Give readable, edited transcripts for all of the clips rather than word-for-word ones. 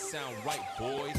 sound right, boys.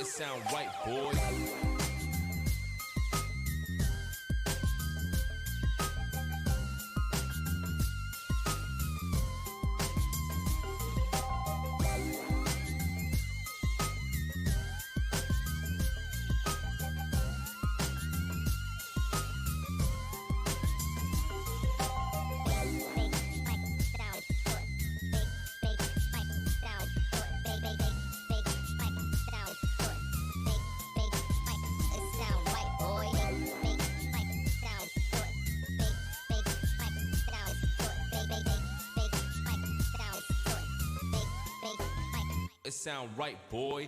Sound right, boys. It sound right, boy.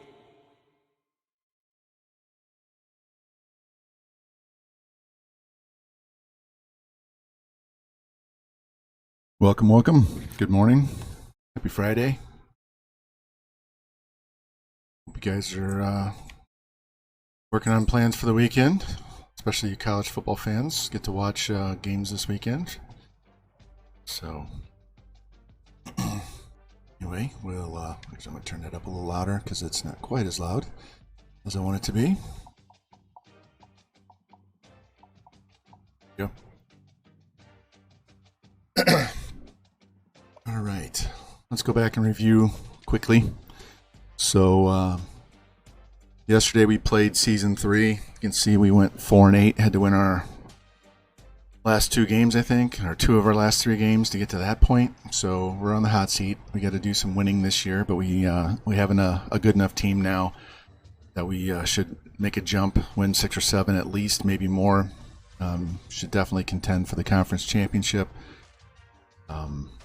Welcome. Good morning. Happy Friday. Hope you guys are working on plans for the weekend, especially you college football fans. Get to watch games this weekend. So, anyway, I'm going to turn that up a little louder because it's not quite as loud as I want it to be. Go. All right, let's go back and review quickly. So yesterday we played season 3. You can see we went 4-8. Had to win our last 2 games, I think, or 2 of our last 3 games to get to that point. So we're on the hot seat. We got to do some winning this year, but we have a good enough team now that we should make a jump, win 6 or 7 at least, maybe more. Should definitely contend for the conference championship.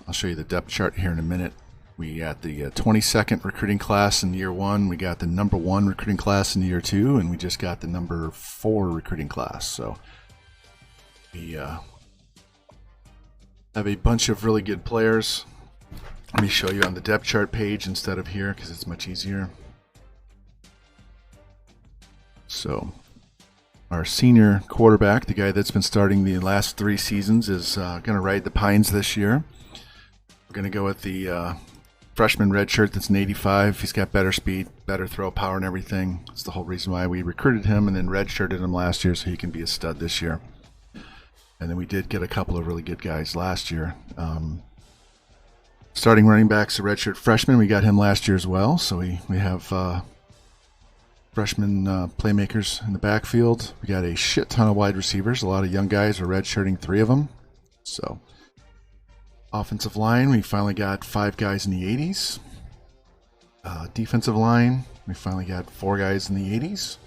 I'll show you the depth chart here in a minute. We got the 22nd recruiting class in year 1. We got the number 1 recruiting class in year 2, and we just got the number 4 recruiting class. So we have a bunch of really good players. Let me show you on the depth chart page instead of here because it's much easier. So our senior quarterback, the guy that's been starting the last 3 seasons, is going to ride the Pines this year. We're going to go with the freshman red shirt that's an 85. He's got better speed, better throw power and everything. That's the whole reason why we recruited him and then redshirted him last year so he can be a stud this year. And then we did get a couple of really good guys last year. Starting running backs, a redshirt freshman. We got him last year as well. So we have freshman playmakers in the backfield. We got a shit ton of wide receivers. A lot of young guys are redshirting 3 of them. So offensive line, we finally got 5 guys in the 80s. Defensive line, we finally got 4 guys in the 80s.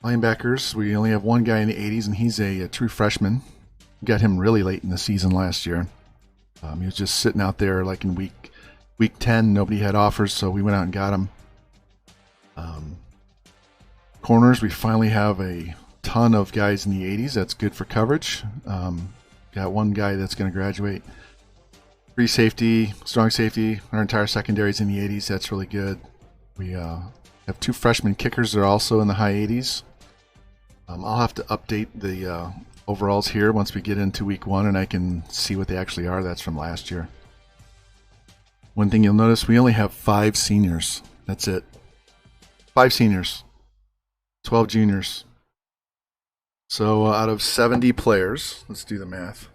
Linebackers, we only have 1 guy in the 80s, and he's a true freshman. We got him really late in the season last year. He was just sitting out there like in week 10. Nobody had offers, so we went out and got him. Corners, we finally have a ton of guys in the 80s. That's good for coverage. Got 1 guy that's going to graduate. Free safety, strong safety. Our entire secondary is in the 80s. That's really good. We have 2 freshman kickers that are also in the high 80s. I'll have to update the overalls here once we get into week 1 and I can see what they actually are. That's from last year. One thing you'll notice, we only have 5 seniors. That's it. 5 seniors. 12 juniors. So out of 70 players, let's do the math.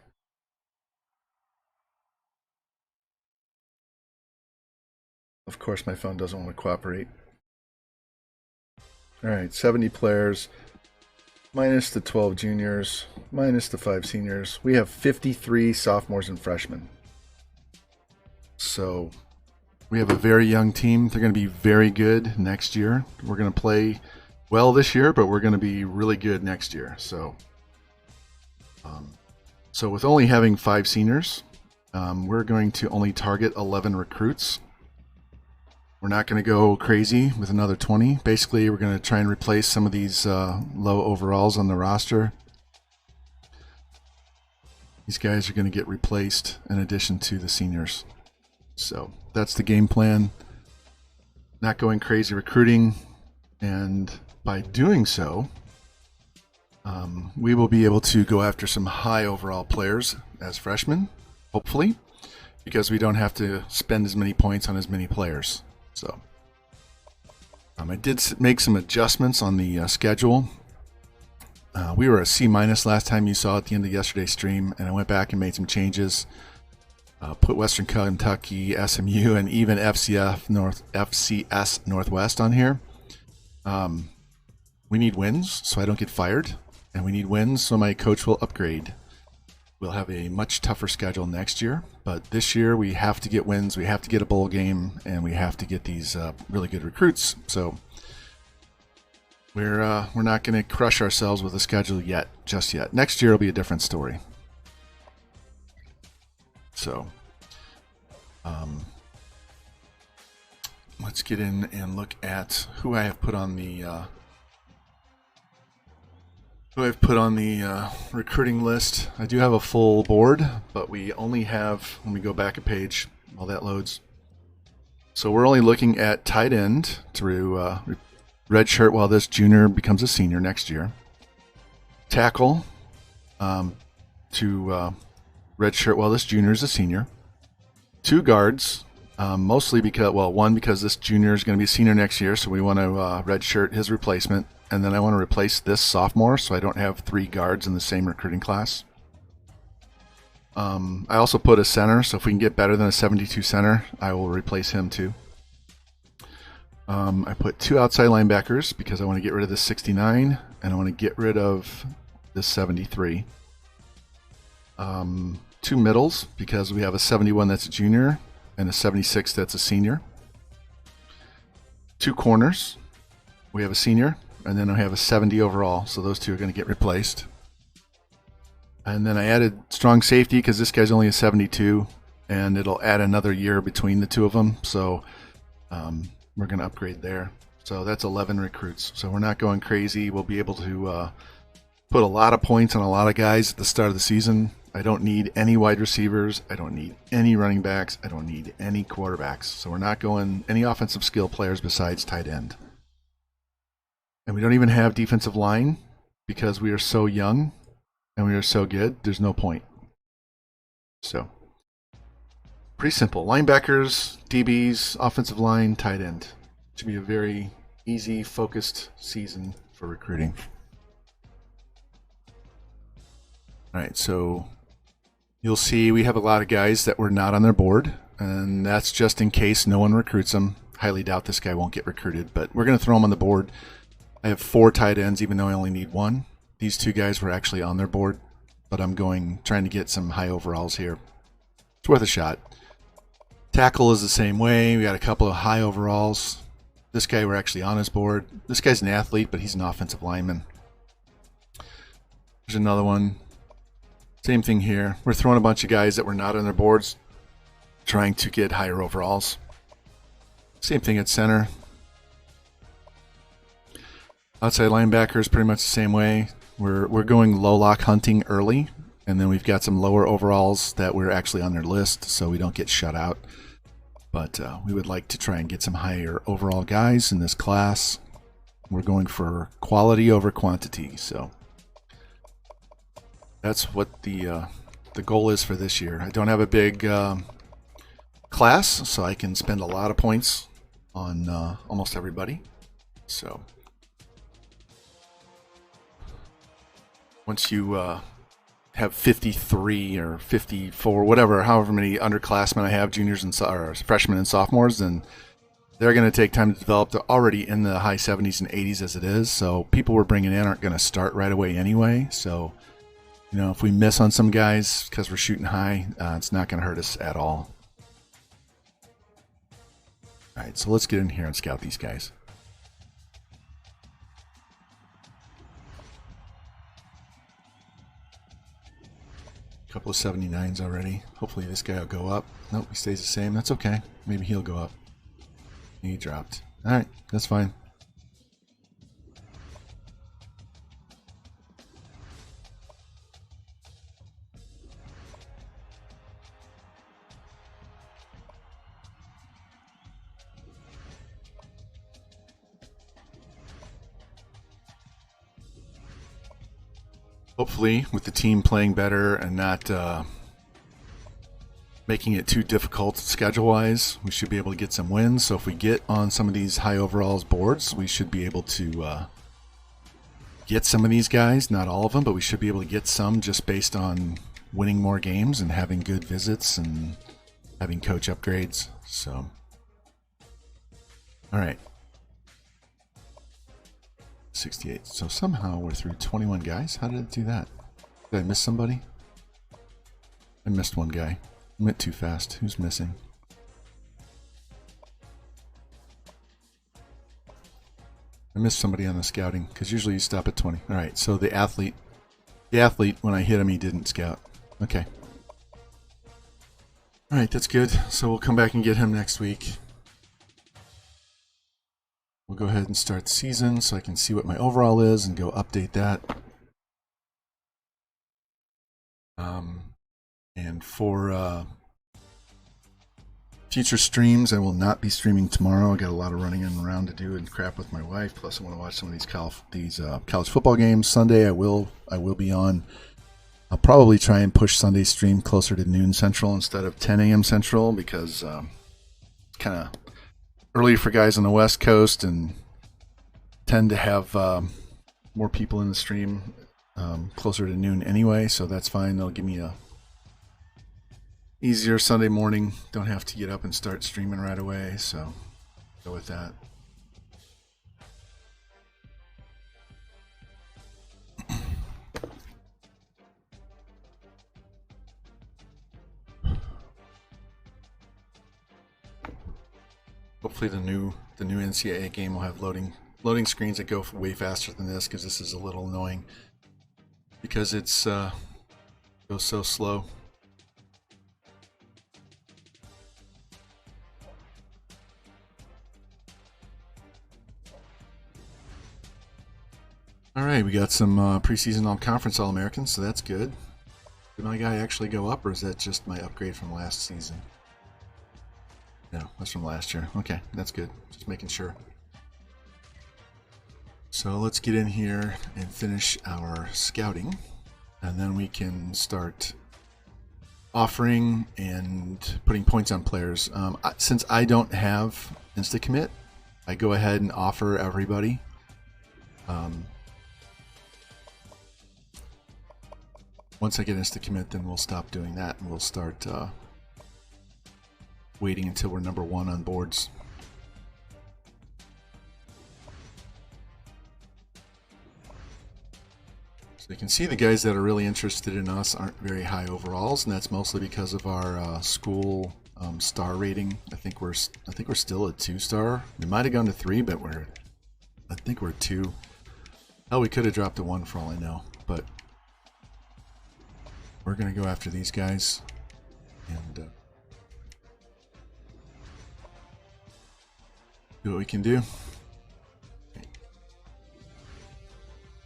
Of course, my phone doesn't want to cooperate. All right, 70 players, minus the 12 juniors, minus the 5 seniors. We have 53 sophomores and freshmen. So we have a very young team. They're going to be very good next year. We're going to play well this year, but we're going to be really good next year. So with only having 5 seniors, we're going to only target 11 recruits. We're not going to go crazy with another 20. Basically, we're going to try and replace some of these low overalls on the roster. These guys are going to get replaced in addition to the seniors. So that's the game plan. Not going crazy recruiting. And by doing so, we will be able to go after some high overall players as freshmen, hopefully, because we don't have to spend as many points on as many players. So I did make some adjustments on the schedule. We were a C- last time you saw at the end of yesterday's stream, and I went back and made some changes. Put Western Kentucky, SMU, and even FCS Northwest on here. We need wins so I don't get fired, and we need wins so my coach will upgrade. We'll have a much tougher schedule next year, but this year we have to get wins, we have to get a bowl game, and we have to get these really good recruits. So we're not going to crush ourselves with the schedule just yet. Next year will be a different story. So let's get in and look at who I have put on the recruiting list. I do have a full board, but we only have, when we go back a page while that loads. So we're only looking at tight end to redshirt while this junior becomes a senior next year. Tackle to redshirt while this junior is a senior. 2 guards, mostly because, one, because this junior is going to be a senior next year, so we want to redshirt his replacement. And then I want to replace this sophomore, so I don't have 3 guards in the same recruiting class. I also put a center, so if we can get better than a 72 center, I will replace him too. I put 2 outside linebackers because I want to get rid of this 69, and I want to get rid of this 73. 2 middles because we have a 71 that's a junior and a 76 that's a senior. 2 corners. We have a senior, and then I have a 70 overall, so those 2 are going to get replaced. And then I added strong safety because this guy's only a 72, and it'll add another year between the 2 of them, so we're going to upgrade there. So that's 11 recruits. So we're not going crazy. We'll be able to put a lot of points on a lot of guys at the start of the season. I don't need any wide receivers. I don't need any running backs. I don't need any quarterbacks. So we're not going any offensive skill players besides tight end. And we don't even have defensive line because we are so young and we are so good. There's no point. So pretty simple. Linebackers, DBs, offensive line, tight end. Should be a very easy, focused season for recruiting. All right, so you'll see we have a lot of guys that were not on their board, and that's just in case no one recruits them. Highly doubt this guy won't get recruited, but we're going to throw him on the board. I have 4 tight ends, even though I only need 1. These 2 guys were actually on their board, but I'm trying to get some high overalls here. It's worth a shot. Tackle is the same way. We got a couple of high overalls. This guy we're actually on his board. This guy's an athlete, but he's an offensive lineman. There's another one. Same thing here. We're throwing a bunch of guys that were not on their boards, trying to get higher overalls. Same thing at center. Outside linebacker is pretty much the same way. We're going low lock hunting early, and then we've got some lower overalls that we're actually on their list, so we don't get shut out. But we would like to try and get some higher overall guys in this class. We're going for quality over quantity, so that's what the goal is for this year. I don't have a big class, so I can spend a lot of points on almost everybody. So once you have 53 or 54, whatever, however many underclassmen I have, juniors and or freshmen and sophomores, then they're going to take time to develop. They're already in the high 70s and 80s as it is, so people we're bringing in aren't going to start right away anyway. So, you know, if we miss on some guys because we're shooting high, it's not going to hurt us at all. All right, so let's get in here and scout these guys. A couple of 79s already. Hopefully this guy will go up. Nope, he stays the same. That's okay. Maybe he'll go up. He dropped. Alright, that's fine. Hopefully, with the team playing better and not making it too difficult schedule-wise, we should be able to get some wins. So if we get on some of these high overalls boards, we should be able to get some of these guys. Not all of them, but we should be able to get some just based on winning more games and having good visits and having coach upgrades. So, all right. 68. So somehow we're through 21 guys. How did it do that? Did I miss somebody? I missed one guy. I went too fast. Who's missing? I missed somebody on the scouting because usually you stop at 20. All right. So the athlete, when I hit him, he didn't scout. Okay. All right. That's good. So we'll come back and get him next week. We'll go ahead and start the season so I can see what my overall is and go update that. And for future streams, I will not be streaming tomorrow. I got a lot of running around to do and crap with my wife. Plus, I want to watch some of these college football games. Sunday, I will be on. I'll probably try and push Sunday stream closer to noon Central instead of 10 a.m. Central because kind of earlier for guys on the West Coast and tend to have more people in the stream closer to noon anyway, so that's fine. They'll give me a easier Sunday morning. Don't have to get up and start streaming right away, so go with that. Hopefully the new NCAA game will have loading screens that go way faster than this, because this is a little annoying because it's goes so slow. All right, we got some preseason all-conference All-Americans, so that's good. Did my guy actually go up, or is that just my upgrade from last season? No, that's from last year. Okay, that's good. Just making sure. So let's get in here and finish our scouting, and then we can start offering and putting points on players. Since I don't have Insta-Commit, I go ahead and offer everybody. Once I get Insta-Commit, then we'll stop doing that, and we'll start waiting until we're number one on boards. So you can see the guys that are really interested in us aren't very high overalls, and that's mostly because of our school star rating. I think we're still a 2-star. We might have gone to 3, but I think we're 2. Oh, we could have dropped to 1 for all I know, but we're gonna go after these guys and do what we can do. Okay.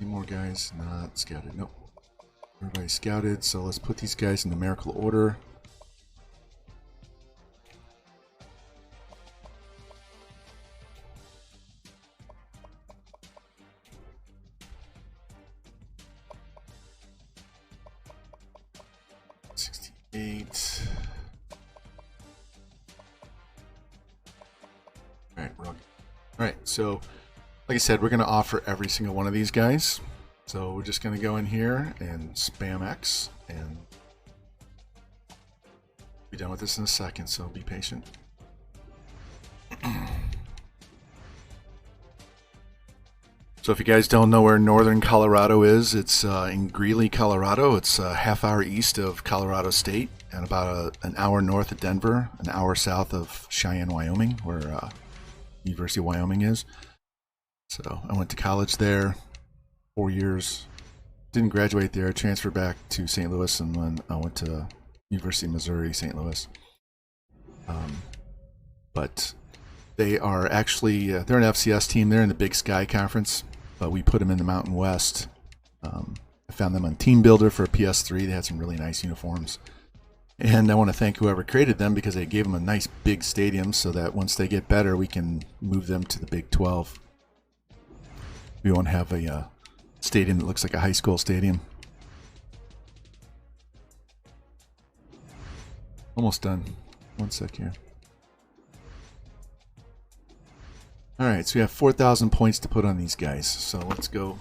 Any more guys not scouted? Nope. Everybody scouted, so let's put these guys in numerical order. Alright, so like I said, we're going to offer every single one of these guys. So we're just going to go in here and spam X and be done with this in a second, so be patient. So if you guys don't know where northern Colorado is, it's in Greeley, Colorado. It's a half hour east of Colorado State and about an hour north of Denver, an hour south of Cheyenne, Wyoming, where University of Wyoming is. So I went to college there 4 years. Didn't graduate there. Transferred back to St. Louis, and then I went to University of Missouri, St. Louis. But they are actually, they're an FCS team. They're in the Big Sky Conference, but we put them in the Mountain West. I found them on Team Builder for PS3. They had some really nice uniforms. And I want to thank whoever created them because they gave them a nice big stadium so that once they get better, we can move them to the Big 12. We won't have a stadium that looks like a high school stadium. Almost done. One sec here. Alright, so we have 4,000 points to put on these guys. So let's go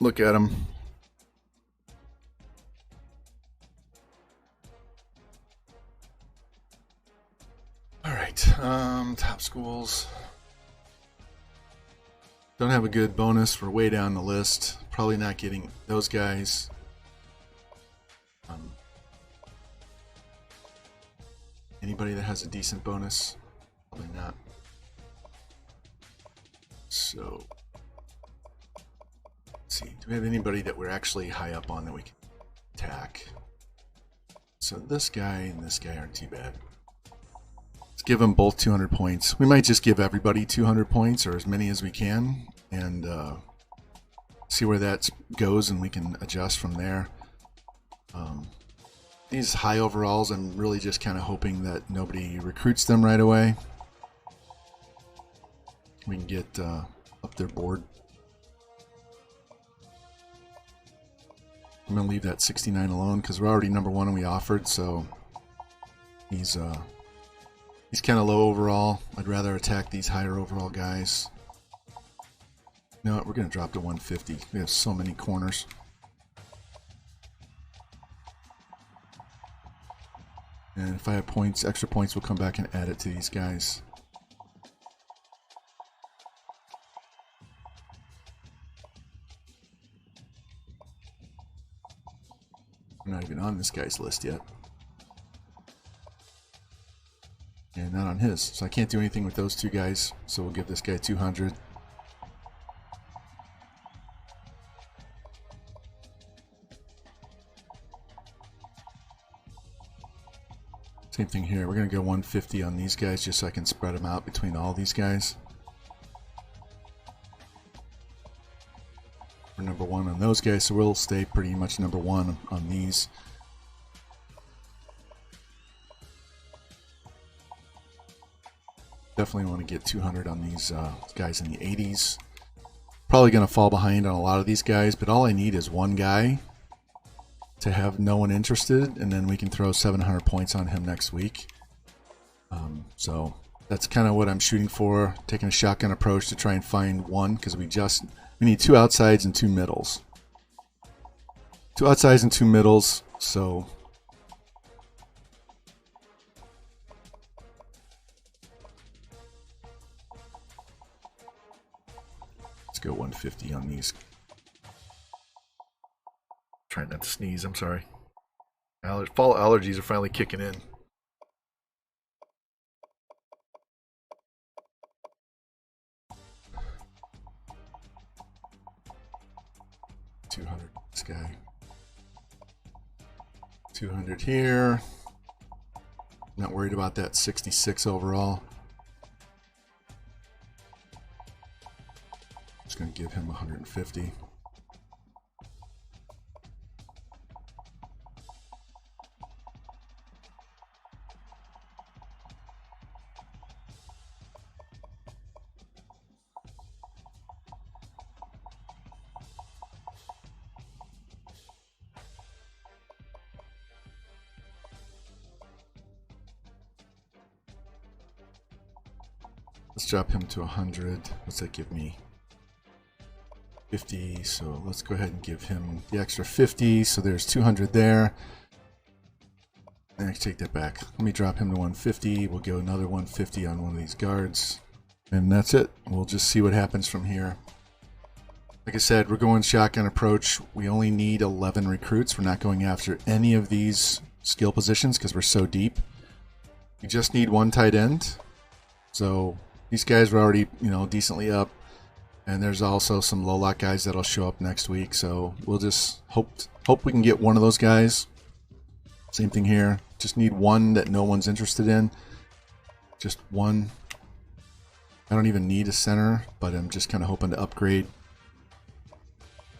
look at them. Alright, top schools. Don't have a good bonus for way down the list. Probably not getting those guys. Anybody that has a decent bonus? Probably not. So, let's see. Do we have anybody that we're actually high up on that we can attack? So this guy and this guy aren't too bad. Let's give them both 200 points. We might just give everybody 200 points or as many as we can and see where that goes, and we can adjust from there. These high overalls, I'm really just kind of hoping that nobody recruits them right away. We can get up their board. I'm going to leave that 69 alone because we're already number one and we offered, so he's kind of low overall. I'd rather attack these higher overall guys. You know what? We're going to drop to 150. We have so many corners. And if I have points, extra points, we'll come back and add it to these guys. I'm not even on this guy's list yet. And not on his. So I can't do anything with those two guys. So we'll give this guy 200. Same thing here. We're going to go 150 on these guys just so I can spread them out between all these guys. We're number one on those guys, so we'll stay pretty much number one on these. Definitely want to get 200 on these guys in the 80s. Probably going to fall behind on a lot of these guys, but all I need is one guy to have no one interested, and then we can throw 700 points on him next week. So that's kind of what I'm shooting for, taking a shotgun approach to try and find one, because we need two outsides and two middles. Two outsides and two middles, so let's go 150 on these. Trying not to sneeze, I'm sorry. Fall allergies are finally kicking in. $200 this guy. 200 here. Not worried about that 66 overall. Just going to give him 150. Let's drop him to 100. What's that give me? 50. So let's go ahead and give him the extra 50. So there's 200 there. And I take that back. Let me drop him to 150. We'll go another 150 on one of these guards. And that's it. We'll just see what happens from here. Like I said, we're going shotgun approach. We only need 11 recruits. We're not going after any of these skill positions because we're so deep. We just need one tight end. So these guys are already, decently up. And there's also some low lock guys that'll show up next week. So we'll just hope we can get one of those guys. Same thing here. Just need one that no one's interested in. Just one. I don't even need a center, but I'm just kind of hoping to upgrade.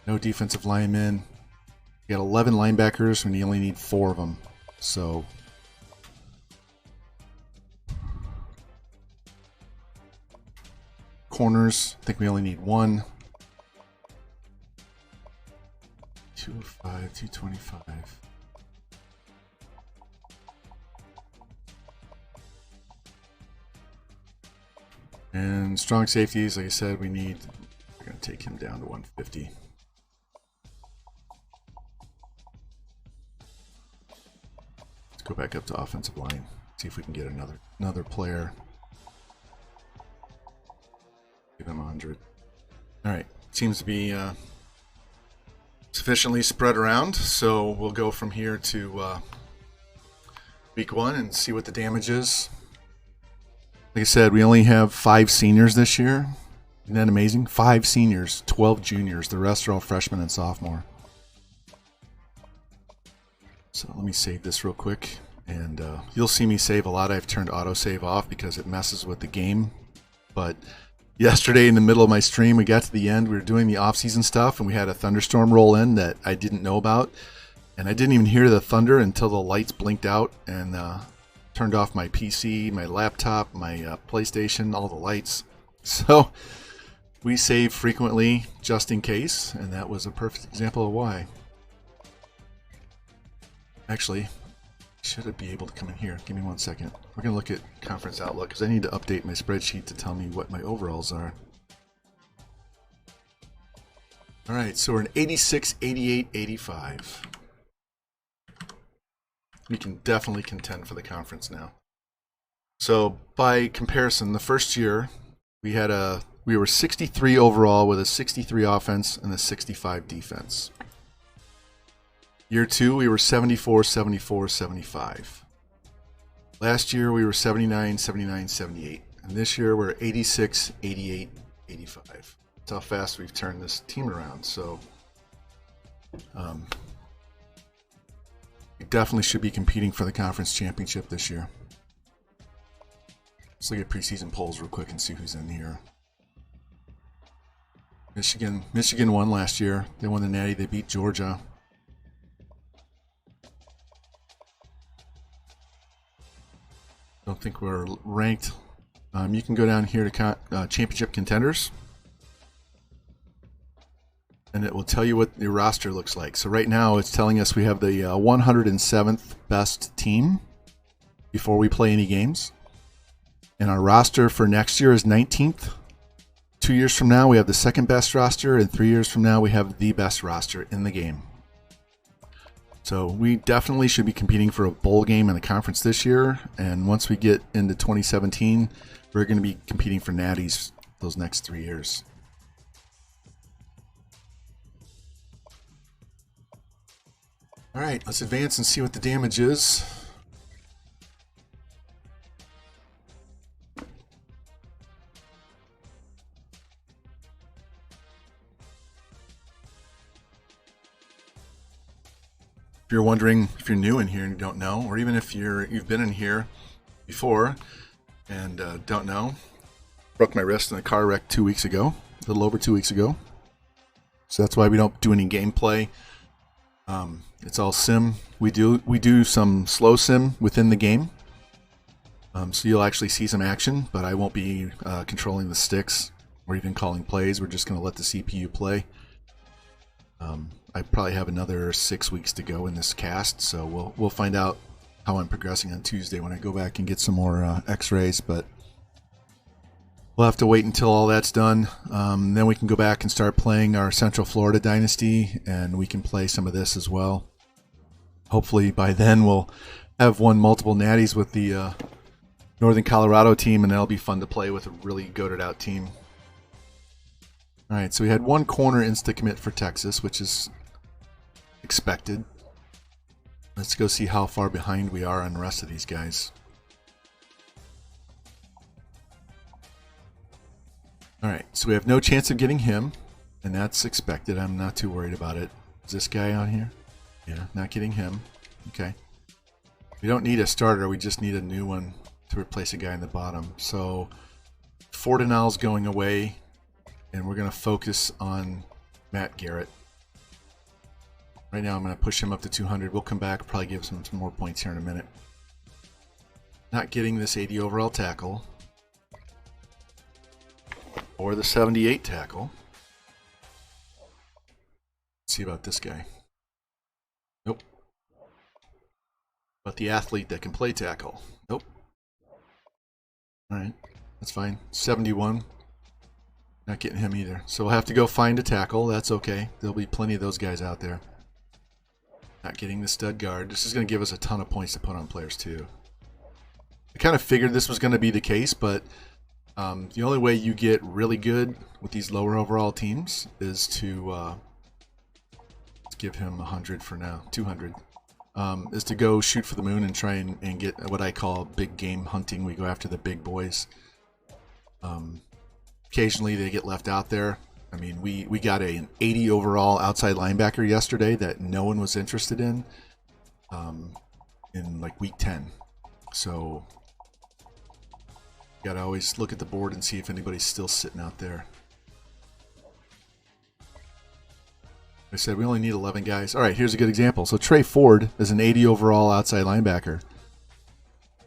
No defensive linemen. We got 11 linebackers, and we only need 4 of them. So corners, I think we only need 1. 205, 225. And strong safeties, like I said, we're going to take him down to 150. Let's go back up to offensive line, see if we can get another player. Give him 100. All right, seems to be sufficiently spread around, so we'll go from here to week 1 and see what the damage is. Like I said, we only have 5 seniors this year. Isn't that amazing? 5 seniors, 12 juniors. The rest are all freshmen and sophomore. So let me save this real quick. And you'll see me save a lot. I've turned autosave off because it messes with the game. But yesterday in the middle of my stream, we got to the end. We were doing the off-season stuff, and we had a thunderstorm roll in that I didn't know about. And I didn't even hear the thunder until the lights blinked out and turned off my PC, my laptop, my PlayStation, all the lights. So we save frequently just in case, and that was a perfect example of why. Actually, should it be able to come in here? Give me 1 second. We're going to look at Conference Outlook because I need to update my spreadsheet to tell me what my overalls are. All right, so we're in 86, 88, 85. We can definitely contend for the conference now. So by comparison, the first year we were 63 overall with a 63 offense and a 65 defense. Year 2 we were 74, 74, 75. Last year we were 79, 79, 78. And this year we're 86, 88, 85. That's how fast we've turned this team around. So we definitely should be competing for the conference championship this year. Let's look at preseason polls real quick and see who's in here. Michigan won last year. They won the Natty. They beat Georgia. Don't think we're ranked. You can go down here to championship contenders, and it will tell you what your roster looks like. So right now it's telling us we have the 107th best team before we play any games. And our roster for next year is 19th. 2 years from now we have the second best roster, and 3 years from now we have the best roster in the game. So we definitely should be competing for a bowl game in the conference this year. And once we get into 2017, we're going to be competing for natties those next 3 years. All right, let's advance and see what the damage is. If you're wondering, if you're new in here and you don't know, or even if you've been in here before and don't know, broke my wrist in a car wreck 2 weeks ago, a little over 2 weeks ago. So that's why we don't do any gameplay. It's all sim. We do some slow sim within the game. So you'll actually see some action, but I won't be controlling the sticks or even calling plays. We're just going to let the CPU play. I probably have another 6 weeks to go in this cast, so we'll find out how I'm progressing on Tuesday when I go back and get some more x-rays, but we'll have to wait until all that's done. Then we can go back and start playing our Central Florida Dynasty, and we can play some of this as well. Hopefully by then we'll have won multiple natties with the Northern Colorado team, and that'll be fun to play with a really goated out team. All right, so we had one corner insta-commit for Texas, which is expected. Let's go see how far behind we are on the rest of these guys. All right, so we have no chance of getting him, and that's expected. I'm not too worried about it. Is this guy on here? Yeah, not getting him. Okay. We don't need a starter. We just need a new one to replace a guy in the bottom. So Fortinal's going away, and we're going to focus on Matt Garrett. Right now I'm going to push him up to 200. We'll come back, probably give him some more points here in a minute. Not getting this 80 overall tackle. Or the 78 tackle. Let's see about this guy. Nope. But the athlete that can play tackle. Nope. Alright, that's fine. 71. Not getting him either. So we'll have to go find a tackle. That's okay. There'll be plenty of those guys out there. Not getting the stud guard. This is going to give us a ton of points to put on players too. I kind of figured this was going to be the case, but the only way you get really good with these lower overall teams is to let's give him 100 for now, 200. Is to go shoot for the moon and try and get what I call big game hunting. We go after the big boys. Occasionally they get left out there. I mean, we got an 80 overall outside linebacker yesterday that no one was interested in like week 10. So you gotta always look at the board and see if anybody's still sitting out there. I said we only need 11 guys. All right, here's a good example. So Trey Ford is an 80 overall outside linebacker.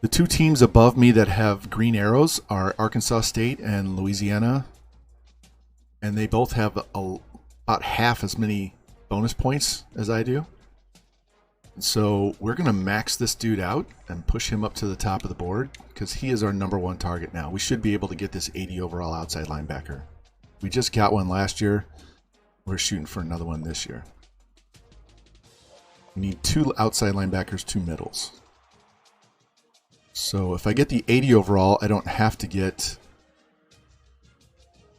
The two teams above me that have green arrows are Arkansas State and Louisiana, and they both have about half as many bonus points as I do. And so we're going to max this dude out and push him up to the top of the board because he is our #1 target now. We should be able to get this 80 overall outside linebacker. We just got one last year. We're shooting for another one this year. We need 2 outside linebackers, 2 middles. So if I get the 80 overall, I don't have to get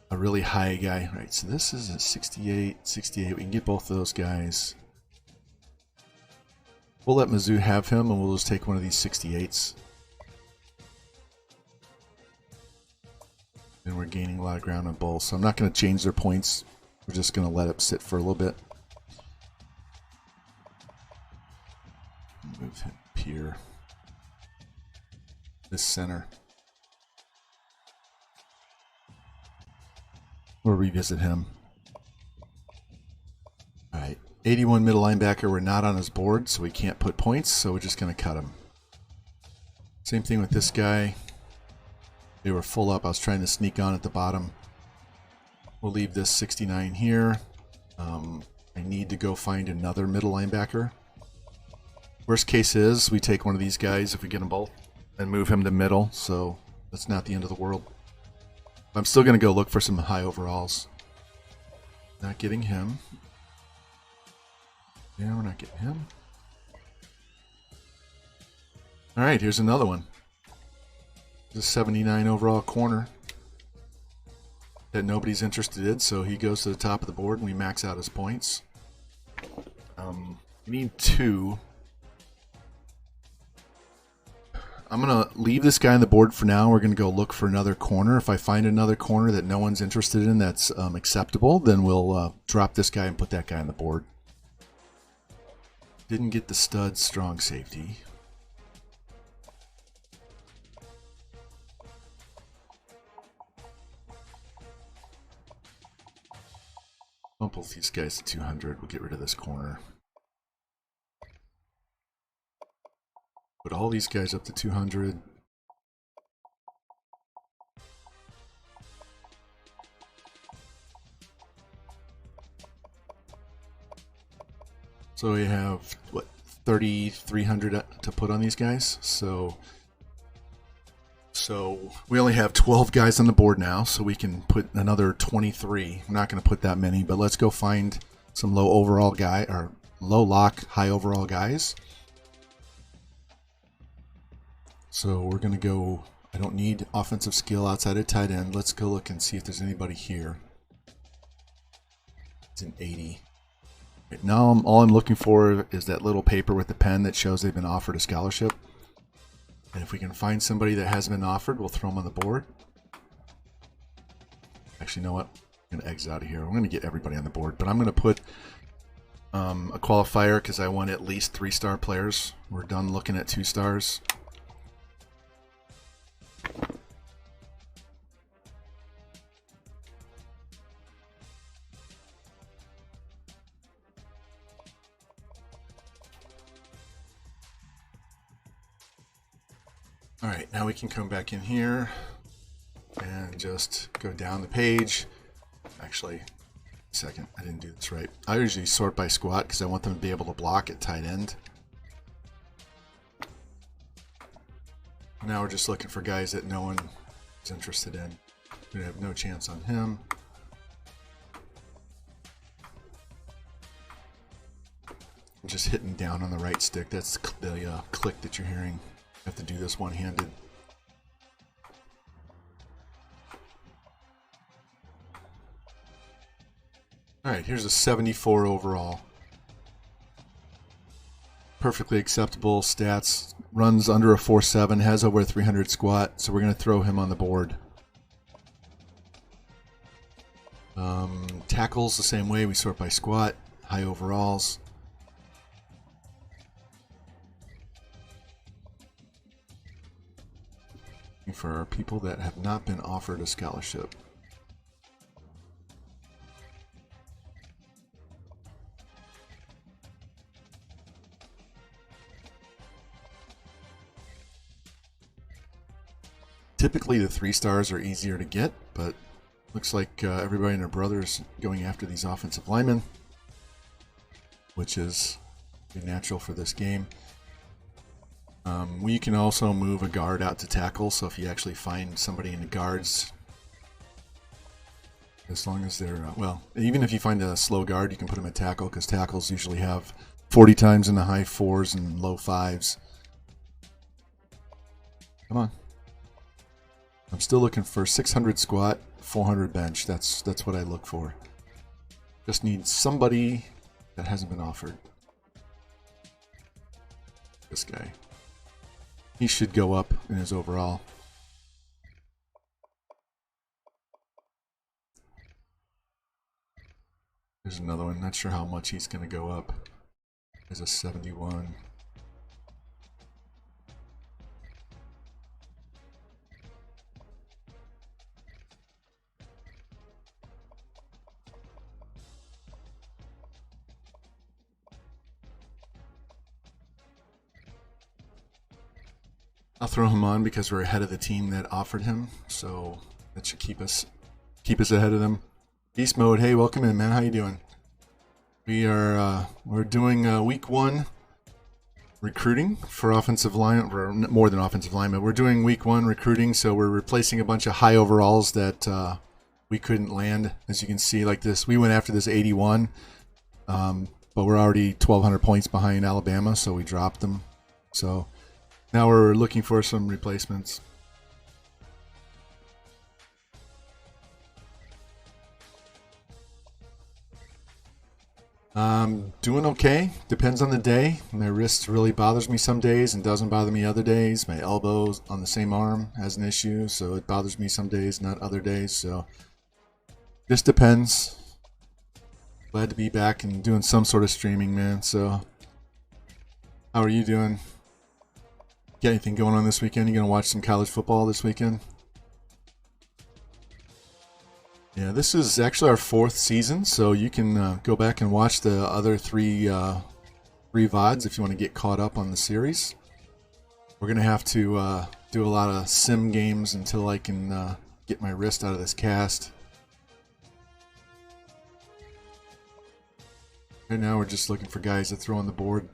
a really high guy. All right, so this is a 68, 68. We can get both of those guys. We'll let Mizzou have him, and we'll just take one of these 68s. And we're gaining a lot of ground on both, so I'm not going to change their points. We're just going to let it sit for a little bit. Move him up here. This center. We'll revisit him. All right. 81 middle linebacker, we're not on his board, so we can't put points, so we're just going to cut him. Same thing with this guy. They were full up. I was trying to sneak on at the bottom. We'll leave this 69 here. I need to go find another middle linebacker. Worst case is we take one of these guys if we get them both and move him to middle, so that's not the end of the world. I'm still going to go look for some high overalls. Not getting him. Yeah, we're not getting him. All right, here's another one. The 79 overall corner that nobody's interested in, so he goes to the top of the board and we max out his points. We need 2. I'm going to leave this guy on the board for now. We're going to go look for another corner. If I find another corner that no one's interested in that's acceptable, then we'll drop this guy and put that guy on the board. Didn't get the stud strong safety. Bump both these guys to 200. We'll get rid of this corner. Put all these guys up to 200. So we have, what, 3,300 to put on these guys? So we only have 12 guys on the board now, so we can put another 23. I'm not going to put that many, but let's go find some low overall guy, or low lock, high overall guys. So we're going to go, I don't need offensive skill outside of tight end. Let's go look and see if there's anybody here. It's an 80. Right, now all I'm looking for is that little paper with the pen that shows they've been offered a scholarship. And if we can find somebody that hasn't been offered, we'll throw them on the board. Actually, you know what? I'm going to exit out of here. I'm going to get everybody on the board, but I'm going to put a qualifier because I want at least 3-star players. We're done looking at 2 stars. All right, now we can come back in here and just go down the page. Actually, a second, I didn't do this right. I usually sort by squat because I want them to be able to block at tight end. Now we're just looking for guys that no one is interested in. We have no chance on him. I'm just hitting down on the right stick. That's the click that you're hearing. I have to do this one-handed. All right, here's a 74 overall. Perfectly acceptable stats. Runs under a 4.7, has over a 300 squat, so we're going to throw him on the board. Tackles the same way. We sort by squat. High overalls. For our people that have not been offered a scholarship. Typically the 3 stars are easier to get, but looks like everybody and their brothers going after these offensive linemen, which is natural for this game. We can also move a guard out to tackle, so if you actually find somebody in the guards, as long as they're, well, even if you find a slow guard, you can put them at tackle, because tackles usually have 40 times in the high 4s and low 5s. Come on. I'm still looking for 600 squat, 400 bench. That's what I look for. Just need somebody that hasn't been offered. This guy. He should go up in his overall. There's another one. Not sure how much he's going to go up. There's a 71. I'll throw him on because we're ahead of the team that offered him, so that should keep us ahead of them. Beast mode, hey, welcome in, man. How you doing? We're doing week 1 recruiting for offensive line, or more than offensive line, but we're doing week 1 recruiting, so we're replacing a bunch of high overalls that we couldn't land. As you can see, like this, we went after this 81, but we're already 1,200 points behind Alabama, so we dropped them. So now we're looking for some replacements. Doing okay. Depends on the day. My wrist really bothers me some days and doesn't bother me other days. My elbow on the same arm has an issue, so it bothers me some days, not other days. So just depends. Glad to be back and doing some sort of streaming, man. So how are you doing? Got anything going on this weekend? You gonna watch some college football this weekend? Yeah, this is actually our 4th season, so you can go back and watch the other 3 VODs if you want to get caught up on the series. We're gonna have to do a lot of sim games until I can get my wrist out of this cast. Right now we're just looking for guys to throw on the board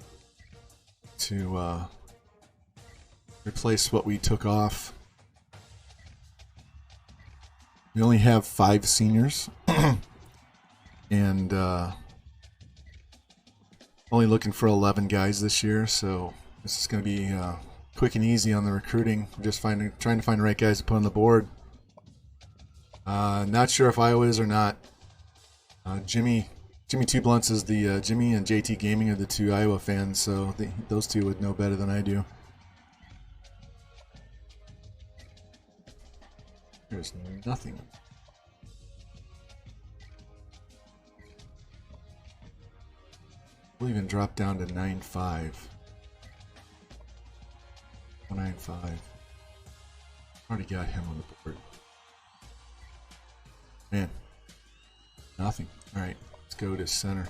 to replace what we took off. We only have 5 seniors, and only looking for 11 guys this year, so this is going to be quick and easy on the recruiting. We're just trying to find the right guys to put on the board. Not sure if Iowa is or not. Jimmy Jimmy Two Blunts is the Jimmy and JT Gaming are the two Iowa fans, so those two would know better than I do. There's nothing. We'll even drop down to 9.5. 195. Already got him on the board. Man, nothing. All right, let's go to center.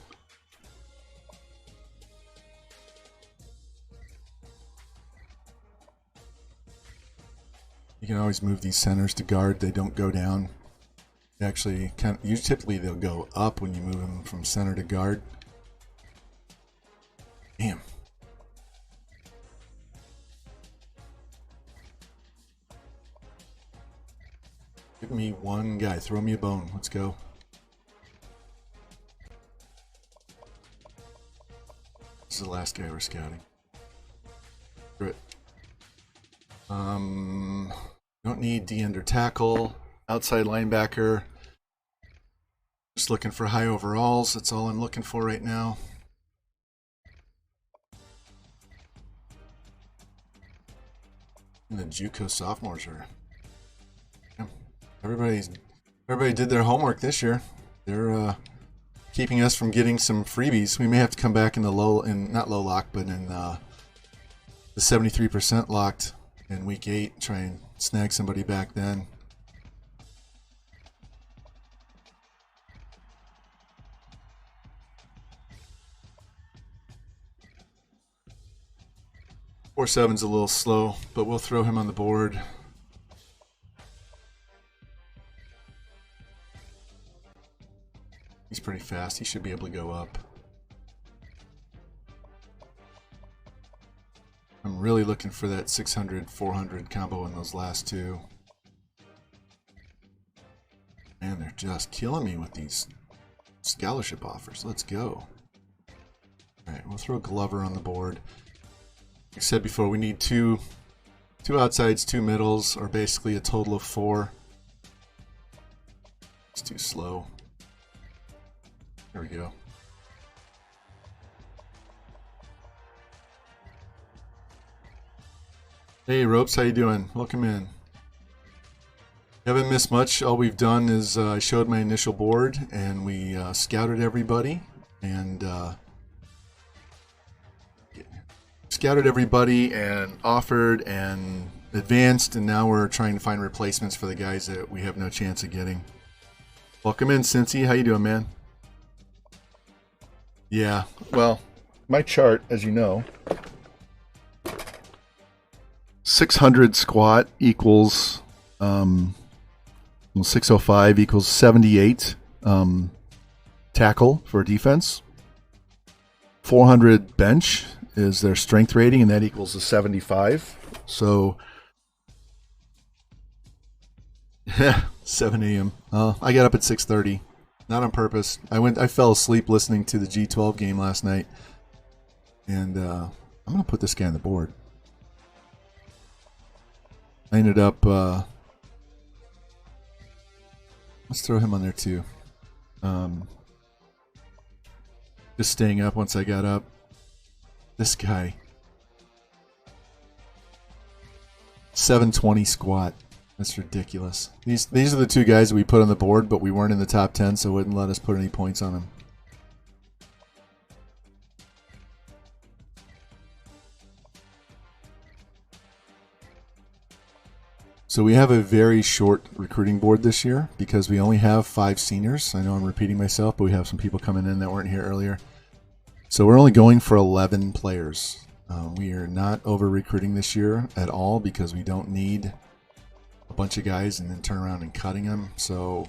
You can always move these centers to guard. They don't go down. Actually, typically they'll go up when you move them from center to guard. Damn. Give me one guy. Throw me a bone. Let's go. This is the last guy we're scouting. Screw it. Don't need D under tackle. Outside linebacker. Just looking for high overalls. That's all I'm looking for right now. And the JUCO sophomores are. Yeah, everybody did their homework this year. They're keeping us from getting some freebies. We may have to come back in the not low lock, but in the 73% locked in week 8. Try and snag somebody back then. Four seven's a little slow, but we'll throw him on the board. He's pretty fast. He should be able to go up. I'm really looking for that 600-400 combo in those last two. Man, they're just killing me with these scholarship offers. Let's go. All right, we'll throw Glover on the board. Like I said before, we need two outsides, two middles, or basically a total of 4. It's too slow. There we go. Hey Ropes, how you doing? Welcome in. Haven't missed much. All we've done is I showed my initial board and we scouted everybody and offered and advanced, and now we're trying to find replacements for the guys that we have no chance of getting. Welcome in, Cincy. How you doing, man? Yeah, well, my chart, as you know, 600 squat equals 605 equals 78 tackle for defense. 400 bench is their strength rating, and that equals a 75. So, yeah, 7 a.m. I got up at 6:30, not on purpose. I fell asleep listening to the G12 game last night, and I'm gonna put this guy on the board. I ended up. Let's throw him on there too. Just staying up once I got up. This guy. 720 squat. That's ridiculous. These are the two guys that we put on the board, but we weren't in the top 10, so it wouldn't let us put any points on them. So we have a very short recruiting board this year because we only have 5 seniors. I know I'm repeating myself, but we have some people coming in that weren't here earlier. So we're only going for 11 players. We are not over recruiting this year at all because we don't need a bunch of guys and then turn around and cutting them. So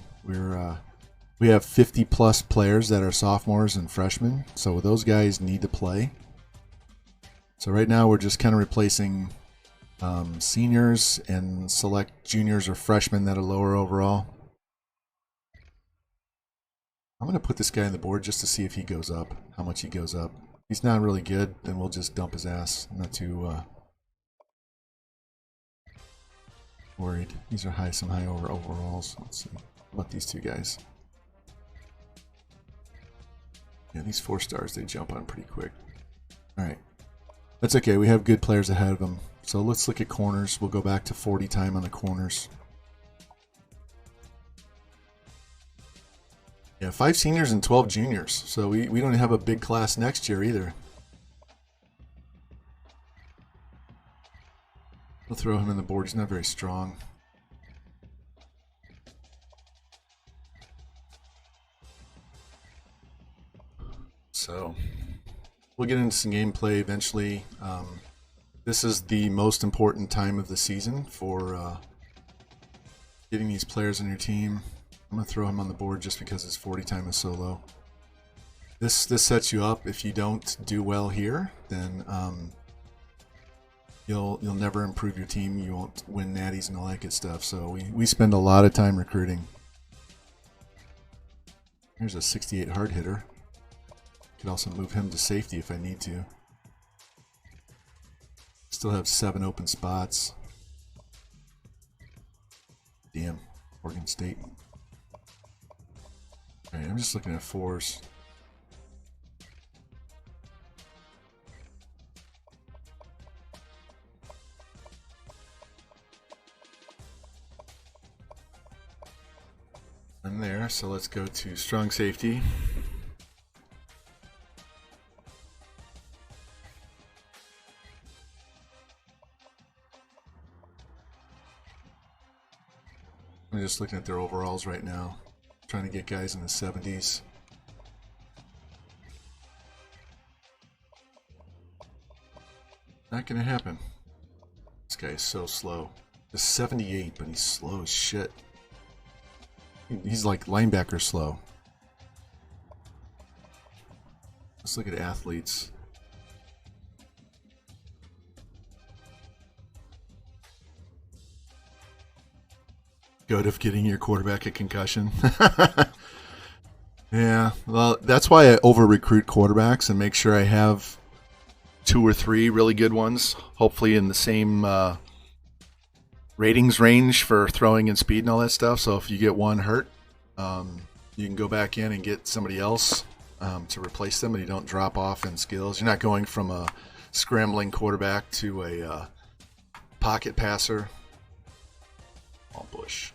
we have 50 plus players that are sophomores and freshmen. So those guys need to play. So right now we're just kind of replacing seniors and select juniors or freshmen that are lower overall. I'm going to put this guy on the board just to see if he goes up, how much he goes up. If he's not really good, then we'll just dump his ass. I'm not too worried. These are some high overalls. Let's see. How about these two guys? Yeah, these 4 stars, they jump on pretty quick. All right. That's okay. We have good players ahead of them. So let's look at corners. We'll go back to 40 time on the corners. Yeah, 5 seniors and 12 juniors. So we don't have a big class next year either. We'll throw him in the board. He's not very strong. So we'll get into some gameplay eventually. This is the most important time of the season for getting these players on your team. I'm going to throw him on the board just because his 40 time is so low. This sets you up. If you don't do well here, then you'll never improve your team. You won't win natties and all that good stuff. So we spend a lot of time recruiting. Here's a 68 hard hitter. Could also move him to safety if I need to. Still have 7 open spots. Damn, Oregon State. Alright, I'm just looking at 4s. I'm there, so let's go to strong safety. I'm just looking at their overalls right now, trying to get guys in the 70s. Not gonna happen. This guy is so slow. He's 78, but he's slow as shit. He's like linebacker slow. Let's look at athletes. Good of getting your quarterback a concussion. Yeah, well, that's why I over-recruit quarterbacks and make sure I have 2 or 3 really good ones, hopefully in the same ratings range for throwing and speed and all that stuff. So if you get one hurt, you can go back in and get somebody else to replace them, and you don't drop off in skills. You're not going from a scrambling quarterback to a pocket passer. All bush.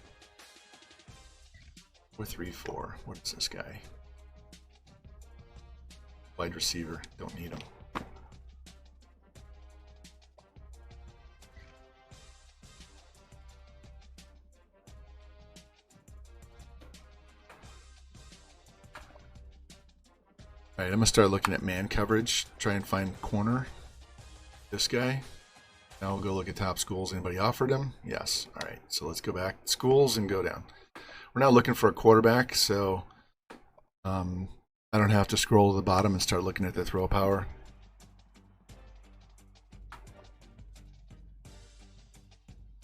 4-3-4. What is this guy? Wide receiver. Don't need him. Alright, I'm going to start looking at man coverage. Try and find corner. This guy. Now we'll go look at top schools. Anybody offered him? Yes. Alright, so let's go back to schools and go down. We're now looking for a quarterback, so I don't have to scroll to the bottom and start looking at the throw power.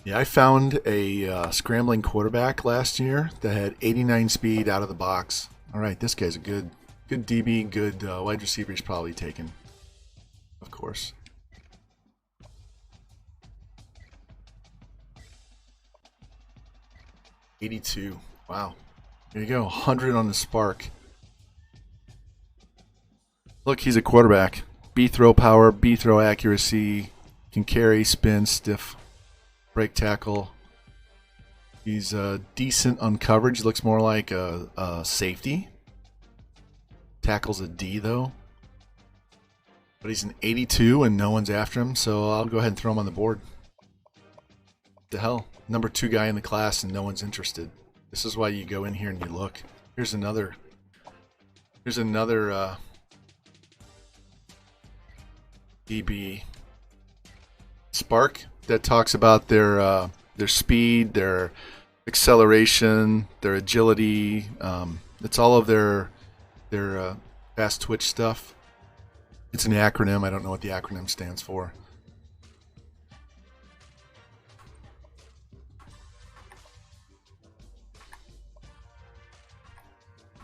Yeah, I found a scrambling quarterback last year that had 89 speed out of the box. All right, this guy's a good DB, good wide receiver. He's probably taken, of course. $82. Wow. There you go. 100 on the spark. Look, he's a quarterback. B throw power, B throw accuracy, can carry, spin, stiff, break tackle. He's decent on coverage. Looks more like a safety. Tackle's a D though. But he's an 82 and no one's after him, so I'll go ahead and throw him on the board. What the hell? Number 2 guy in the class and no one's interested. This is why you go in here and you look. Here's another DB Spark that talks about their speed, their acceleration, their agility. It's all of their fast twitch stuff. It's an acronym. I don't know what the acronym stands for.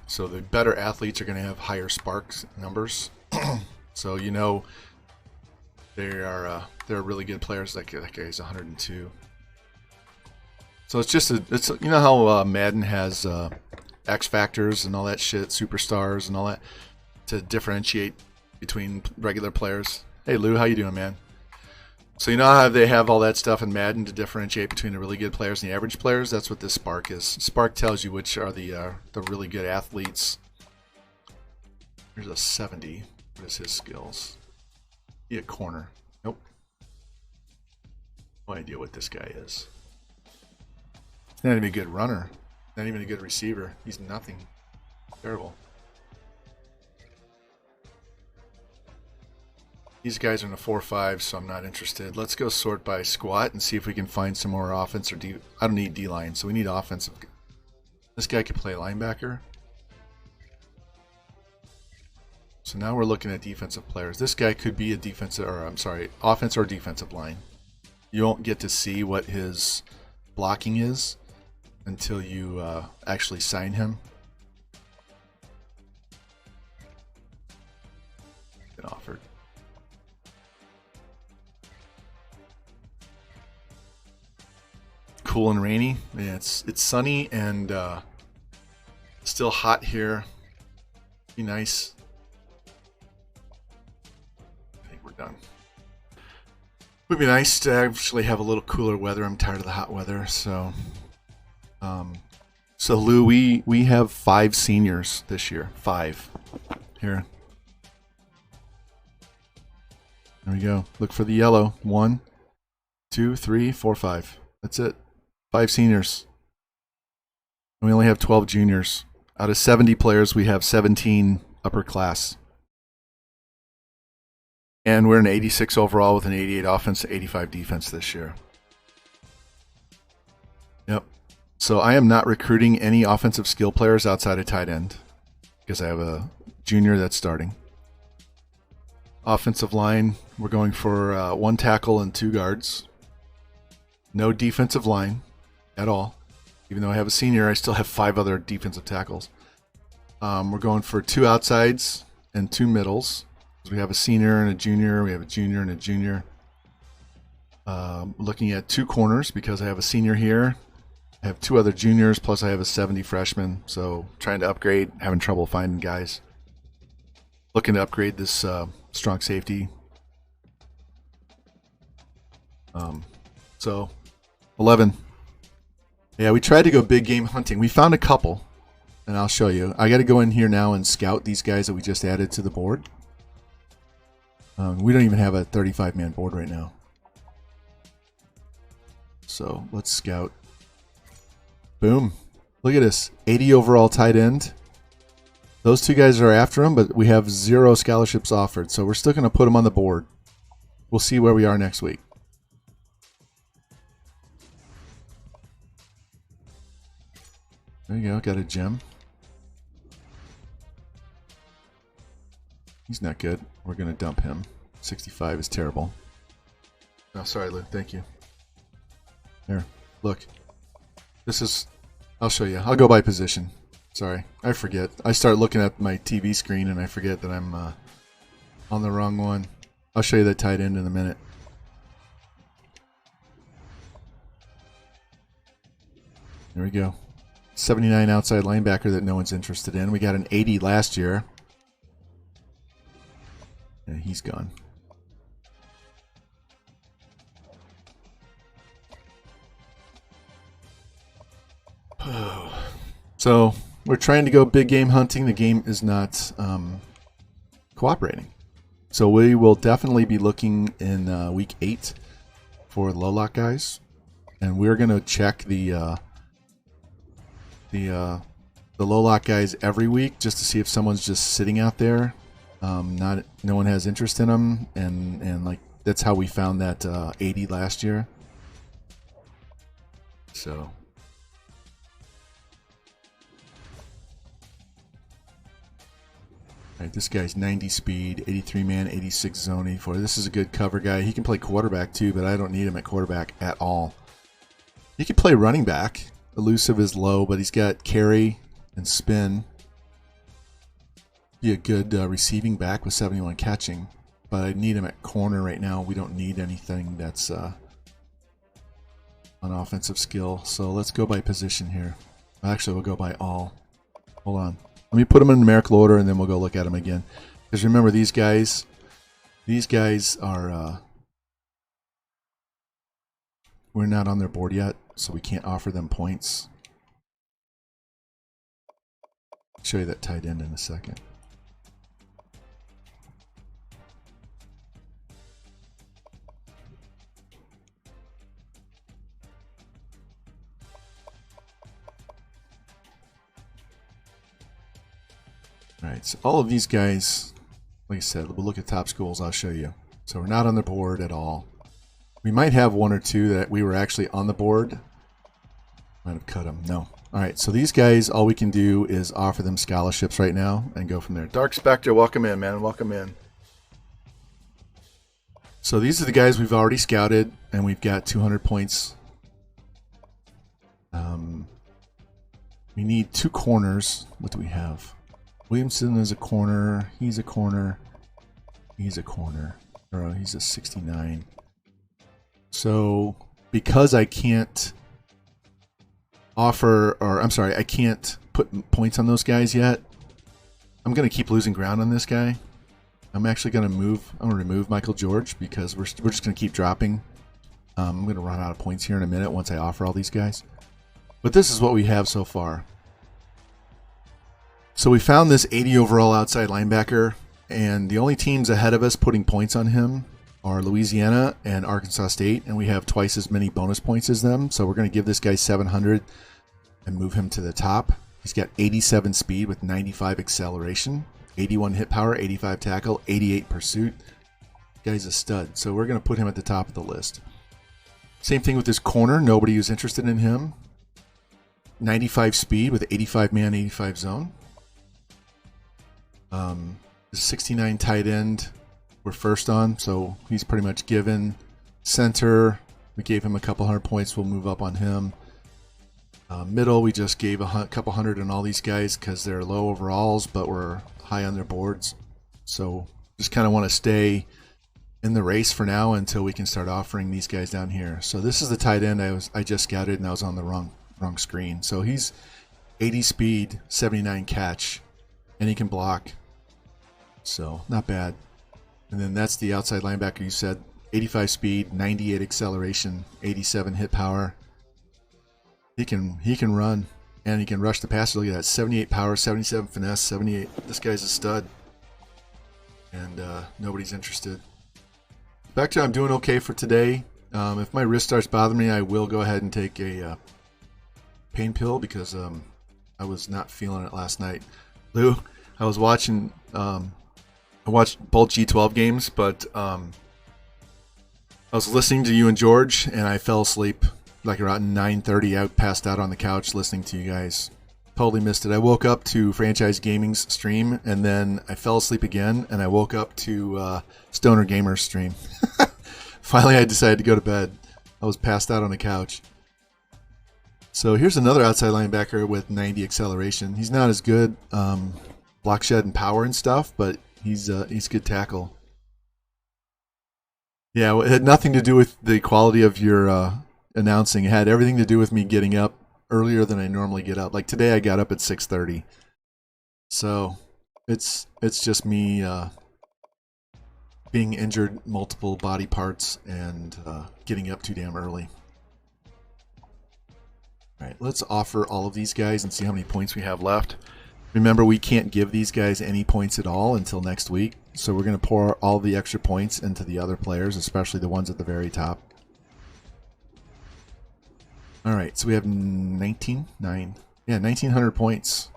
So the better athletes are going to have higher sparks numbers. So you know they're really good players. That guy's 102. So it's just you know how Madden has X factors and all that shit, superstars and all that. to differentiate between regular players. Hey Lou, how you doing, man? So you know how they have all that stuff in Madden to differentiate between the really good players and the average players? That's what this Spark is. Spark tells you which are the really good athletes. Here's a 70. What is his skills? He a corner. Nope. No idea what this guy is. He's not even a good runner. Not even a good receiver. He's nothing. Terrible. These guys are in a 4-5, so I'm not interested. Let's go sort by squat and see if we can find some more offense or D. I don't need D-line, so we need offensive. This guy could play linebacker. So now we're looking at defensive players. This guy could be a defensive, or I'm sorry, offense or defensive line. You won't get to see what his blocking is until you actually sign him. Been offered. Cool and rainy. Yeah, it's sunny and still hot here. Be nice. I think we're done. Would be nice to actually have a little cooler weather. I'm tired of the hot weather. So Lou, we have 5 seniors this year. 5 here. There we go. Look for the yellow. 1, 2, 3, 4, 5. That's it. 5 seniors. And we only have 12 juniors. Out of 70 players, we have 17 upper class. And we're an 86 overall with an 88 offense, 85 defense this year. Yep. So I am not recruiting any offensive skill players outside of tight end because I have a junior that's starting. Offensive line, we're going for 1 tackle and 2 guards. No defensive line at all. Even though I have a senior, I still have 5 other defensive tackles. We're going for 2 outsides and 2 middles. We have a senior and a junior. We have a junior and a junior. Looking at 2 corners because I have a senior here. I have 2 other juniors, plus I have a 70 freshman. So trying to upgrade, having trouble finding guys. Looking to upgrade this strong safety. So 11. Yeah, we tried to go big game hunting. We found a couple, and I'll show you. I got to go in here now and scout these guys that we just added to the board. We don't even have a 35-man board right now. So let's scout. Boom. Look at this. 80 overall tight end. Those 2 guys are after him, but we have 0 scholarships offered. So we're still going to put them on the board. We'll see where we are next week. There you go. Got a gem. He's not good. We're going to dump him. 65 is terrible. Oh, sorry, Lou. Thank you. There. Look. This is... I'll show you. I'll go by position. Sorry. I forget. I start looking at my TV screen and I forget that I'm on the wrong one. I'll show you that tight end in a minute. There we go. 79 outside linebacker that no one's interested in. We got an 80 last year. And he's gone. So we're trying to go big game hunting. The game is not cooperating. So we will definitely be looking in week 8 for low lock guys, and we're going to check the low lock guys every week just to see if someone's just sitting out there. No one has interest in them, and like that's how we found that 80 last year. So. All right, this guy's 90 speed, 83 man, 86 zone, 84. This is a good cover guy. He can play quarterback too, but I don't need him at quarterback at all. He can play running back. Elusive is low, but he's got carry and spin. Be a good receiving back with 71 catching, but I need him at corner right now. We don't need anything that's an offensive skill. So let's go by position here. Actually, we'll go by all. Hold on. Let me put them in numerical order, and then we'll go look at them again. Because remember, these guys are we're not on their board yet, so we can't offer them points. I'll show you that tight end in a second. All right, so all of these guys, like I said, we'll look at top schools. I'll show you. So we're not on the board at all. We might have one or two that we were actually on the board. Might have cut them. No. All right, so these guys, all we can do is offer them scholarships right now and go from there. Dark Spectre, welcome in, man. Welcome in. So these are the guys we've already scouted, and we've got 200 points. We need 2 corners. What do we have? Williamson is a corner. He's a corner. He's a corner. Or he's a 69. So because I can't offer, or I'm sorry, I can't put points on those guys yet, I'm going to keep losing ground on this guy. I'm actually going to move. I'm going to remove Michael George because we're just going to keep dropping. I'm going to run out of points here in a minute once I offer all these guys. But this is what we have so far. So we found this 80 overall outside linebacker, and the only teams ahead of us putting points on him are Louisiana and Arkansas State, and we have twice as many bonus points as them. So we're going to give this guy 700 and move him to the top. He's got 87 speed with 95 acceleration, 81 hit power, 85 tackle, 88 pursuit. Guy's a stud. So we're going to put him at the top of the list. Same thing with this corner. Nobody was interested in him. 95 speed with 85 man, 85 zone. The 69 tight end we're first on, so he's pretty much given. Center, we gave him a couple hundred points. We'll move up on him. Middle, we just gave a couple hundred on all these guys because they're low overalls, but we're high on their boards. So just kind of want to stay in the race for now until we can start offering these guys down here. So this is the tight end I just scouted, and I was on the wrong screen. So he's 80 speed, 79 catch, and he can block. So not bad. And then that's the outside linebacker you said. 85 speed, 98 acceleration, 87 hit power. He can run, and he can rush the passer. Look at that, 78 power, 77 finesse, 78. This guy's a stud. And nobody's interested. Back to I'm doing okay for today. If my wrist starts bothering me, I will go ahead and take a pain pill because I was not feeling it last night. Lou, I was watching. I watched both G12 games, but I was listening to you and George, and I fell asleep like around 9:30. I passed out on the couch listening to you guys. Totally missed it. I woke up to Franchise Gaming's stream, and then I fell asleep again, and I woke up to Stoner Gamer's stream. Finally, I decided to go to bed. I was passed out on the couch. So here's another outside linebacker with 90 acceleration. He's not as good block shed and power and stuff, but he's good tackle. Yeah, it had nothing to do with the quality of your announcing. It had everything to do with me getting up earlier than I normally get up. Like today, I got up at 6:30. So it's just me being injured multiple body parts and getting up too damn early. All right, let's offer all of these guys and see how many points we have left. Remember, we can't give these guys any points at all until next week. So we're going to pour all the extra points into the other players, especially the ones at the very top. All right, so we have 1,900 points.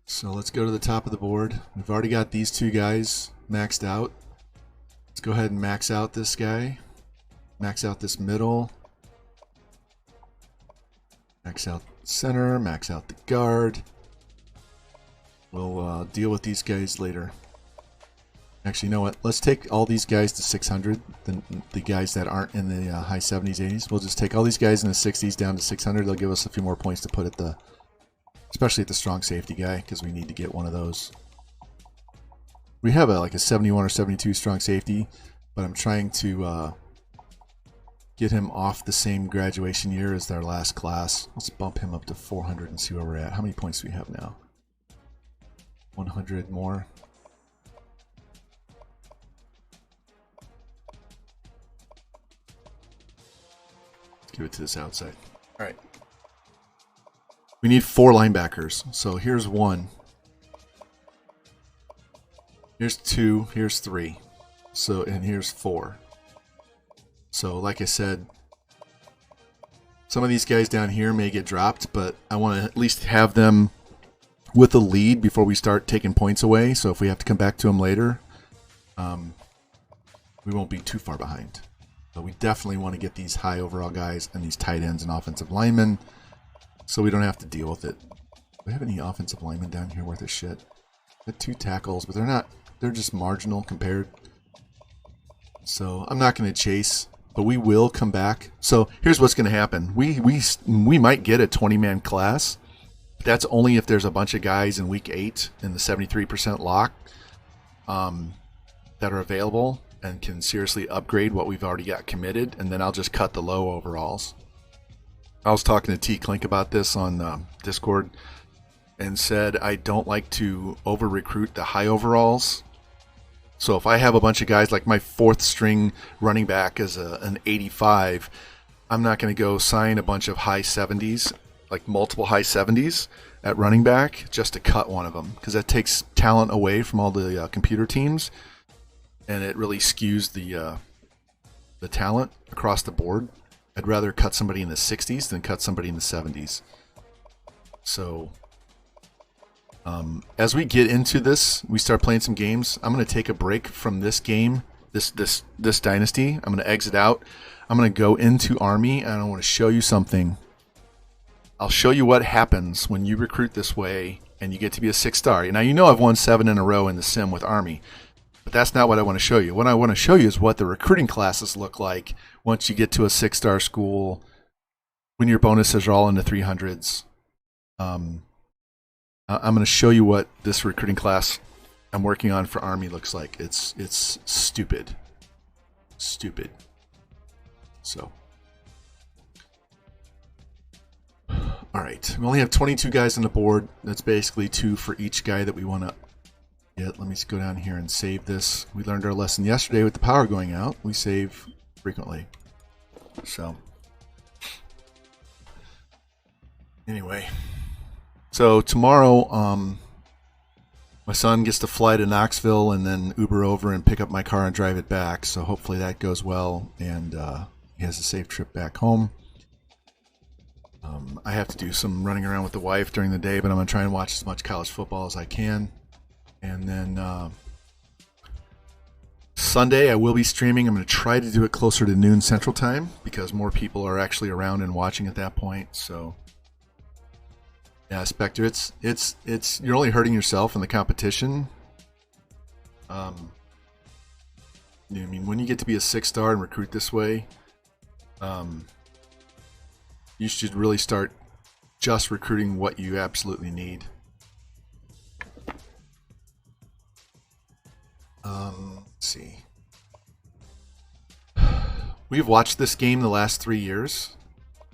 So let's go to the top of the board. We've already got these two guys maxed out. Let's go ahead and max out this guy. Max out this middle. Max out center, max out the guard. We'll deal with these guys later. Actually, you know what? Let's take all these guys to 600. The guys that aren't in the high 70s, 80s. We'll just take all these guys in the 60s down to 600. They'll give us a few more points to put at the, especially at the strong safety guy, because we need to get one of those. We have like a 71 or 72 strong safety, but I'm trying to get him off the same graduation year as their last class. Let's bump him up to 400 and see where we're at. How many points do we have now? 100 more. Let's give it to this outside. All right. We need 4 linebackers. So here's 1. Here's 2. Here's 3. So, and here's 4. So, like I said, some of these guys down here may get dropped, but I want to at least have them with a lead before we start taking points away. So if we have to come back to them later, we won't be too far behind. But we definitely want to get these high overall guys and these tight ends and offensive linemen so we don't have to deal with it. Do we have any offensive linemen down here worth a shit? Got 2 tackles, but they're just marginal compared. So I'm not going to chase, but we will come back. So here's what's going to happen. We might get a 20-man class. That's only if there's a bunch of guys in week 8 in the 73% lock that are available and can seriously upgrade what we've already got committed, and then I'll just cut the low overalls. I was talking to T. Klink about this on Discord and said I don't like to over-recruit the high overalls. So if I have a bunch of guys, like my 4th string running back is an 85, I'm not going to go sign a bunch of high 70s, like multiple high 70s at running back just to cut one of them, because that takes talent away from all the computer teams, and it really skews the talent across the board. I'd rather cut somebody in the 60s than cut somebody in the 70s. So as we get into this, we start playing some games. I'm going to take a break from this game, this Dynasty. I'm going to exit out. I'm going to go into Army, and I want to show you something. I'll show you what happens when you recruit this way and you get to be a 6-star. Now, you know I've won 7 in a row in the sim with Army, but that's not what I want to show you. What I want to show you is what the recruiting classes look like once you get to a 6-star school, when your bonuses are all in the 300s. I'm going to show you what this recruiting class I'm working on for Army looks like. It's stupid. Stupid. So. Alright, we only have 22 guys on the board. That's basically 2 for each guy that we want to get. Let me just go down here and save this. We learned our lesson yesterday with the power going out. We save frequently. So, anyway. So tomorrow, my son gets to fly to Knoxville and then Uber over and pick up my car and drive it back. So hopefully that goes well, and he has a safe trip back home. I have to do some running around with the wife during the day, but I'm going to try and watch as much college football as I can. And then Sunday I will be streaming. I'm going to try to do it closer to noon Central Time because more people are actually around and watching at that point. So yeah, Spectre, it's you're only hurting yourself in the competition. I mean, when you get to be a 6-star and recruit this way, you should really start just recruiting what you absolutely need. Let's see. We've watched this game the last 3 years,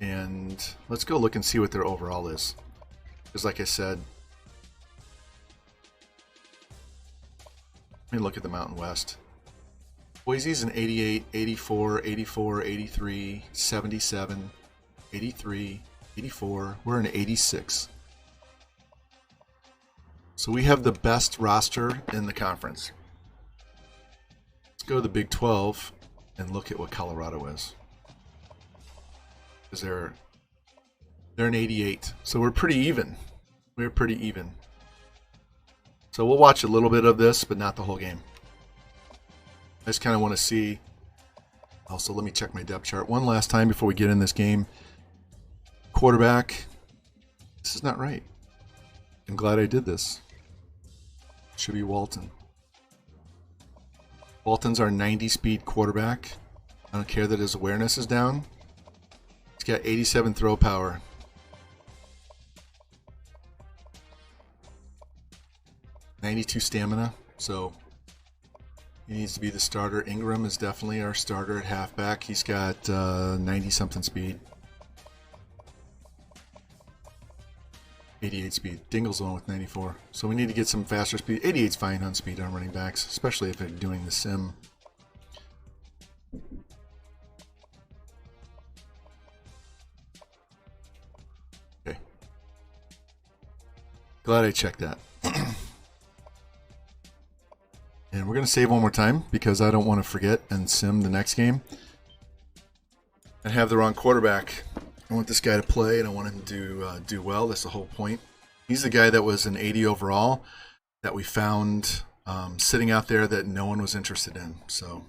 and let's go look and see what their overall is. Because like I said, let me look at the Mountain West. Boise's an 88, 84, 84, 83, 77, 83, 84. We're an 86. So we have the best roster in the conference. Let's go to the Big 12 and look at what Colorado is. Because they're an 88. So we're pretty even. We're pretty even. So we'll watch a little bit of this, but not the whole game. I just kind of want to see. Also, let me check my depth chart one last time before we get in this game. Quarterback. This is not right. I'm glad I did this. Should be Walton. Walton's our 90 speed quarterback. I don't care that his awareness is down. He's got 87 throw power. .92 stamina. So He needs to be the starter. Ingram is definitely our starter at halfback. He's got 90-something speed. 88 speed. Dingle's the one with 94. So we need to get some faster speed. 88's fine on speed on running backs, especially if they're doing the sim. Okay. Glad I checked that. And we're going to save one more time because I don't want to forget and sim the next game and have the wrong quarterback. I want this guy to play, and I want him to do well. That's the whole point. He's the guy that was an 80 overall that we found sitting out there that no one was interested in. So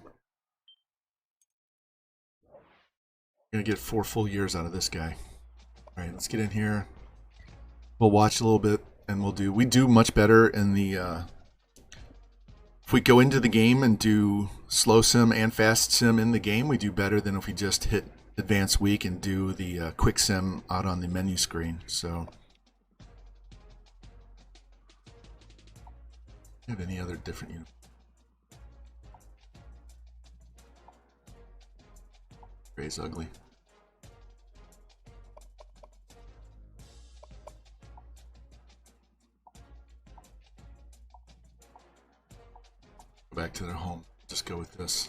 we're going to get 4 full years out of this guy. All right, let's get in here. We'll watch a little bit, and we do much better in the if we go into the game and do slow sim and fast sim in the game, we do better than if we just hit advanced week and do the quick sim out on the menu screen. So, do you have any other different unit? Gray's ugly. Go back to their home. Just go with this.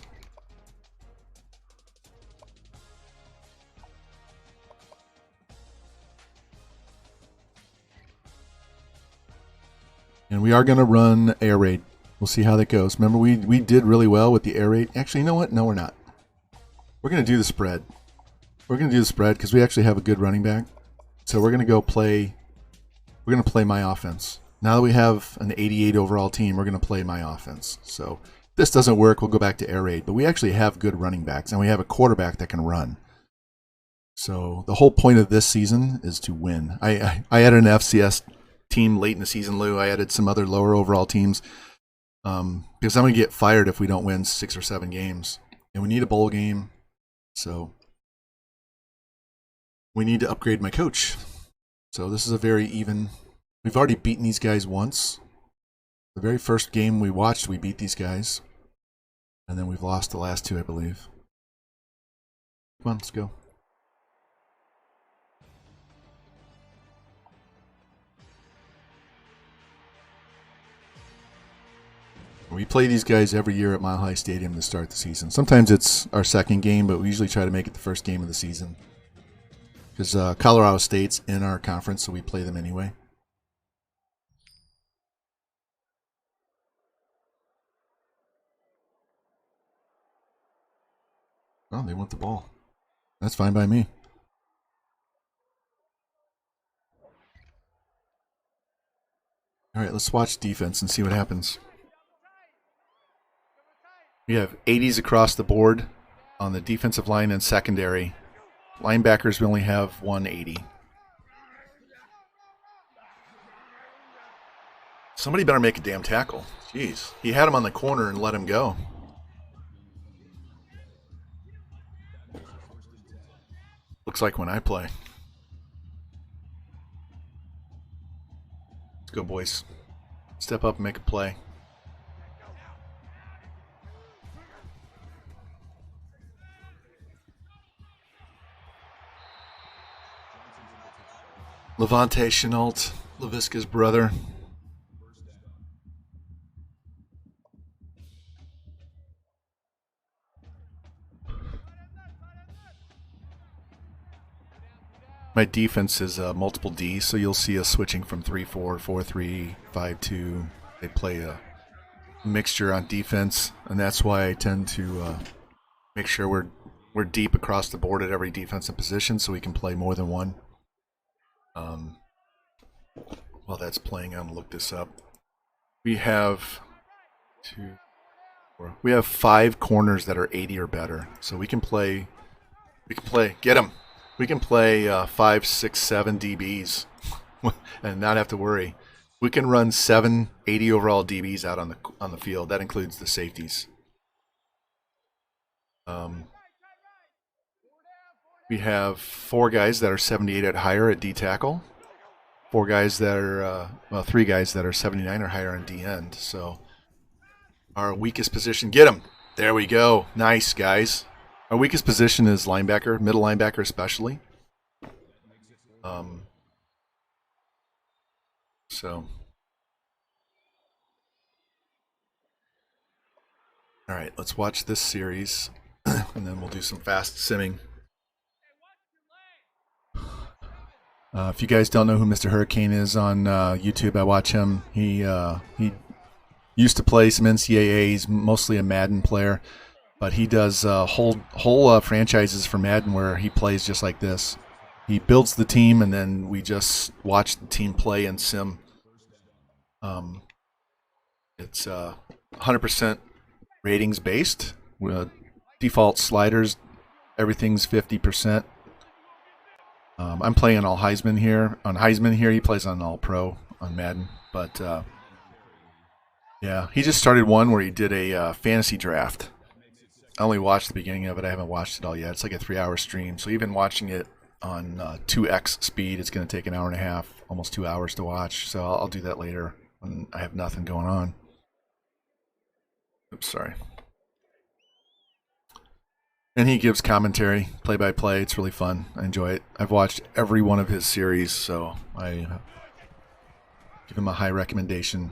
And we are going to run air raid. We'll see how that goes. Remember, we did really well with the air raid. Actually, you know what? No, we're not. We're going to do the spread. We're going to do the spread because we actually have a good running back. So we're going to go play. We're going to play my offense. Now that we have an 88 overall team, we're going to play my offense. So if this doesn't work, we'll go back to air raid. But we actually have good running backs, and we have a quarterback that can run. So the whole point of this season is to win. I added an FCS team late in the season, Lou. I added some other lower overall teams because I'm going to get fired if we don't win 6 or 7 games. And we need a bowl game. So we need to upgrade my coach. So this is a very even. We've already beaten these guys once. The very first game we watched, we beat these guys. And then we've lost the last 2, I believe. Come on, let's go. We play these guys every year at Mile High Stadium to start the season. Sometimes it's our second game, but we usually try to make it the first game of the season. Because Colorado State's in our conference, so we play them anyway. Oh, they want the ball. That's fine by me. All right, let's watch defense and see what happens. We have 80s across the board on the defensive line and secondary. Linebackers, we only have 180. Somebody better make a damn tackle. Jeez. He had him on the corner and let him go. Looks like when I play. Let's go, boys. Step up and make a play. Levante Chenault, LaVisca's brother. My defense is multiple D, so you'll see us switching from 3-4, 4-3, 5-2. They play a mixture on defense, and that's why I tend to make sure we're deep across the board at every defensive position so we can play more than one. While that's playing, I'm gonna look this up. We have 5 corners that are 80 or better, so we can play. Get them. We can play 5, 6, 7 DBs and not have to worry. We can run 7 80 overall DBs out on the field. That includes the safeties. We have 4 guys that are 78 or higher at D tackle. 4 guys that are 3 guys that are 79 or higher on D end. So Our weakest position. Get him. There we go. Nice, guys. Our weakest position is linebacker, middle linebacker especially. So, all right, let's watch this series, and then we'll do some fast simming. If you guys don't know who Mr. Hurricane is on YouTube, I watch him. He used to play some NCAA. He's mostly a Madden player, but he does whole franchises for Madden where he plays just like this. He builds the team, and then we just watch the team play and sim. It's 100% ratings based. Default sliders, everything's 50%. I'm playing all Heisman here. On Heisman here, he plays on All Pro on Madden. But yeah, he just started one where he did a fantasy draft. I only watched the beginning of it. I haven't watched it all yet. It's like a 3-hour stream. So even watching it on 2x speed, it's going to take an hour and a half, almost 2 hours to watch. So I'll do that later when I have nothing going on. Oops, sorry. And he gives commentary, play-by-play. It's really fun. I enjoy it. I've watched every one of his series, so I give him a high recommendation.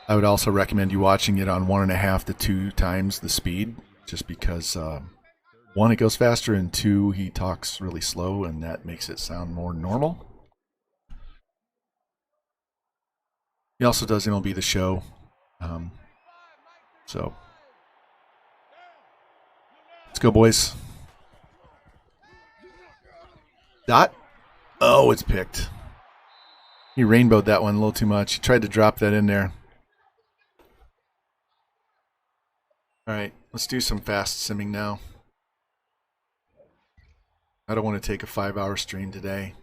I would also recommend you watching it on 1.5 to 2 times the speed, just because, 1, it goes faster, and 2, he talks really slow, and that makes it sound more normal. He also does MLB The Show. So, let's go, boys. Dot. Oh, it's picked. He rainbowed that one a little too much. He tried to drop that in there. All right, let's do some fast simming now. I don't want to take a 5-hour stream today.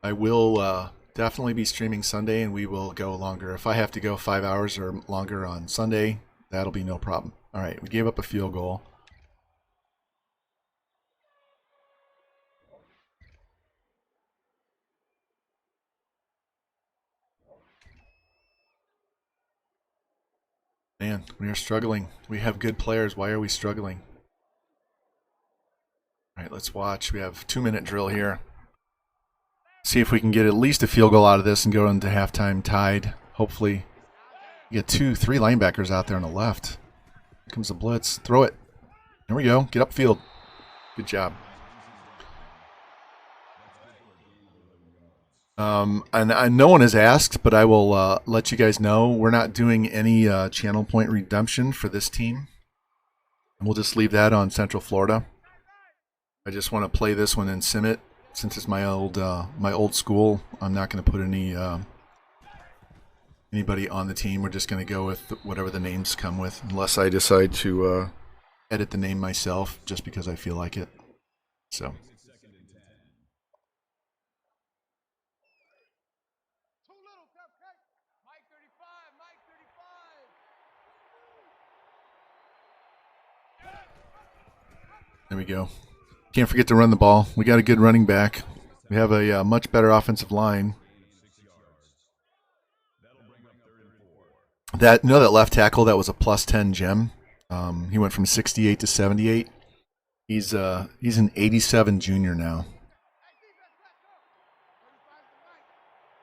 I will definitely be streaming Sunday, and we will go longer. If I have to go 5 hours or longer on Sunday, that'll be no problem. All right, we gave up a field goal. Man, we are struggling. We have good players. Why are we struggling? All right, let's watch. We have a 2-minute drill here. See if we can get at least a field goal out of this and go into halftime tied. Hopefully, you get 2, 3 linebackers out there on the left. Here comes the blitz. Throw it. There we go. Get upfield. Good job. And no one has asked, but I will let you guys know we're not doing any channel point redemption for this team. We'll just leave that on Central Florida. I just want to play this one and sim it. Since it's my old school, I'm not going to put anybody on the team. We're just going to go with whatever the names come with, unless I decide to edit the name myself just because I feel like it. So. There we go. Can't forget to run the ball. We got a good running back. We have a much better offensive line. That left tackle, that was a +10 gem. He went from 68 to 78. He's an 87 junior now.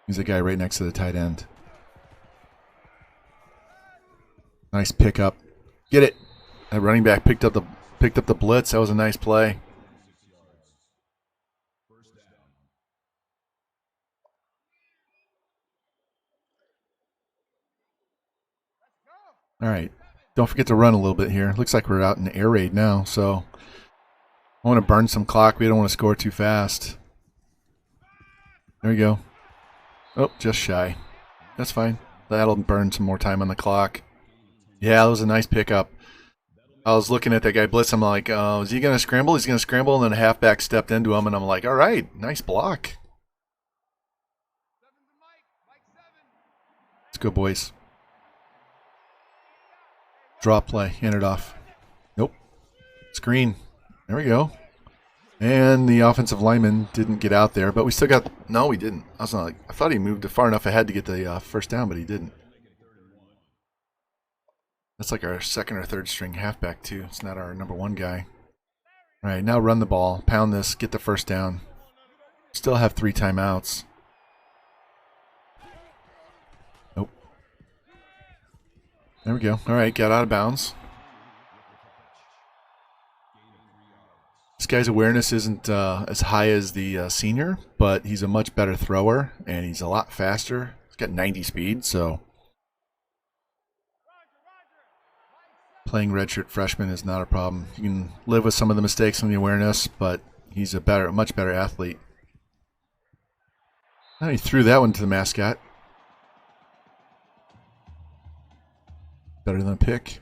He's the guy right next to the tight end. Nice pickup. Get it. That running back picked up the blitz. That was a nice play. All right. Don't forget to run a little bit here. Looks like we're out in air raid now, so I want to burn some clock. We don't want to score too fast. There we go. Oh, just shy. That's fine. That'll burn some more time on the clock. Yeah, that was a nice pickup. I was looking at that guy blitz. I'm like, oh, is he going to scramble? He's going to scramble, and then a halfback stepped into him, and I'm like, all right, nice block. Let's go, boys. Draw play. Hand it off. Nope. Screen. There we go. And the offensive lineman didn't get out there, but we still got... No, he didn't. I thought he moved far enough ahead to get the first down, but he didn't. That's like our second or third string halfback, too. It's not our number one guy. All right, now run the ball. Pound this. Get the first down. Still have 3 timeouts. Nope. There we go. All right, got out of bounds. This guy's awareness isn't as high as the senior, but he's a much better thrower, and he's a lot faster. He's got 90 speed, so playing redshirt freshman is not a problem. You can live with some of the mistakes on the awareness, but he's a much better athlete. Now he threw that one to the mascot. Better than a pick.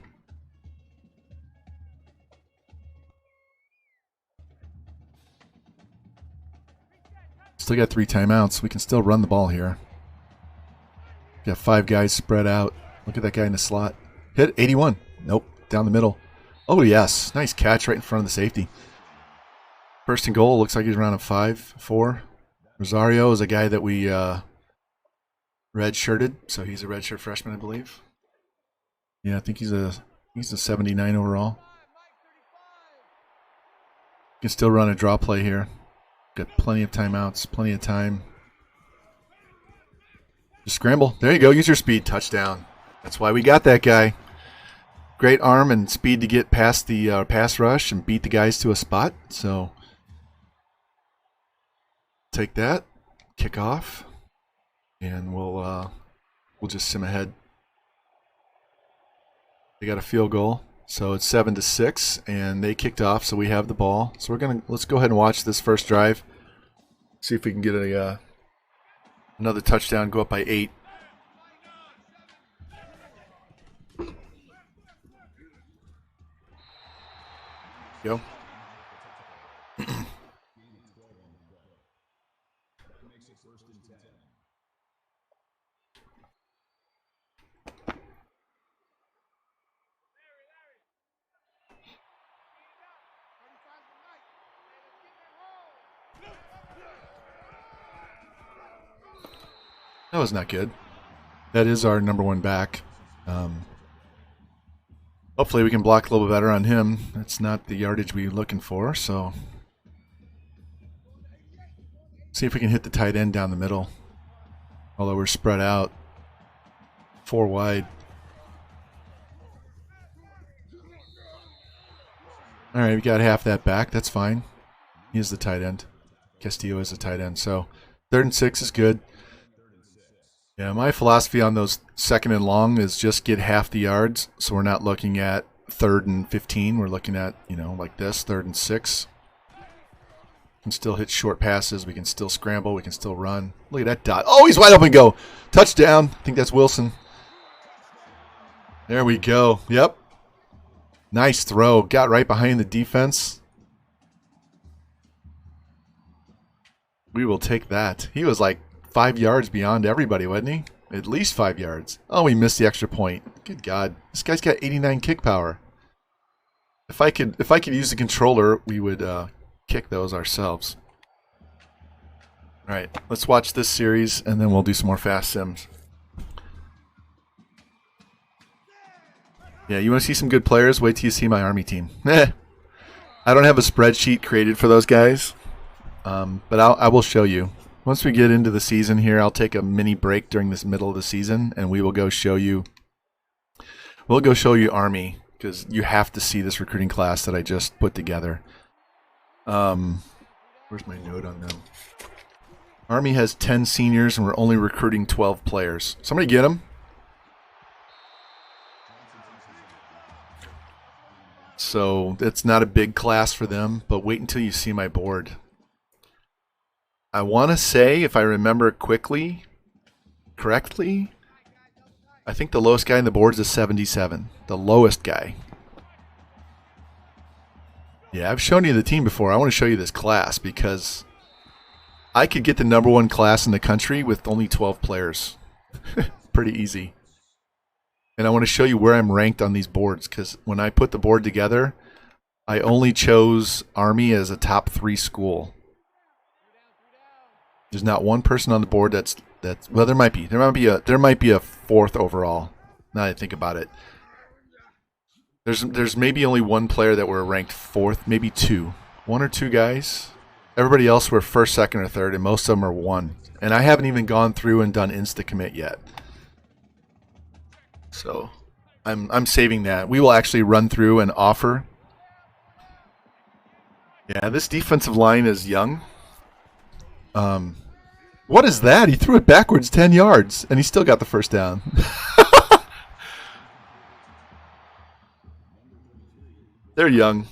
Still got 3 timeouts. We can still run the ball here. Got 5 guys spread out. Look at that guy in the slot. Hit 81. Nope. Down the middle. Oh, yes. Nice catch right in front of the safety. First and goal. Looks like he's around a 5-4. Rosario is a guy that we red-shirted. So he's a redshirt freshman, I believe. Yeah, I think he's a 79 overall. Can still run a draw play here. Got plenty of timeouts, plenty of time. Just scramble. There you go. Use your speed. Touchdown. That's why we got that guy. Great arm and speed to get past the pass rush and beat the guys to a spot. So take that, kick off, and we'll just sim ahead. They got a field goal, so it's 7-6, and they kicked off, so we have the ball. So let's go ahead and watch this first drive. See if we can get another touchdown, go up by 8. Go. That was not good. That is our number 1 back. Hopefully we can block a little bit better on him. That's not the yardage we're looking for, so see if we can hit the tight end down the middle. Although we're spread out 4 wide. All right, we got half that back. That's fine. He is the tight end. Castillo is the tight end. So 3rd and 6 is good. Yeah, my philosophy on those 2nd and long is just get half the yards. So we're not looking at 3rd and 15. We're looking at, like this, 3rd and 6. We can still hit short passes. We can still scramble. We can still run. Look at that dot. Oh, he's wide open. Go. Touchdown. I think that's Wilson. There we go. Yep. Nice throw. Got right behind the defense. We will take that. He was like 5 yards beyond everybody, wasn't he? At least 5 yards. Oh, we missed the extra point. Good God. This guy's got 89 kick power. If I could use the controller, we would kick those ourselves. All right, let's watch this series, and then we'll do some more fast sims. Yeah, you want to see some good players? Wait till you see my Army team. I don't have a spreadsheet created for those guys, but I will show you. Once we get into the season here, I'll take a mini break during this middle of the season, and we will go show you. We'll go show you Army, because you have to see this recruiting class that I just put together. Where's my note on them? Army has 10 seniors, and we're only recruiting 12 players. Somebody get them. So it's not a big class for them, but wait until you see my board. I want to say, if I remember correctly, I think the lowest guy on the board is a 77. The lowest guy. Yeah, I've shown you the team before. I want to show you this class because I could get the number 1 class in the country with only 12 players. Pretty easy. And I want to show you where I'm ranked on these boards because when I put the board together, I only chose Army as a top 3 school. There's not one person on the board that's well, there might be a 4th overall. Now that I think about it, there's maybe only one player that were ranked 4th, maybe 2, 1 or 2 guys. Everybody else were 1st, 2nd, or 3rd, and most of them are 1. And I haven't even gone through and done insta commit yet. So I'm saving that. We will actually run through and offer. Yeah, this defensive line is young. What is that? He threw it backwards 10 yards, and he still got the first down. They're young.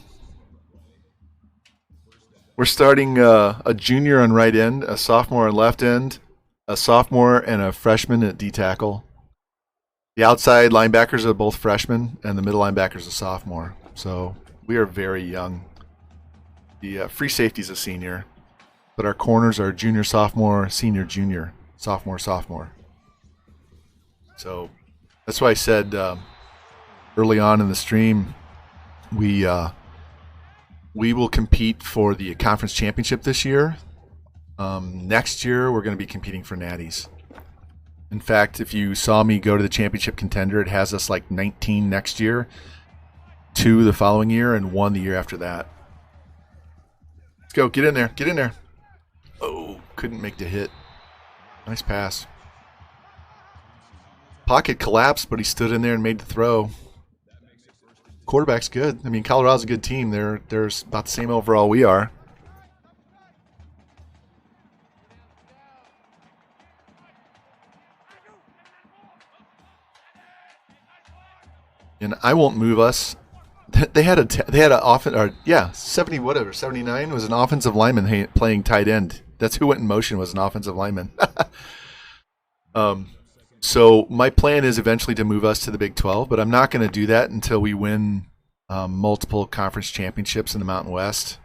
We're starting a junior on right end, a sophomore on left end, a sophomore and a freshman at D tackle. The outside linebackers are both freshmen, and the middle linebacker is a sophomore. So we are very young. The free safety is a senior, but our corners are junior, sophomore, senior, junior, sophomore, sophomore. So that's why I said early on in the stream, we will compete for the conference championship this year. Next year, we're going to be competing for natties. In fact, if you saw me go to the championship contender, it has us like 19 next year, 2 the following year, and 1 the year after that. Let's go. Get in there. Get in there. Oh, couldn't make the hit. Nice pass. Pocket collapsed, but he stood in there and made the throw. Quarterback's good. I mean, Colorado's a good team. They're about the same overall we are. And I won't move us. They had a 70 whatever 79 was an offensive lineman playing tight end. That's who went in motion, was an offensive lineman. So my plan is eventually to move us to the Big 12, but I'm not going to do that until we win multiple conference championships in the Mountain West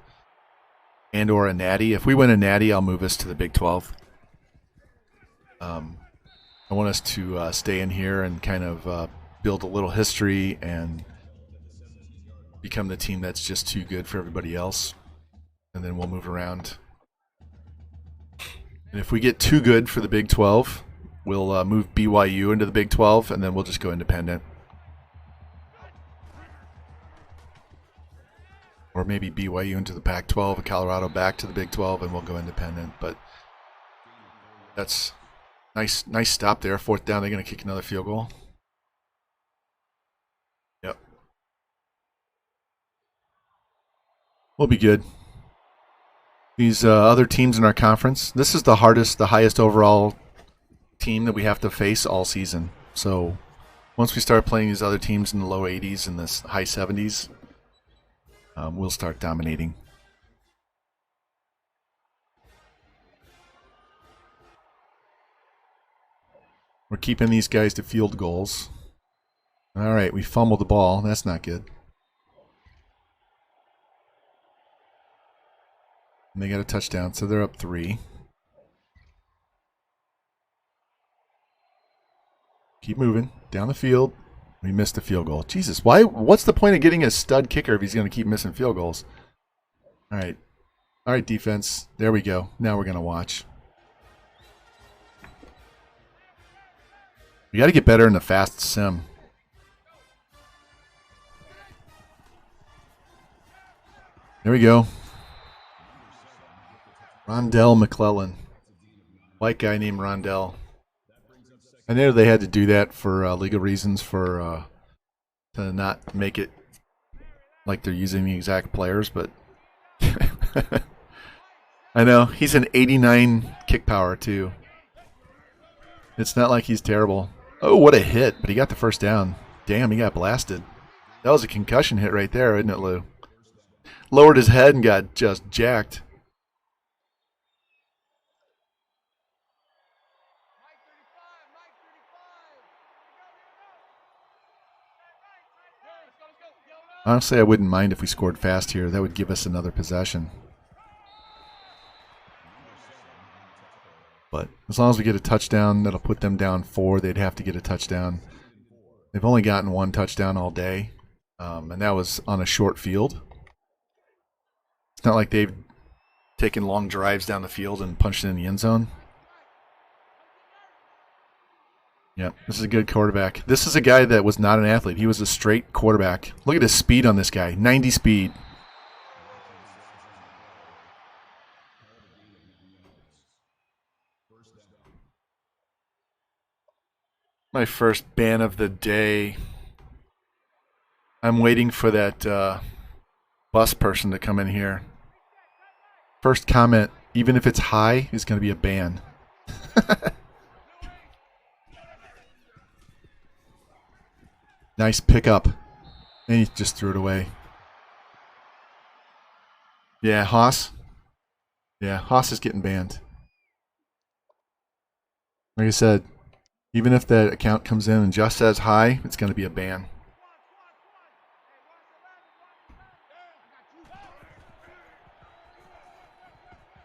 and or a natty. If we win a natty, I'll move us to the Big 12. I want us to stay in here and kind of build a little history and become the team that's just too good for everybody else, and then we'll move around. And if we get too good for the Big 12, we'll move BYU into the Big 12, and then we'll just go independent. Or maybe BYU into the Pac-12 and Colorado back to the Big 12, and we'll go independent. But that's nice stop there. 4th down, they're going to kick another field goal. Yep. We'll be good. These other teams in our conference, this is the highest overall team that we have to face all season. So once we start playing these other teams in the low 80s and the high 70s, we'll start dominating. We're keeping these guys to field goals. All right, we fumbled the ball. That's not good. And they got a touchdown, so they're up 3. Keep moving down the field. We missed a field goal. Jesus, why? What's the point of getting a stud kicker if he's going to keep missing field goals? All right, defense. There we go. Now we're going to watch. We got to get better in the fast sim. There we go. Rondell McClellan. White guy named Rondell. I know they had to do that for legal reasons, for to not make it like they're using the exact players, but I know he's an 89 kick power too. It's not like he's terrible. Oh, what a hit, but he got the first down. Damn, he got blasted. That was a concussion hit right there, isn't it, Lou? Lowered his head and got just jacked. Honestly, I wouldn't mind if we scored fast here. That would give us another possession. But as long as we get a touchdown, that'll put them down 4. They'd have to get a touchdown. They've only gotten 1 touchdown all day, and that was on a short field. It's not like they've taken long drives down the field and punched it in the end zone. Yep, this is a good quarterback. This is a guy that was not an athlete. He was a straight quarterback. Look at his speed on this guy. 90 speed. My first ban of the day. I'm waiting for that bus person to come in here. First comment, even if it's high, is going to be a ban. Nice pickup. And he just threw it away. Yeah, Haas. Yeah, Haas is getting banned. Like I said, even if that account comes in and just says hi, it's going to be a ban.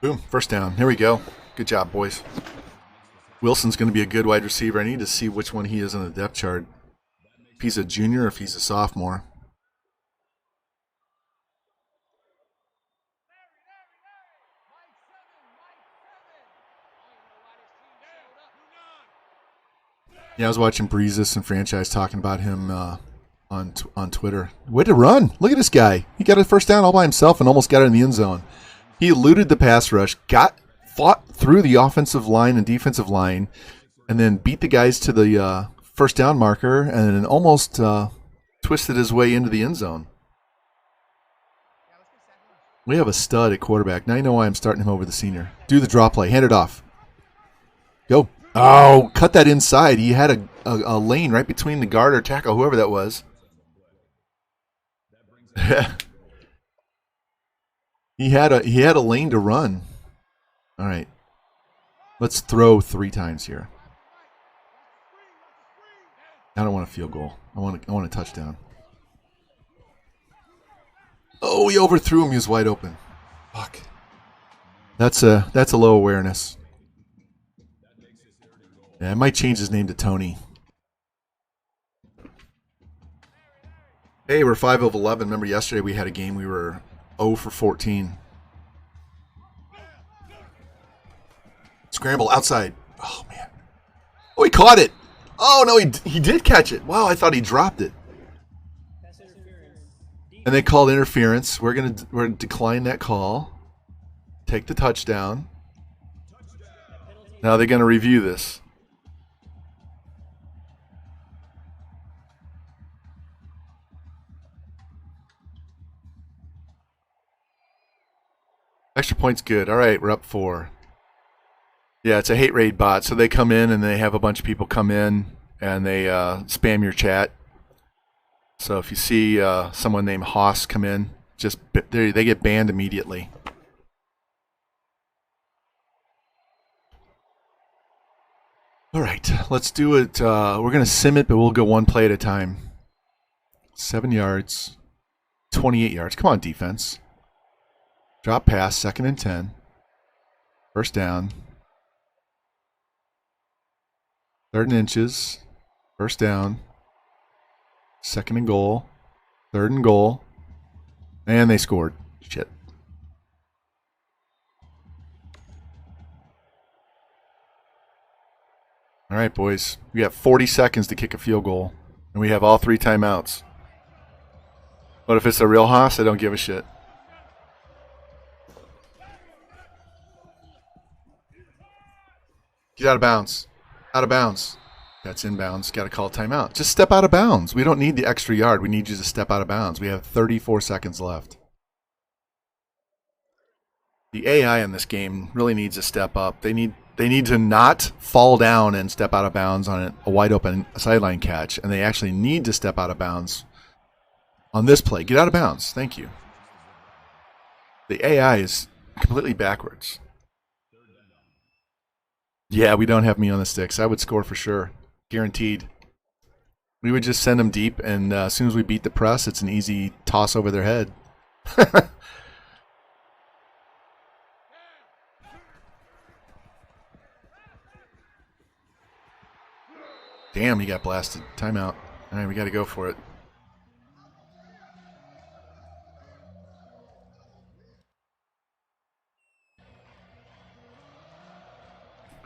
Boom, first down. Here we go. Good job, boys. Wilson's going to be a good wide receiver. I need to see which one he is on the depth chart. If he's a junior or if he's a sophomore. Yeah, I was watching Breezes and Franchise talking about him on Twitter. Way to run. Look at this guy. He got a first down all by himself and almost got it in the end zone. He eluded the pass rush, fought through the offensive line and defensive line, and then beat the guys to the first down marker and then almost twisted his way into the end zone. We have a stud at quarterback. Now you know why I'm starting him over the senior. Do the draw play. Hand it off. Go. Oh, cut that inside. He had a lane right between the guard or tackle, whoever that was. He had a lane to run. All right. Let's throw 3 times here. I don't want a field goal. I want a touchdown. Oh, he overthrew him. He was wide open. Fuck. That's a low awareness. Yeah, I might change his name to Tony. Hey, we're 5 of 11. Remember yesterday we had a game we were 0 for 14. Scramble outside. Oh, man. Oh, he caught it. Oh, no, he did catch it. Wow, I thought he dropped it. And they called interference. We're gonna decline that call. Take the touchdown. Now they're gonna review this. Extra point's good. All right, we're up 4. Yeah, it's a hate raid bot. So they come in and they have a bunch of people come in and they spam your chat. So if you see someone named Haas come in, they get banned immediately. All right, let's do it. We're going to sim it, but we'll go one play at a time. 7 yards, 28 yards. Come on, defense. Drop pass, 2nd and 10. First down. 3rd and inches. First down. 2nd and goal. 3rd and goal. And they scored. Shit. All right, boys. We got 40 seconds to kick a field goal. And we have all 3 timeouts. But if it's a real Haas, I don't give a shit. Get out of bounds. Out of bounds. That's inbounds. Got to call timeout. Just step out of bounds. We don't need the extra yard. We need you to step out of bounds. We have 34 seconds left. The AI in this game really needs to step up. They need to not fall down and step out of bounds on a wide open sideline catch, and they actually need to step out of bounds on this play. Get out of bounds. Thank you. The AI is completely backwards. Yeah, we don't have me on the sticks. I would score for sure. Guaranteed. We would just send them deep, and as soon as we beat the press, it's an easy toss over their head. Damn, he got blasted. Timeout. All right, we got to go for it.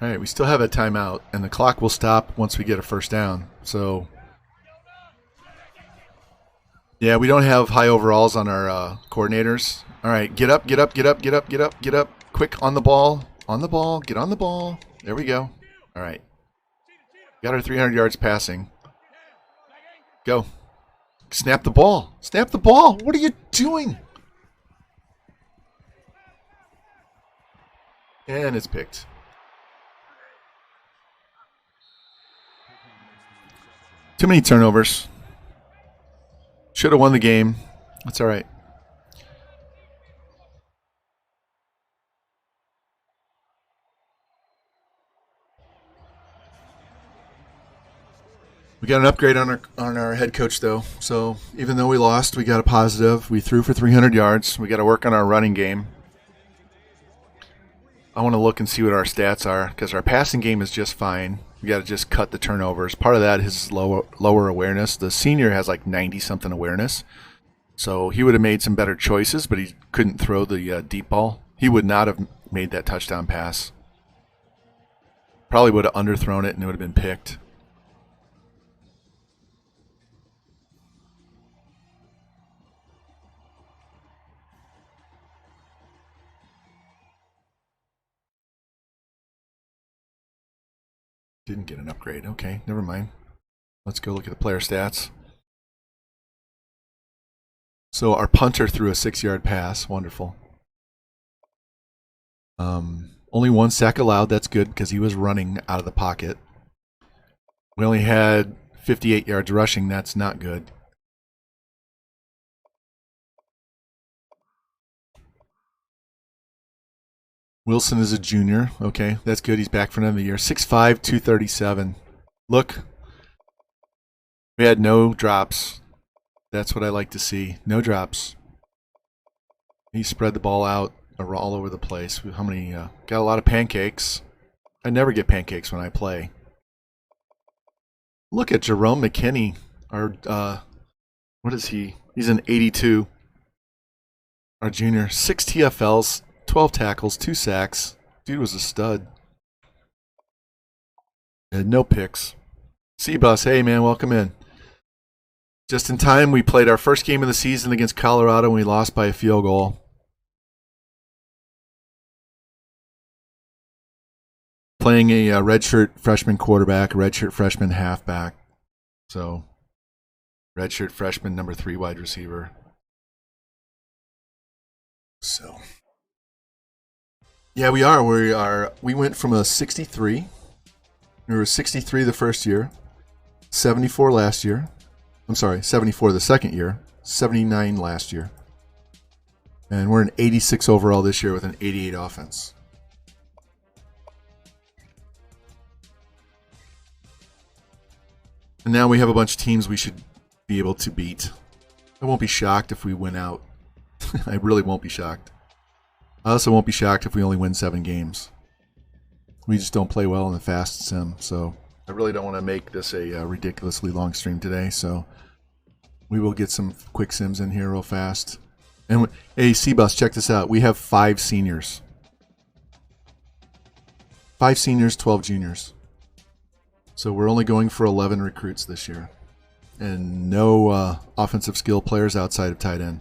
All right, we still have a timeout, and the clock will stop once we get a first down. So, yeah, we don't have high overalls on our coordinators. All right, get up, get up, get up, get up, get up, get up. Quick, on the ball, get on the ball. There we go. All right. Got our 300 yards passing. Go. Snap the ball. Snap the ball. What are you doing? And it's picked. Too many turnovers. Should have won the game. That's all right. We got an upgrade on our head coach, though. So even though we lost, we got a positive. We threw for 300 yards. We got to work on our running game. I want to look and see what our stats are because our passing game is just fine. We got to just cut the turnovers. Part of that is lower awareness. The senior has like 90-something awareness. So he would have made some better choices, but he couldn't throw the deep ball. He would not have made that touchdown pass. Probably would have underthrown it and it would have been picked. Didn't get an upgrade. Okay, never mind. Let's go look at the player stats. So our punter threw a 6-yard pass. Wonderful. Only 1 sack allowed. That's good because he was running out of the pocket. We only had 58 yards rushing. That's not good. Wilson is a junior. Okay, that's good. He's back for another year. 6'5", 237. Look, we had no drops. That's what I like to see. No drops. He spread the ball out all over the place. How many? Got a lot of pancakes. I never get pancakes when I play. Look at Jerome McKinney. What is he? He's an 82. Our junior. 6 TFLs. 12 tackles, 2 sacks. Dude was a stud. And no picks. C-Bus, hey man, welcome in. Just in time, we played our first game of the season against Colorado and we lost by a field goal. Playing a redshirt freshman quarterback, redshirt freshman halfback. So, redshirt freshman number 3 wide receiver. So... yeah, we are. We went from a 63. We were 63 the first year, 74 last year. I'm sorry, 74 the second year, 79 last year. And we're an 86 overall this year with an 88 offense. And now we have a bunch of teams we should be able to beat. I won't be shocked if we win out. I really won't be shocked. I also won't be shocked if we only win 7 games. We just don't play well in the fast sim, so I really don't want to make this a ridiculously long stream today, so we will get some quick sims in here real fast. And hey, C-Bus, check this out. We have 5 seniors. 5 seniors, 12 juniors. So we're only going for 11 recruits this year. And no offensive skill players outside of tight end.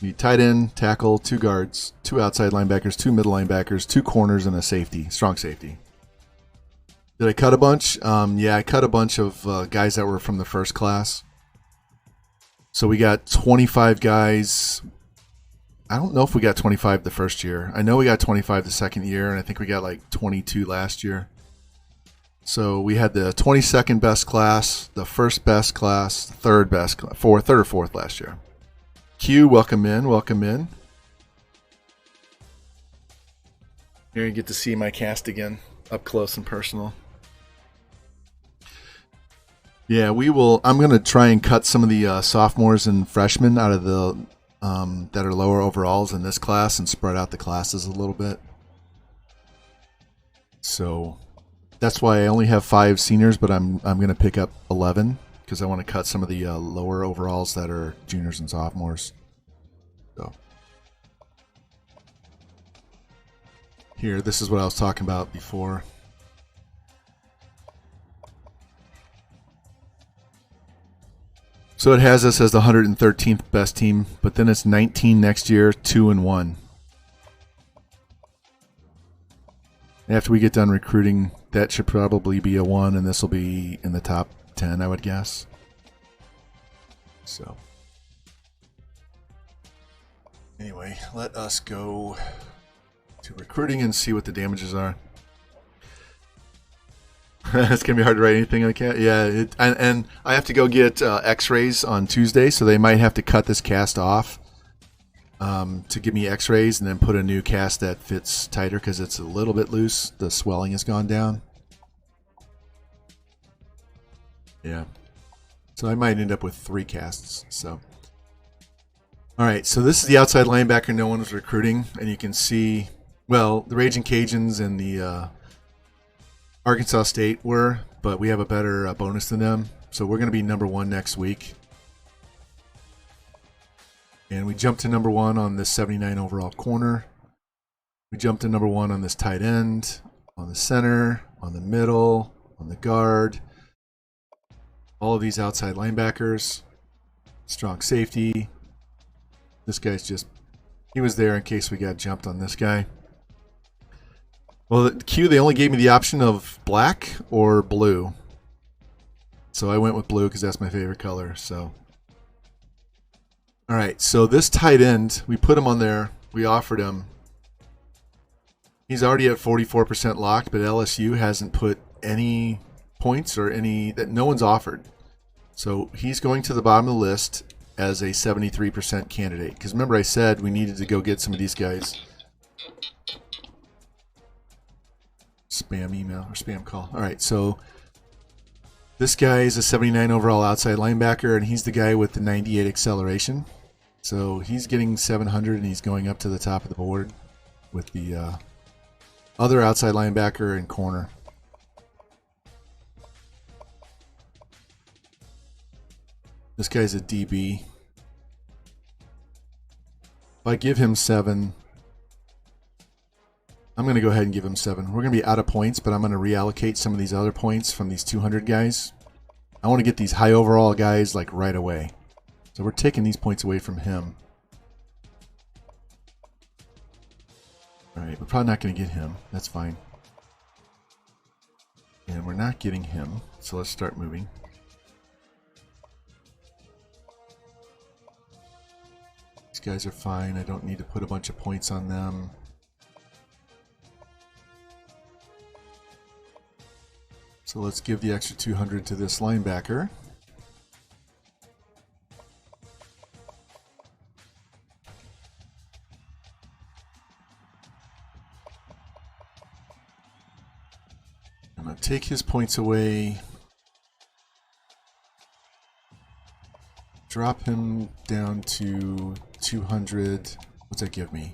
Need tight end, tackle, 2 guards, 2 outside linebackers, 2 middle linebackers, 2 corners, and a safety, strong safety. Did I cut a bunch? Yeah, I cut a bunch of guys that were from the first class. So we got 25 guys. I don't know if we got 25 the first year. I know we got 25 the second year, and I think we got like 22 last year. So we had the 22nd best class, the first best class, the third best, third or fourth last year. Q, welcome in, welcome in. Here you get to see my cast again, up close and personal. Yeah, we will. I'm going to try and cut some of the sophomores and freshmen out of the that are lower overalls in this class and spread out the classes a little bit. So that's why I only have 5 seniors, but I'm going to pick up 11. Because I want to cut some of the lower overalls that are juniors and sophomores. So Here, this is what I was talking about before. So it has us as the 113th best team, but then it's 19 next year, 2-1. After we get done recruiting, that should probably be a 1, and this will be in the top 10, I would guess. So, anyway, let us go to recruiting and see what the damages are. It's gonna be hard to write anything like that. Yeah, and I have to go get X-rays on Tuesday, so they might have to cut this cast off to give me X-rays, and then put a new cast that fits tighter because it's a little bit loose. The swelling has gone down. Yeah, so I might end up with 3 casts. So, all right, so this is the outside linebacker no one was recruiting, and you can see, well, the Raging Cajuns and the Arkansas State were, but we have a better bonus than them. So we're going to be number 1 next week. And we jumped to number 1 on this 79 overall corner. We jumped to number 1 on this tight end, on the center, on the middle, on the guard. All of these outside linebackers. Strong safety. This guy's just, he was there in case we got jumped on this guy. Well, at Q, they only gave me the option of black or blue. So I went with blue because that's my favorite color. So, all right, so this tight end, we put him on there. We offered him. He's already at 44% locked, but LSU hasn't put any points or any that no one's offered. So he's going to the bottom of the list as a 73% candidate. Because remember I said we needed to go get some of these guys. Spam email or spam call. All right, so this guy is a 79 overall outside linebacker, and he's the guy with the 98 acceleration. So he's getting 700, and he's going up to the top of the board with the other outside linebacker and corner. This guy's a DB. If I give him 7, I'm going to go ahead and give him 7. We're going to be out of points, but I'm going to reallocate some of these other points from these 200 guys. I want to get these high overall guys like right away. So we're taking these points away from him. All right, we're probably not going to get him. That's fine. And we're not getting him, so let's start moving. These guys are fine. I don't need to put a bunch of points on them. So let's give the extra 200 to this linebacker. I'm going to take his points away. Drop him down to 200. What's that give me?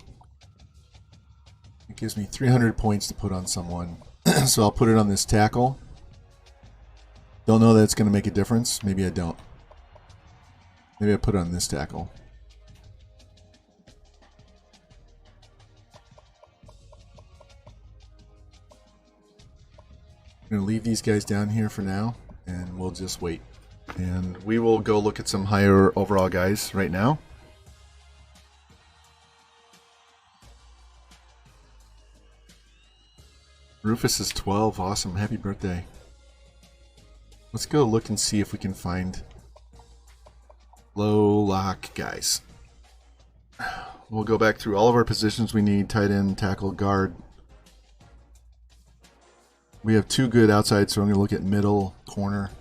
It gives me 300 points to put on someone. So I'll put it on this tackle. Don't know that it's going to make a difference. Maybe I don't. Maybe I put it on this tackle. I'm going to leave these guys down here for now, and we'll just wait. And we will go look at some higher overall guys right now. Rufus is 12. Awesome. Happy birthday. Let's go look and see if we can find low lock guys. We'll go back through all of our positions we need. Tight end, tackle, guard. We have 2 good outside, so I'm going to look at middle, corner.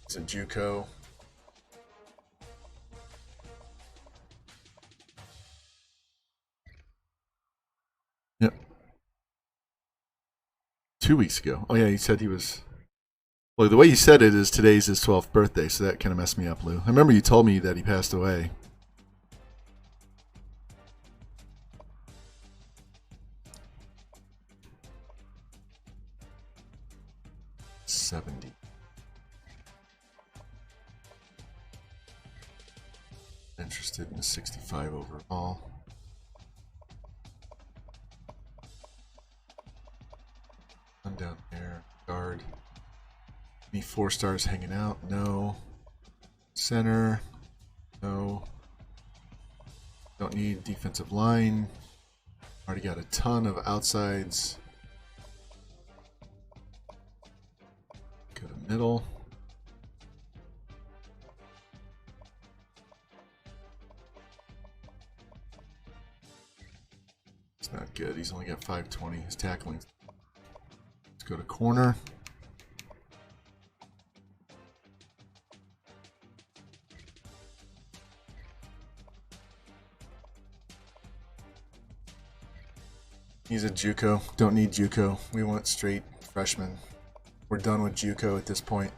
It's a JUCO. Yep. 2 weeks ago. Oh yeah, he said he was... Well, the way you said it is today's his 12th birthday, so that kind of messed me up, Lou. I remember you told me that he passed away. Interested in a 65 overall. I'm down there. Guard. Any 4 stars hanging out? No. Center. No. Don't need defensive line. Already got a ton of outsides. Go to middle. It's not good. He's only got 520. His tackling. Let's go to corner. He's a JUCO. Don't need JUCO. We want straight freshman. We're done with JUCO at this point.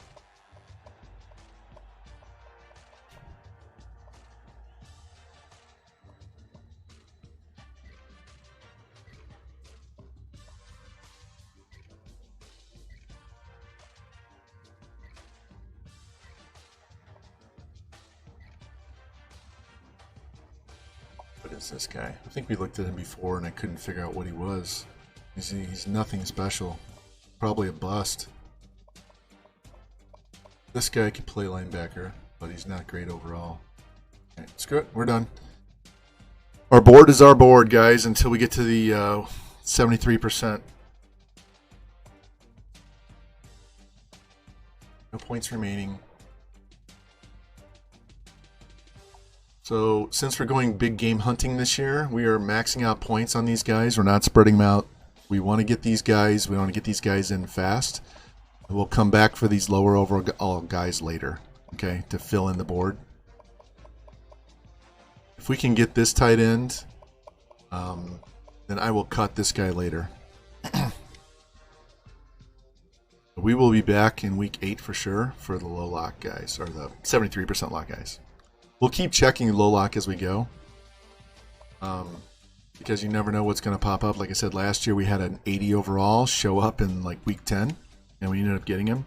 What is this guy? I think we looked at him before and I couldn't figure out what he was. He's nothing special. Probably a bust. This guy could play linebacker, but he's not great overall. Okay, screw it. We're done. Our board is our board, guys, until we get to the 73%. No points remaining. So since we're going big game hunting this year, we are maxing out points on these guys. We're not spreading them out. We want to get these guys. We want to get these guys in fast. We'll come back for these lower overall guys later, okay, to fill in the board. If we can get this tight end, then I will cut this guy later. We will be back in week 8 for sure for the low lock guys, or the 73% lock guys. We'll keep checking low lock as we go, because you never know what's going to pop up. Like I said, last year we had an 80 overall show up in like week 10, and we ended up getting him.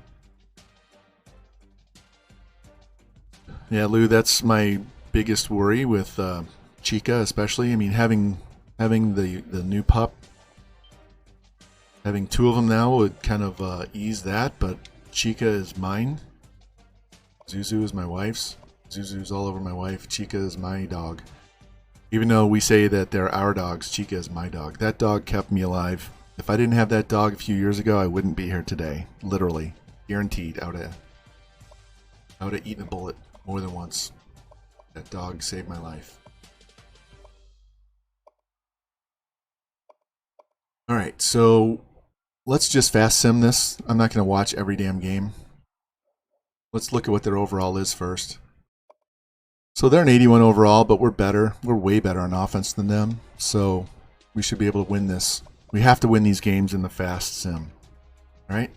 Yeah, Lou, that's my biggest worry with Chica, especially. I mean, having the new pup, having 2 of them now would kind of ease that. But Chica is mine. Zuzu is my wife's. Zuzu's all over my wife. Chica is my dog. Even though we say that they're our dogs, Chica is my dog. That dog kept me alive. If I didn't have that dog a few years ago, I wouldn't be here today. Literally. Guaranteed. I would have eaten a bullet more than once. That dog saved my life. Alright, so let's just fast sim this. I'm not going to watch every damn game. Let's look at what their overall is first. So they're an 81 overall, but we're better. We're way better on offense than them. So we should be able to win this. We have to win these games in the fast sim. All right?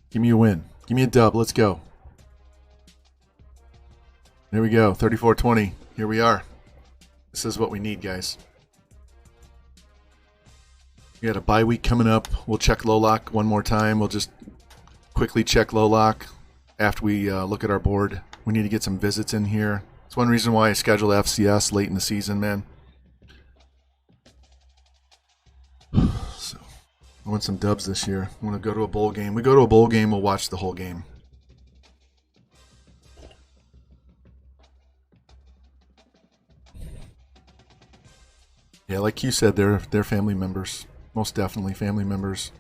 Give me a win. Give me a dub. Let's go. There we go. 34-20. Here we are. This is what we need, guys. We got a bye week coming up. We'll check low lock one more time. We'll just quickly check low lock after we look at our board. We need to get some visits in here. It's one reason why I scheduled FCS late in the season, man. So, I want some dubs this year. I want to go to a bowl game. We go to a bowl game, we'll watch the whole game. Yeah, like you said, they're family members. Most definitely family members.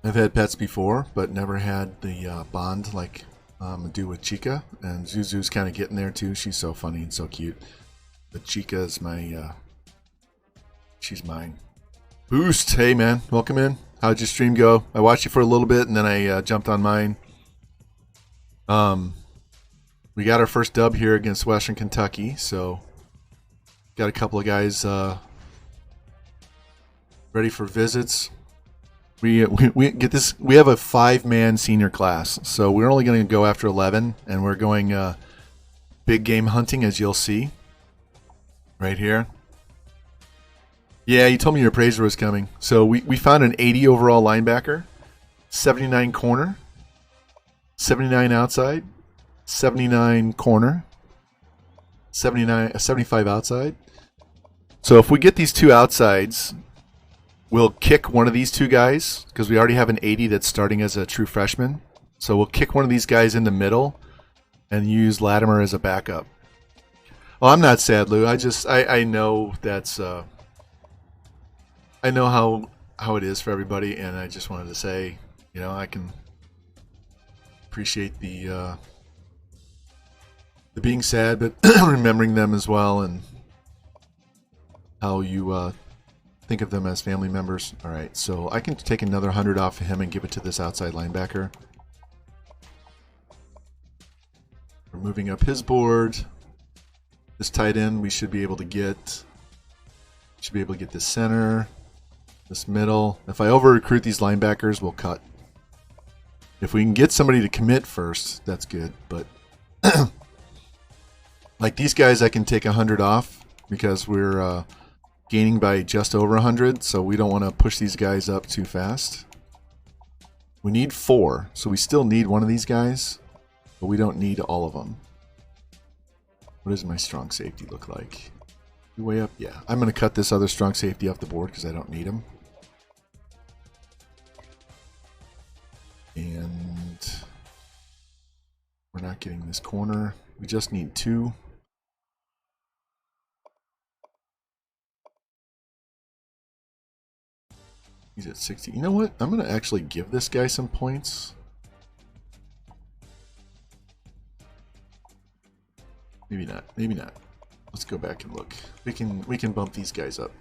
I've had pets before, but never had the bond like I do with Chica. And Zuzu's kind of getting there too. She's so funny and so cute. But Chica is my, she's mine. Boost! Hey man, welcome in. How'd your stream go? I watched you for a little bit and then I jumped on mine. We got our first dub here against Western Kentucky, so got a couple of guys ready for visits. We get this. We have a 5-man senior class, so we're only going to go after 11, and we're going big game hunting, as you'll see right here. Yeah, you told me your appraiser was coming. So we found an 80 overall linebacker, 79 corner, 79 outside, 79 corner, 75 outside. So if we get these two outsides, we'll kick one of these two guys because we already have an 80 that's starting as a true freshman. So we'll kick one of these guys in the middle and use Latimer as a backup. Well, I'm not sad, Lou. I know that's I know how it is for everybody, and I just wanted to say, you know, I can appreciate the being sad, but remembering them as well, and how you think of them as family members. All right, so I can take another 100 off of him and give it to this outside linebacker. We're moving up his board. This tight end we should be able to get. Should be able to get this center, this middle. If I over recruit these linebackers, we'll cut. If we can get somebody to commit first, that's good. But like these guys, I can take 100 off because we're gaining by just over 100, so we don't want to push these guys up too fast. We need 4, so we still need one of these guys, but we don't need all of them. What does my strong safety look like? Way up? Yeah. I'm going to cut this other strong safety off the board because I don't need him. And we're not getting this corner. We just need 2. He's at 60. You know what? I'm going to actually give this guy some points. Maybe not. Maybe not. Let's go back and look. We can bump these guys up.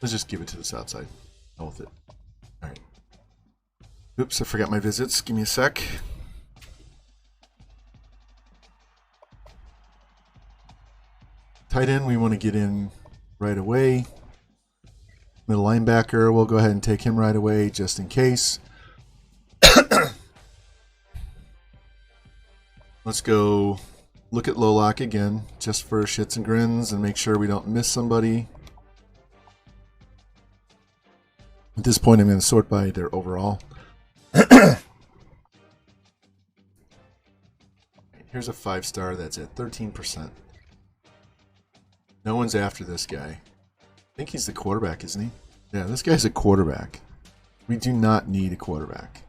Let's just give it to this outside. Hell with it. All right. Oops, I forgot my visits. Give me a sec. Tight end, we want to get in right away. Middle linebacker, we'll go ahead and take him right away just in case. Let's go look at low lock again, just for shits and grins, and make sure we don't miss somebody. At this point, I'm going to sort by their overall. Here's a 5-star that's at 13%. No one's after this guy. I think he's the quarterback, isn't he? Yeah, this guy's a quarterback. We do not need a quarterback.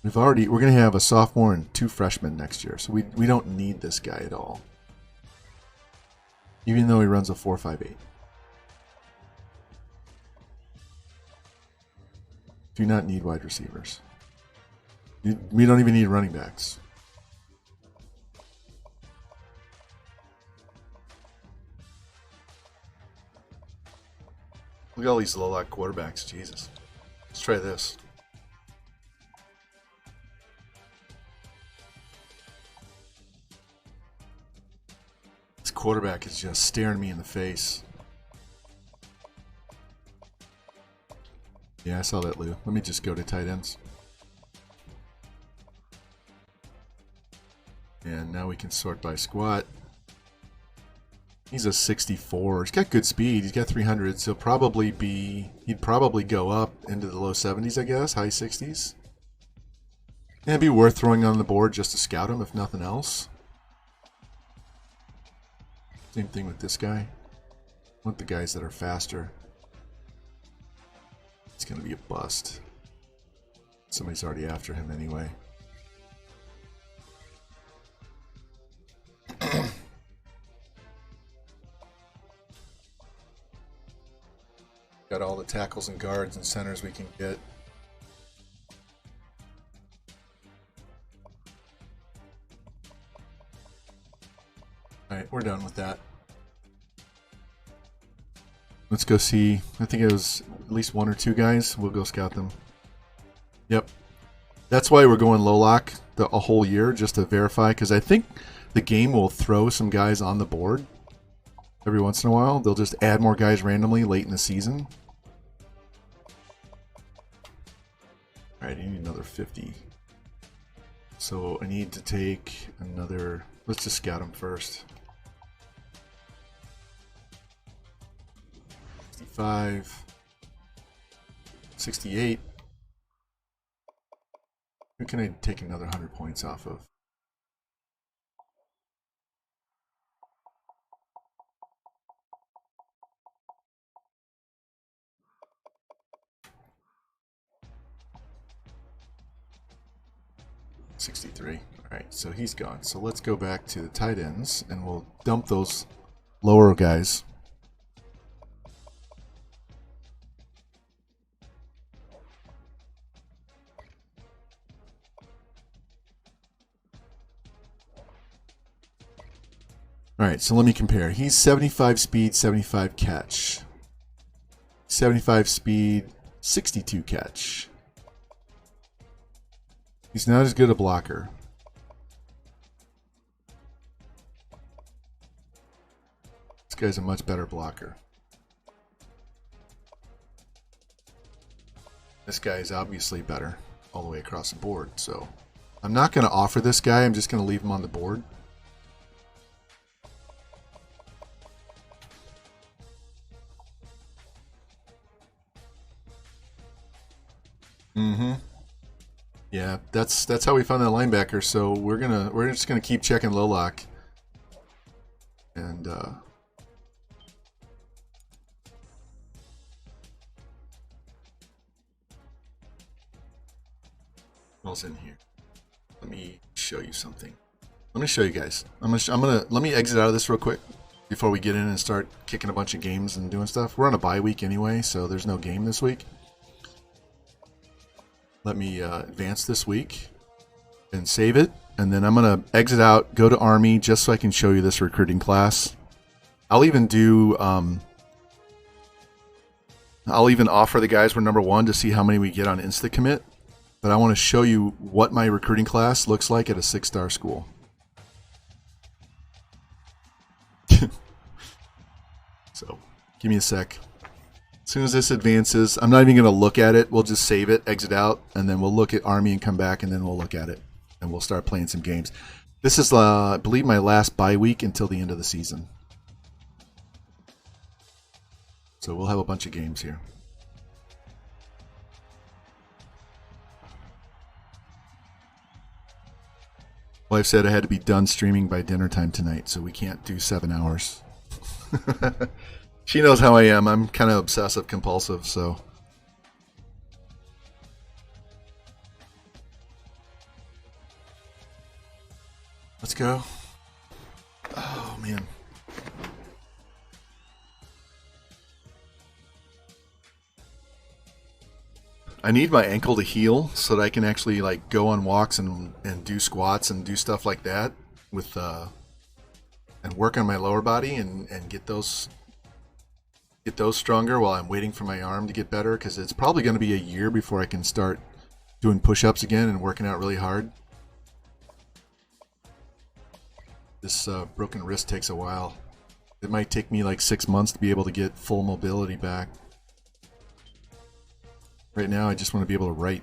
We're going to have a sophomore and 2 freshmen next year, so we don't need this guy at all. Even though he runs a 4.58. Do not need wide receivers. We don't even need running backs. Look at all these low-lock quarterbacks. Jesus. Let's try this. This quarterback is just staring me in the face. Yeah, I saw that, Lou. Let me just go to tight ends. And now we can sort by squat. He's a 64. He's got good speed. He's got 300. So he'd probably go up into the low 70s, I guess, high 60s. And it'd be worth throwing on the board just to scout him, if nothing else. Same thing with this guy. I want the guys that are faster. It's going to be a bust. Somebody's already after him anyway. Got all the tackles and guards and centers we can get. Alright, we're done with that. Let's go see. I think it was at least 1 or 2 guys. We'll go scout them. Yep. That's why we're going low lock a whole year, just to verify, because I think the game will throw some guys on the board every once in a while. They'll just add more guys randomly late in the season. Alright, I need another 50. So I need to take another... Let's just scout them first. 65. 68. Who can I take another 100 points off of? $63. Alright, so he's gone. So let's go back to the tight ends and we'll dump those lower guys. Alright, so let me compare. He's 75 speed, 75 catch. 75 speed, 62 catch. He's not as good a blocker. This guy's a much better blocker. This guy is obviously better all the way across the board. So I'm not going to offer this guy. I'm just going to leave him on the board. Yeah, that's how we found that linebacker. So we're just gonna keep checking low lock, and what else in here? Let me show you something. Let me show you guys. Let me exit out of this real quick before we get in and start kicking a bunch of games and doing stuff. We're on a bye week anyway, so there's no game this week. Let me advance this week and save it. And then I'm going to exit out, go to Army, just so I can show you this recruiting class. I'll even do, I'll even offer the guys we're number 1 to see how many we get on Insta-Commit. But I want to show you what my recruiting class looks like at a 6-star school. So, give me a sec. As soon as this advances, I'm not even going to look at it. We'll just save it, exit out, and then we'll look at Army and come back, and then we'll look at it. And we'll start playing some games. This is, I believe, my last bye week until the end of the season. So we'll have a bunch of games here. Wife said I had to be done streaming by dinner time tonight, so we can't do 7 hours. She knows how I am. I'm kind of obsessive compulsive, so. Let's go. Oh, man. I need my ankle to heal so that I can actually like go on walks and do squats and do stuff like that with and work on my lower body and get those stronger while I'm waiting for my arm to get better, because it's probably going to be a year before I can start doing push-ups again and working out really hard. This broken wrist takes a while. It might take me like 6 months to be able to get full mobility back. Right now I just want to be able to write.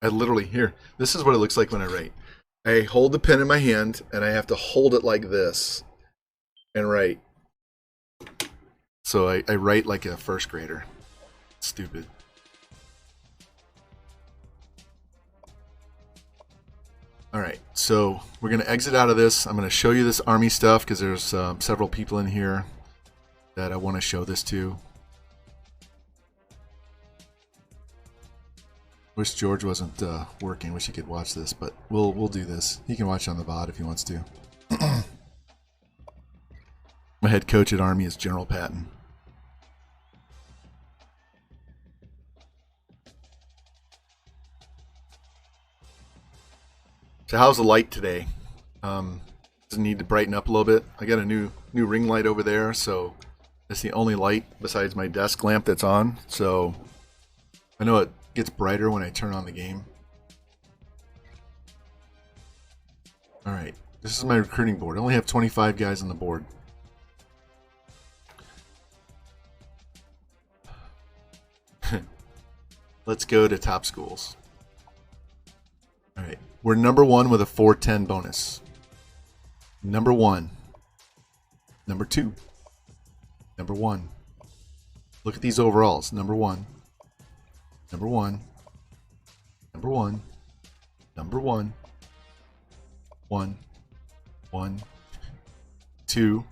I literally, here, this is what it looks like when I write. I hold the pen in my hand, and I have to hold it like this and write. So I write like a first grader. Stupid. All right, so we're going to exit out of this. I'm going to show you this Army stuff because there's several people in here that I want to show this to. Wish George wasn't working. Wish he could watch this, but we'll do this. He can watch on the VOD if he wants to. My head coach at Army is General Patton. So how's the light today? Doesn't need to brighten up a little bit. I got a new ring light over there, so that's the only light besides my desk lamp that's on. So I know it gets brighter when I turn on the game. Alright, this is my recruiting board. I only have 25 guys on the board. Let's go to top schools. Alright, we're number 1 with a 410 bonus. Number 1. Number 2. Number 1. Look at these overalls. Number 1. Number one. Number one. Number one. 1, 1, 2,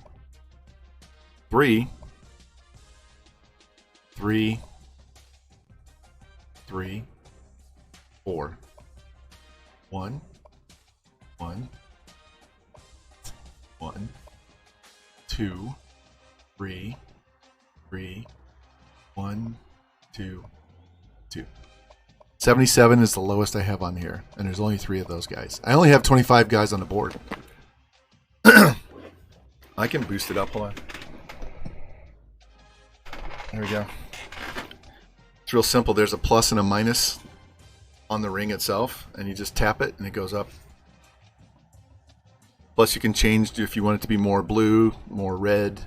3, 3, 3, 4, 1, 1, 1, 2, 3, 3, 1, 2, 2. 77 is the lowest I have on here, and there's only 3 of those guys. I only have 25 guys on the board. I can boost it up. Hold on. There we go. It's real simple. There's a plus and a minus on the ring itself, and you just tap it, and it goes up. Plus, you can change if you want it to be more blue, more red,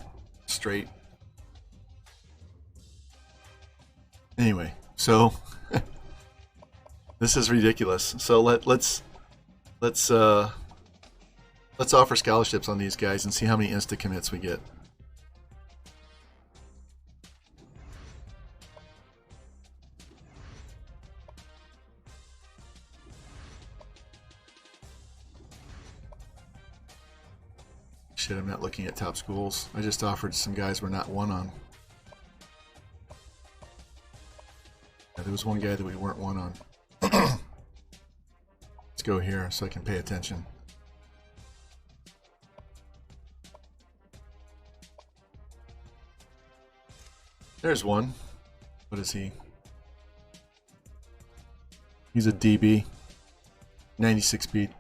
straight. Anyway, so... This is ridiculous. So let's offer scholarships on these guys and see how many insta commits we get. Shit, I'm not looking at top schools. I just offered some guys we're not one on. Yeah, there was one guy that we weren't one on. Let's go here so I can pay attention. There's one. What is he? He's a DB. 96 speed.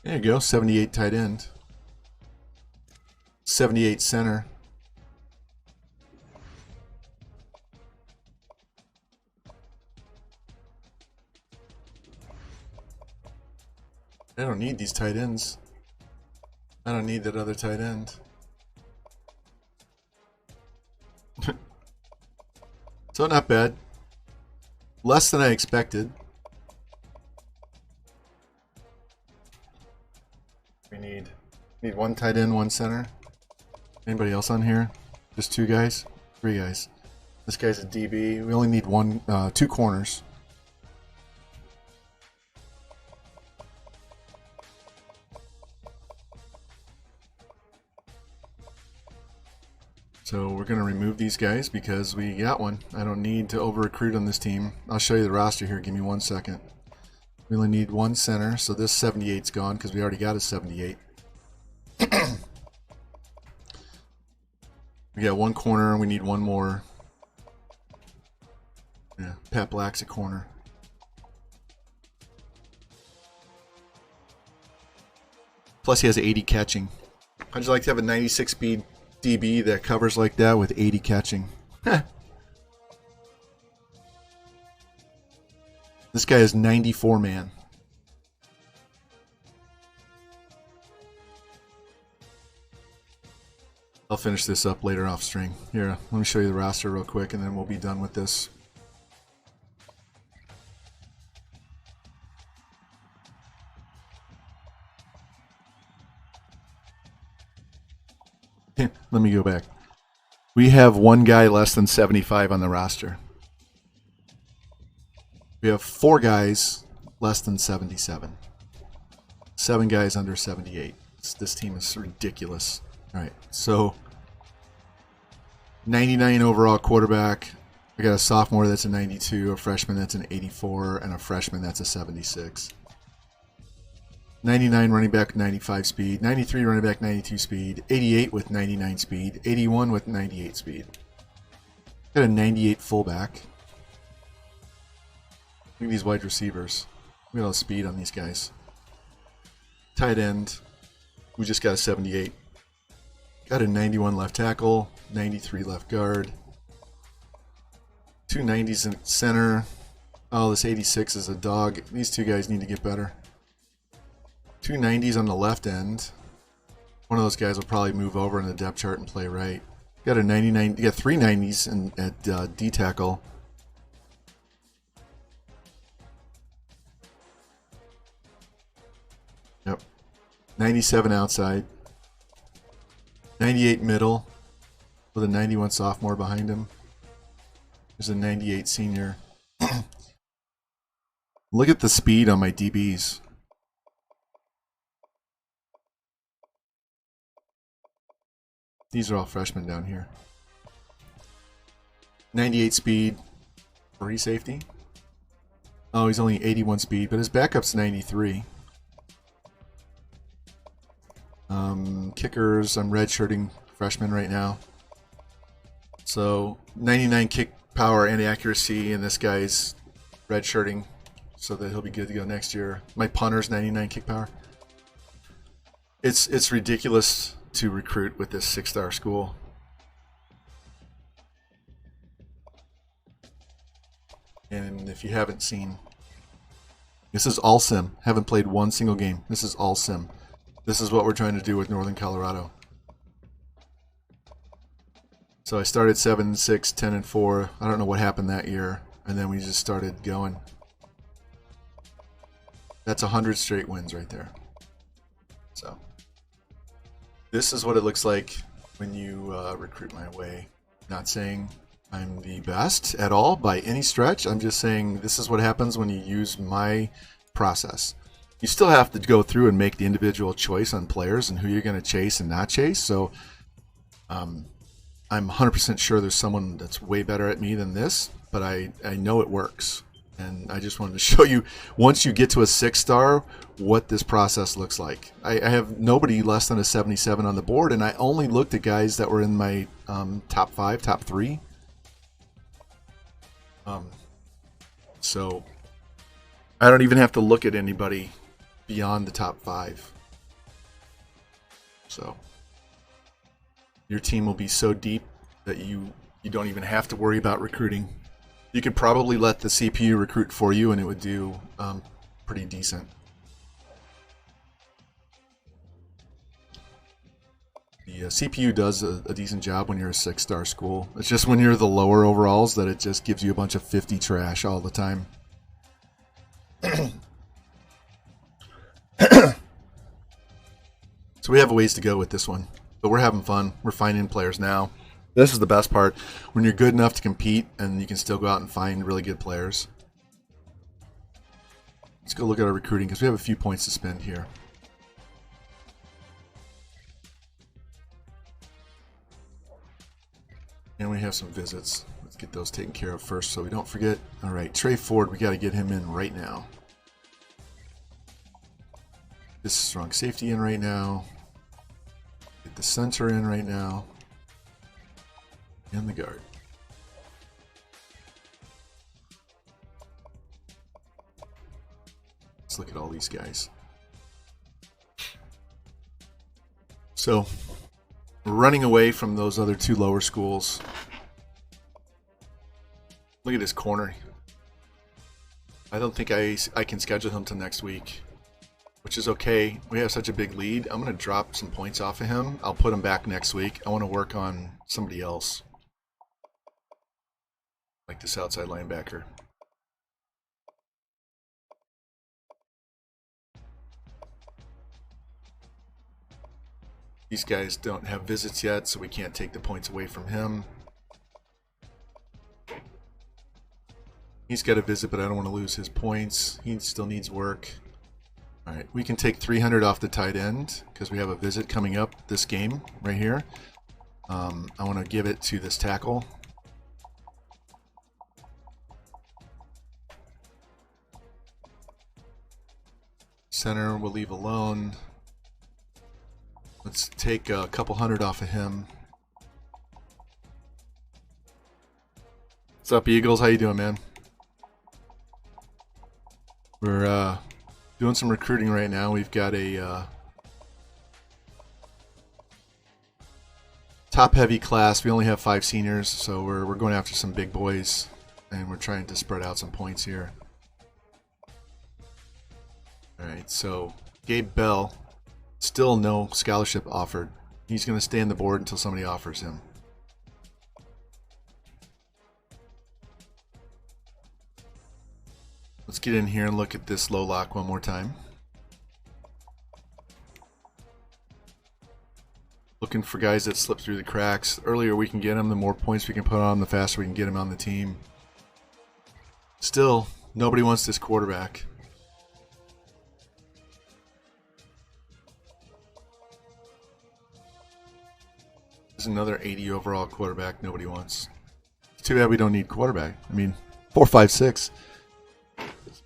There you go, 78 tight end. 78 center. I don't need these tight ends. I don't need that other tight end. So not bad. Less than I expected. We need one tight end, one center. Anybody else on here? Just 2 guys? 3 guys. This guy's a DB. We only need 2 corners. So we're going to remove these guys because we got one. I don't need to over-recruit on this team. I'll show you the roster here. Give me 1 second. We only need 1 center, so this 78's gone because we already got a 78. We got 1 corner and we need 1 more. Yeah, Pat Black's a corner. Plus he has 80 catching. How'd you like to have a 96 speed DB that covers like that with 80 catching? This guy is 94 man. I'll finish this up later off string. Here, let me show you the roster real quick and then we'll be done with this. Let me go back. We have 1 guy less than 75 on the roster. We have 4 guys less than 77. 7 guys under 78. This team is ridiculous. All right, so 99 overall quarterback. I got a sophomore that's a 92, a freshman that's an 84, and a freshman that's a 76. 99 running back with 95 speed, 93 running back 92 speed, 88 with 99 speed, 81 with 98 speed. Got a 98 fullback. Look at these wide receivers. We got all the speed on these guys. Tight end, we just got a 78. Got a 91 left tackle, 93 left guard. 2 90s in center. Oh, this 86 is a dog. These 2 guys need to get better. Two 90s on the left end. One of those guys will probably move over in the depth chart and play right. Got a 99. You got three 90s at D tackle. Yep. 97 outside. 98 middle with a 91 sophomore behind him. There's a 98 senior. Look at the speed on my DBs. These are all freshmen down here. 98 speed. Free safety. Oh, he's only 81 speed, but his backup's 93. Kickers, I'm redshirting freshmen right now. So 99 kick power and accuracy, and this guy's redshirting so that he'll be good to go next year. My punter's 99 kick power. It's ridiculous to recruit with this 6-star school. And if you haven't seen, this is all sim. Haven't played one single game. This is all sim. This is what we're trying to do with Northern Colorado. So I started 7-6, 10-4. I don't know what happened that year, and then we just started going. That's 100 straight wins right there. So this is what it looks like when you recruit my way. Not saying I'm the best at all by any stretch. I'm just saying this is what happens when you use my process. You still have to go through and make the individual choice on players and who you're going to chase and not chase. So I'm 100% sure there's someone that's way better at me than this, but I know it works. And I just wanted to show you, once you get to a 6-star, what this process looks like. I have nobody less than a 77 on the board, and I only looked at guys that were in my top 5, top 3. So I don't even have to look at anybody beyond the top 5. So your team will be so deep that you don't even have to worry about recruiting. You could probably let the CPU recruit for you, and it would do pretty decent. The CPU does a decent job when you're a 6-star school. It's just when you're the lower overalls that it just gives you a bunch of 50 trash all the time. So we have a ways to go with this one, but we're having fun. We're finding players now. This is the best part, when you're good enough to compete and you can still go out and find really good players. Let's go look at our recruiting because we have a few points to spend here. And we have some visits. Let's get those taken care of first so we don't forget. All right, Trey Ford, we got to get him in right now. This strong safety in right now. Get the center in right now. And the guard. Let's look at all these guys. So we're running away from those other two lower schools. Look at this corner. I don't think I can schedule him till next week, which is okay. We have such a big lead. I'm going to drop some points off of him. I'll put him back next week. I want to work on somebody else, like this outside linebacker. These guys don't have visits yet, so we can't take the points away from him. He's got a visit, but I don't want to lose his points. He still needs work. All right, we can take 300 off the tight end because we have a visit coming up this game right here. I want to give it to this tackle. Center we'll leave alone. Let's take a couple hundred off of him. What's up, Eagles? How you doing, man? We're doing some recruiting right now. We've got a top-heavy class. We only have 5 seniors, so we're going after some big boys, and we're trying to spread out some points here. All right, so Gabe Bell, still no scholarship offered. He's going to stay on the board until somebody offers him. Let's get in here and look at this low lock one more time. Looking for guys that slip through the cracks. The earlier we can get them, the more points we can put on them, the faster we can get them on the team. Still, nobody wants this quarterback. There's another 80 overall quarterback nobody wants. It's too bad we don't need quarterback. I mean, 4, 5, 6.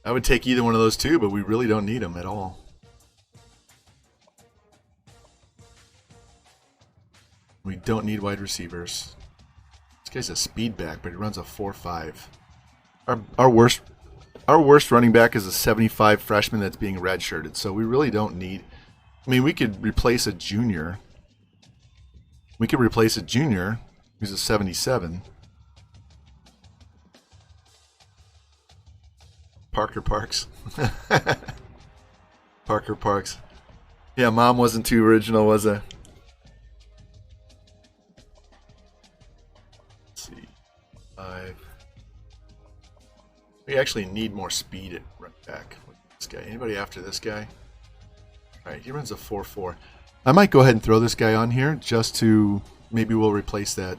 I would take either one of those two, but we really don't need them at all. We don't need wide receivers. This guy's a speed back, but he runs a 4.5. Our worst running back is a 75 freshman that's being redshirted, so we really don't need. I mean, we could replace a junior. We could replace a junior who's a 77. Parker Parks. Parker Parks. Yeah, mom wasn't too original, was it? Let's see. 5. We actually need more speed at running back. This guy. Anybody after this guy? Alright, he runs a 4.4. I might go ahead and throw this guy on here just to maybe we'll replace the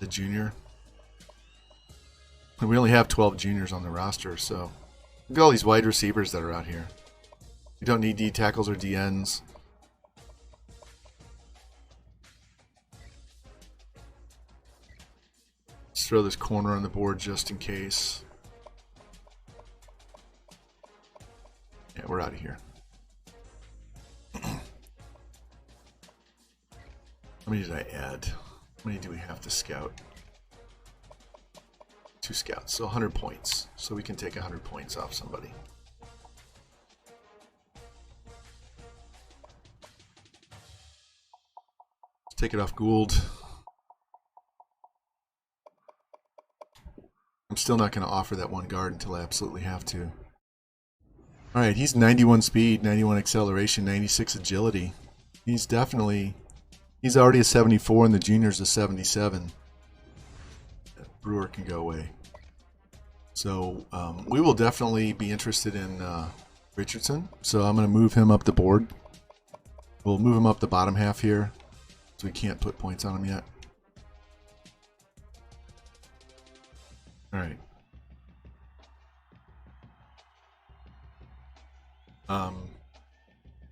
junior. We only have 12 juniors on the roster, so look at all these wide receivers that are out here. We don't need D tackles or D ends. Let's throw this corner on the board just in case. Yeah, we're out of here. How many did I add? How many do we have to scout? 2 scouts, so 100 points. So we can take 100 points off somebody. Let's take it off Gould. I'm still not going to offer that one guard until I absolutely have to. Alright, he's 91 speed, 91 acceleration, 96 agility. He's already a 74 and the junior's a 77. Brewer can go away. So we will definitely be interested in Richardson. So I'm going to move him up the board. We'll move him up the bottom half here, so we can't put points on him yet. All right.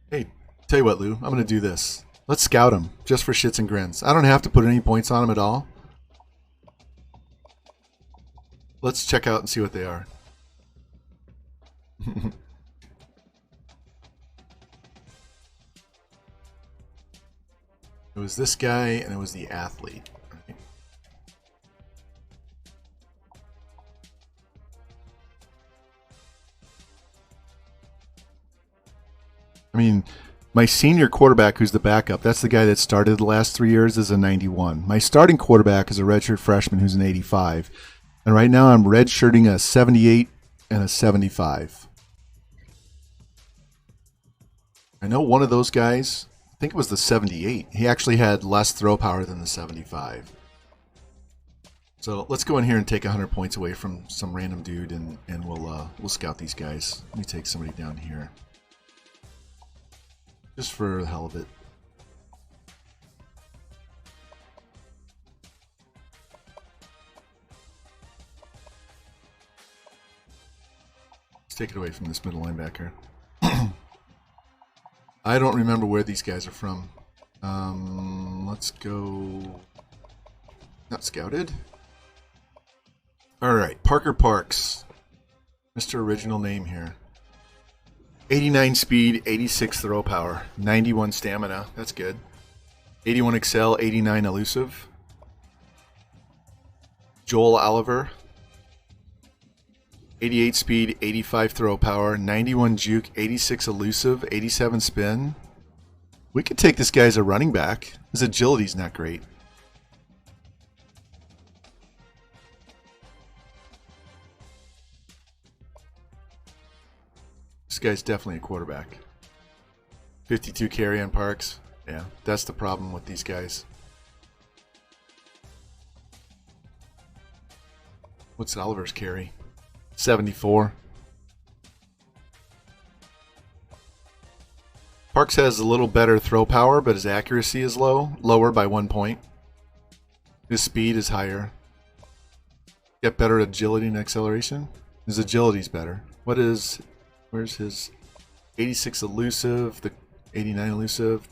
Hey, tell you what, Lou, I'm going to do this. Let's scout him just for shits and grins. I don't have to put any points on him at all. Let's check out and see what they are. It was this guy and it was the athlete. I mean, my senior quarterback, who's the backup, that's the guy that started the last 3 years, is a 91. My starting quarterback is a redshirt freshman who's an 85. And right now I'm redshirting a 78 and a 75. I know one of those guys, I think it was the 78. He actually had less throw power than the 75. So let's go in here and take 100 points away from some random dude, and we'll scout these guys. Let me take somebody down here. Just for the hell of it. Let's take it away from this middle linebacker. I don't remember where these guys are from. Let's go... Not scouted. Alright, Parker Parks. Mr. Original name here. 89 speed, 86 throw power, 91 stamina. That's good. 81 excel, 89 elusive. Joel Oliver. 88 speed, 85 throw power, 91 juke, 86 elusive, 87 spin. We could take this guy as a running back. His agility's not great. This guy's definitely a quarterback. 52 carry on Parks. Yeah, that's the problem with these guys. What's Oliver's carry? 74. Parks has a little better throw power, but his accuracy is lower by 1 point. His speed is higher. Get better agility and acceleration. His agility's better. Where's his 86 elusive, the 89 elusive?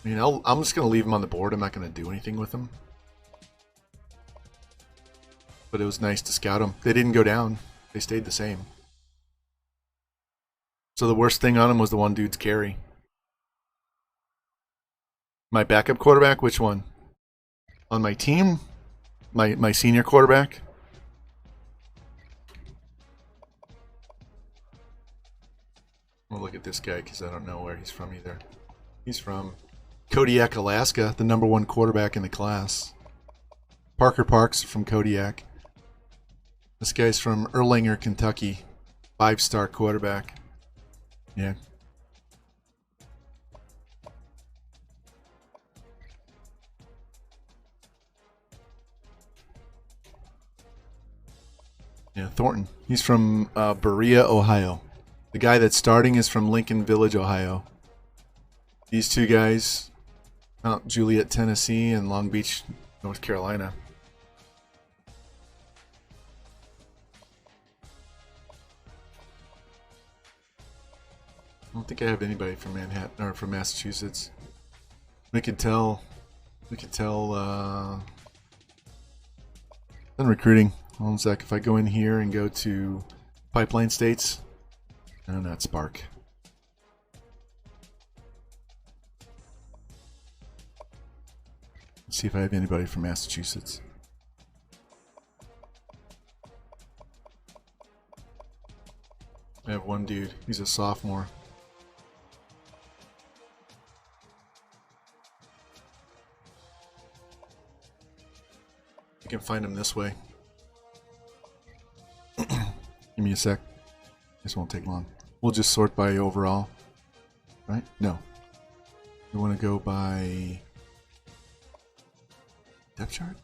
I mean, I'm just going to leave him on the board. I'm not going to do anything with him. But it was nice to scout them. They didn't go down. They stayed the same. So the worst thing on him was the one dude's carry. My backup quarterback, which one? On my team? My senior quarterback? We'll look at this guy because I don't know where he's from either. He's from Kodiak, Alaska, the #1 quarterback in the class. Parker Parks from Kodiak. This guy's from Erlanger, Kentucky. 5-star quarterback. Yeah. Yeah, Thornton. He's from Berea, Ohio. The guy that's starting is from Lincoln Village, Ohio. These two guys, Mount Juliet, Tennessee, and Long Beach, North Carolina. I don't think I have anybody from Manhattan or from Massachusetts. We could tell. On recruiting. Hold on a sec. If I go in here and go to Pipeline States, no, not Spark. Let's see if I have anybody from Massachusetts. I have one dude. He's a sophomore. You can find him this way. Give me a sec. This won't take long. We'll just sort by overall. Right? No. We want to go by depth chart?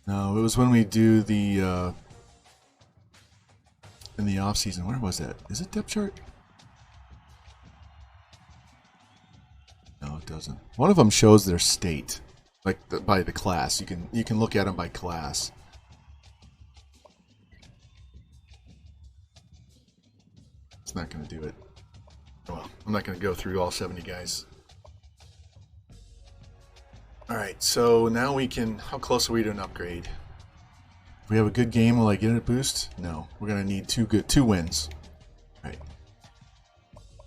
No, it was when we do the in the off season. Where was that? Is it depth chart? No, it doesn't. One of them shows their state, like by the class. You can look at them by class. It's not going to do it. Well, I'm not going to go through all 70 guys. Alright, so now we can... How close are we to an upgrade? If we have a good game, will I get a boost? No. We're going to need two wins. Alright.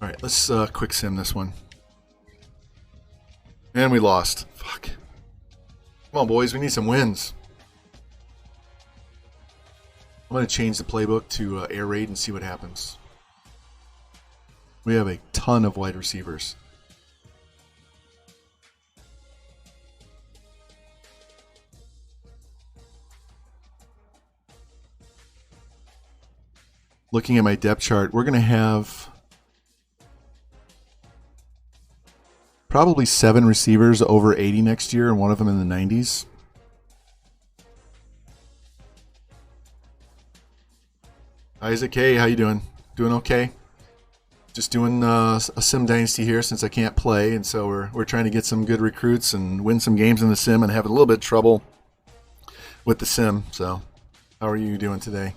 Alright, let's quick sim this one. And we lost. Fuck. Come on, boys. We need some wins. I'm going to change the playbook to air raid and see what happens. We have a ton of wide receivers. Looking at my depth chart, we're going to have probably 7 receivers over 80 next year and one of them in the 90s. Isaac, hey, how you doing? Doing okay? Just doing a sim dynasty here since I can't play, and so we're trying to get some good recruits and win some games in the sim and having a little bit of trouble with the sim. So, how are you doing today?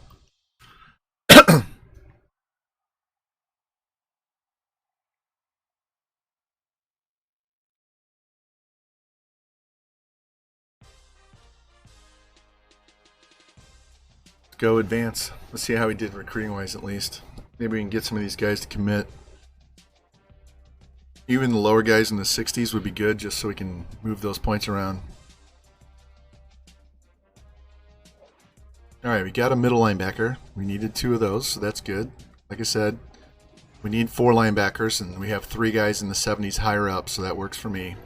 Go advance. Let's see how he did recruiting wise at least. Maybe we can get some of these guys to commit. Even the lower guys in the 60s would be good just so we can move those points around. Alright, we got a middle linebacker. We needed 2 of those, so that's good. Like I said, we need 4 linebackers, and we have 3 guys in the 70s higher up, so that works for me.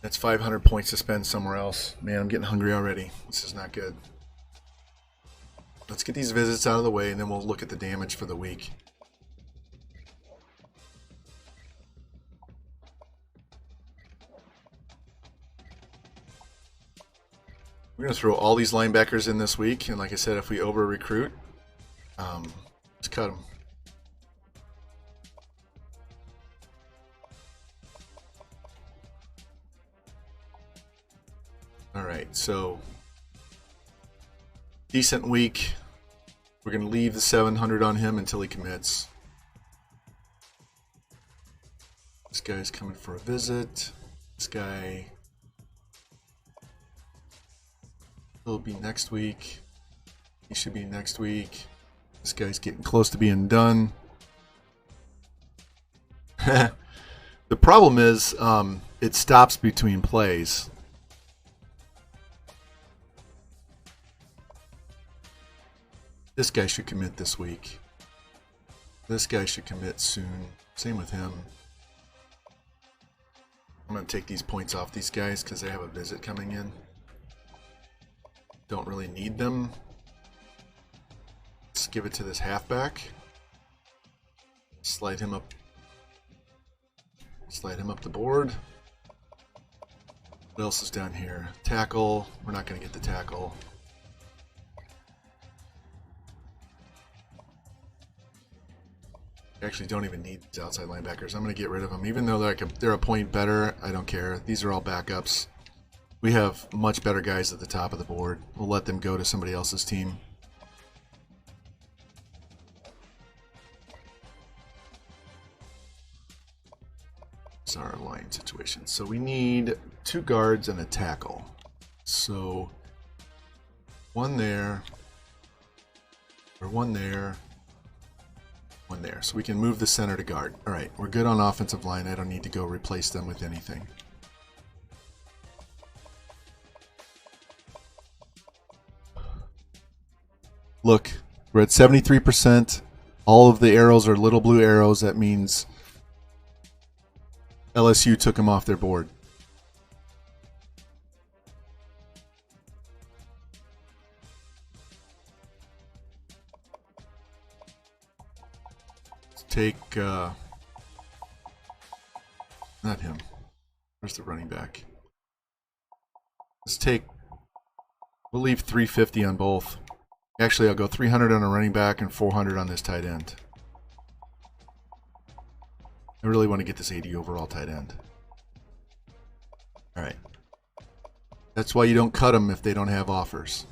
That's 500 points to spend somewhere else. Man, I'm getting hungry already. This is not good. let's get these visits out of the way, and then we'll look at the damage for the week. We're going to throw all these linebackers in this week, and like I said, if we over-recruit, let's cut them. All right, so decent week. We're going to leave the 700 on him until he commits. This guy's coming for a visit. This guy will be next week. He should be next week. This guy's getting close to being done. The problem is it stops between plays. This guy should commit this week. This guy should commit soon. Same with him. I'm going to take these points off these guys because they have a visit coming in. Don't really need them. Let's give it to this halfback. Slide him up. Slide him up the board. What else is down here? Tackle. We're not going to get the tackle. Actually don't even need these outside linebackers. I'm going to get rid of them. Even though they're a point better, I don't care. These are all backups. We have much better guys at the top of the board. We'll let them go to somebody else's team. It's our line situation. So we need 2 guards and a tackle. So one there, or one there, one there. So we can move the center to guard. All right, we're good on offensive line. I don't need to go replace them with anything. Look, we're at 73%. All of the arrows are little blue arrows. That means LSU took them off their board. Let's take, not him. Where's the running back? Let's take, we'll leave 350 on both. Actually, I'll go 300 on a running back and 400 on this tight end. I really want to get this 80 overall tight end. All right. That's why you don't cut them if they don't have offers.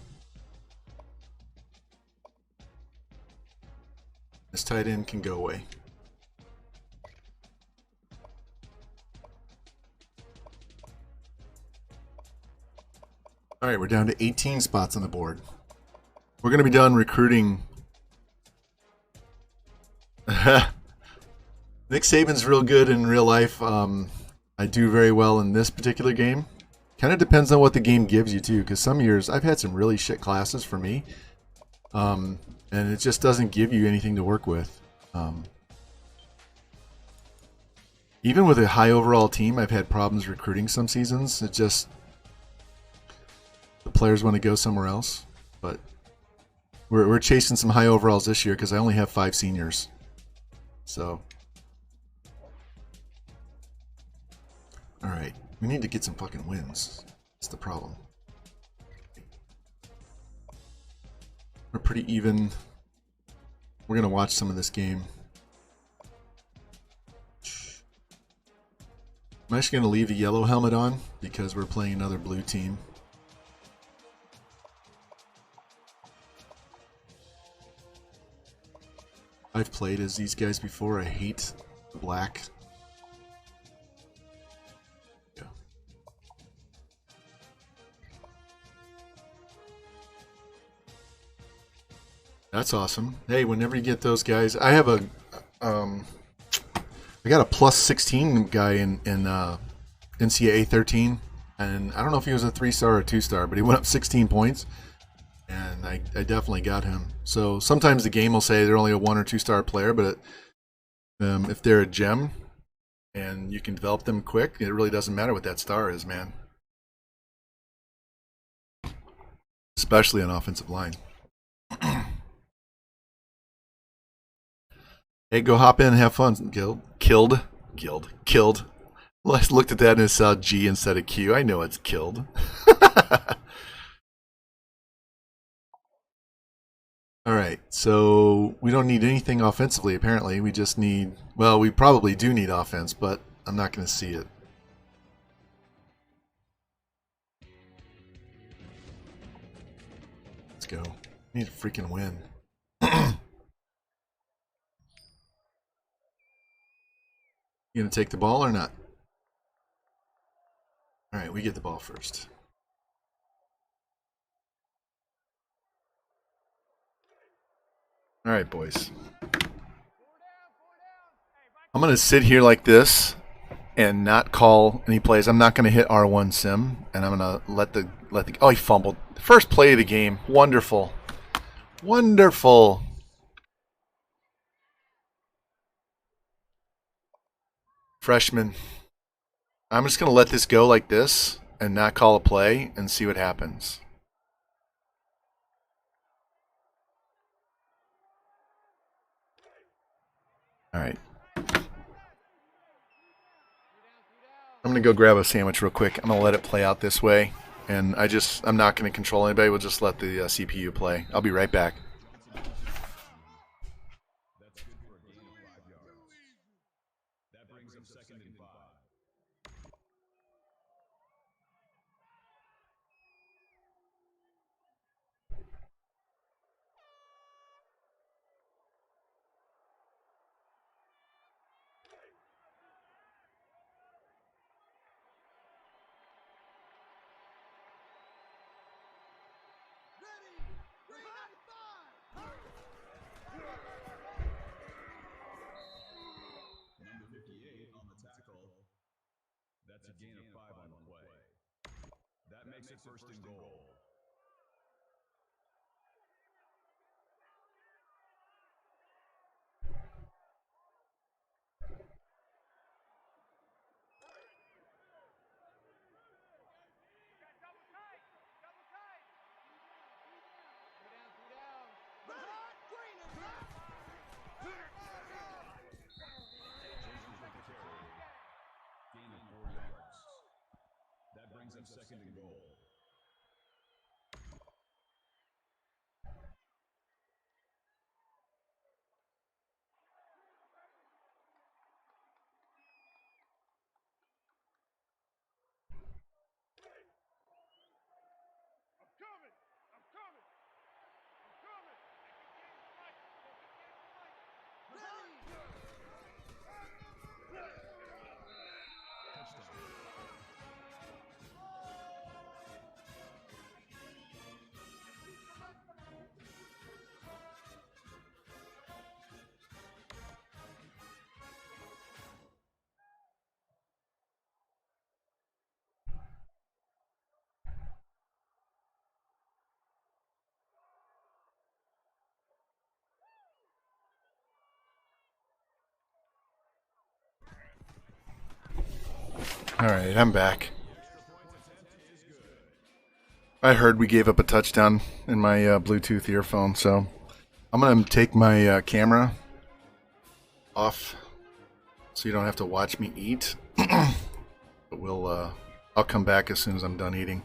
This tight end can go away. All right, we're down to 18 spots on the board. We're going to be done recruiting. Nick Saban's real good in real life. I do very well in this particular game. Kind of depends on what the game gives you, too, because some years I've had some really shit classes for me, and it just doesn't give you anything to work with. Even with a high overall team, I've had problems recruiting some seasons. It just, the players want to go somewhere else, but we're chasing some high overalls this year because I only have 5 seniors. So, all right, we need to get some fucking wins. That's the problem. We're pretty even. We're gonna watch some of this game. I'm actually gonna leave the yellow helmet on because we're playing another blue team. I've played as these guys before. I hate the black. Yeah. That's awesome. Hey, whenever you get those guys, I have a, I got a plus 16 guy in NCAA 13, and I don't know if he was a 3-star or a 2-star, but he went up 16 points. And I definitely got him. So sometimes the game will say they're only a 1 or 2-star player, but if they're a gem and you can develop them quick, it really doesn't matter what that star is, man. Especially on offensive line. Hey, go hop in and have fun. Killed. Well, I looked at that and it saw G instead of Q. I know it's killed. All right, so we don't need anything offensively, apparently. We just need, well, we probably do need offense, but I'm not going to see it. Let's go. We need a freaking win. You going to take the ball or not? All right, we get the ball first. All right, boys. I'm going to sit here like this and not call any plays. I'm not going to hit R1 sim, and I'm going to let the oh, he fumbled. First play of the game. Wonderful. Wonderful. Freshman. I'm just going to let this go like this and not call a play and see what happens. All right. I'm going to go grab a sandwich real quick. I'm going to let it play out this way. And I'm not going to control anybody. We'll just let the CPU play. I'll be right back. That's a gain of 5 on the play. That makes it first and goal. Gain of 4 yards. That brings up second and goal. All right, I'm back. I heard we gave up a touchdown in my Bluetooth earphone, so I'm going to take my camera off so you don't have to watch me eat. But I'll come back as soon as I'm done eating.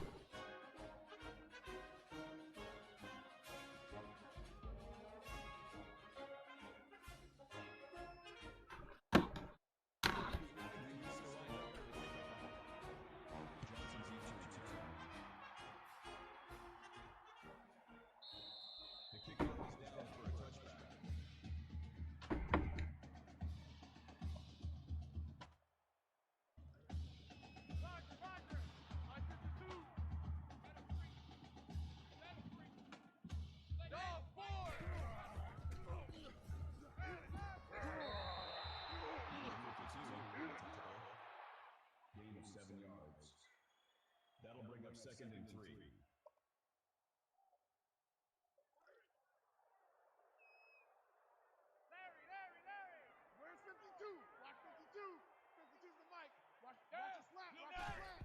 Gain of 7 yards. That'll bring up second and 3. Larry! Where's 52? Watch 52. 52's the mic. Watch his lap. Watch his lap.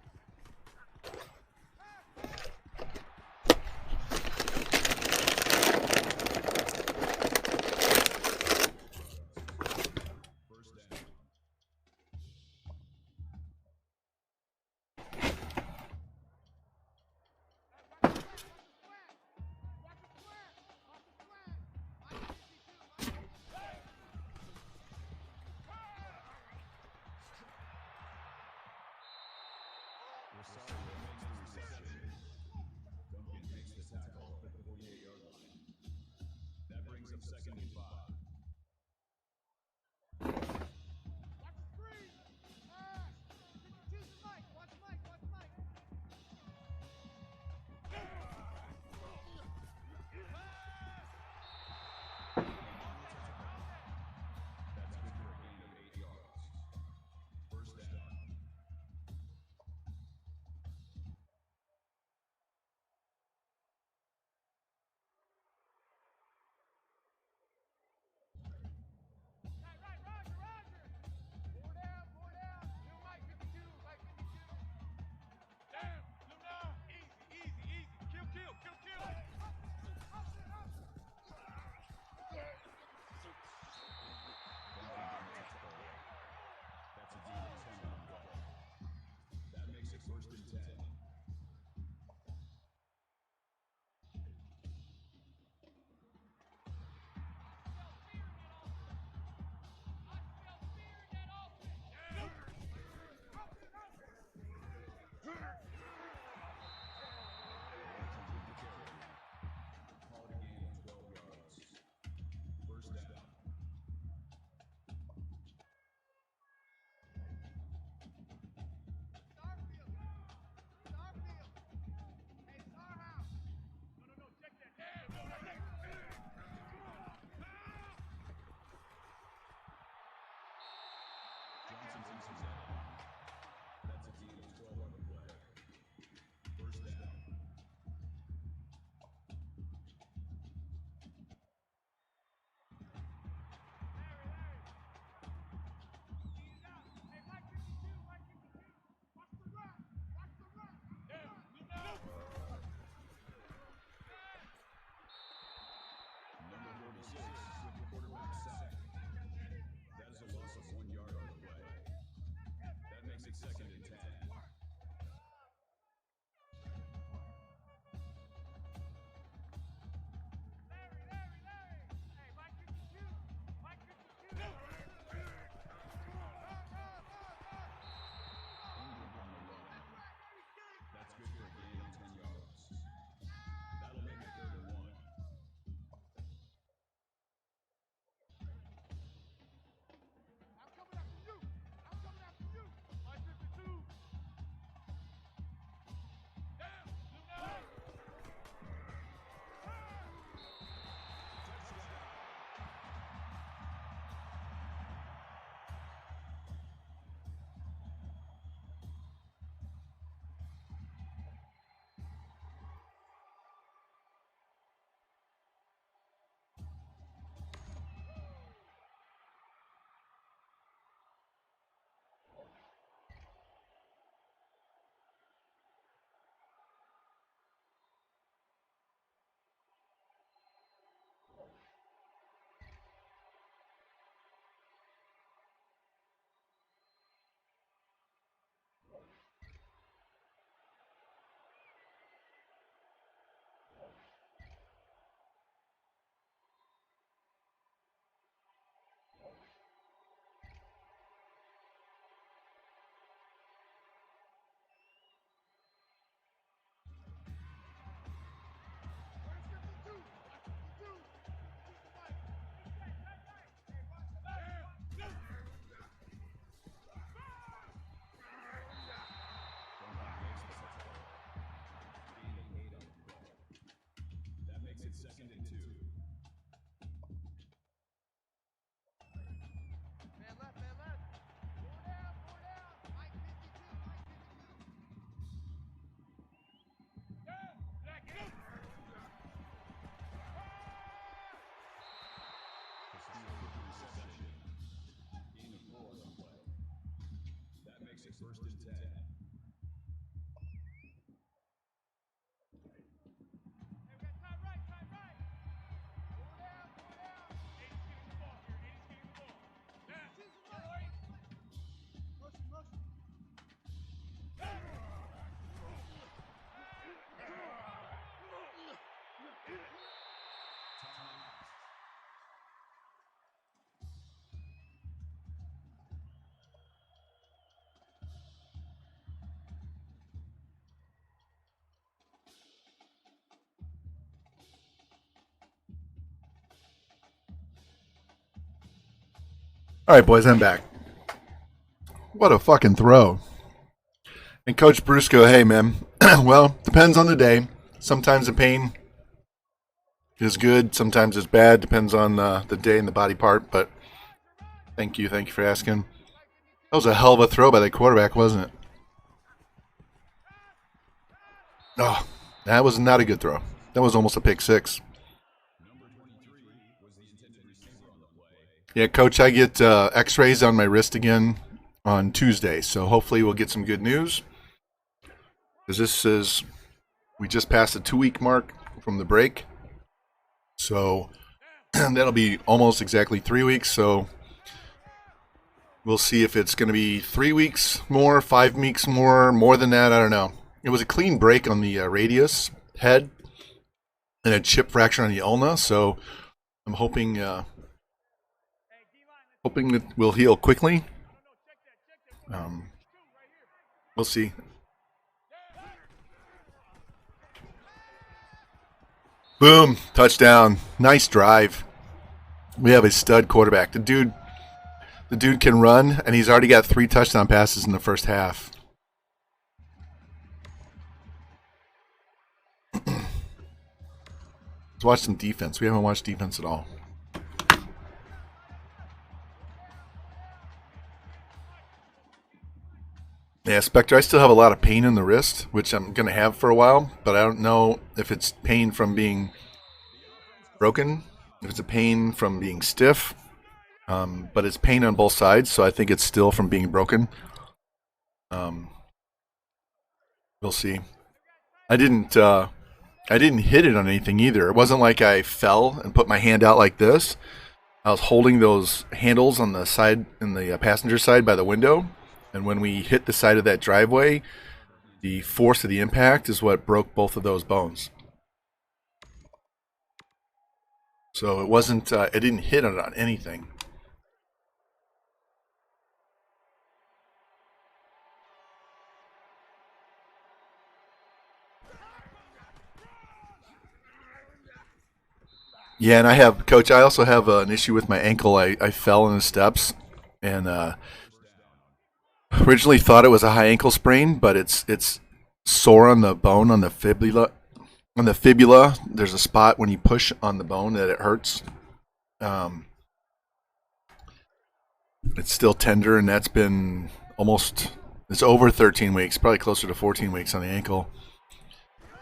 first and 10. All right, boys, I'm back. What a fucking throw. And Coach Brusco, hey, man. Well, depends on the day. Sometimes the pain is good. Sometimes it's bad. Depends on the day and the body part. But thank you for asking. That was a hell of a throw by the quarterback, wasn't it? Oh, that was not a good throw. That was almost a pick six. Yeah, Coach, I get x-rays on my wrist again on Tuesday. So hopefully we'll get some good news. Because we just passed the 2-week mark from the break. So that'll be almost exactly 3 weeks. So we'll see if it's going to be 3 weeks more, 5 weeks more than that. I don't know. It was a clean break on the radius head and a chip fracture on the ulna. So I'm hoping that we'll heal quickly. We'll see. Boom, touchdown. Nice drive. We have a stud quarterback. The dude can run, and he's already got 3 touchdown passes in the first half. Let's watch some defense. We haven't watched defense at all. Yeah, Spectre, I still have a lot of pain in the wrist, which I'm going to have for a while, but I don't know if it's pain from being broken, if it's a pain from being stiff, but it's pain on both sides, so I think it's still from being broken. We'll see. I didn't hit it on anything either. It wasn't like I fell and put my hand out like this. I was holding those handles on the side, in the passenger side by the window. And when we hit the side of that driveway, the force of the impact is what broke both of those bones. So it wasn't, it didn't hit it on anything. Yeah, and I have, Coach, I also have an issue with my ankle. I fell in the steps and originally thought it was a high ankle sprain, but it's sore on the bone, on the fibula. On the fibula, there's a spot when you push on the bone that it hurts. It's still tender, and that's been it's over 13 weeks, probably closer to 14 weeks on the ankle.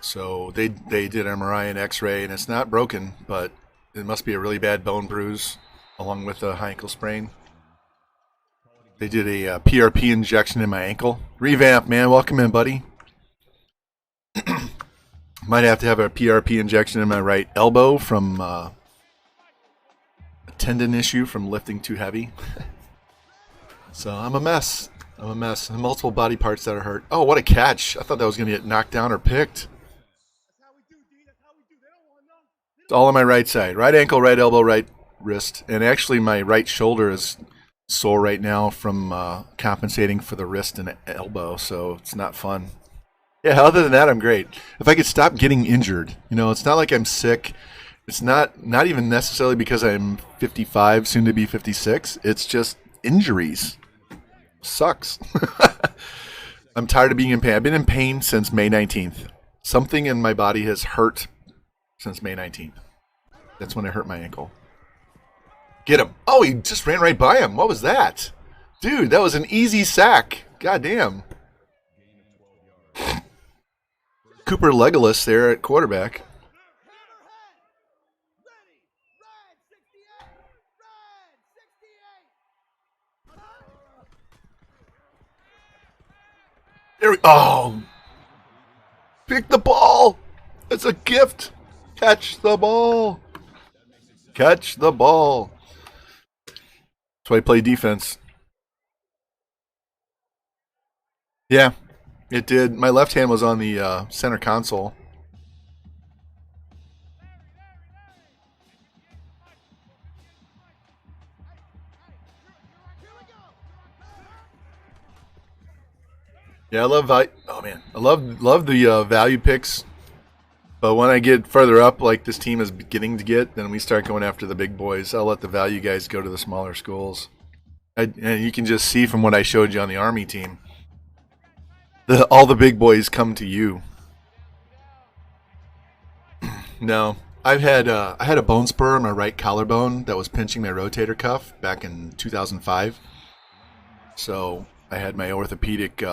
So they did MRI and X-ray, and it's not broken, but it must be a really bad bone bruise along with a high ankle sprain. They did a PRP injection in my ankle. Revamp, man. Welcome in, buddy. Might have to have a PRP injection in my right elbow from a tendon issue from lifting too heavy. So I'm a mess. Multiple body parts that are hurt. Oh, what a catch. I thought that was going to get knocked down or picked. It's all on my right side. Right ankle, right elbow, right wrist. And actually my right shoulder is sore right now from compensating for the wrist and elbow, so it's not fun. Yeah, other than that, I'm great. If I could stop getting injured, it's not like I'm sick. It's not even necessarily because I'm 55, soon to be 56. It's just injuries. Sucks. I'm tired of being in pain. I've been in pain since May 19th. Something in my body has hurt since May 19th. That's when I hurt my ankle. Get him. Oh, he just ran right by him. What was that? Dude, that was an easy sack. God damn. Cooper Legolas there at quarterback. Oh, pick the ball. It's a gift. Catch the ball. Catch the ball. That's why I play defense. Yeah, it did. My left hand was on the center console. Yeah, I love value. Oh man, I love the value picks. But when I get further up, like this team is beginning to get, then we start going after the big boys. I'll let the value guys go to the smaller schools. And you can just see from what I showed you on the Army team, all the big boys come to you. No, I had a bone spur on my right collarbone that was pinching my rotator cuff back in 2005. So I had my orthopedic.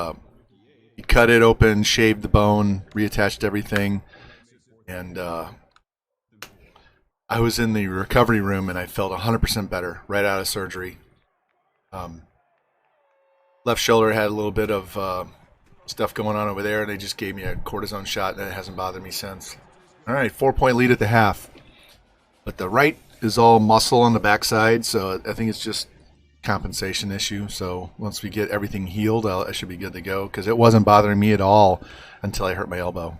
He cut it open, shaved the bone, reattached everything, and I was in the recovery room and I felt 100% better right out of surgery. Left shoulder had a little bit of stuff going on over there, and they just gave me a cortisone shot, and it hasn't bothered me since. All right, 4-point lead at the half. But the right is all muscle on the backside, so I think it's just compensation issue. So once we get everything healed, I should be good to go, because it wasn't bothering me at all until I hurt my elbow.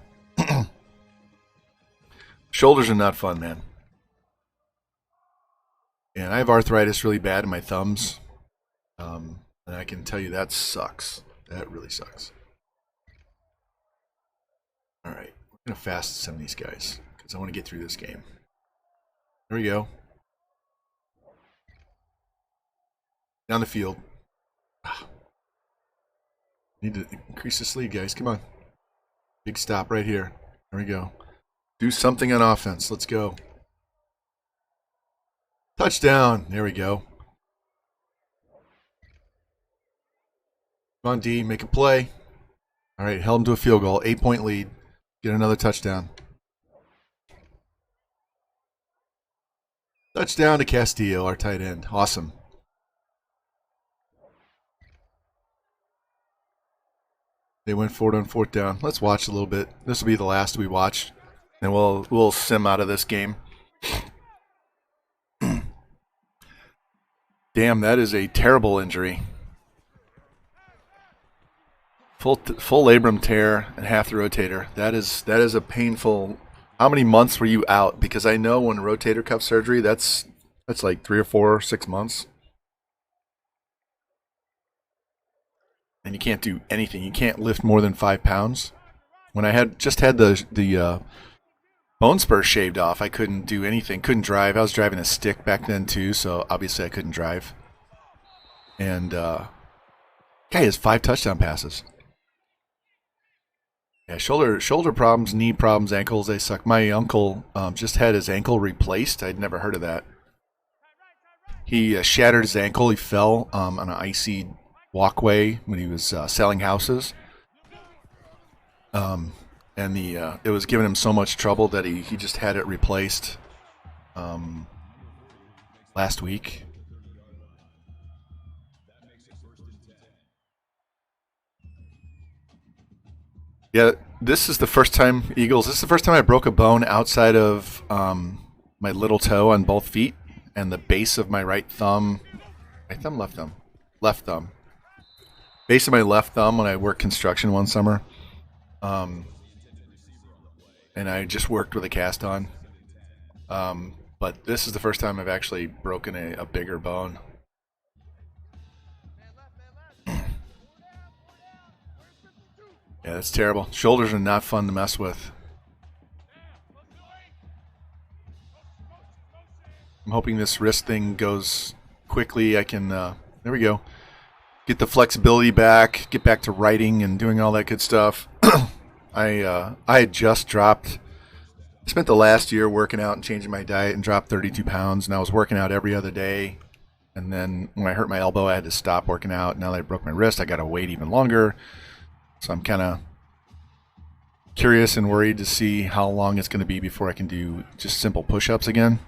Shoulders are not fun, man. And I have arthritis really bad in my thumbs. And I can tell you that sucks. That really sucks. All right, we're going to fast some of these guys because I want to get through this game. There we go. Down the field. Need to increase this lead, guys. Come on. Big stop right here. There we go. Do something on offense. Let's go. Touchdown. There we go. Come on, D. Make a play. All right, held him to a field goal. 8-point lead. Get another touchdown. Touchdown to Castillo, our tight end. Awesome. They went forward on fourth down. Let's watch a little bit. This will be the last we watch, and we'll sim out of this game. Damn, that is a terrible injury. Full labrum tear and half the rotator. That is a painful. How many months were you out? Because I know when rotator cuff surgery, that's like 3 or 4 or 6 months. And you can't do anything. You can't lift more than 5 pounds. When I had the bone spur shaved off, I couldn't do anything. Couldn't drive. I was driving a stick back then too, so obviously I couldn't drive. And guy has 5 touchdown passes. Yeah, shoulder problems, knee problems, ankles, they suck. My uncle just had his ankle replaced. I'd never heard of that. He shattered his ankle. He fell on an icy walkway when he was selling houses. And it was giving him so much trouble that he just had it replaced last week. Yeah, this is the first time, Eagles, this is the first time I broke a bone outside of my little toe on both feet and the base of my right thumb. Right thumb, left thumb? Left thumb. Base of my left thumb when I worked construction one summer. And I just worked with a cast on. But this is the first time I've actually broken a bigger bone. Yeah, that's terrible. Shoulders are not fun to mess with. I'm hoping this wrist thing goes quickly. I can, there we go. Get the flexibility back, get back to writing and doing all that good stuff. I had just dropped, I spent the last year working out and changing my diet and dropped 32 pounds, and I was working out every other day. And then when I hurt my elbow, I had to stop working out. Now that I broke my wrist, I got to wait even longer. So I'm kind of curious and worried to see how long it's going to be before I can do just simple push-ups again.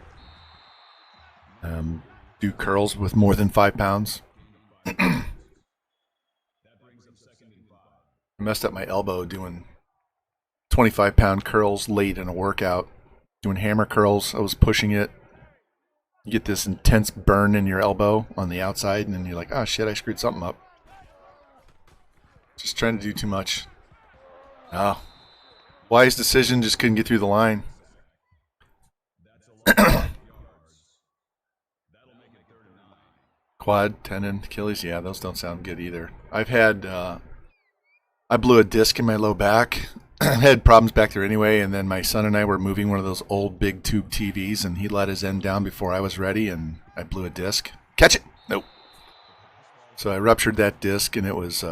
Do curls with more than 5 pounds. I messed up my elbow doing 25-pound curls late in a workout. Doing hammer curls, I was pushing it. You get this intense burn in your elbow on the outside, and then you're like, oh shit, I screwed something up. Just trying to do too much. Oh. Wise decision, just couldn't get through the line. Quad, tendon, Achilles, yeah, those don't sound good either. I've had, I blew a disc in my low back. I had problems back there anyway, and then my son and I were moving one of those old big tube TVs, and he let his end down before I was ready, and I blew a disc. Catch it! Nope. So I ruptured that disc, and it was,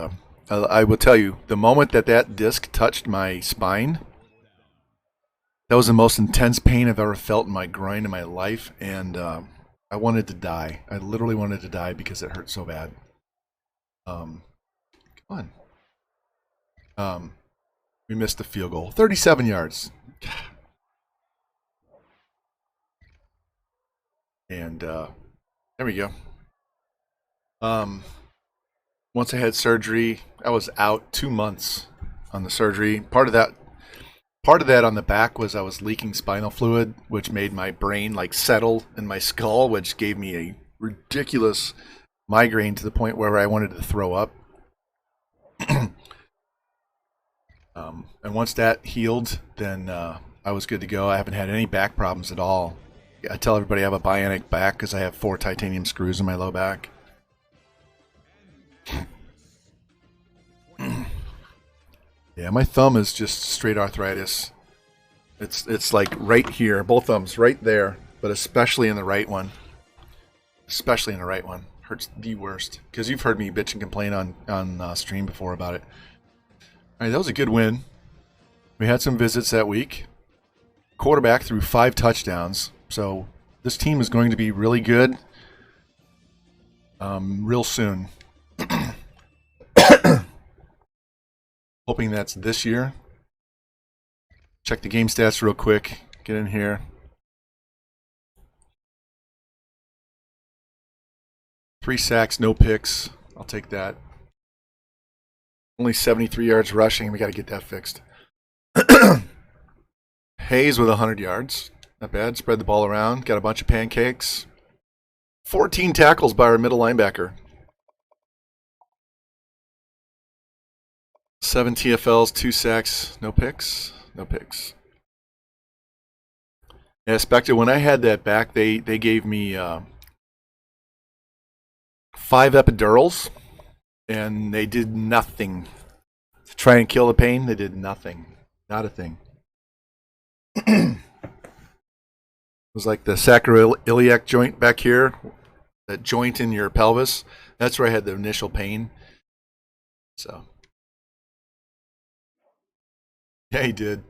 I will tell you, the moment that that disc touched my spine, that was the most intense pain I've ever felt in my groin in my life, and I wanted to die. I literally wanted to die because it hurt so bad. Come on. We missed the field goal. 37 yards. And there we go. Once I had surgery, I was out 2 months on the surgery. Part of that on the back was I was leaking spinal fluid, which made my brain like settle in my skull, which gave me a ridiculous migraine to the point where I wanted to throw up. And once that healed, then I was good to go. I haven't had any back problems at all. I tell everybody I have a bionic back because I have 4 titanium screws in my low back. Yeah, my thumb is just straight arthritis. It's like right here, both thumbs right there, but especially in the right one. Especially in the right one. Hurts the worst. Because you've heard me bitch and complain on stream before about it. All right, that was a good win. We had some visits that week. Quarterback threw 5 touchdowns. So this team is going to be really good real soon. Hoping that's this year. Check the game stats real quick. Get in here. 3 sacks, no picks. I'll take that. Only 73 yards rushing. We got to get that fixed. Hayes with 100 yards. Not bad. Spread the ball around. Got a bunch of pancakes. 14 tackles by our middle linebacker. 7 TFLs, 2 sacks, no picks. No picks. Yeah, Spectre, when I had that back, they gave me 5 epidurals, and they did nothing. To try and kill the pain, they did nothing. Not a thing. It was like the sacroiliac joint back here, that joint in your pelvis. That's where I had the initial pain. So, yeah, he did.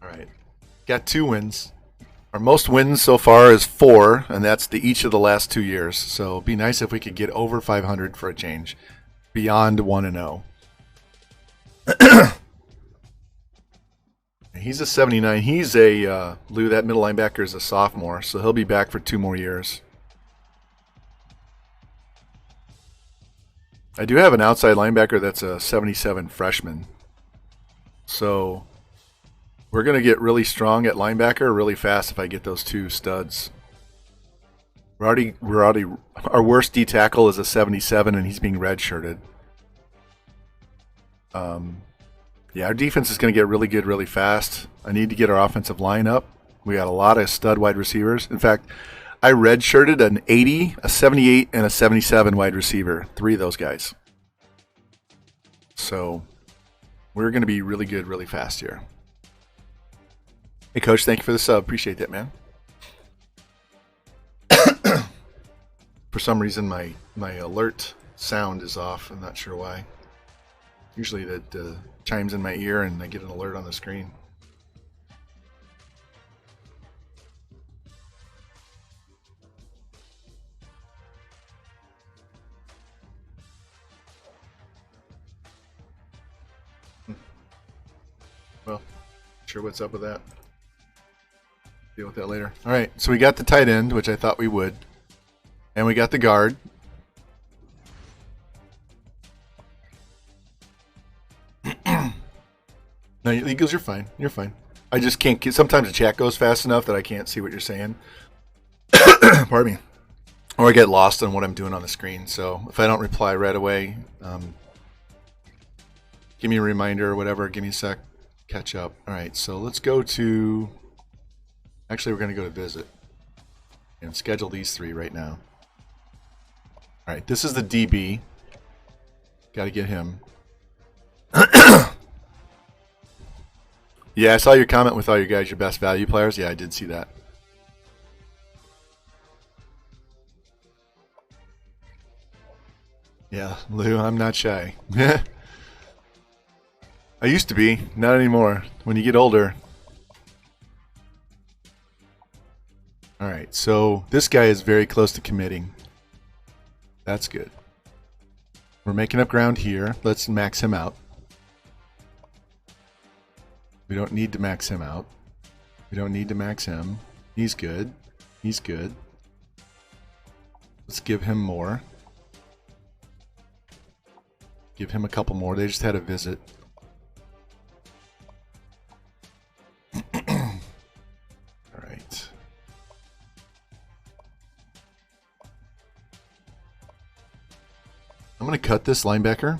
All right, got 2 wins. Our most wins so far is 4, and that's each of the last 2 years. So it'd be nice if we could get over 500 for a change, beyond 1-0. He's a 79. He's a Lou. That middle linebacker is a sophomore, so he'll be back for 2 more years. I do have an outside linebacker that's a 77 freshman. So we're going to get really strong at linebacker really fast if I get those 2 studs. We're already our worst D tackle is a 77, and he's being redshirted. Yeah, our defense is going to get really good really fast. I need to get our offensive line up. We got a lot of stud wide receivers. In fact, I redshirted an 80, a 78, and a 77 wide receiver. 3 of those guys. So we're going to be really good really fast here. Hey, Coach, thank you for the sub. Appreciate that, man. For some reason, my alert sound is off. I'm not sure why. Usually that chimes in my ear and I get an alert on the screen. Well, not sure what's up with that. Deal with that later. All right, so we got the tight end, which I thought we would. And we got the guard. No, Eagles, you're fine. You're fine. I just can't get. Sometimes the chat goes fast enough that I can't see what you're saying. Pardon me. Or I get lost on what I'm doing on the screen. So if I don't reply right away, give me a reminder or whatever. Give me a sec. Catch up. All right. So let's go to. Actually, we're going to go to visit and schedule these 3 right now. All right. This is the DB. Got to get him. Yeah, I saw your comment with all your guys, your best value players. Yeah, I did see that. Yeah, Lou, I'm not shy. I used to be, not anymore. When you get older. Alright, so this guy is very close to committing. That's good. We're making up ground here. Let's max him out. We don't need to max him out. We don't need to max him. He's good. He's good. Let's give him more. Give him a couple more. They just had a visit. All right. I'm going to cut this linebacker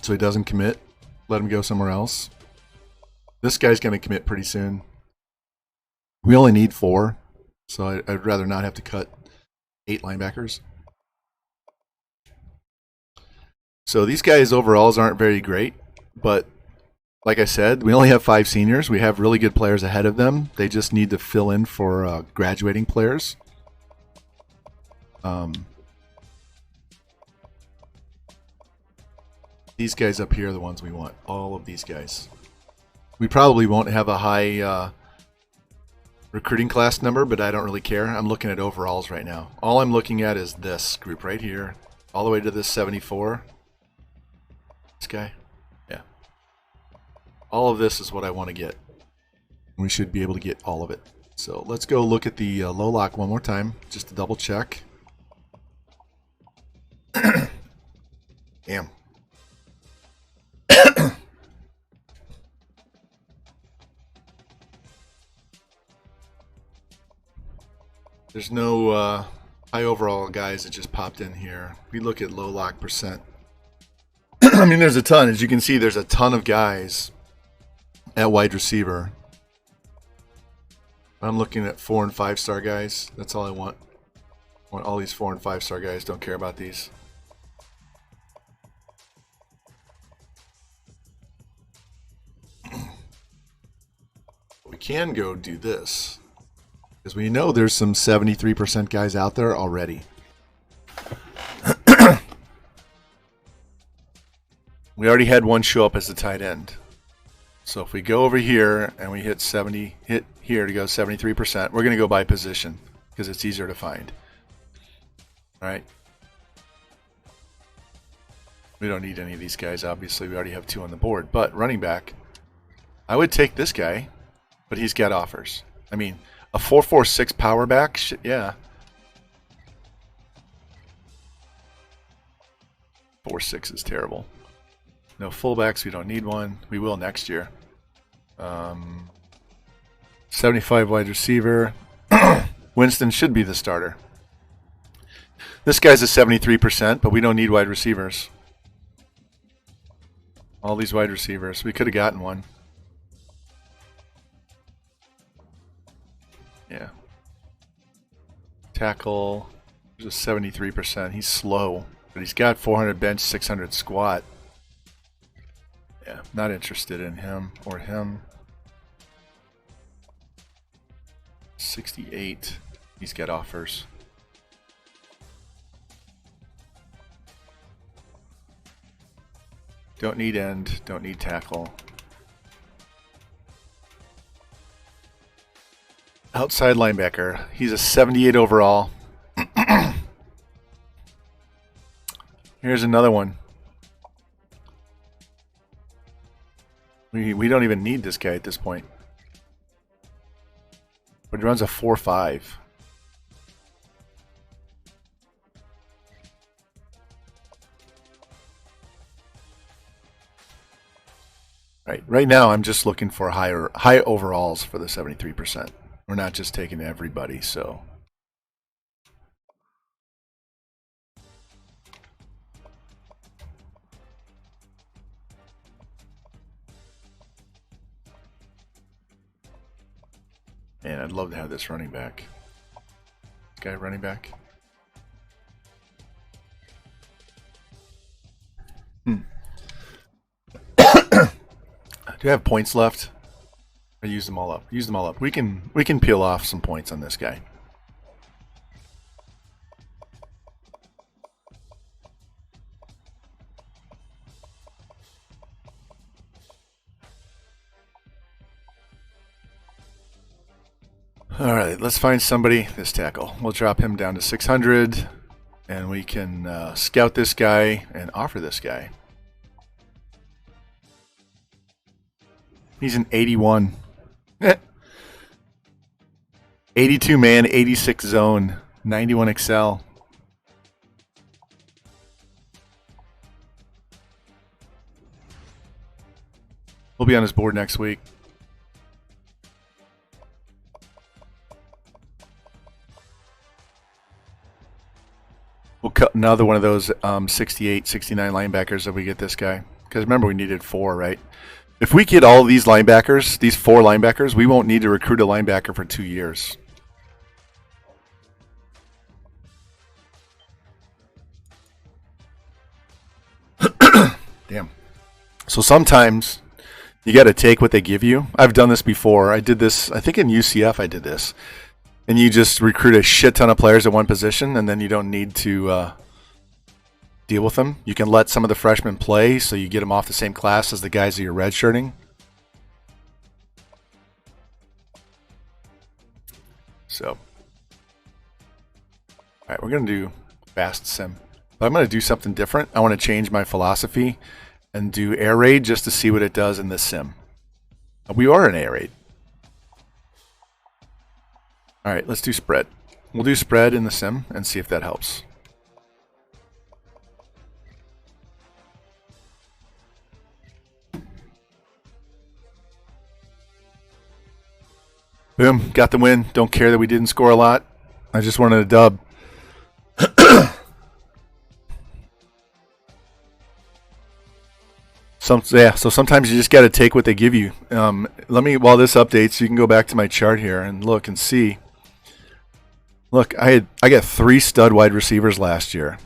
so he doesn't commit. Let him go somewhere else. This guy's going to commit pretty soon. We only need 4, so I'd rather not have to cut 8 linebackers. So these guys' overalls aren't very great, but like I said, we only have 5 seniors. We have really good players ahead of them. They just need to fill in for graduating players. These guys up here are the ones we want. All of these guys. We probably won't have a high recruiting class number, but I don't really care. I'm looking at overalls right now. All I'm looking at is this group right here, all the way to this 74. This guy. Yeah. All of this is what I want to get. We should be able to get all of it. So let's go look at the low lock one more time, just to double check. Damn. There's no high overall guys that just popped in here. We look at low lock percent. I mean, there's a ton. As you can see, there's a ton of guys at wide receiver. I'm looking at 4 and 5 star guys. That's all I want. I want all these 4 and 5 star guys. Don't care about these. We can go do this. Because we know there's some 73% guys out there already. We already had one show up as a tight end. So if we go over here and we hit here to go 73%, we're going to go by position because it's easier to find. All right. We don't need any of these guys, obviously. We already have 2 on the board. But running back, I would take this guy, but he's got offers. I mean, a 4.46 power back? Yeah. 4.6 is terrible. No fullbacks. We don't need one. We will next year. 75 wide receiver. Winston should be the starter. This guy's a 73%, but we don't need wide receivers. All these wide receivers. We could have gotten one. Yeah. Tackle. There's a 73%. He's slow, but he's got 400 bench, 600 squat. Yeah, not interested in him or him. 68. He's got offers. Don't need end. Don't need tackle. Outside linebacker. He's a 78 overall. Here's another one. We don't even need this guy at this point. But he runs a 4.5. All Right now, I'm just looking for high overalls for the 73%. We're not just taking everybody, so. Man, I'd love to have this running back. This guy running back. Do you have points left? I used them all up. Use them all up. We can peel off some points on this guy. All right, let's find somebody. This tackle. We'll drop him down to 600, and we can scout this guy and offer this guy. He's an 81. 82 man, 86 zone, 91 Excel. We'll be on his board next week. We'll cut another one of those 68, 69 linebackers if we get this guy. Because remember, we needed 4, right? If we get all these linebackers, these 4 linebackers, we won't need to recruit a linebacker for 2 years. Damn. So sometimes you got to take what they give you. I've done this before. I did this, I think in UCF I did this. And you just recruit a shit ton of players at one position, and then you don't need to deal with them. You can let some of the freshmen play, so you get them off the same class as the guys that you're redshirting. So, all right, we're going to do fast sim. But I'm going to do something different. I want to change my philosophy and do air raid just to see what it does in this sim. We are in air raid. All right, let's do spread. We'll do spread in the sim and see if that helps. Boom, got the win. Don't care that we didn't score a lot. I just wanted a dub. So sometimes you just got to take what they give you. While this updates, you can go back to my chart here and look and see. Look, I got 3 stud wide receivers last year.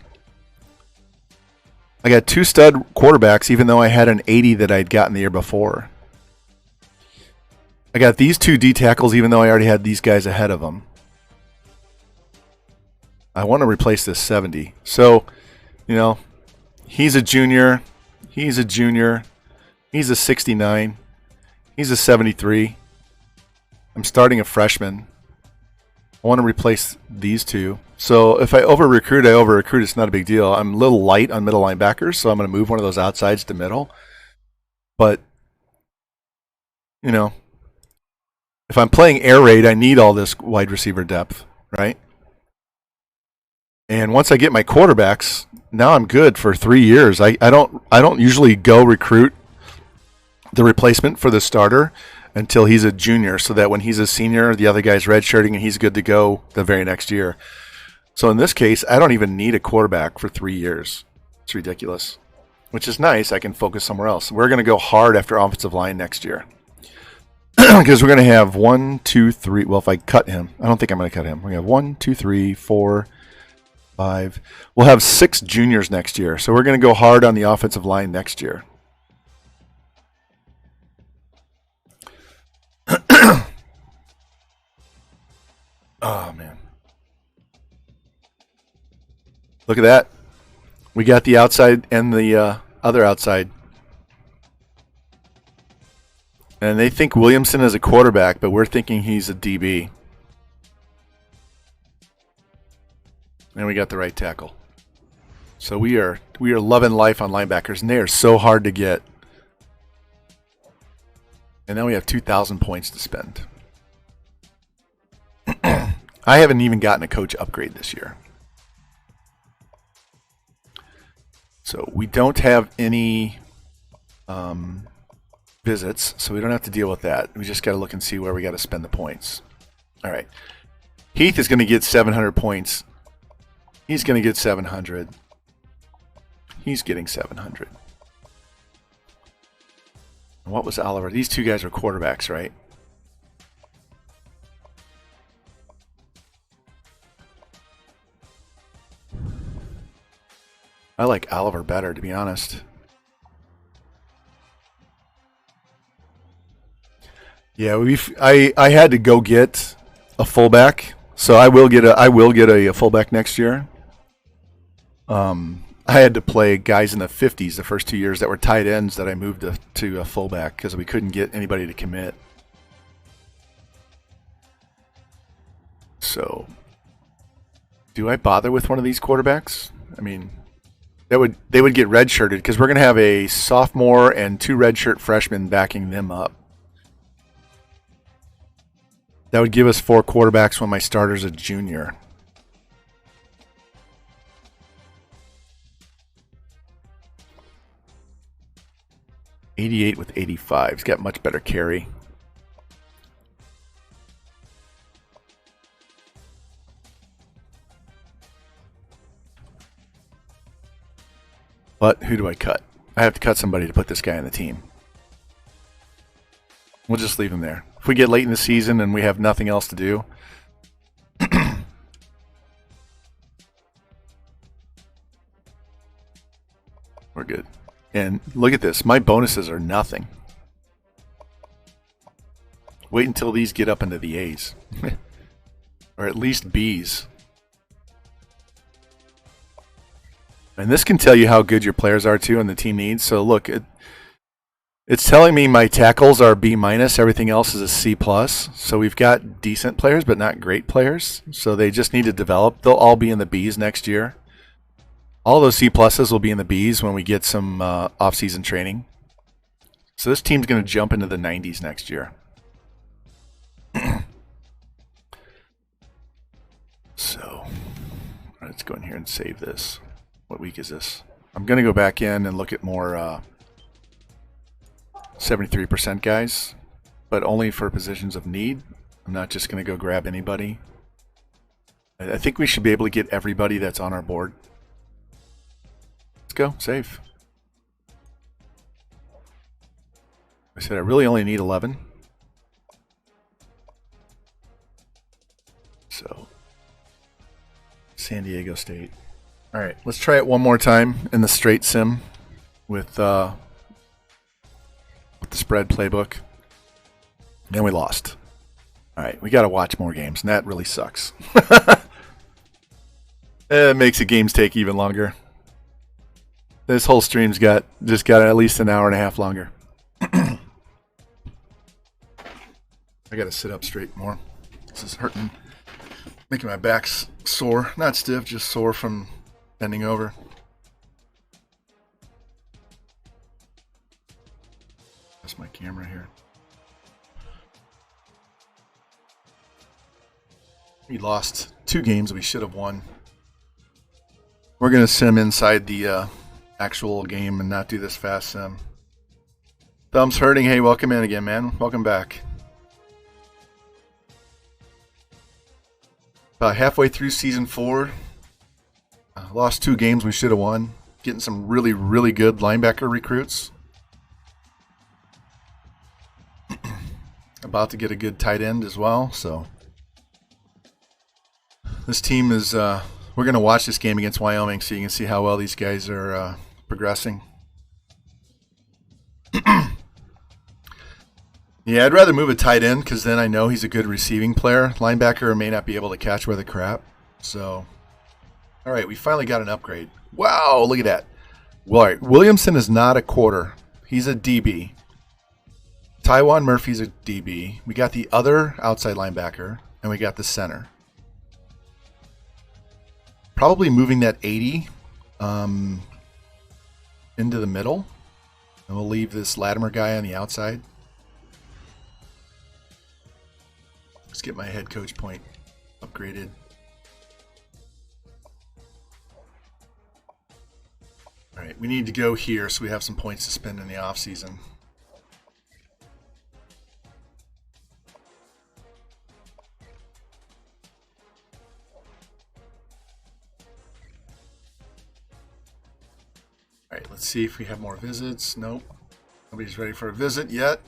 I got 2 stud quarterbacks, even though I had an 80 that I'd gotten the year before. I got these 2 D tackles, even though I already had these guys ahead of them. I want to replace this 70. So, he's a junior. He's a junior. He's a 69. He's a 73. I'm starting a freshman. I want to replace these 2. So if I over-recruit, It's not a big deal. I'm a little light on middle linebackers, so I'm going to move one of those outsides to middle. But, if I'm playing air raid, I need all this wide receiver depth, right? And once I get my quarterbacks, now I'm good for 3 years. I don't usually go recruit the replacement for the starter until he's a junior, so that when he's a senior, the other guy's redshirting and he's good to go the very next year. So in this case, I don't even need a quarterback for 3 years. It's ridiculous, which is nice. I can focus somewhere else. We're going to go hard after offensive line next year because we're going to have 1, 2, 3. Well, if I cut him, I don't think I'm going to cut him. We're going to have 1, 2, 3, 4, 5. We'll have 6 juniors next year. So we're going to go hard on the offensive line next year. Oh, man. Look at that. We got the outside and the other outside. And they think Williamson is a quarterback, but we're thinking he's a DB. And we got the right tackle. So we are loving life on linebackers, and they are so hard to get. And now we have 2,000 points to spend. I haven't even gotten a coach upgrade this year. So we don't have any visits, so we don't have to deal with that. We just got to look and see where we got to spend the points. All right. Heath is going to get 700 points. He's going to get 700. He's getting 700. And what was Oliver? These two guys are quarterbacks, right? I like Oliver better, to be honest. Yeah, I had to go get a fullback, so I will get a fullback next year. I had to play guys in the 50s the first 2 years that were tight ends that I moved to a fullback because we couldn't get anybody to commit. So, do I bother with one of these quarterbacks? I mean, they would get redshirted because we're going to have a sophomore and 2 redshirt freshmen backing them up. That would give us 4 quarterbacks when my starter's a junior. .88 with 85. He's got much better carry. But who do I cut? I have to cut somebody to put this guy on the team. We'll just leave him there. If we get late in the season and we have nothing else to do, we're good. And look at this. My bonuses are nothing. Wait until these get up into the A's. Or at least B's. And this can tell you how good your players are too and the team needs. So look, it's telling me my tackles are B-. Everything else is a C+. So we've got decent players but not great players. So they just need to develop. They'll all be in the B's next year. All those C+ will be in the B's when we get some off-season training. So this team's going to jump into the 90s next year. So let's go in here and save this. What week is this? I'm going to go back in and look at more 73% guys, but only for positions of need. I'm not just going to go grab anybody. I think we should be able to get everybody that's on our board. Let's go, save. I said I really only need 11. So, San Diego State. All right, let's try it one more time in the straight sim with the spread playbook. And we lost. All right, we got to watch more games, and that really sucks. It makes the games take even longer. This whole stream's just got at least an hour and a half longer. I got to sit up straight more. This is hurting, making my back sore. Not stiff, just sore from bending over. That's my camera here. We lost 2 games we should have won. We're going to sim inside the actual game and not do this fast sim. Thumb's hurting. Hey, welcome in again, man. Welcome back. About halfway through season 4. Lost 2 games we should have won. Getting some really, really good linebacker recruits. About to get a good tight end as well. So this team is... we're going to watch this game against Wyoming so you can see how well these guys are progressing. Yeah, I'd rather move a tight end because then I know he's a good receiving player. Linebacker may not be able to catch worth a crap. So, all right, we finally got an upgrade. Wow, look at that. Well, all right, Williamson is not a quarter. He's a DB. Tywan Murphy's a DB. We got the other outside linebacker, and we got the center. Probably moving that 80 into the middle. And we'll leave this Latimer guy on the outside. Let's get my head coach point upgraded. All right, we need to go here so we have some points to spend in the off season. Let's see if we have more visits. Nope. Nobody's ready for a visit yet.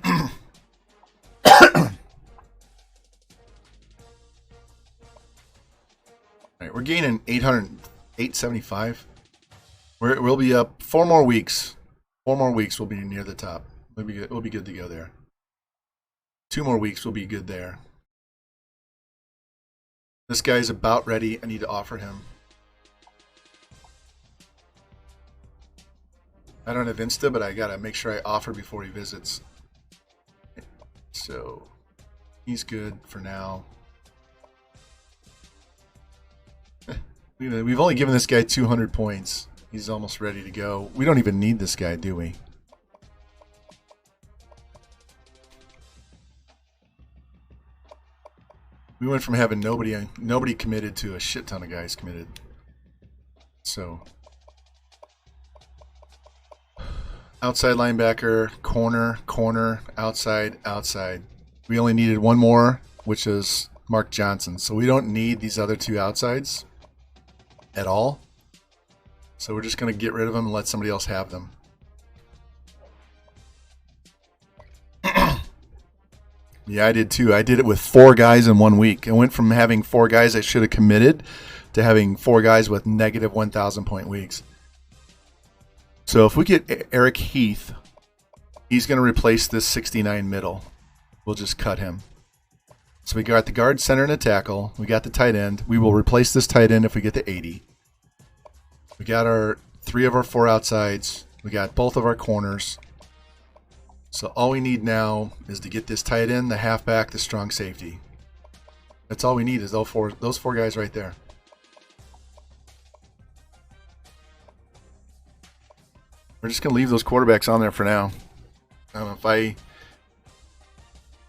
All right, we're gaining 875. We'll be up 4 more weeks. 4 more weeks we'll be near the top. We'll be good to go there. 2 more weeks we'll be good there. This guy's about ready. I need to offer him. I don't have Insta, but I gotta make sure I offer before he visits. So he's good for now. We've only given this guy 200 points. He's almost ready to go. We don't even need this guy, do we? We went from having nobody committed to a shit ton of guys committed. So outside linebacker, corner, outside. We only needed one more, which is Mark Johnson. So we don't need these other 2 outsides at all. So we're just going to get rid of them and let somebody else have them. Yeah, I did too. I did it with 4 guys in 1 week. I went from having 4 guys I should have committed to having 4 guys with negative 1,000 point weeks. So if we get Eric Heath, he's going to replace this 69 middle. We'll just cut him. So we got the guard, center, and a tackle. We got the tight end. We will replace this tight end if we get to 80. We got our 3 of our 4 outsides. We got both of our corners. So all we need now is to get this tight end, the halfback, the strong safety. That's all we need is those four guys right there. We're just going to leave those quarterbacks on there for now. I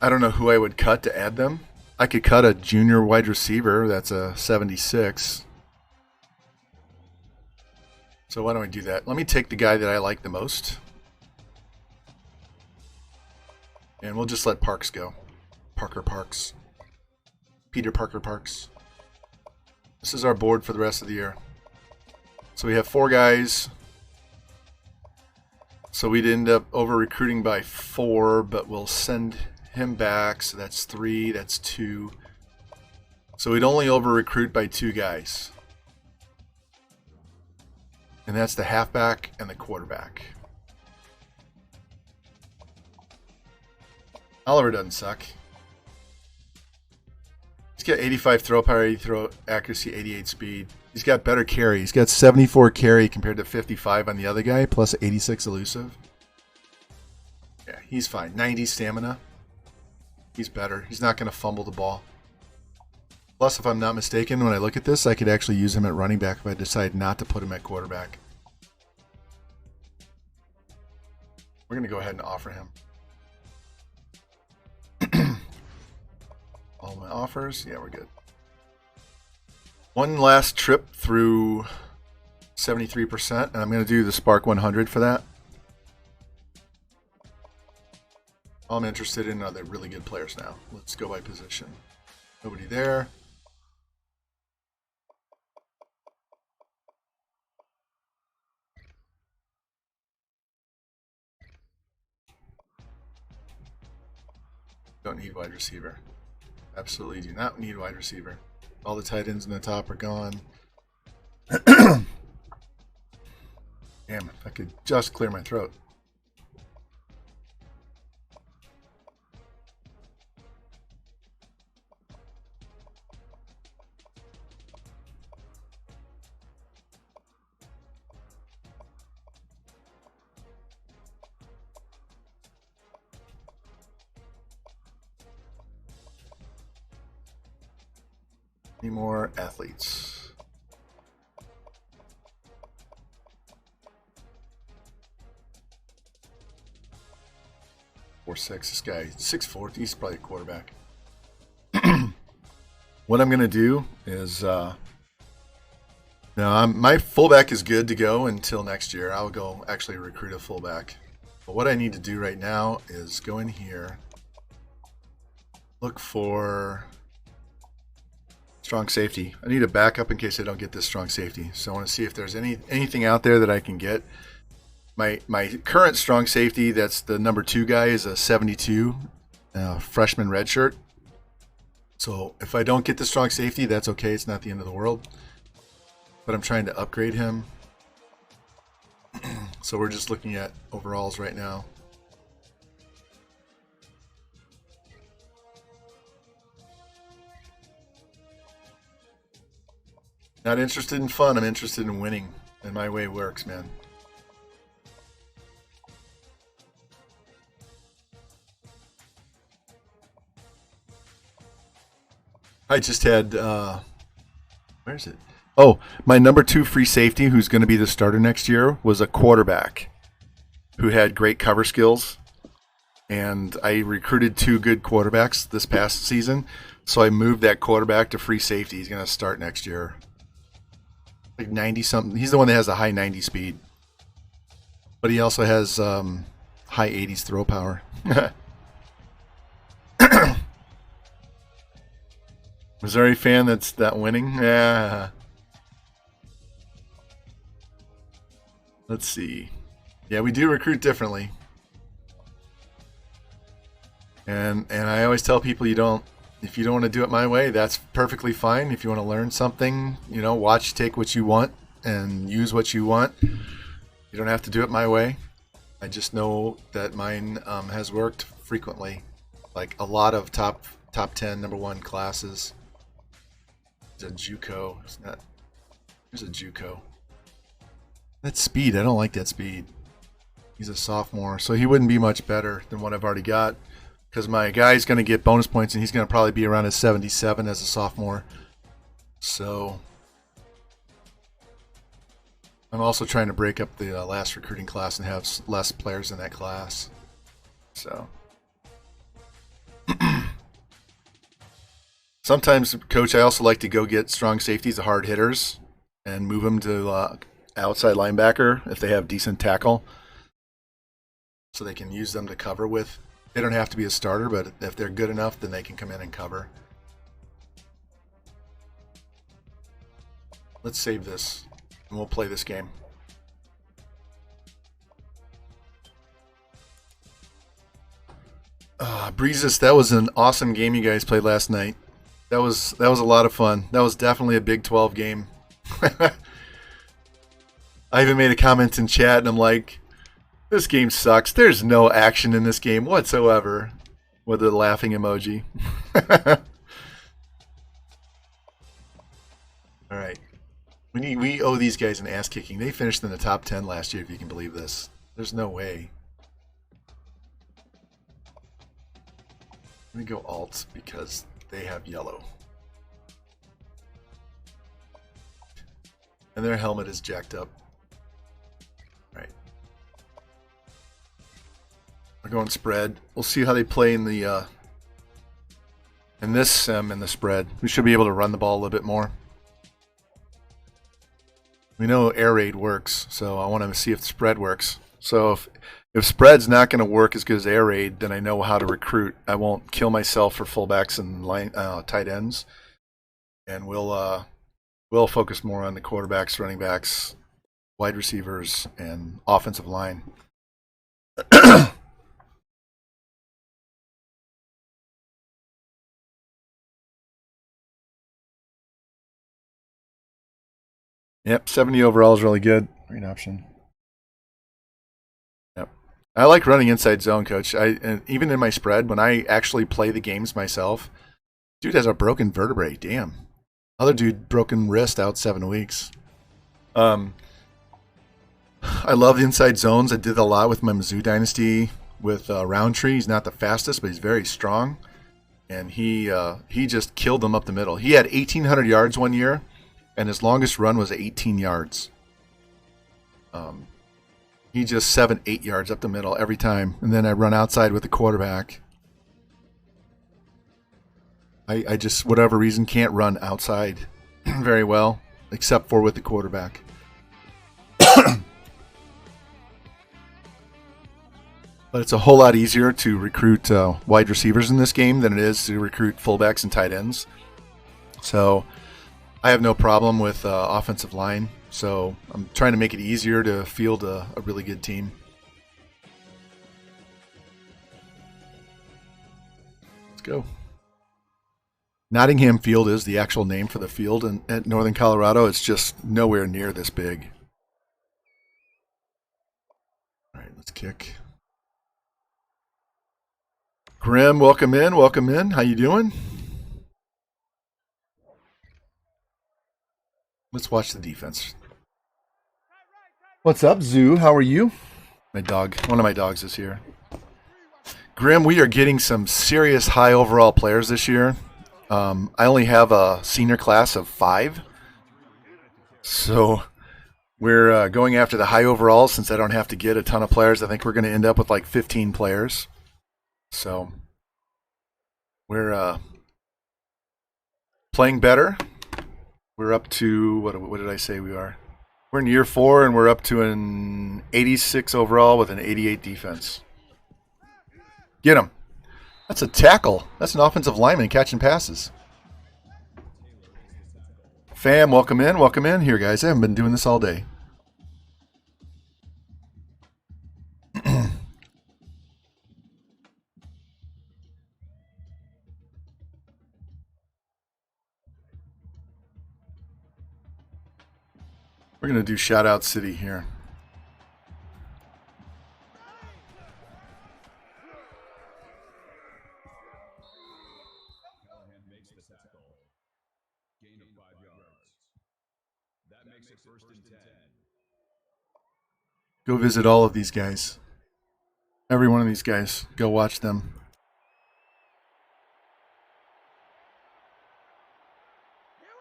don't know who I would cut to add them. I could cut a junior wide receiver. That's a 76. So why don't we do that? Let me take the guy that I like the most. And we'll just let Parks go. Parker Parks. Peter Parker Parks. This is our board for the rest of the year. So we have 4 guys. So we'd end up over-recruiting by 4, but we'll send him back. So that's 3, that's 2. So we'd only over-recruit by 2 guys. And that's the halfback and the quarterback. Oliver doesn't suck. He's got 85 throw power, 80 throw accuracy, 88 speed. He's got better carry. He's got 74 carry compared to 55 on the other guy, plus 86 elusive. Yeah, he's fine. 90 stamina. He's better. He's not going to fumble the ball. Plus, if I'm not mistaken, when I look at this, I could actually use him at running back if I decide not to put him at quarterback. We're going to go ahead and offer him. All my offers. Yeah, we're good. One last trip through 73%, and I'm going to do the Spark 100 for that. All I'm interested in are the really good players now. Let's go by position. Nobody there. Don't need wide receiver. Absolutely do not need wide receiver. All the tight ends in the top are gone. Damn, if I could just clear my throat. Any more athletes? Four six. This guy 6'4". He's probably a quarterback. What I'm gonna do is now my fullback is good to go until next year. I'll go actually recruit a fullback. But what I need to do right now is go in here, look for strong safety. I need a backup in case I don't get this strong safety. So I want to see if there's anything out there that I can get My current strong safety, that's the number 2 guy, is a 72 freshman redshirt. So if I don't get the strong safety, that's okay. It's not the end of the world. But I'm trying to upgrade him. So we're just looking at overalls right now. Not interested in fun. I'm interested in winning. And my way works, man. I just had, where is it? Oh, my number 2 free safety, who's going to be the starter next year, was a quarterback who had great cover skills. And I recruited 2 good quarterbacks this past season. So I moved that quarterback to free safety. He's going to start next year. Like 90 something. He's the one that has a high 90 speed. But he also has high 80s throw power. Missouri fan that's not winning? Yeah. Let's see. Yeah, we do recruit differently. And I always tell people, if you don't want to do it my way, that's perfectly fine. If you want to learn something, watch, take what you want and use what you want. You don't have to do it my way. I just know that mine has worked frequently. Like a lot of top 10, number 1 classes. It's a JUCO. It's not. There's a JUCO. That speed, I don't like that speed. He's a sophomore, so he wouldn't be much better than what I've already got. Because my guy's going to get bonus points, and he's going to probably be around a 77 as a sophomore. So I'm also trying to break up the last recruiting class and have less players in that class. So sometimes, Coach, I also like to go get strong safeties, the hard hitters, and move them to outside linebacker if they have decent tackle, so they can use them to cover with. They don't have to be a starter, but if they're good enough, then they can come in and cover. Let's save this, and we'll play this game. Breezes, that was an awesome game you guys played last night. That was a lot of fun. That was definitely a Big 12 game. I even made a comment in chat, and I'm like, this game sucks. There's no action in this game whatsoever, with a laughing emoji. All right. We owe these guys an ass kicking. They finished in the top 10 last year, if you can believe this. There's no way. Let me go alt because they have yellow. And their helmet is jacked up. Right. We're going spread. We'll see how they play in the in this sim in the spread. We should be able to run the ball a little bit more. We know air raid works, so I want to see if the spread works. So if spread's not going to work as good as air raid, then I know how to recruit. I won't kill myself for fullbacks and tight ends, and we'll focus more on the quarterbacks, running backs, wide receivers, and offensive line. Yep, 70 overall is really good. Great option. Yep, I like running inside zone, Coach. And even in my spread, when I actually play the games myself, dude has a broken vertebrae. Damn. Other dude broken wrist out 7 weeks. I love the inside zones. I did a lot with my Mizzou Dynasty with Roundtree. He's not the fastest, but he's very strong, and he just killed them up the middle. He had 1,800 yards one year. And his longest run was 18 yards. He just 7-8 yards up the middle every time. And then I run outside with the quarterback. I just, whatever reason, can't run outside very well, except for with the quarterback. But it's a whole lot easier to recruit wide receivers in this game than it is to recruit fullbacks and tight ends. So I have no problem with offensive line So I'm trying to make it easier to field a really good team. Let's go. Nottingham Field is the actual name for the field at Northern Colorado. It's just nowhere near this big. All right, let's kick. Grim, welcome in. Welcome in. How you doing? Let's watch the defense. What's up, Zoo? How are you? My dog. One of my dogs is here. Grim, we are getting some serious high overall players this year. I only have a senior class of 5. So we're going after the high overalls since I don't have to get a ton of players. I think we're going to end up with like 15 players. So we're playing better. We're up to, what did I say we are? We're in year 4 and we're up to an 86 overall with an 88 defense. Get him. That's a tackle. That's an offensive lineman catching passes. Fam, welcome in. Welcome in here, guys. I haven't been doing this all day. We're going to do Shout Out City here. Callahan makes the tackle. Gain of 5 yards. That makes it 1st and 10. Go visit all of these guys. Every one of these guys. Go watch them.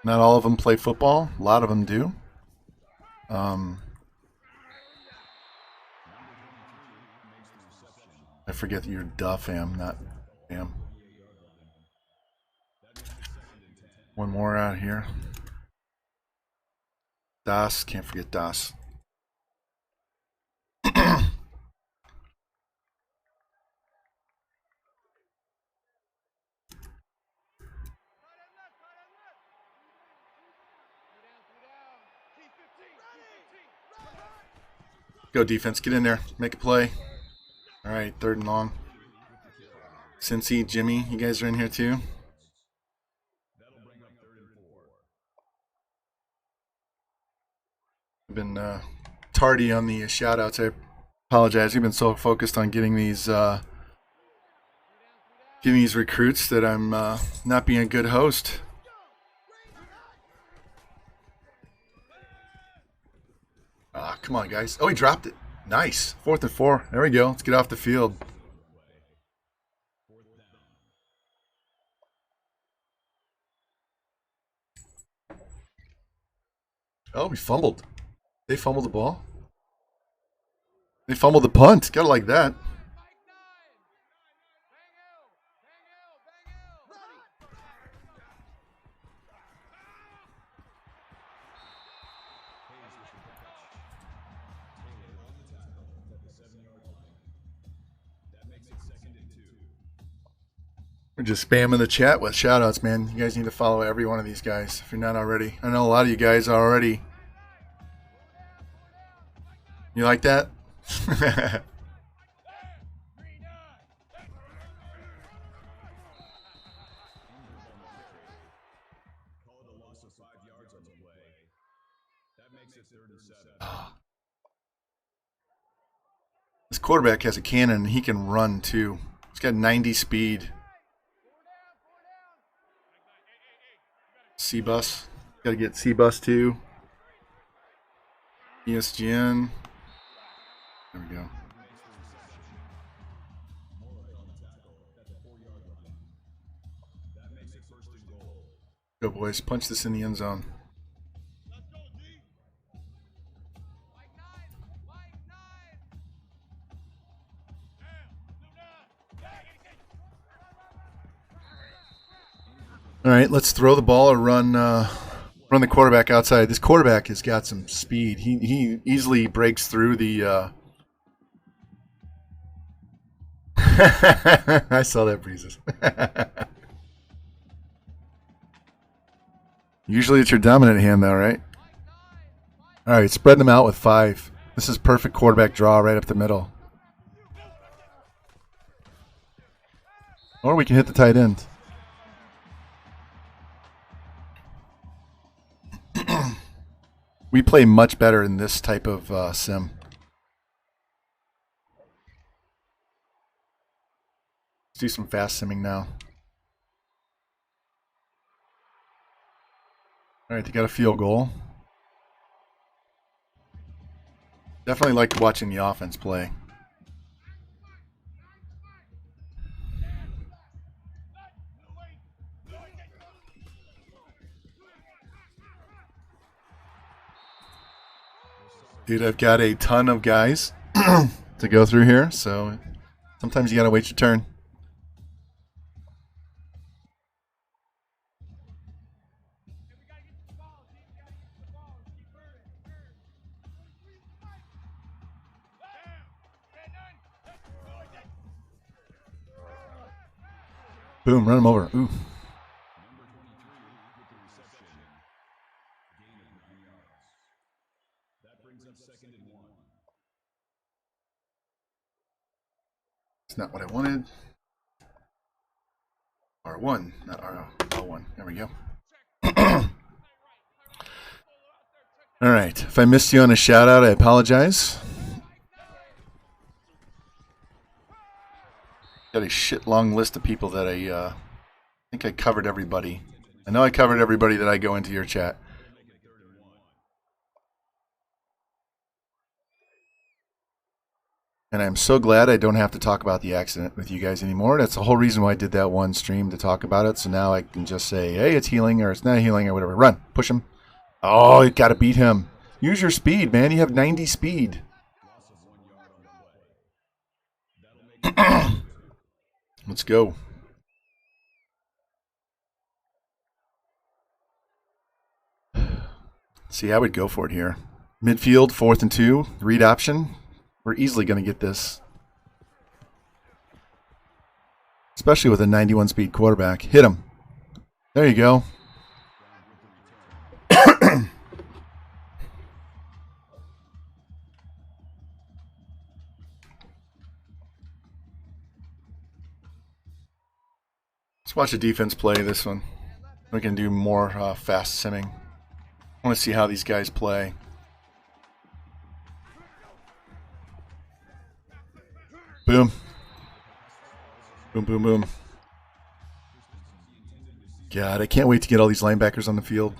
Not all of them play football. A lot of them do. I forget that you're duh fam, not fam. One more out here. Das, can't forget Das. Go defense, get in there, make a play. All right, 3rd and long. Cincy, Jimmy, you guys are in here too. That'll bring up 3rd and 4. I've been tardy on the shout outs. I apologize. We've been so focused on getting these recruits that I'm not being a good host. Come on, guys. Oh, he dropped it. Nice. 4th and 4. There we go. Let's get off the field. Oh, we fumbled. They fumbled the ball. They fumbled the punt. Gotta like that. We're just spamming the chat with shout-outs, man. You guys need to follow every one of these guys if you're not already. I know a lot of you guys are already. You like that? This quarterback has a cannon and he can run too. He's got 90 speed. C-Bus. Got to get C-Bus too. ESGN. There we go. Go, boys. Punch this in the end zone. All right, let's throw the ball or run the quarterback outside. This quarterback has got some speed. He easily breaks through the. I saw that, Breezes. Usually it's your dominant hand, though, right? All right, spread them out with 5. This is perfect quarterback draw right up the middle. Or we can hit the tight end. We play much better in this type of sim. Let's do some fast simming now. All right, they got a field goal. Definitely like watching the offense play. Dude, I've got a ton of guys to go through here, so sometimes you gotta wait your turn. Boom, run him over. Ooh. It's not what I wanted. R1, not R1. There we go. All right. If I missed you on a shout out, I apologize. Got a shit long list of people that I think I covered everybody. I know I covered everybody that I go into your chat. And I'm so glad I don't have to talk about the accident with you guys anymore. That's the whole reason why I did that one stream, to talk about it. So now I can just say, hey, it's healing, or it's not healing, or whatever. Run. Push him. Oh, you got to beat him. Use your speed, man. You have 90 speed. Let's go. See, I would go for it here. Midfield, 4th and 2. Read option. We're easily going to get this. Especially with a 91 speed quarterback. Hit him. There you go. Let's watch the defense play this one. We can do more fast simming. I want to see how these guys play. Boom. Boom, boom, boom. God, I can't wait to get all these linebackers on the field.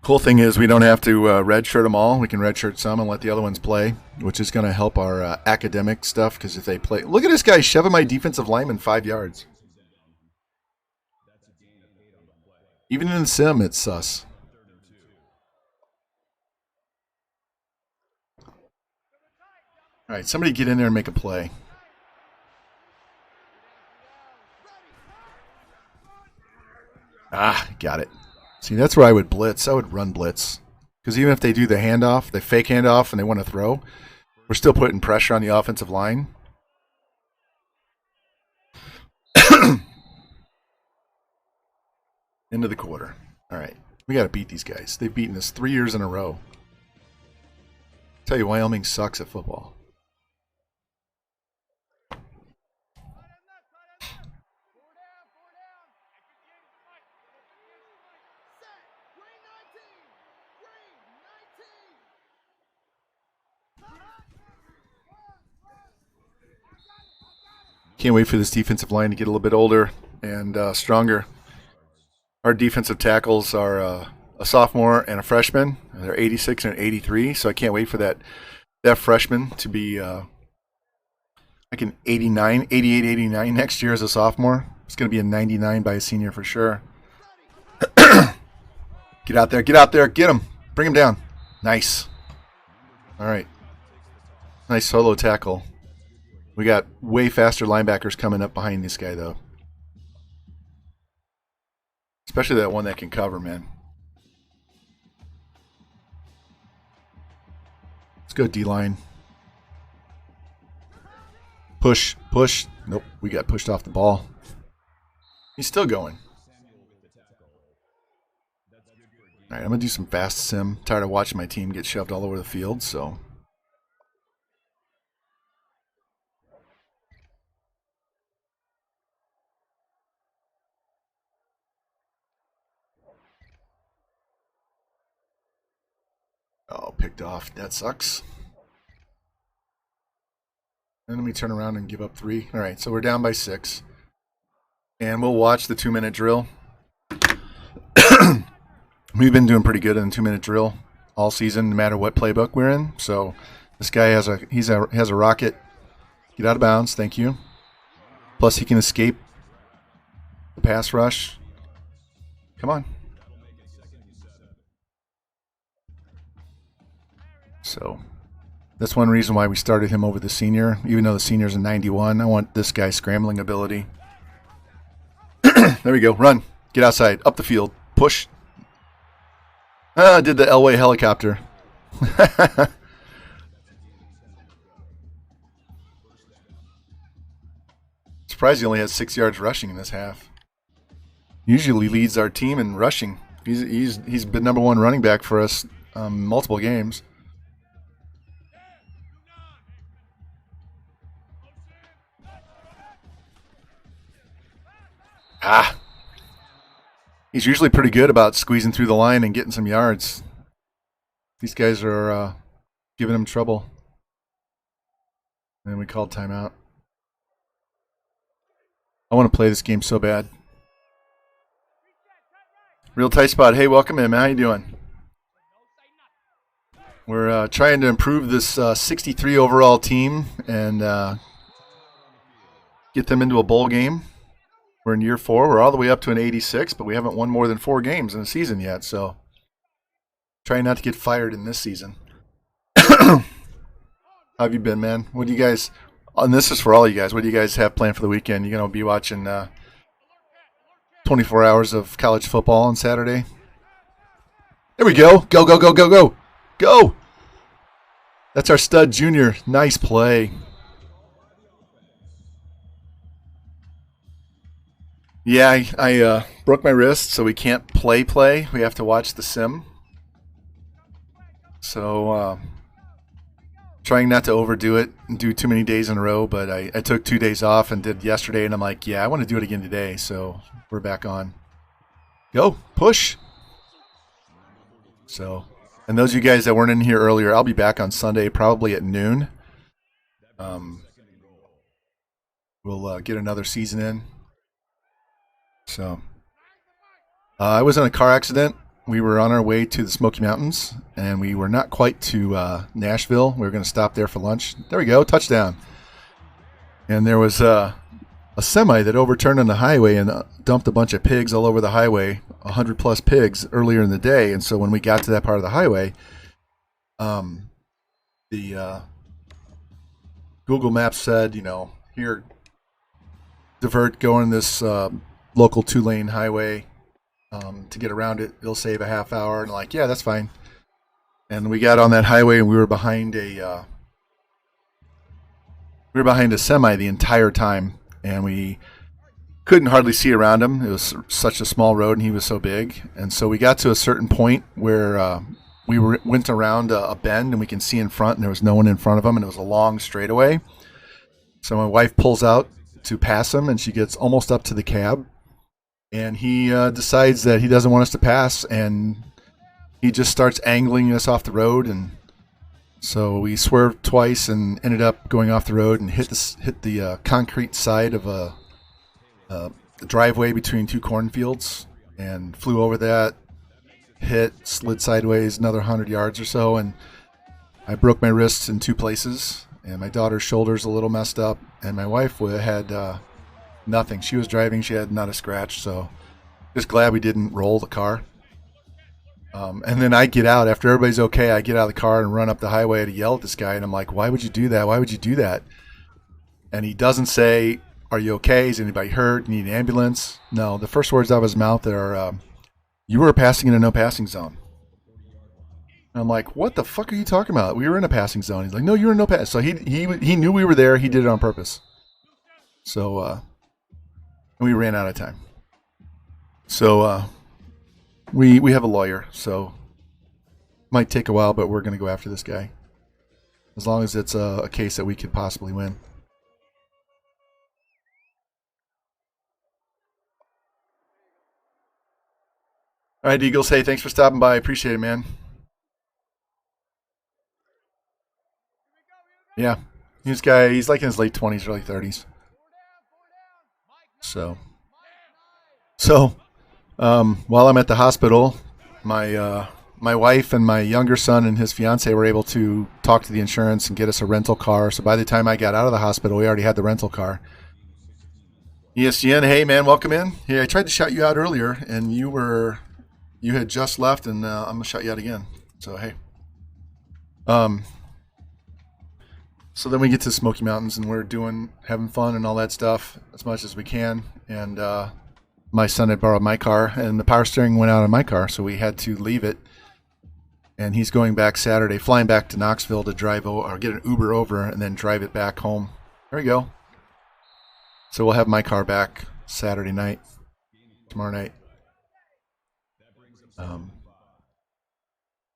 Cool thing is we don't have to redshirt them all. We can redshirt some and let the other ones play, which is going to help our academic stuff, because if they play... Look at this guy shoving my defensive lineman 5 yards. Even in the sim, it's sus. All right, somebody get in there and make a play. Ah, got it. See, that's where I would blitz. I would run blitz. Because even if they do the handoff, the fake handoff, and they want to throw, we're still putting pressure on the offensive line. Into the quarter. All right. We got to beat these guys. They've beaten us 3 years in a row. Tell you, Wyoming sucks at football. Can't wait for this defensive line to get a little bit older and stronger. Our defensive tackles are a sophomore and a freshman. They're 86 and 83, so I can't wait for that freshman to be like an 88, 89 next year as a sophomore. It's going to be a 99 by a senior for sure. Get out there, get him. Bring him down. Nice. All right. Nice solo tackle. We got way faster linebackers coming up behind this guy, though. Especially that one that can cover, man. Let's go D-line. Push, push. Nope, we got pushed off the ball. He's still going. All right, I'm going to do some fast sim. Tired of watching my team get shoved all over the field, so. Oh, picked off. That sucks. And then we turn around and give up 3. All right, so we're down by 6. And we'll watch the 2-minute drill. We've been doing pretty good in the 2-minute drill all season, no matter what playbook we're in. So this guy has a rocket. Get out of bounds, thank you. Plus he can escape the pass rush. Come on. So that's one reason why we started him over the senior. Even though the senior's a 91, I want this guy's scrambling ability. There we go. Run. Get outside. Up the field. Push. Did the Elway helicopter. Surprised he only has 6 yards rushing in this half. Usually leads our team in rushing. He's been number 1 running back for us multiple games. He's usually pretty good about squeezing through the line and getting some yards. These guys are giving him trouble. And we called timeout. I want to play this game so bad. Real tight spot. Hey, welcome in, man. How you doing? We're trying to improve this 63 overall team and get them into a bowl game. We're in year 4. We're all the way up to an 86, but we haven't won more than 4 games in a season yet. So trying not to get fired in this season. How have you been, man? What do you guys, and this is for all you guys, what do you guys have planned for the weekend? You going to be watching 24 hours of college football on Saturday? There we go. Go, go, go, go, go. Go. That's our stud junior. Nice play. Yeah, I broke my wrist, so we can't play. We have to watch the sim. So, trying not to overdo it and do too many days in a row, but I took 2 days off and did yesterday, and I'm like, yeah, I want to do it again today, so we're back on. Go, push. So, and those of you guys that weren't in here earlier, I'll be back on Sunday, probably at noon. We'll get another season in. So, I was in a car accident. We were on our way to the Smoky Mountains, and we were not quite to Nashville. We were going to stop there for lunch. There we go, touchdown. And there was a semi that overturned on the highway and dumped a bunch of pigs all over the highway, 100-plus pigs earlier in the day. And so when we got to that part of the highway, the Google Maps said, here, divert, go in this local 2-lane highway to get around it. It'll save a half hour. And like, yeah, that's fine. And we got on that highway and we were behind a semi the entire time, and we couldn't hardly see around him. It was such a small road and he was so big. And so we got to a certain point where we went around a bend and we can see in front, and there was no one in front of him, and it was a long straightaway. So my wife pulls out to pass him, and she gets almost up to the cab. And he decides that he doesn't want us to pass, and he just starts angling us off the road. And so we swerved twice and ended up going off the road and hit the concrete side of a driveway between 2 cornfields, and flew over that, slid sideways another 100 yards or so, and I broke my wrists in 2 places, and my daughter's shoulder's a little messed up, and my wife had nothing. She was driving. She had not a scratch, so just glad we didn't roll the car. And then I get out. After everybody's okay, I get out of the car and run up the highway to yell at this guy, and I'm like, why would you do that? Why would you do that? And he doesn't say, are you okay? Is anybody hurt? Need an ambulance? No, the first words out of his mouth are, you were passing in a no passing zone. And I'm like, what the fuck are you talking about? We were in a passing zone. He's like, no, you were in no pass. So he knew we were there. He did it on purpose. So, and we ran out of time. So we have a lawyer, so might take a while, but we're going to go after this guy as long as it's a case that we could possibly win. All right, Eagles. Hey, thanks for stopping by. Appreciate it, man. Yeah, he's like in his late 20s, early 30s. So while I'm at the hospital, my wife and my younger son and his fiance were able to talk to the insurance and get us a rental car. So by the time I got out of the hospital, we already had the rental car. ESGN, hey man, welcome in. Hey, I tried to shout you out earlier, and you had just left, and I'm gonna shout you out again. So hey, so then we get to Smoky Mountains, and we're having fun and all that stuff as much as we can. And my son had borrowed my car, and the power steering went out on my car, so we had to leave it. And he's going back Saturday, flying back to Knoxville to drive or get an Uber over, and then drive it back home. There we go. So we'll have my car back Saturday night, tomorrow night.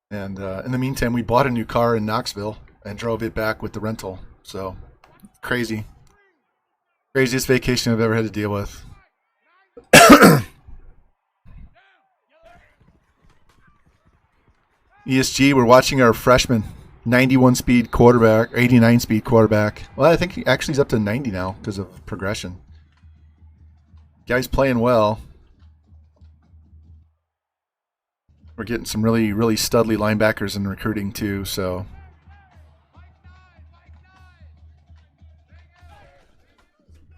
And in the meantime, we bought a new car in Knoxville and drove it back with the rental. So crazy. Craziest vacation I've ever had to deal with. ESG, we're watching our freshman 91 speed quarterback, 89 speed quarterback. Well, I think he actually is up to 90 now because of progression. Guy's playing well. We're getting some really, really studly linebackers in recruiting too, so.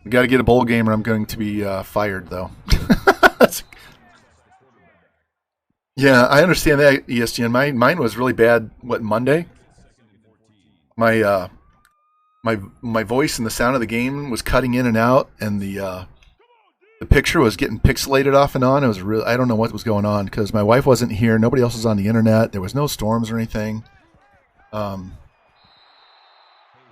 We got to get a bowl game or I'm going to be fired, though. Yeah, I understand that, ESGN. Mine was really bad, Monday? My voice and the sound of the game was cutting in and out, and the picture was getting pixelated off and on. It was I don't know what was going on because my wife wasn't here. Nobody else was on the internet. There was no storms or anything. And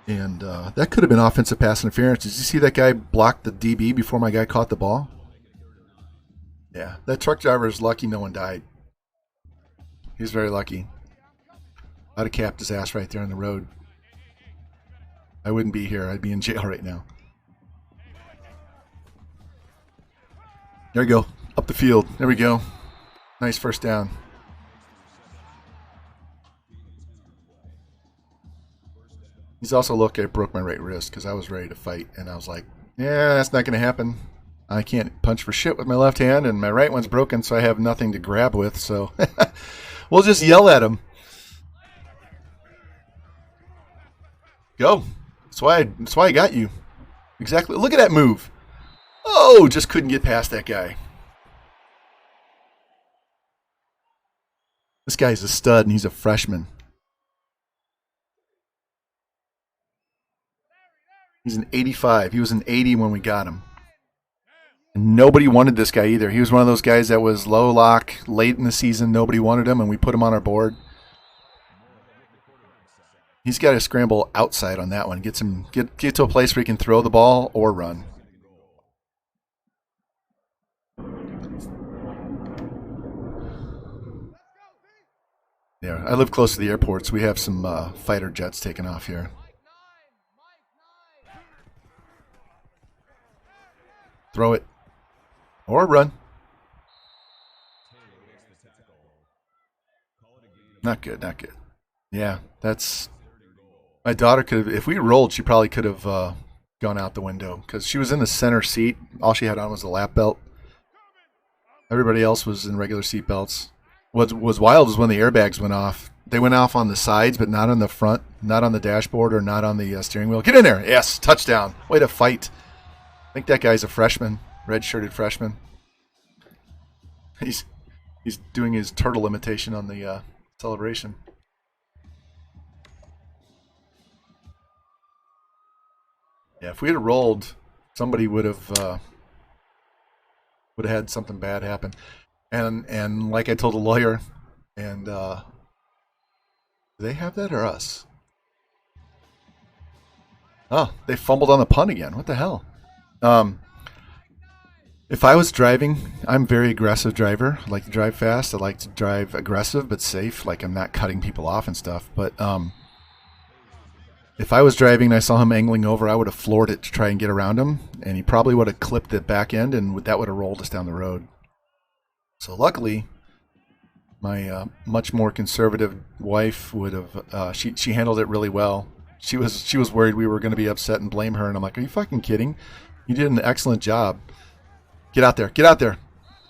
that could have been offensive pass interference. Did you see that guy block the DB before my guy caught the ball? Yeah, that truck driver is lucky no one died. He was very lucky. I'd have capped his ass right there on the road. I wouldn't be here. I'd be in jail right now. There we go. Up the field. There we go. Nice first down. He's also lucky I broke my right wrist because I was ready to fight. And I was like, yeah, that's not going to happen. I can't punch for shit with my left hand, and my right one's broken, so I have nothing to grab with. So we'll just yell at him. Go. That's why I got you. Exactly. Look at that move. Oh, just couldn't get past that guy. This guy's a stud, and he's a freshman. He's an 85. He was an 80 when we got him. And nobody wanted this guy either. He was one of those guys that was low lock late in the season. Nobody wanted him, and we put him on our board. He's got to scramble outside on that one. Get to a place where he can throw the ball or run. Yeah, I live close to the airport, so we have some fighter jets taking off here. Throw it. Or run. Not good, not good. Yeah, that's... My daughter could have... If we rolled, she probably could have gone out the window. Because she was in the center seat. All she had on was a lap belt. Everybody else was in regular seat belts. What was wild was when the airbags went off. They went off on the sides, but not on the front. Not on the dashboard or not on the steering wheel. Get in there! Yes, touchdown. Way to fight. I think that guy's a freshman. Red-shirted freshman. He's doing his turtle imitation on the celebration. Yeah, if we had rolled, somebody would have had something bad happen. And like I told the lawyer, and do they have that or us? Oh, they fumbled on the punt again. What the hell? If I was driving, I'm a very aggressive driver. I like to drive fast. I like to drive aggressive but safe. Like I'm not cutting people off and stuff. But if I was driving and I saw him angling over, I would have floored it to try and get around him. And he probably would have clipped the back end and that would have rolled us down the road. So luckily, my much more conservative wife would have, she handled it really well. She was worried we were going to be upset and blame her. And I'm like, are you fucking kidding? You did an excellent job. Get out there. Get out there.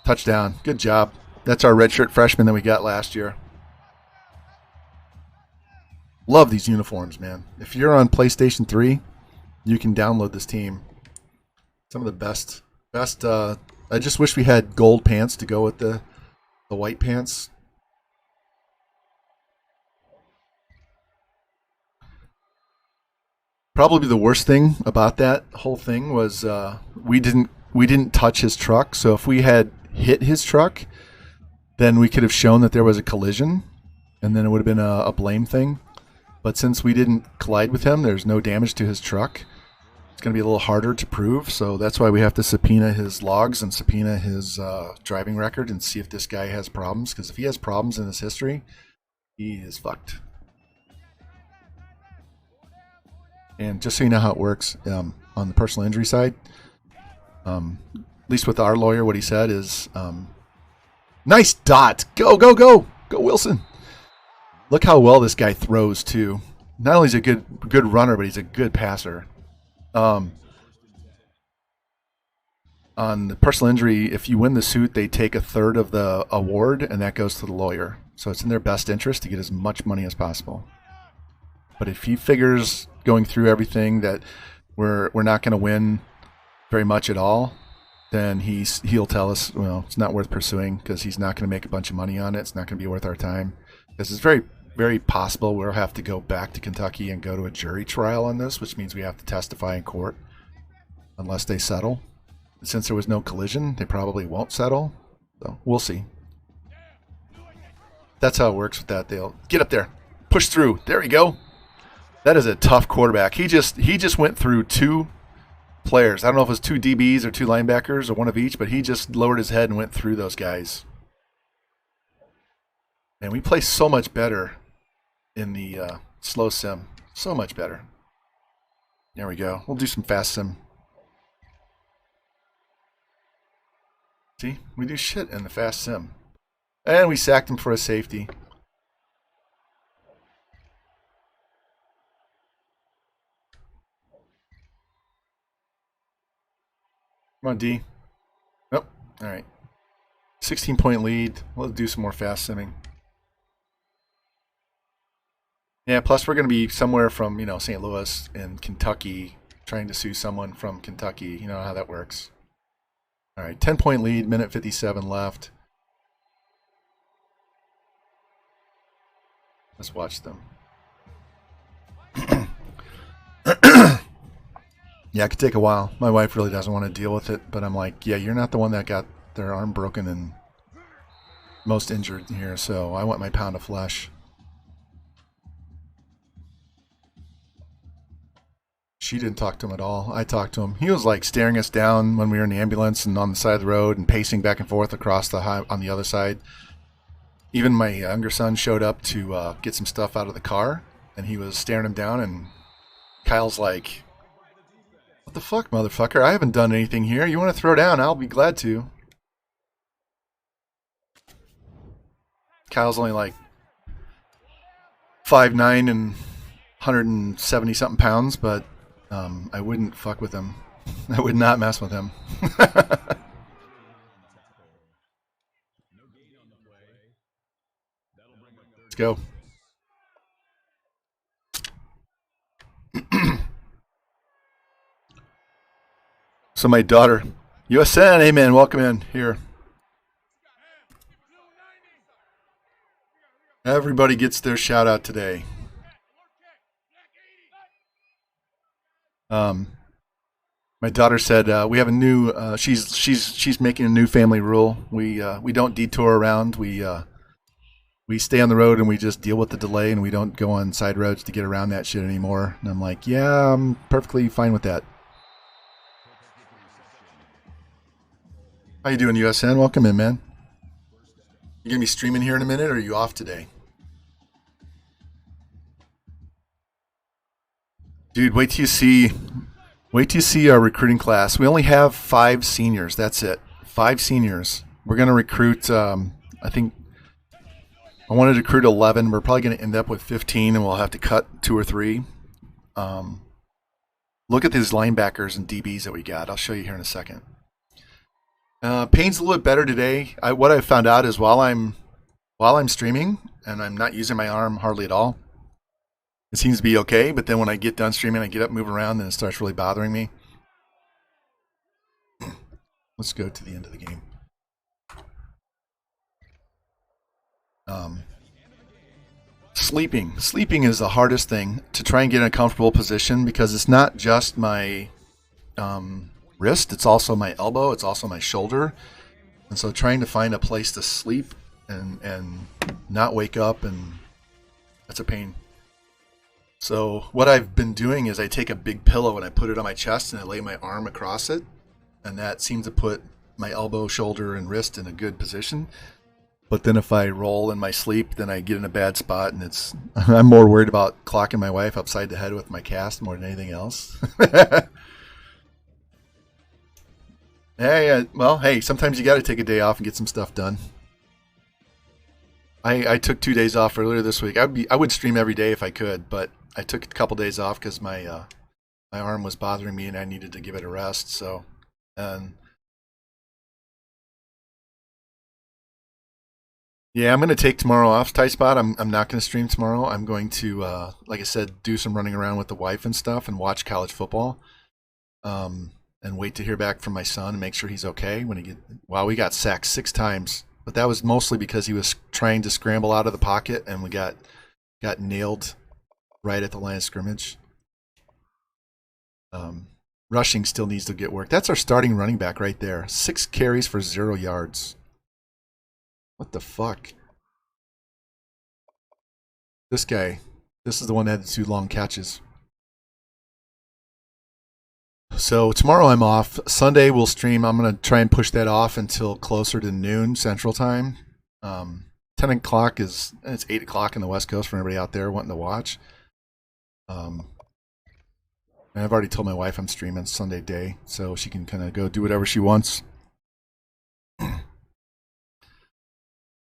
Touchdown. Good job. That's our redshirt freshman that we got last year. Love these uniforms, man. If you're on PlayStation 3, you can download this team. Some of the best. I just wish we had gold pants to go with the white pants. Probably the worst thing about that whole thing was we didn't touch his truck. So if we had hit his truck, then we could have shown that there was a collision, and then it would have been a blame thing. But since we didn't collide with him, there's no damage to his truck. It's going to be a little harder to prove, so that's why we have to subpoena his logs and subpoena his driving record and see if this guy has problems. Because if he has problems in his history, he is fucked. And just so you know how it works, on the personal injury side, at least with our lawyer, what he said is, nice dot. Go, go, go. Go, Wilson. Look how well this guy throws, too. Not only is he a good runner, but he's a good passer. On the personal injury, if you win the suit, they take a third of the award, and that goes to the lawyer. So it's in their best interest to get as much money as possible. But if he figures going through everything that we're not going to win very much at all, then he'll tell us, well, it's not worth pursuing because he's not going to make a bunch of money on it. It's not going to be worth our time. This is very, very possible we'll have to go back to Kentucky and go to a jury trial on this, which means we have to testify in court unless they settle. Since there was no collision, they probably won't settle. So we'll see. That's how it works with that. They'll get up there, push through. There we go. That is a tough quarterback. He just went through two players. I don't know if it was two DBs or two linebackers or one of each, but he just lowered his head and went through those guys. And we play so much better in the slow sim. So much better. There we go. We'll do some fast sim. See? We do shit in the fast sim. And we sacked him for a safety. Come on, D. Nope. All right. 16-point lead. We'll do some more fast simming. Yeah, plus we're going to be somewhere from, St. Louis and Kentucky trying to sue someone from Kentucky. You know how that works. All right, 10-point lead, minute 57 left. Let's watch them. Yeah, it could take a while. My wife really doesn't want to deal with it, but I'm like, yeah, you're not the one that got their arm broken and most injured here, so I want my pound of flesh. She didn't talk to him at all. I talked to him. He was like staring us down when we were in the ambulance and on the side of the road and pacing back and forth across the on the other side. Even my younger son showed up to get some stuff out of the car, and he was staring him down, and Kyle's like, what the fuck, motherfucker? I haven't done anything here. You want to throw down? I'll be glad to. Kyle's only like 5'9" and 170-something pounds, but I wouldn't fuck with him. I would not mess with him. Let's go. So my daughter, USN, amen, welcome in here. Everybody gets their shout out today. My daughter said we have a new. She's making a new family rule. We don't detour around. We stay on the road and we just deal with the delay, and we don't go on side roads to get around that shit anymore. And I'm like, yeah, I'm perfectly fine with that. How you doing, USN? Welcome in, man. You gonna be streaming here in a minute, or are you off today? Dude, wait till you see our recruiting class. We only have 5 seniors. That's it. 5 seniors. We're gonna recruit. I think I wanted to recruit 11. We're probably gonna end up with 15, and we'll have to cut 2 or 3. Look at these linebackers and DBs that we got. I'll show you here in a second. Pain's a little bit better today. What I found out is while I'm streaming and I'm not using my arm hardly at all, it seems to be okay. But then when I get done streaming, I get up, move around, and it starts really bothering me. Let's go to the end of the game. Sleeping is the hardest thing to try and get in a comfortable position, because it's not just my wrist, it's also my elbow, it's also my shoulder, and so trying to find a place to sleep and not wake up, and that's a pain. So what I've been doing is I take a big pillow and I put it on my chest and I lay my arm across it, and that seems to put my elbow, shoulder, and wrist in a good position. But then if I roll in my sleep, then I get in a bad spot, and I'm more worried about clocking my wife upside the head with my cast more than anything else. Hey, sometimes you got to take a day off and get some stuff done. I took 2 days off earlier this week. I would stream every day if I could, but I took a couple days off because my arm was bothering me and I needed to give it a rest. So, yeah, I'm going to take tomorrow off, Tight Spot. I'm not going to stream tomorrow. I'm going to, like I said, do some running around with the wife and stuff and watch college football. And wait to hear back from my son and make sure he's okay when he get. Wow, we got sacked 6 times, but that was mostly because he was trying to scramble out of the pocket, and we got nailed right at the line of scrimmage. Rushing still needs to get work. That's our starting running back right there. 6 carries for 0 yards. What the fuck? This guy. This is the one that had the 2 long catches. So tomorrow I'm off. Sunday we'll stream. I'm going to try and push that off until closer to noon Central Time. 10 o'clock it's 8 o'clock in the West Coast for everybody out there wanting to watch. And I've already told my wife I'm streaming Sunday day, so she can kind of go do whatever she wants.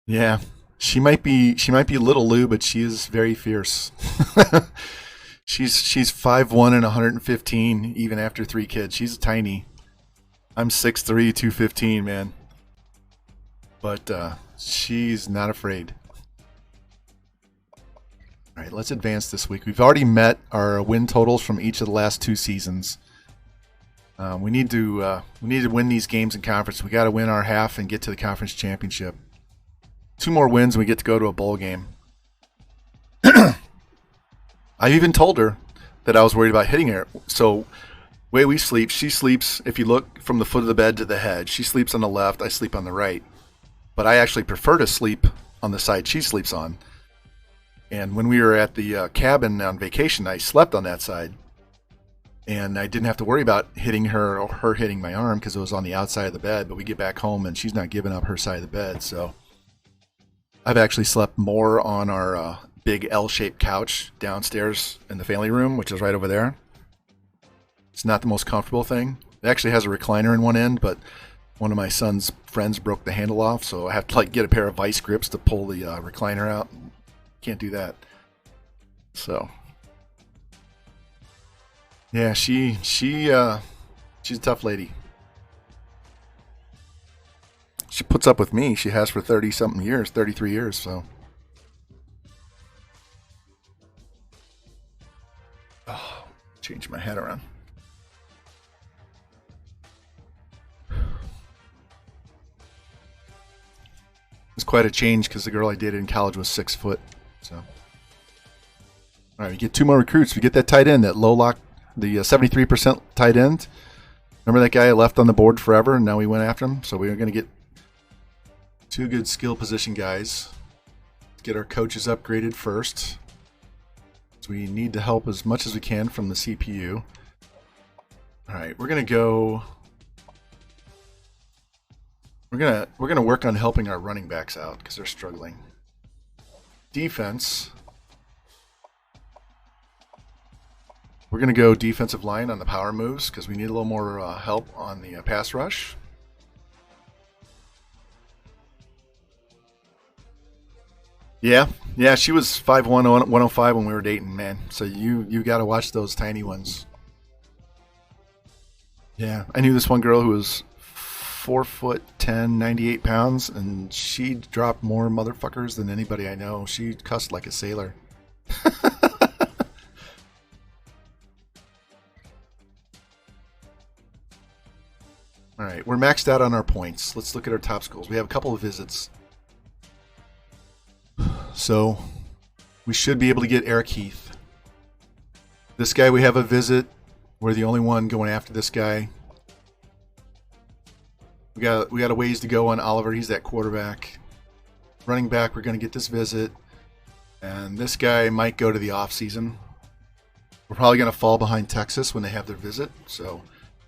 Yeah, she might be little Lou, but she is very fierce. She's 5'1" and 115 even after 3 kids. She's tiny. I'm 6'3", 215, man. But she's not afraid. All right, let's advance this week. We've already met our win totals from each of the last 2 seasons. We need to win these games in conference. We got to win our half and get to the conference championship. 2 more wins and we get to go to a bowl game. I even told her that I was worried about hitting her. So, way we sleep, she sleeps, if you look from the foot of the bed to the head, she sleeps on the left, I sleep on the right. But I actually prefer to sleep on the side she sleeps on. And when we were at the cabin on vacation, I slept on that side. And I didn't have to worry about hitting her or her hitting my arm because it was on the outside of the bed. But we get back home and she's not giving up her side of the bed. So I've actually slept more on our big L-shaped couch downstairs in the family room, which is right over there. It's not the most comfortable thing. It actually has a recliner in one end, but one of my son's friends broke the handle off, so I have to get a pair of vice grips to pull the recliner out. Can't do that. So, yeah, she's a tough lady. She puts up with me. She has for 30-something years, 33 years, so. Oh, change my head around. It's quite a change because the girl I dated in college was 6 foot. So, all right, we get 2 more recruits. We get that tight end, that low lock, the 73% tight end. Remember that guy I left on the board forever, and now we went after him. So we are going to get 2 good skill position guys. Let's get our coaches upgraded first. So we need to help as much as we can from the CPU. All right, we're going to go We're gonna work on helping our running backs out because they're struggling. Defense. We're gonna go defensive line on the power moves because we need a little more help on the pass rush. Yeah, she was 5'1", 105 when we were dating, man. So you got to watch those tiny ones. Yeah, I knew this one girl who was 4'10", 98 pounds, and she dropped more motherfuckers than anybody I know. She cussed like a sailor. All right, we're maxed out on our points. Let's look at our top schools. We have a couple of visits. So we should be able to get Eric Heath. This guy, we have a visit. We're the only one going after this guy. We got a ways to go on Oliver. He's that quarterback. Running back, we're going to get this visit. And this guy might go to the off season. We're probably going to fall behind Texas when they have their visit. So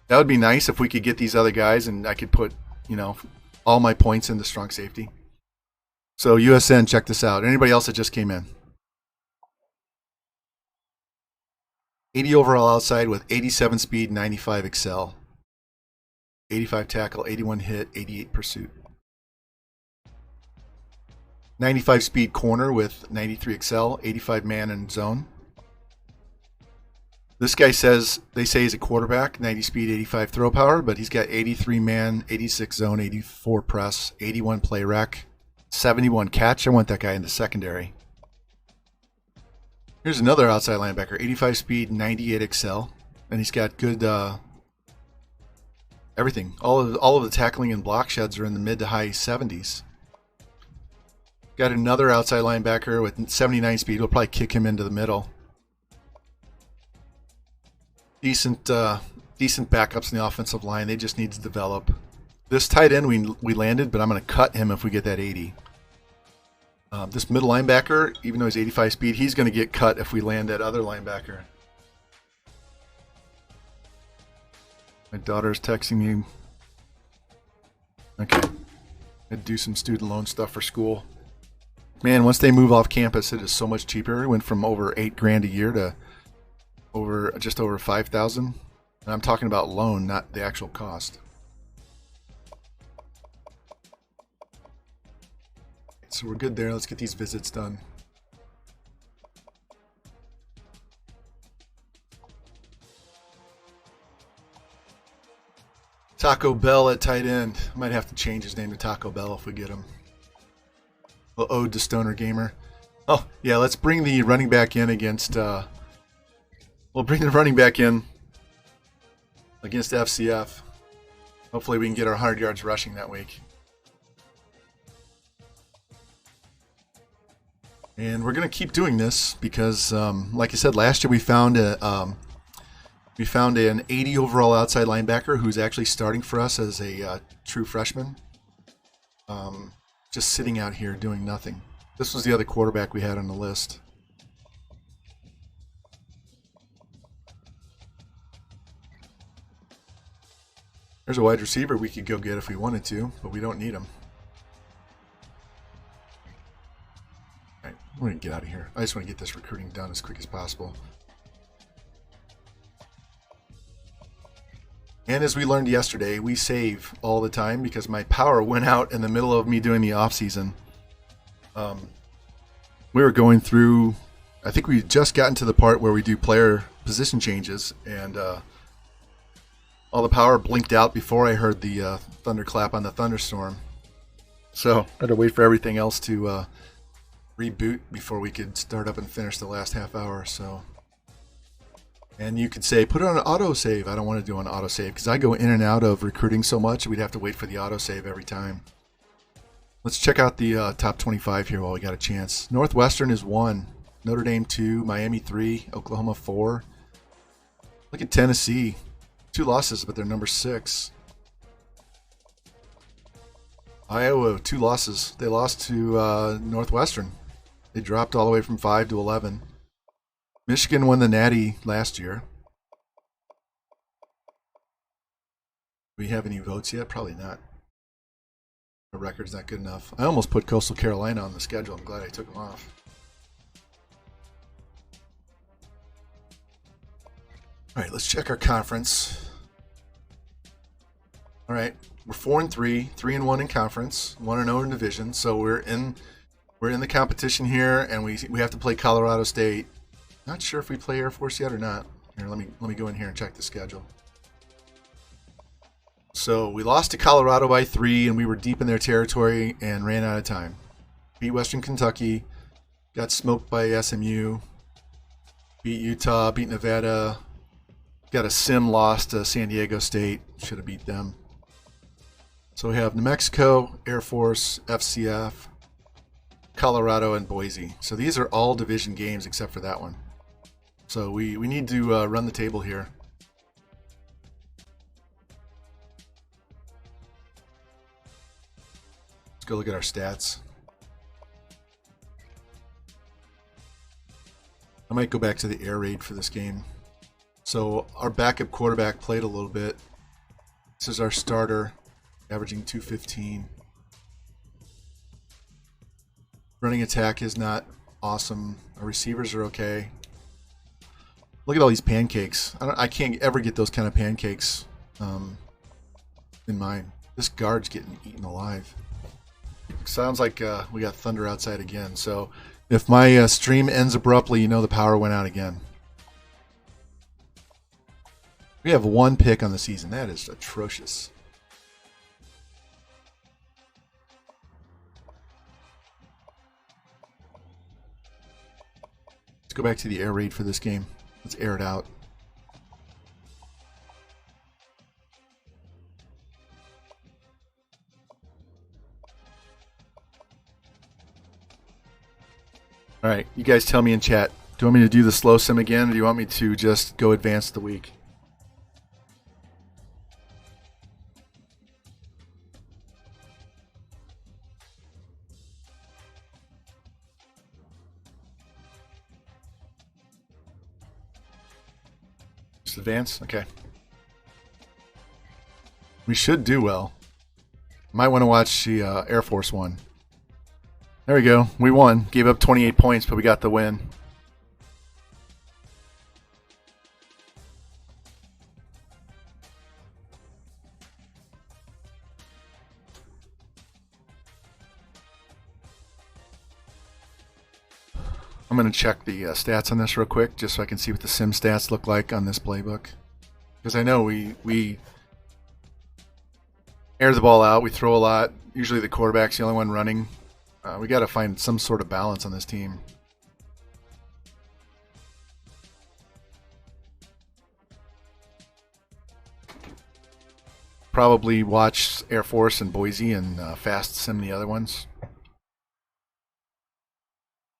that would be nice if we could get these other guys and I could put, all my points into strong safety. So USN, check this out. Anybody else that just came in? 80 overall outside with 87 speed, 95 excel. 85 tackle, 81 hit, 88 pursuit. 95 speed corner with 93 excel, 85 man and zone. This guy they say he's a quarterback, 90 speed, 85 throw power, but he's got 83 man, 86 zone, 84 press, 81 play rec, 71 catch. I want that guy in the secondary. Here's another outside linebacker, 85 speed, 98 excel, and he's got good everything. All of the tackling and block sheds are in the mid to high 70s. Got another outside linebacker with 79 speed. We'll probably kick him into the middle. Decent backups in the offensive line. They just need to develop. This tight end we landed, but I'm going to cut him if we get that 80. This middle linebacker, even though he's 85 speed, he's going to get cut if we land that other linebacker. My daughter's texting me. Okay. I'd do some student loan stuff for school. Man, once they move off campus, it is so much cheaper. It went from over $8,000 a year to just over $5,000. And I'm talking about loan, not the actual cost. So we're good there. Let's get these visits done. Taco Bell at tight end. Might have to change his name to Taco Bell if we get him. Well, ode to Stoner Gamer. Oh, yeah, let's bring the running back in against... we'll bring the running back in against FCF. Hopefully we can get our 100 yards rushing that week. And we're going to keep doing this because, like I said, last year we found an 80 overall outside linebacker who's actually starting for us as a true freshman. Just sitting out here doing nothing. This was the other quarterback we had on the list. There's a wide receiver we could go get if we wanted to, but we don't need him. All right, we're going to get out of here. I just want to get this recruiting done as quick as possible. And as we learned yesterday, we save all the time because my power went out in the middle of me doing the off season. We were going through, I think we just gotten to the part where we do player position changes, and all the power blinked out before I heard the thunderclap on the thunderstorm. So I had to wait for everything else to reboot before we could start up and finish the last half hour. So. And you could say, put it on an autosave. I don't want to do an autosave because I go in and out of recruiting so much, we'd have to wait for the autosave every time. Let's check out the top 25 here while we got a chance. Northwestern is 1, Notre Dame 2, Miami 3, Oklahoma 4. Look at Tennessee. 2 losses, but they're number 6. Iowa, 2 losses. They lost to Northwestern. They dropped all the way from 5 to 11. Michigan won the Natty last year. Do we have any votes yet? Probably not. The record's not good enough. I almost put Coastal Carolina on the schedule. I'm glad I took them off. All right, let's check our conference. All right, we're 4-3, 3-1 in conference, 1-0 in division. So we're in the competition here, and we have to play Colorado State. Not sure if we play Air Force yet or not. Here, let me go in here and check the schedule. So we lost to Colorado by 3, and we were deep in their territory and ran out of time. Beat Western Kentucky, got smoked by SMU, beat Utah, beat Nevada, got a sim loss to San Diego State. Should have beat them. So we have New Mexico, Air Force, FCF, Colorado, and Boise. So these are all division games except for that one. So we need to run the table here. Let's go look at our stats. I might go back to the air raid for this game. So our backup quarterback played a little bit. This is our starter, averaging 215. Running attack is not awesome. Our receivers are okay. Look at all these pancakes. I can't ever get those kind of pancakes in mine. This guard's getting eaten alive. Sounds like we got thunder outside again. So if my stream ends abruptly, you know the power went out again. We have 1 pick on the season. That is atrocious. Let's go back to the air raid for this game. Let's air it out. All right, you guys tell me in chat. Do you want me to do the slow sim again, or do you want me to just go advance the week? Just advance? Okay. We should do well. Might want to watch the Air Force one. There we go. We won. Gave up 28 points, but we got the win. I'm going to check the stats on this real quick, just so I can see what the sim stats look like on this playbook. Because I know we air the ball out, we throw a lot. Usually the quarterback's the only one running. We got to find some sort of balance on this team. Probably watch Air Force and Boise and fast sim the other ones.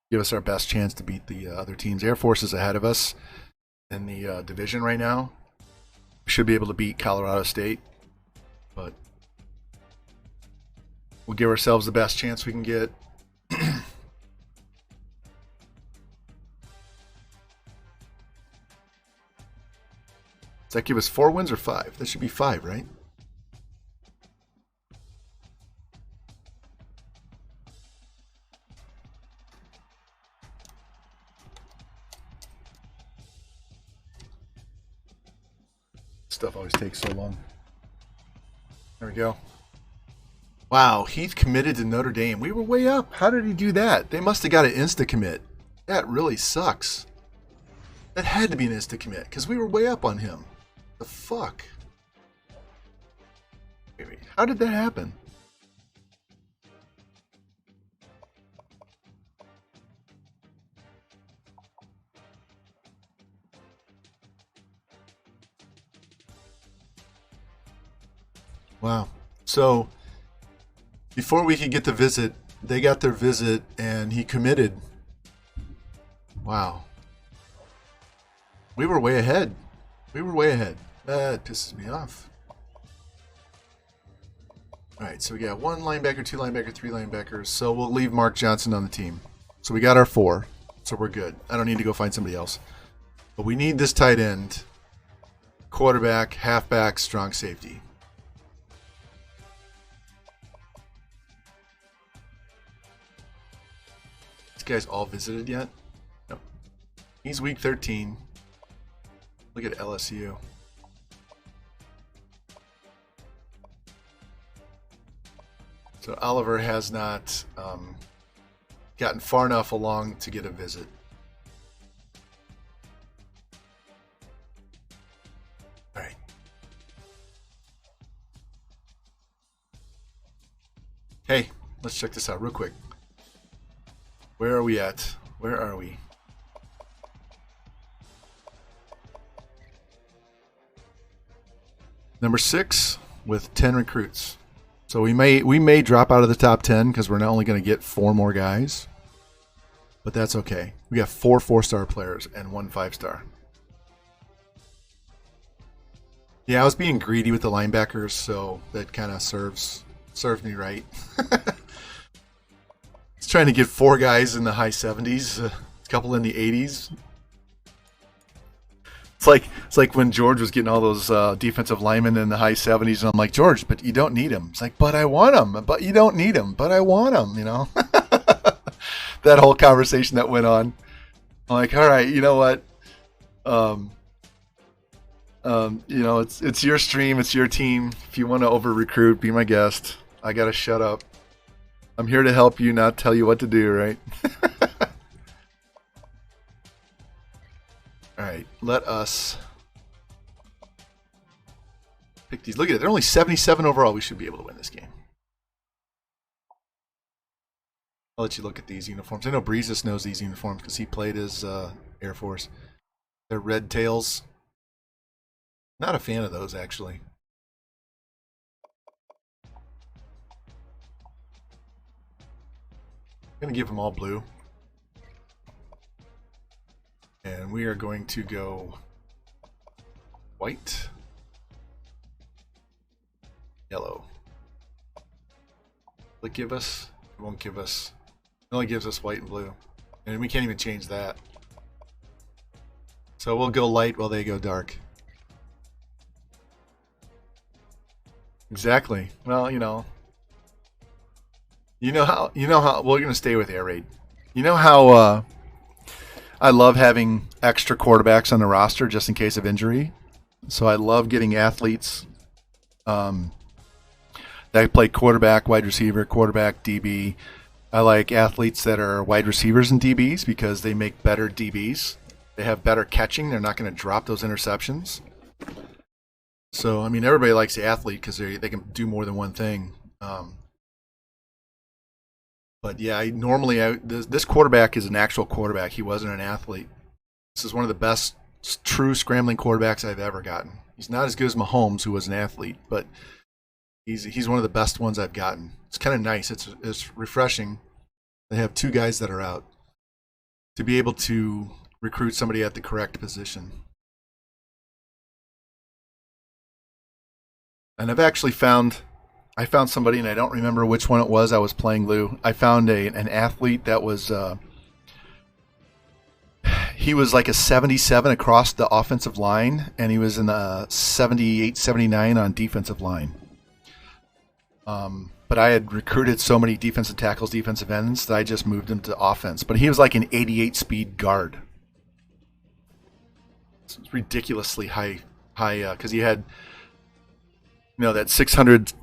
Give us our best chance to beat the other teams. Air Force is ahead of us in the division right now. We should be able to beat Colorado State, but we'll give ourselves the best chance we can get. Does that give us 4 wins or 5? That should be 5, right? Stuff always takes so long. There we go. Wow, Heath committed to Notre Dame. We were way up. How did he do that? They must have got an insta-commit. That really sucks. That had to be an insta-commit, because we were way up on him. The fuck? Wait, how did that happen? Wow. So before we could get the visit, they got their visit and he committed. Wow. We were way ahead. We were way ahead. That pisses me off. All right, so we got 1 linebacker, 2 linebacker, 3 linebackers. So we'll leave Mark Johnson on the team. So we got our 4. So we're good. I don't need to go find somebody else. But we need this tight end, quarterback, halfback, strong safety. These guys all visited yet? No. He's week 13. Look at LSU. So Oliver has not gotten far enough along to get a visit. All right. Hey, let's check this out real quick. Where are we at? Where are we? Number 6 with 10 recruits. So we may drop out of the top 10 because we're not only going to get 4 more guys, but that's okay. We got 4 4-star players and 1 5-star. Yeah, I was being greedy with the linebackers, so that kind of serves me right. It's trying to get 4 guys in the high 70s, a couple in the 80s. It's like when George was getting all those defensive linemen in the high 70s, and I'm like, George, but you don't need them. It's like, but I want them. But you don't need them. But I want them. You know, that whole conversation that went on. I'm like, all right, you know what? You know, it's your stream, it's your team. If you want to over recruit, be my guest. I gotta shut up. I'm here to help you, not tell you what to do, right? All right, let us pick these. Look at it. They're only 77 overall. We should be able to win this game. I'll let you look at these uniforms. I know Breezes knows these uniforms because he played as Air Force. They're red tails. Not a fan of those, actually. I'm going to give them all blue. And we are going to go white, yellow. Will it give us? It won't give us. It only gives us white and blue. And we can't even change that. So we'll go light while they go dark. Exactly. Well, you know how we're going to stay with air raid. You know how I love having extra quarterbacks on the roster just in case of injury. So I love getting athletes that play quarterback, wide receiver, quarterback, DB. I like athletes that are wide receivers and DBs because they make better DBs. They have better catching. They're not going to drop those interceptions. So, I mean, everybody likes the athlete because they can do more than one thing. But yeah, this quarterback is an actual quarterback. He wasn't an athlete. This is one of the best true scrambling quarterbacks I've ever gotten. He's not as good as Mahomes, who was an athlete, but he's one of the best ones I've gotten. It's kind of nice. It's refreshing. They have 2 guys that are out to be able to recruit somebody at the correct position. And I've actually found somebody, and I don't remember which one it was. I was playing Lou. I found an athlete that was he was like a 77 across the offensive line, and he was in the 78, 79 on defensive line. But I had recruited so many defensive tackles, defensive ends, that I just moved him to offense. But he was like an 88 speed guard. It's ridiculously high because he had that 600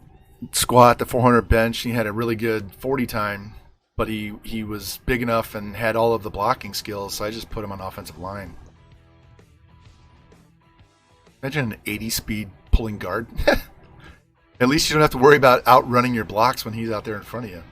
squat, the 400 bench. He had a really good 40 time, but he was big enough and had all of the blocking skills, so I just put him on offensive line. Imagine an 80 speed pulling guard. At least you don't have to worry about outrunning your blocks when he's out there in front of you.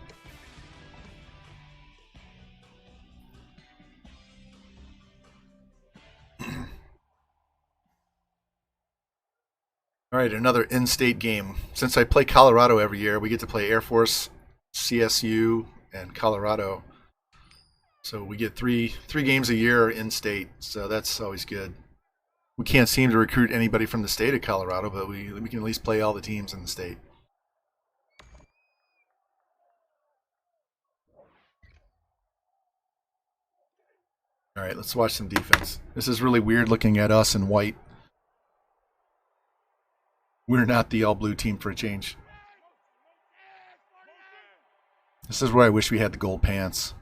All right, another in-state game. Since I play Colorado every year, we get to play Air Force, CSU, and Colorado. So we get three games a year in-state, so that's always good. We can't seem to recruit anybody from the state of Colorado, but we can at least play all the teams in the state. All right, let's watch some defense. This is really weird looking at us in white. We're not the all-blue team for a change. This is where I wish we had the gold pants.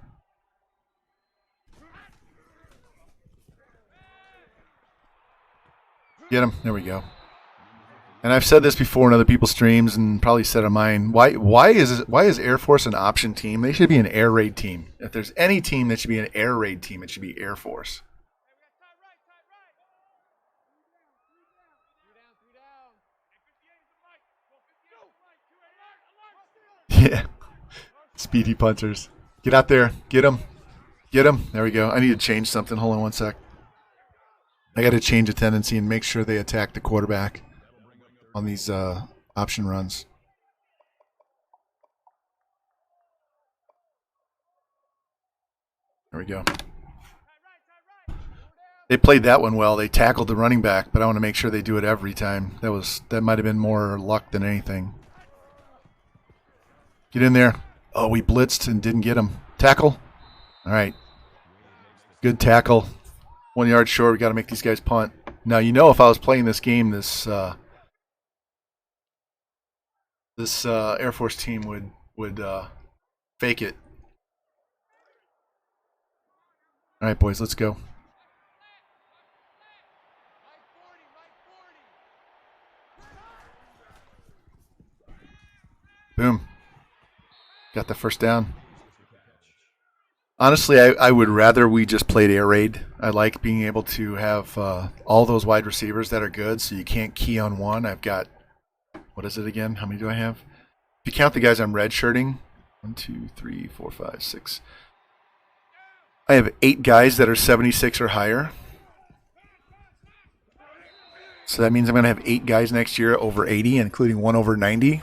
Get him. There we go. And I've said this before in other people's streams, and probably said on mine. Why is Air Force an option team? They should be an air raid team. If there's any team that should be an air raid team, it should be Air Force. Yeah. Speedy punters. Get out there. Get him. Get him. There we go. I need to change something. Hold on one sec. I got to change a tendency and make sure they attack the quarterback on these option runs. There we go. They played that one well. They tackled the running back, but I want to make sure they do it every time. That might have been more luck than anything. Get in there. Oh, we blitzed and didn't get him. Tackle. All right. Good tackle. 1 yard short. We got to make these guys punt. Now, you know, if I was playing this game, this Air Force team would fake it. All right, boys, let's go. Boom. Got the first down. Honestly, I would rather we just played air raid. I like being able to have all those wide receivers that are good, so you can't key on one. I've got, what is it again? How many do I have? If you count the guys I'm redshirting, 1, 2, 3, 4, 5, 6. I have 8 guys that are 76 or higher. So that means I'm going to have 8 guys next year over 80, including 1 over 90.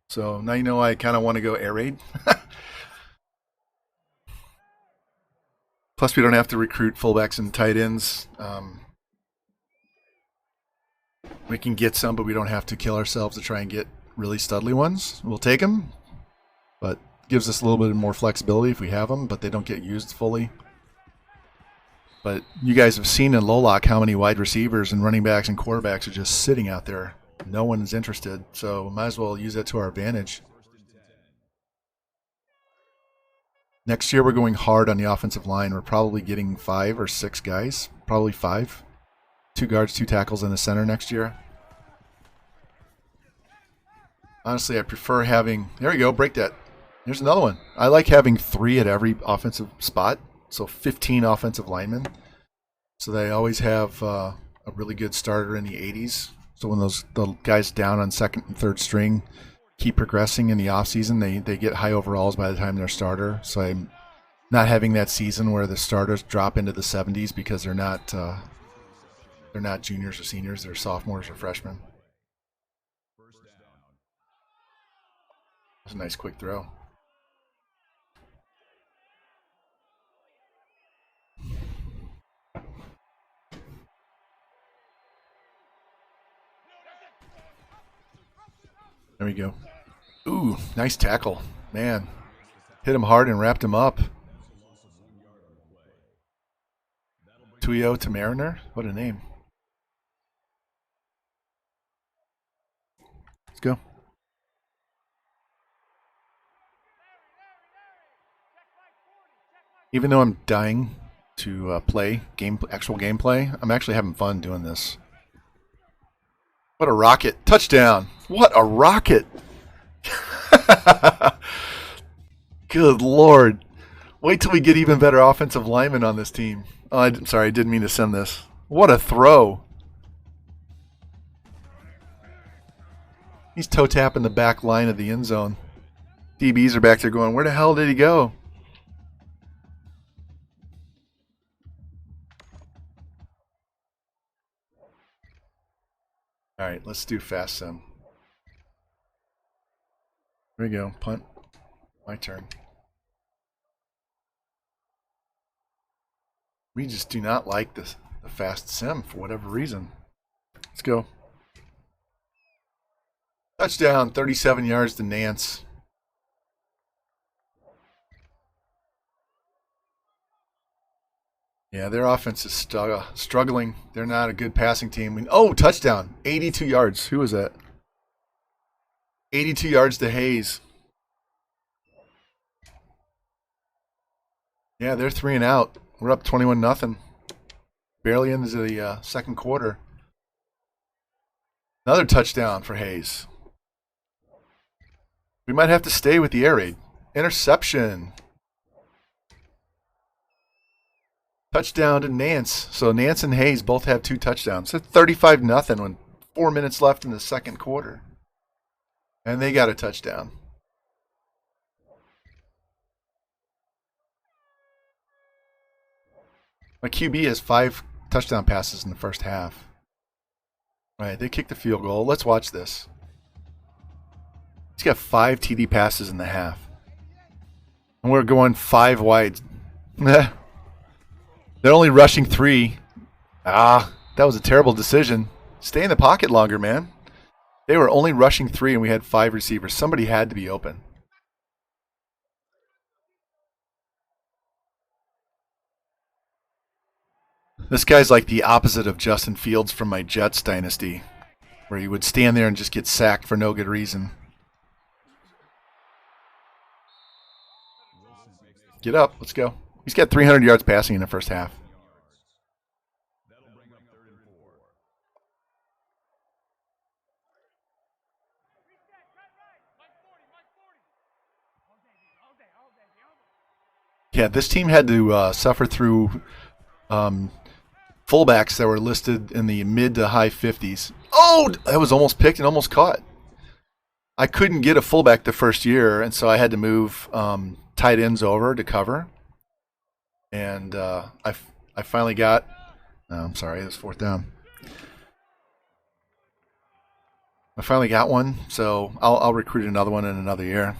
So now you know I kind of want to go air raid. Plus, we don't have to recruit fullbacks and tight ends. We can get some, but we don't have to kill ourselves to try and get really studly ones. We'll take them, but gives us a little bit more flexibility if we have them, but they don't get used fully. But you guys have seen in Lolock how many wide receivers and running backs and quarterbacks are just sitting out there. No one is interested, so might as well use that to our advantage. Next year we're going hard on the offensive line. We're probably getting 5 or 6 guys. Probably 5. 2 guards, 2 tackles in the center next year. Honestly, I prefer having... There we go, break that. Here's another one. I like having 3 at every offensive spot. So 15 offensive linemen. So they always have a really good starter in the 80s. So when the guys down on second and third string keep progressing in the offseason, they get high overalls by the time they're starter. So I'm not having that season where the starters drop into the 70s because they're not juniors or seniors, they're sophomores or freshmen. That's a nice quick throw. There we go. Ooh, nice tackle. Man, hit him hard and wrapped him up. Tuyo to Mariner? What a name. Let's go. Even though I'm dying to play actual gameplay, I'm actually having fun doing this. What a rocket. Touchdown. What a rocket. Good Lord. Wait till we get even better offensive linemen on this team. Oh, I'm sorry, I didn't mean to send this. What a throw. He's toe tapping the back line of the end zone. DBs are back there going, where the hell did he go? All right, let's do fast sim. There we go. Punt. My turn. We just do not like the fast sim for whatever reason. Let's go. Touchdown, 37 yards to Nance. Yeah, their offense is struggling. They're not a good passing team. Oh, touchdown. 82 yards. Who was that? 82 yards to Hayes. Yeah, they're 3 and out. We're up 21-0. Barely into the second quarter. Another touchdown for Hayes. We might have to stay with the air raid. Interception. Touchdown to Nance. So Nance and Hayes both have 2 touchdowns. It's 35-0 when 4 minutes left in the second quarter. And they got a touchdown. My QB has 5 touchdown passes in the first half. All right, they kicked the field goal. Let's watch this. He's got 5 TD passes in the half. And we're going 5 wide. They're only rushing 3. That was a terrible decision. Stay in the pocket longer, man. They were only rushing 3 and we had 5 receivers. Somebody had to be open. This guy's like the opposite of Justin Fields from my Jets dynasty, where he would stand there and just get sacked for no good reason. Get up. Let's go. He's got 300 yards passing in the first half. That'll bring up 3rd and 4. Yeah, this team had to suffer through fullbacks that were listed in the mid to high 50s. Oh, that was almost picked and almost caught. I couldn't get a fullback the first year, and so I had to move tight ends over to cover. And I finally got. I'm sorry, it was 4th down. I finally got one, so I'll recruit another one in another year.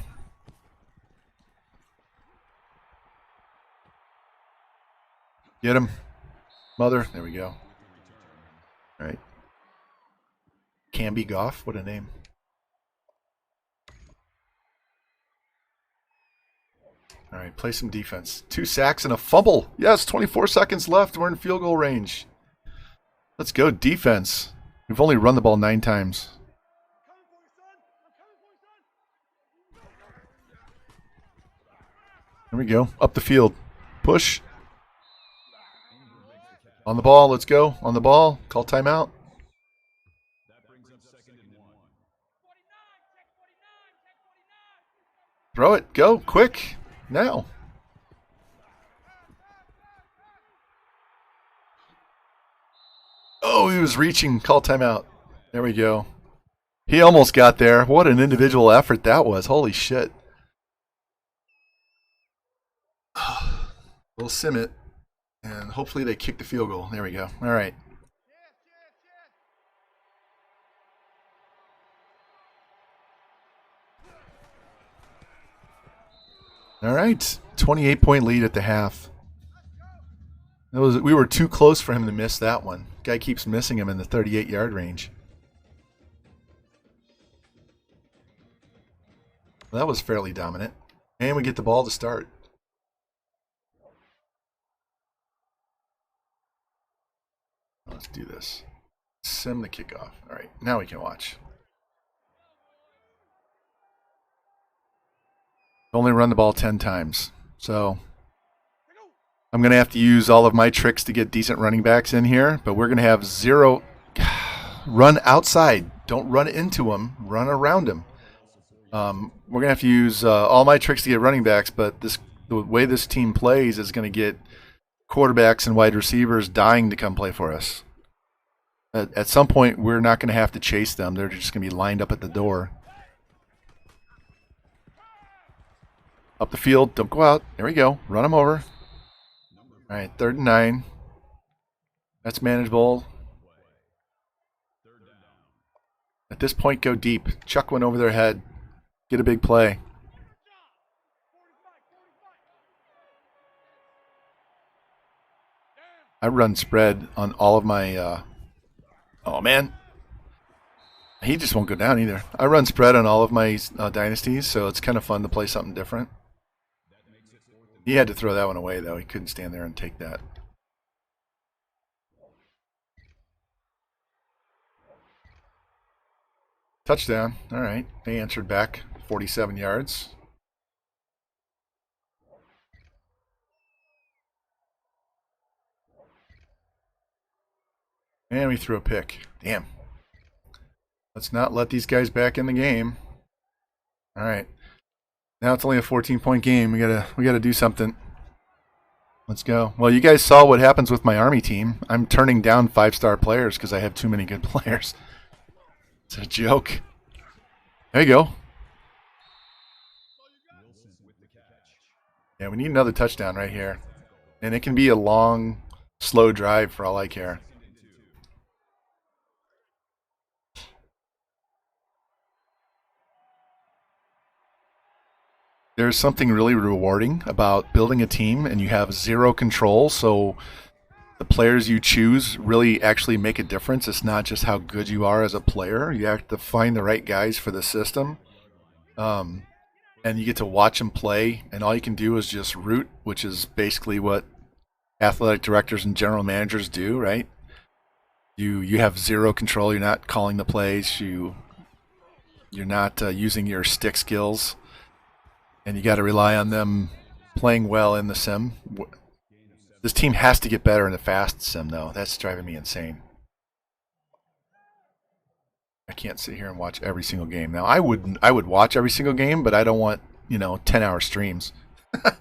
Get him, mother. There we go. All right. Camby Goff, what a name. All right, play some defense. 2 sacks and a fumble. Yes, 24 seconds left. We're in field goal range. Let's go defense. We've only run the ball 9 times. There we go. Up the field. Push. On the ball. Let's go. On the ball. Call timeout. That brings up 2nd and 1. Throw it. Go. Quick. Now. Oh, he was reaching. Call timeout. There we go. He almost got there. What an individual effort that was. Holy shit. We'll sim it. And hopefully they kick the field goal. There we go. All right. All right. 28-point lead at the half. We were too close for him to miss that one. Guy keeps missing him in the 38-yard range. Well, that was fairly dominant. And we get the ball to start. Let's do this. Sim the kickoff. All right, now we can watch. Only run the ball 10 times. So I'm going to have to use all of my tricks to get decent running backs in here, but we're going to have 0 run outside. Don't run into them. Run around them. We're going to have to use all my tricks to get running backs, but the way this team plays is going to get quarterbacks and wide receivers dying to come play for us. At some point, we're not going to have to chase them. They're just going to be lined up at the door. Up the field. Don't go out. There we go. Run them over. All right, 3rd and 9. That's manageable. At this point, go deep. Chuck one over their head. Get a big play. I run spread on all of my... oh, man. He just won't go down either. I run spread on all of my dynasties, so it's kind of fun to play something different. He had to throw that one away, though. He couldn't stand there and take that. Touchdown. All right. They answered back. 47 yards. And we threw a pick. Damn. Let's not let these guys back in the game. All right. Now it's only a 14-point game. We gotta do something. Let's go. Well, you guys saw what happens with my Army team. I'm turning down 5-star players because I have too many good players. It's a joke. There you go. Yeah, we need another touchdown right here. And it can be a long, slow drive for all I care. There's something really rewarding about building a team and you have zero control, so the players you choose really actually make a difference. It's not just how good you are as a player. You have to find the right guys for the system. And you get to watch them play, and all you can do is just root, which is basically what athletic directors and general managers do, right? You have zero control. You're not calling the plays. You're not using your stick skills. And you got to rely on them playing well in the sim. This team has to get better in the fast sim, though. That's driving me insane. I can't sit here and watch every single game. Now, I would watch every single game, but I don't want, 10-hour streams. I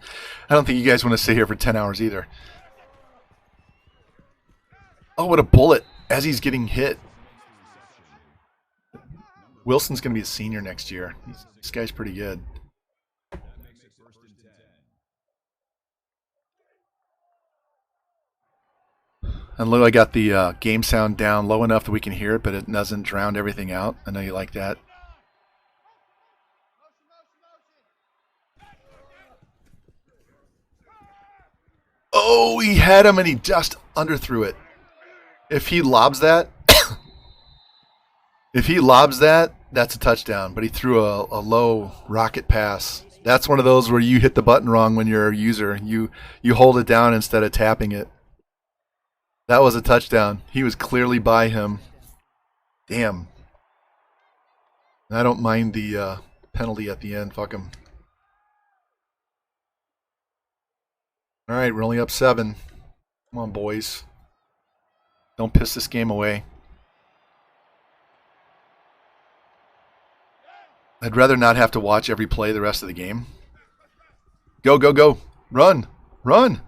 don't think you guys want to sit here for 10 hours either. Oh, what a bullet as he's getting hit. Wilson's going to be a senior next year. This guy's pretty good. And look, I got the game sound down low enough that we can hear it, but it doesn't drown everything out. I know you like that. Oh, he had him and he just underthrew it. If he lobs that, that's a touchdown. But he threw a low rocket pass. That's one of those where you hit the button wrong when you're a user. You hold it down instead of tapping it. That was a touchdown. He was clearly by him. Damn. And I don't mind the penalty at the end. Fuck him. All right, we're only up 7. Come on, boys. Don't piss this game away. I'd rather not have to watch every play the rest of the game. Go, go, go. Run. Run.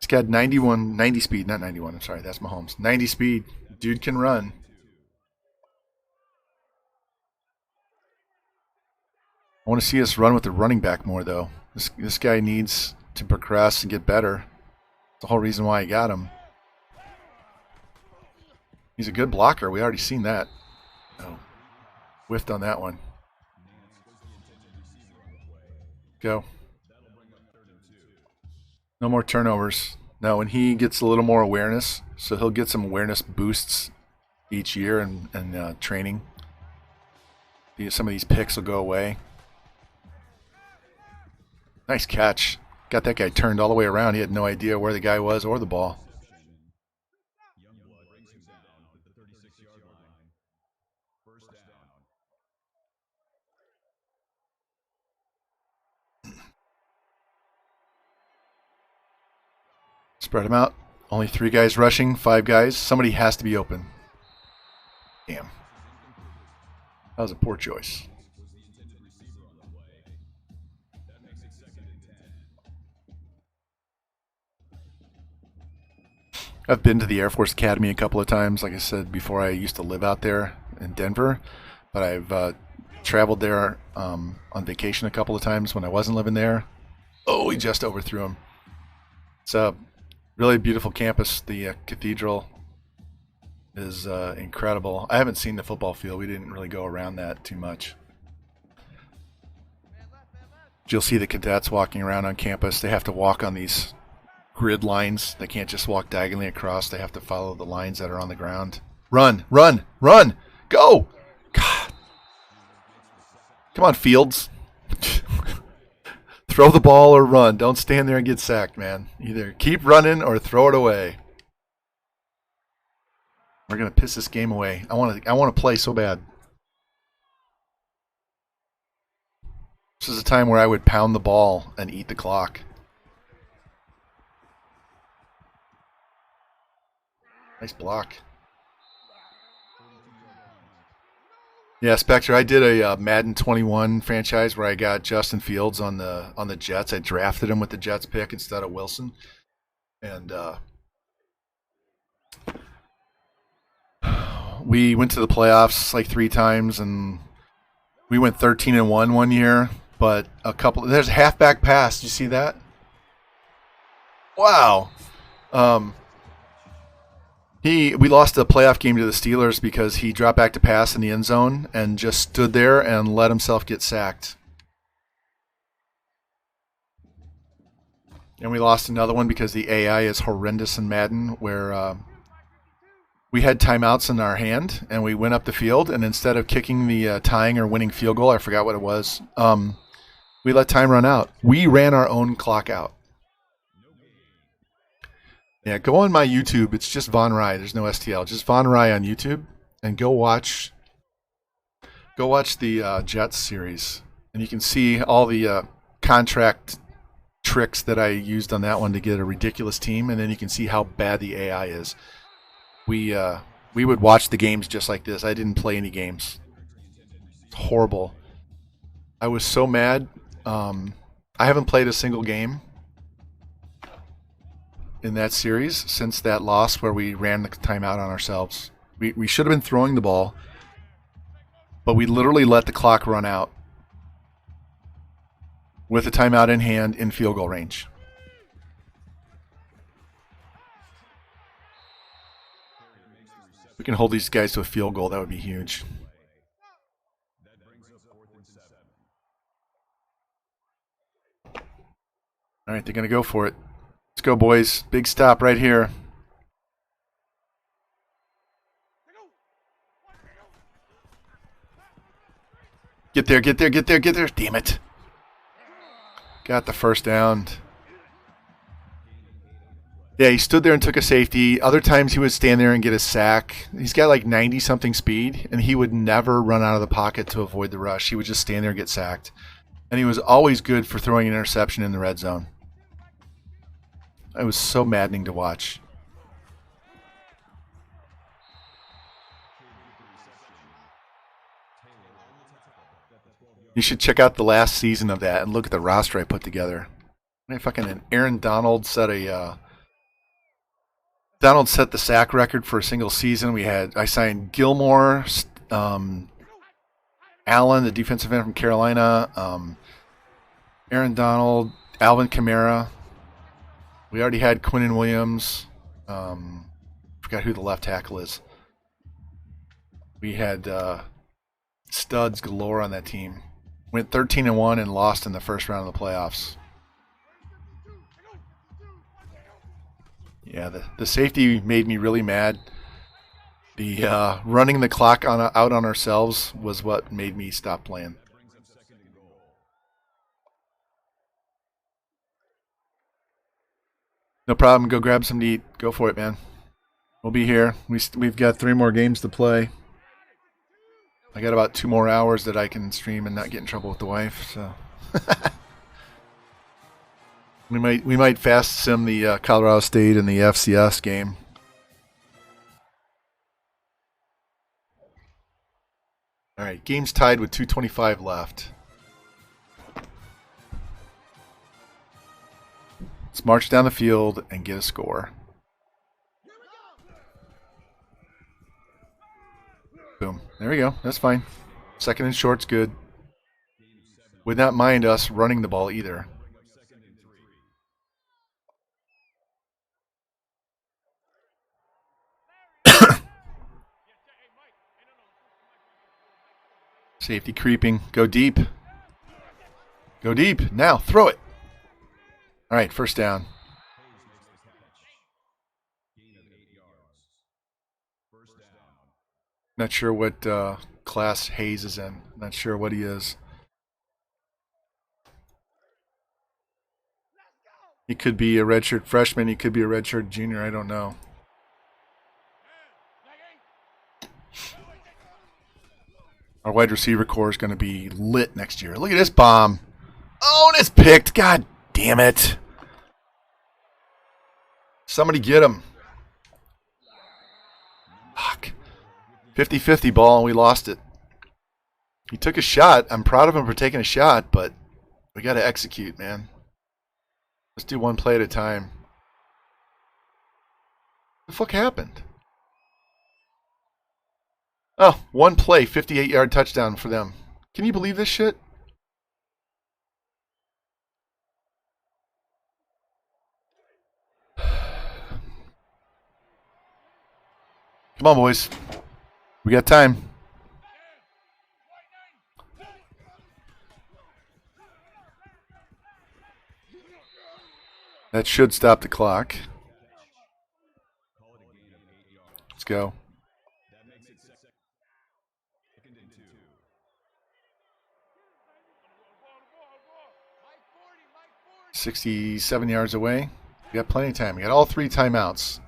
He's got 90 speed. Not 91. I'm sorry. That's Mahomes. 90 speed. Dude can run. I want to see us run with the running back more, though. This guy needs to progress and get better. That's the whole reason why I got him. He's a good blocker. We already seen that. Oh, whiffed on that one. Go. No more turnovers. No, when he gets a little more awareness, so he'll get some awareness boosts each year in training. Some of these picks will go away. Nice catch. Got that guy turned all the way around. He had no idea where the guy was or the ball. Spread them out. Only 3 guys rushing, 5 guys. Somebody has to be open. Damn. That was a poor choice. I've been to the Air Force Academy a couple of times. Like I said before, I used to live out there in Denver. But I've traveled there on vacation a couple of times when I wasn't living there. Oh, he just overthrew him. It's a really beautiful campus. The cathedral is incredible. I haven't seen the football field. We didn't really go around that too much. You'll see the cadets walking around on campus. They have to walk on these grid lines. They can't just walk diagonally across. They have to follow the lines that are on the ground. Run, run, run, go! God. Come on, Fields. Throw the ball or run. Don't stand there and get sacked, man. Either keep running or throw it away. We're gonna piss this game away. I want to play so bad. This is a time where I would pound the ball and eat the clock. Nice block. Yeah, Spectre. I did a Madden 21 franchise where I got Justin Fields on the Jets. I drafted him with the Jets pick instead of Wilson, and we went to the playoffs like 3 times, and we went 13-1 one year. But there's a halfback pass. Did you see that? Wow. We lost a playoff game to the Steelers because he dropped back to pass in the end zone and just stood there and let himself get sacked. And we lost another one because the AI is horrendous in Madden, where we had timeouts in our hand and we went up the field, and instead of kicking the tying or winning field goal, I forgot what it was, we let time run out. We ran our own clock out. Yeah, go on my YouTube. It's just Von Rye. There's no STL. Just Von Rye on YouTube, and go watch the Jets series, and you can see all the contract tricks that I used on that one to get a ridiculous team, and then you can see how bad the AI is. We would watch the games just like this. I didn't play any games. It's horrible. I was so mad. I haven't played a single game in that series since that loss where we ran the timeout on ourselves. We should have been throwing the ball, but we literally let the clock run out with a timeout in hand in field goal range. If we can hold these guys to a field goal, that would be huge. That brings up 4th and 7. All right, they're going to go for it. Let's go, boys. Big stop right here. Get there, get there, get there, get there. Damn it. Got the first down. Yeah, he stood there and took a safety. Other times he would stand there and get a sack. He's got like 90-something speed, and he would never run out of the pocket to avoid the rush. He would just stand there and get sacked. And he was always good for throwing an interception in the red zone. It was so maddening to watch. You should check out the last season of that and look at the roster I put together. Aaron Donald set the sack record for a single season. I signed Gilmore, Allen, the defensive end from Carolina, Aaron Donald, Alvin Kamara. We already had Quinnen Williams. Forgot who the left tackle is. We had studs galore on that team. Went 13-1 and lost in the first round of the playoffs. Yeah, the safety made me really mad. The running the clock out on ourselves was what made me stop playing. No problem. Go grab something to eat. Go for it, man. We'll be here. We've got 3 more games to play. I got about 2 more hours that I can stream and not get in trouble with the wife. So we might fast sim the Colorado State and the FCS game. All right, game's tied with 2:25 left. Let's march down the field and get a score. Boom. There we go. That's fine. 2nd and short's good. Would not mind us running the ball either. Safety creeping. Go deep. Go deep. Now, throw it. All right, first down. Not sure what class Hayes is in. Not sure what he is. He could be a redshirt freshman. He could be a redshirt junior. I don't know. Our wide receiver core is going to be lit next year. Look at this bomb. Oh, and it's picked. God damn it. Somebody get him. Fuck. 50-50 ball, and we lost it. He took a shot. I'm proud of him for taking a shot, but we got to execute, man. Let's do one play at a time. What the fuck happened? Oh, one play, 58-yard touchdown for them. Can you believe this shit? Come on, boys. We got time. That should stop the clock. Let's go. 67 yards away. We got plenty of time. We got all 3 timeouts.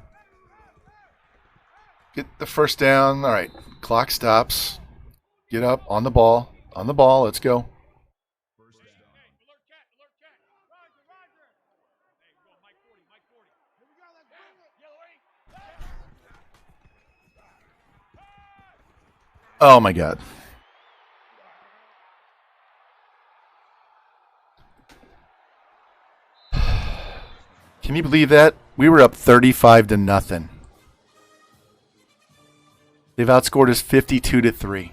Get the first down. All right. Clock stops. Get up on the ball. On the ball. Let's go. Oh my God. Can you believe that? We were up 35-0. They've outscored us 52-3.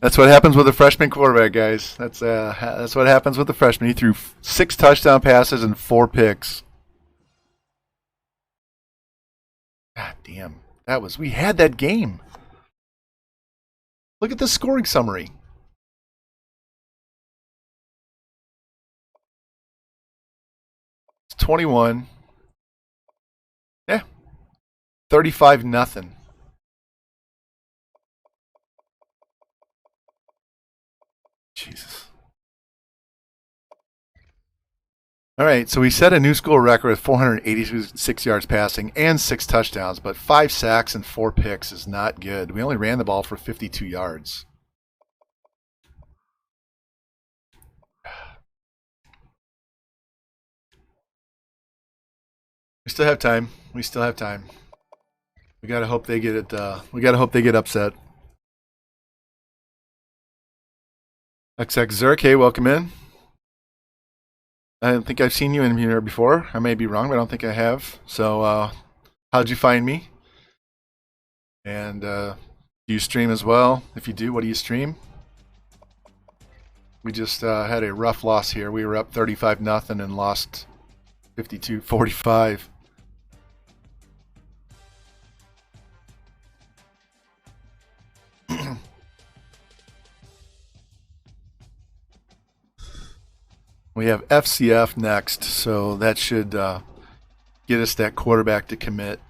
That's what happens with a freshman quarterback, guys. That's what happens with the freshman. He threw 6 touchdown passes and 4 picks. God damn. We had that game. Look at the scoring summary. It's 21. Yeah. 35-0. Jesus. All right, so we set a new school record with 486 yards passing and 6 touchdowns, but 5 sacks and 4 picks is not good. We only ran the ball for 52 yards. We still have time. We still have time. We gotta hope they get it. We gotta hope they get upset. XX Zerk, hey, welcome in. I don't think I've seen you in here before. I may be wrong, but I don't think I have. So, how'd you find me? And do you stream as well? If you do, what do you stream? We just had a rough loss here. We were up 35-0 and lost 52-45. We have FCF next, so that should get us that quarterback to commit.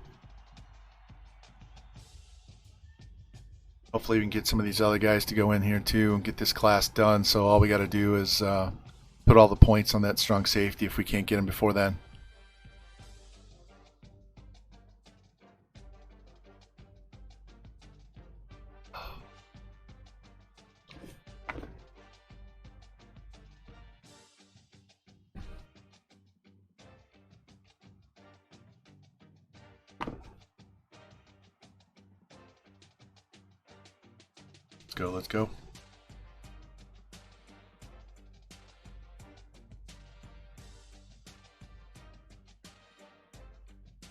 Hopefully we can get some of these other guys to go in here too and get this class done, so all we got to do is put all the points on that strong safety if we can't get him before then. Let's go.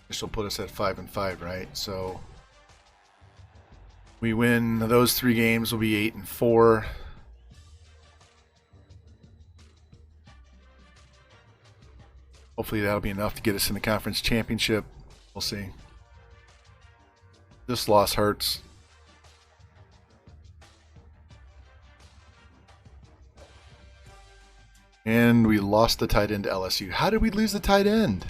This will put us at 5-5, right? So we win those 3 games, we'll be 8-4. Hopefully that'll be enough to get us in the conference championship. We'll see. This loss hurts. And we lost the tight end to LSU. How did we lose the tight end?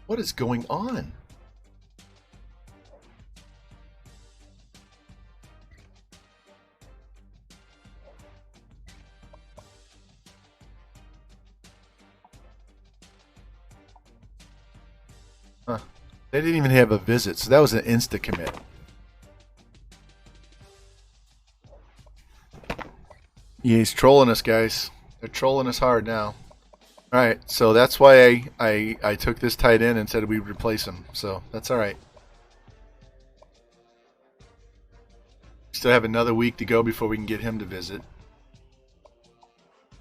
What is going on? Huh. They didn't even have a visit, so that was an insta commit. EA's trolling us, guys. They're trolling us hard now. Alright, so that's why I took this tight end and said we'd replace him. So that's alright. Still have another week to go before we can get him to visit.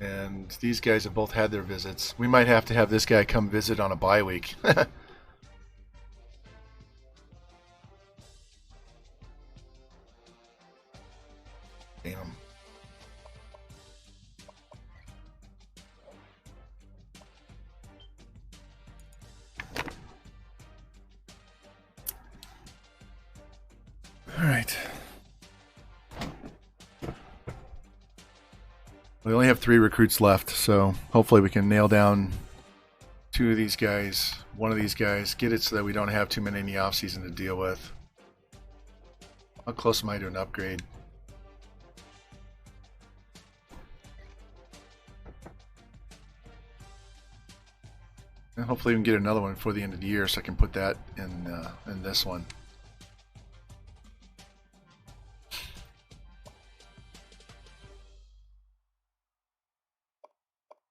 And these guys have both had their visits. We might have to have this guy come visit on a bye week. Damn. All right. We only have 3 recruits left, so hopefully we can nail down 2 of these guys, 1 of these guys, get it so that we don't have too many in the offseason to deal with. How close am I to an upgrade? And hopefully we can get another one before the end of the year so I can put that in this one.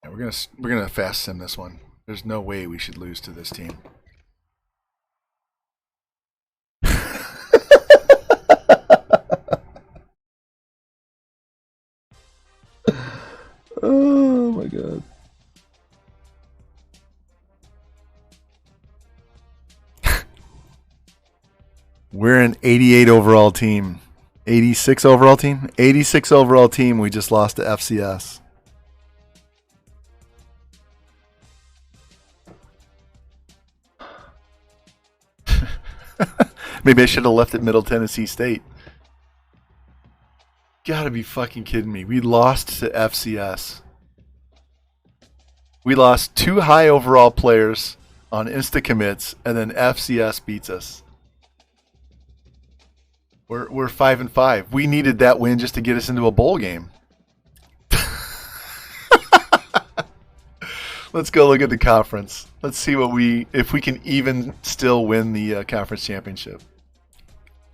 Yeah, we're gonna fast sim this one. There's no way we should lose to this team. Oh my god. We're an 88 overall team. 86 overall team? 86 overall team. We just lost to FCS. Maybe I should have left at Middle Tennessee State. Gotta be fucking kidding me. We lost to FCS. We lost 2 high overall players on insta commits, and then FCS beats us. We're 5-5. We needed that win just to get us into a bowl game. Let's go look at the conference. Let's see if we can even still win the conference championship.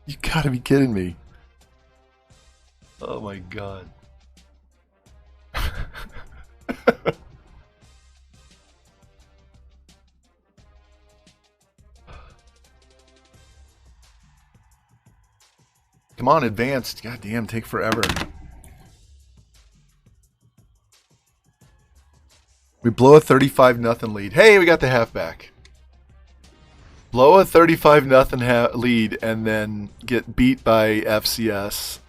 You gotta be kidding me. Oh my god. Come on, advanced. God damn, take forever. We blow a 35-0 lead. Hey, we got the halfback. Blow a 35-0 lead and then get beat by FCS.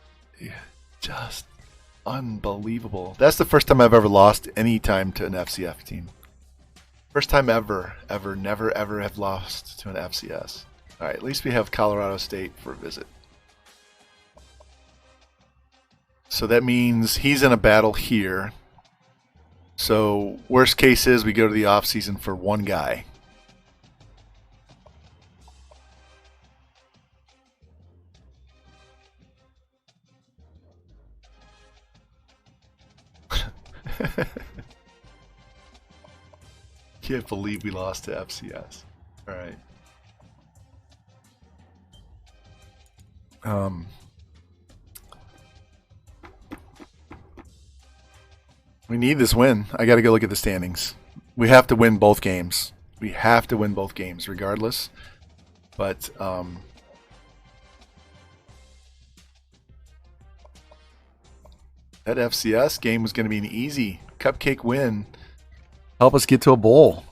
Just unbelievable. That's the first time I've ever lost any time to an FCF team. First time ever, never, ever have lost to an FCS. All right, at least we have Colorado State for a visit. So that means he's in a battle here. So worst case is we go to the off season for 1 guy. Can't believe we lost to FCS. All right. We need this win. I got to go look at the standings. We have to win both games. We have to win both games regardless. But that FCS game was going to be an easy cupcake win. Help us get to a bowl.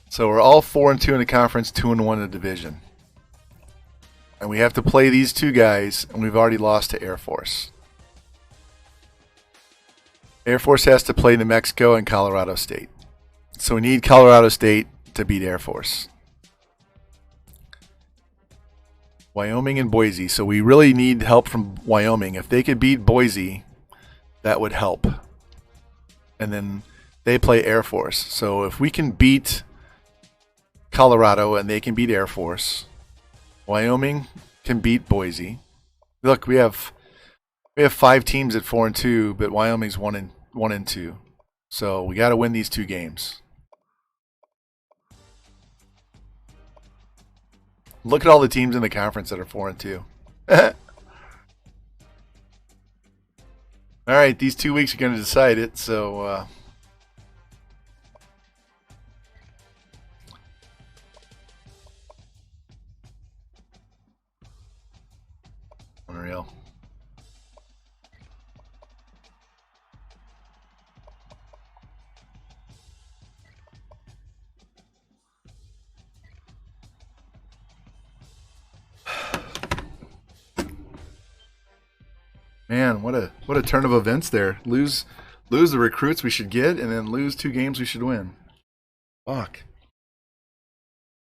So we're all 4-2 in the conference, 2-1 in the division. And we have to play these 2 guys, and we've already lost to Air Force. Air Force has to play New Mexico and Colorado State. So we need Colorado State to beat Air Force. Wyoming and Boise. So we really need help from Wyoming. If they could beat Boise, that would help. And then they play Air Force. So if we can beat Colorado and they can beat Air Force, Wyoming can beat Boise. Look, we have 5 teams at 4-2, but Wyoming's 1-2. So we got to win these 2 games. Look at all the teams in the conference that are 4-2. All right, these 2 weeks are going to decide it. So unreal. Man, what a turn of events there. Lose the recruits we should get, and then lose 2 games we should win. Fuck.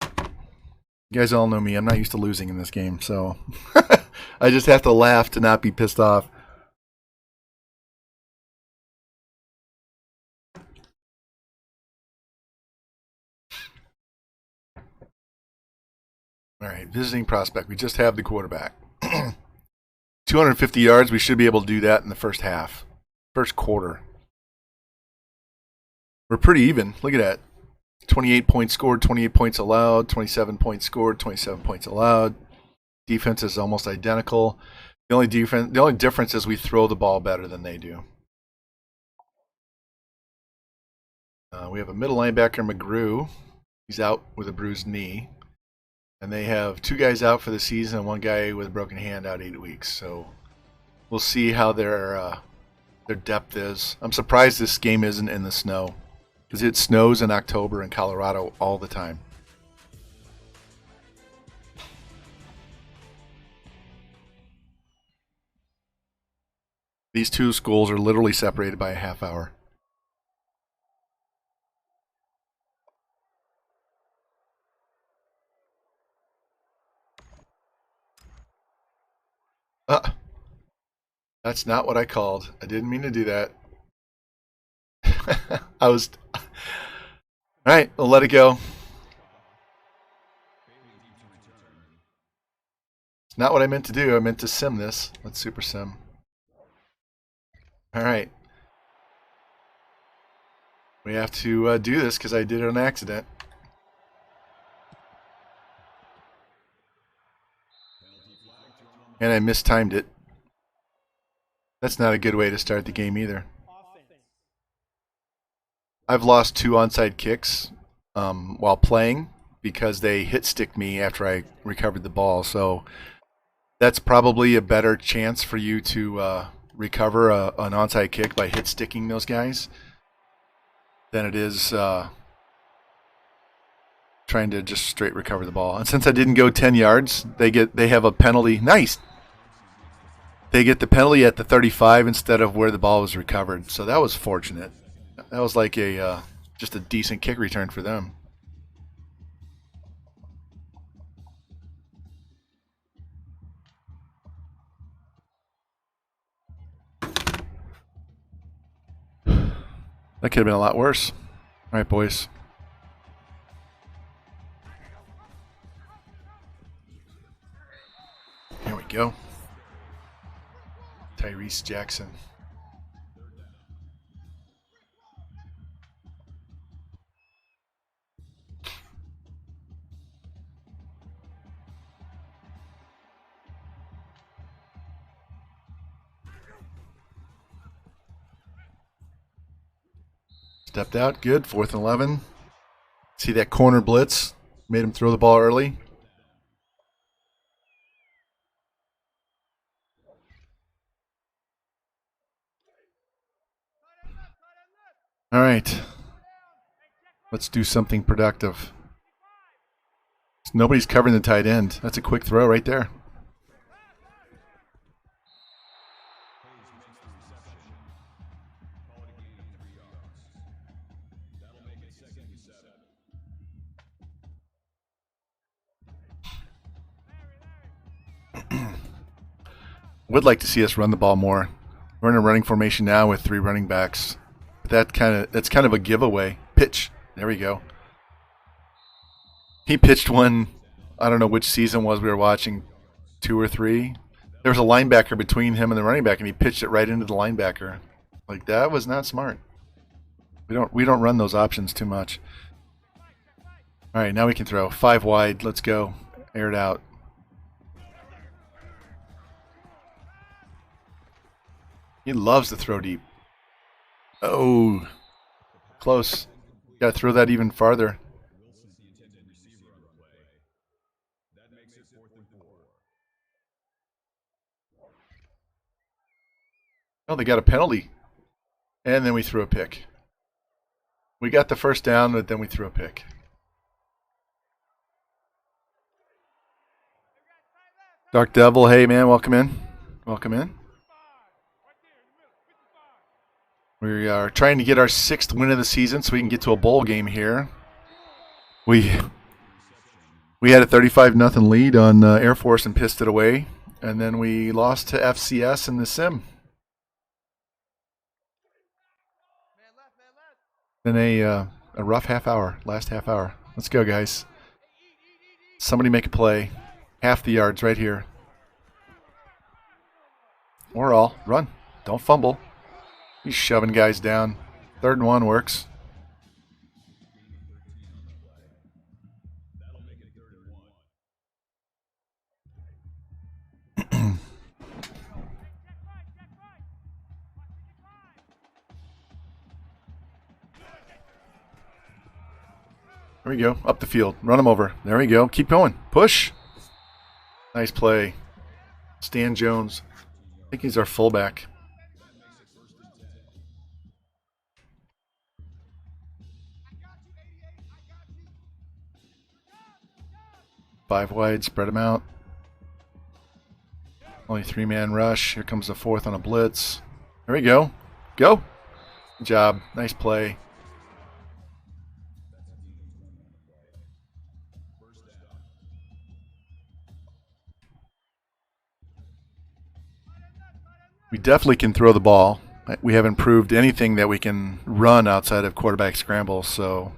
You guys all know me. I'm not used to losing in this game, so I just have to laugh to not be pissed off. All right, visiting prospect. We just have the quarterback. 250 yards. We should be able to do that in the first half. First quarter. We're pretty even. Look at that. 28 points scored, 28 points allowed, 27 points scored, 27 points allowed. Defense is almost identical. The only difference is we throw the ball better than they do. We have a middle linebacker, McGrew. He's out with a bruised knee. And they have 2 guys out for the season and 1 guy with a broken hand out 8 weeks. So we'll see how their depth is. I'm surprised this game isn't in the snow, because it snows in October in Colorado all the time. These 2 schools are literally separated by a half hour. That's not what I called. I didn't mean to do that. I was... All right, we'll let it go. It's not what I meant to do. I meant to sim this. Let's super sim. All right. We have to do this because I did it on accident. And I mistimed it. That's not a good way to start the game either. I've lost 2 onside kicks while playing because they hit stick me after I recovered the ball. So that's probably a better chance for you to recover an onside kick by hit sticking those guys than it is trying to just straight recover the ball. And since I didn't go 10 yards, they have a penalty. Nice. They get the penalty at the 35 instead of where the ball was recovered. So that was fortunate. That was like just a decent kick return for them. That could have been a lot worse. All right, boys. Here we go. Tyrese Jackson. Stepped out, good. 4th and 11. See that corner blitz? Made him throw the ball early. All right. Let's do something productive. Nobody's covering the tight end. That's a quick throw right there. Would like to see us run the ball more. We're in a running formation now with 3 running backs. But that's kind of a giveaway. Pitch. There we go. He pitched one, I don't know which season was we were watching, 2 or 3. There was a linebacker between him and the running back, and he pitched it right into the linebacker. Like, that was not smart. We don't run those options too much. All right, now we can throw 5 wide. Let's go. Air it out. He loves to throw deep. Oh, close. Got to throw that even farther. Wilson's the intended receiver on the play. That makes it 4th and 4. Oh, they got a penalty. And then we threw a pick. We got the first down, but then we threw a pick. Dark Devil, hey man, welcome in. Welcome in. We are trying to get our 6th win of the season so we can get to a bowl game here. We had a 35-0 lead on Air Force and pissed it away. And then we lost to FCS in the sim. Then a rough half hour, last half hour. Let's go, guys. Somebody make a play. Half the yards right here. Or all. Run. Don't fumble. He's shoving guys down. 3rd and 1 works. That'll make it 3rd and 1. There we go. Up the field. Run him over. There we go. Keep going. Push. Nice play. Stan Jones. I think he's our fullback. 5 wide. Spread them out. Only 3-man rush. Here comes the 4th on a blitz. There we go. Go. Good job. Nice play. We definitely can throw the ball. We haven't proved anything that we can run outside of quarterback scrambles, so.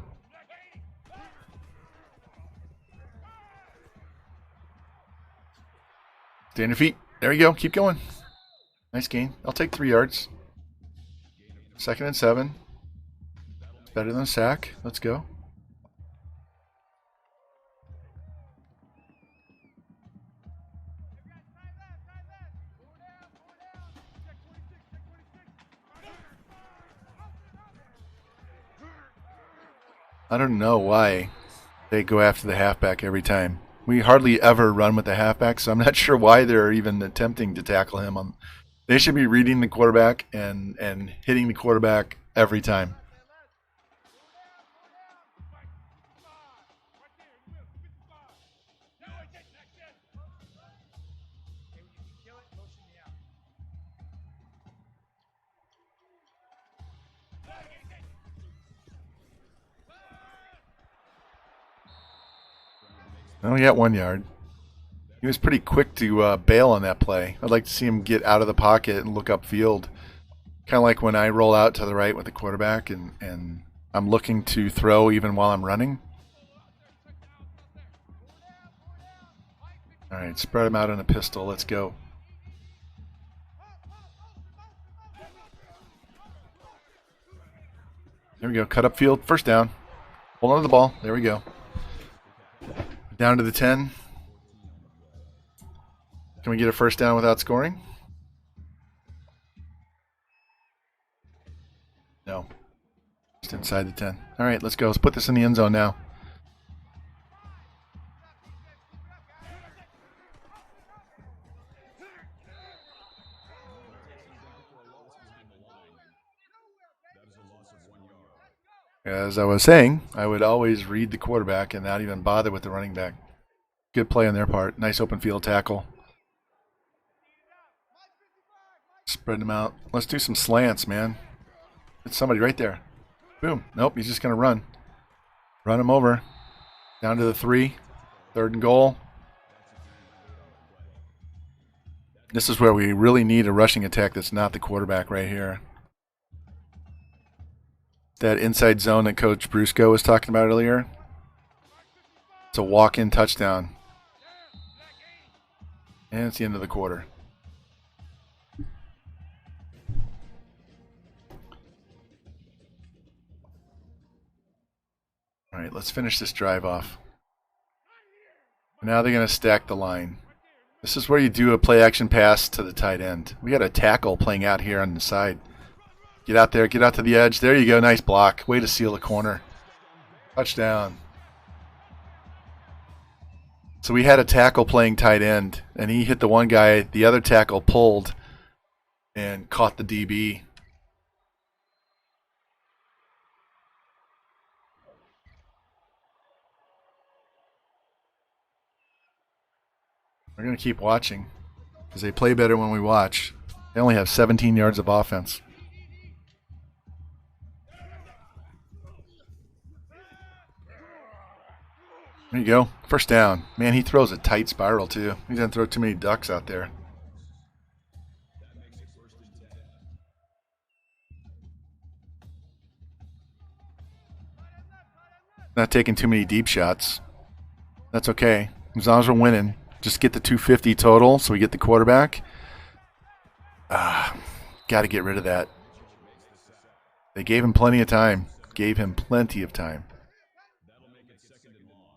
Stay on your feet. There you go. Keep going. Nice gain. I'll take 3 yards. 2nd and 7. Better than a sack. Let's go. I don't know why they go after the halfback every time. We hardly ever run with the halfback, so I'm not sure why they're even attempting to tackle him. They should be reading the quarterback and hitting the quarterback every time. Oh, he got 1 yard. He was pretty quick to bail on that play. I'd like to see him get out of the pocket and look upfield. Kind of like when I roll out to the right with the quarterback and I'm looking to throw even while I'm running. All right, spread him out in a pistol. Let's go. There we go. Cut upfield. First down. Hold on to the ball. There we go. Down to the 10. Can we get a first down without scoring? No. Just inside the 10. All right, let's go. Let's put this in the end zone now. As I was saying, I would always read the quarterback and not even bother with the running back. Good play on their part. Nice open field tackle. Spread them out. Let's do some slants, man. It's somebody right there. Boom. Nope, he's just going to run. Run him over. Down to the 3. 3rd and goal. This is where we really need a rushing attack that's not the quarterback right here. That inside zone that Coach Brusco was talking about earlier. It's a walk-in touchdown. And it's the end of the quarter. All right, let's finish this drive off. Now they're going to stack the line. This is where you do a play action pass to the tight end. We got a tackle playing out here on the side. Get out there, get out to the edge. There you go, nice block. Way to seal the corner. Touchdown. So we had a tackle playing tight end, and he hit the one guy. The other tackle pulled and caught the DB. We're going to keep watching because they play better when we watch. They only have 17 yards of offense. There you go. First down. Man, he throws a tight spiral, too. He doesn't throw too many ducks out there. Not taking too many deep shots. That's okay. As long as we're winning. Just get the 250 total so we get the quarterback. Got to get rid of that. They gave him plenty of time. Gave him plenty of time. That'll make it 2nd and long.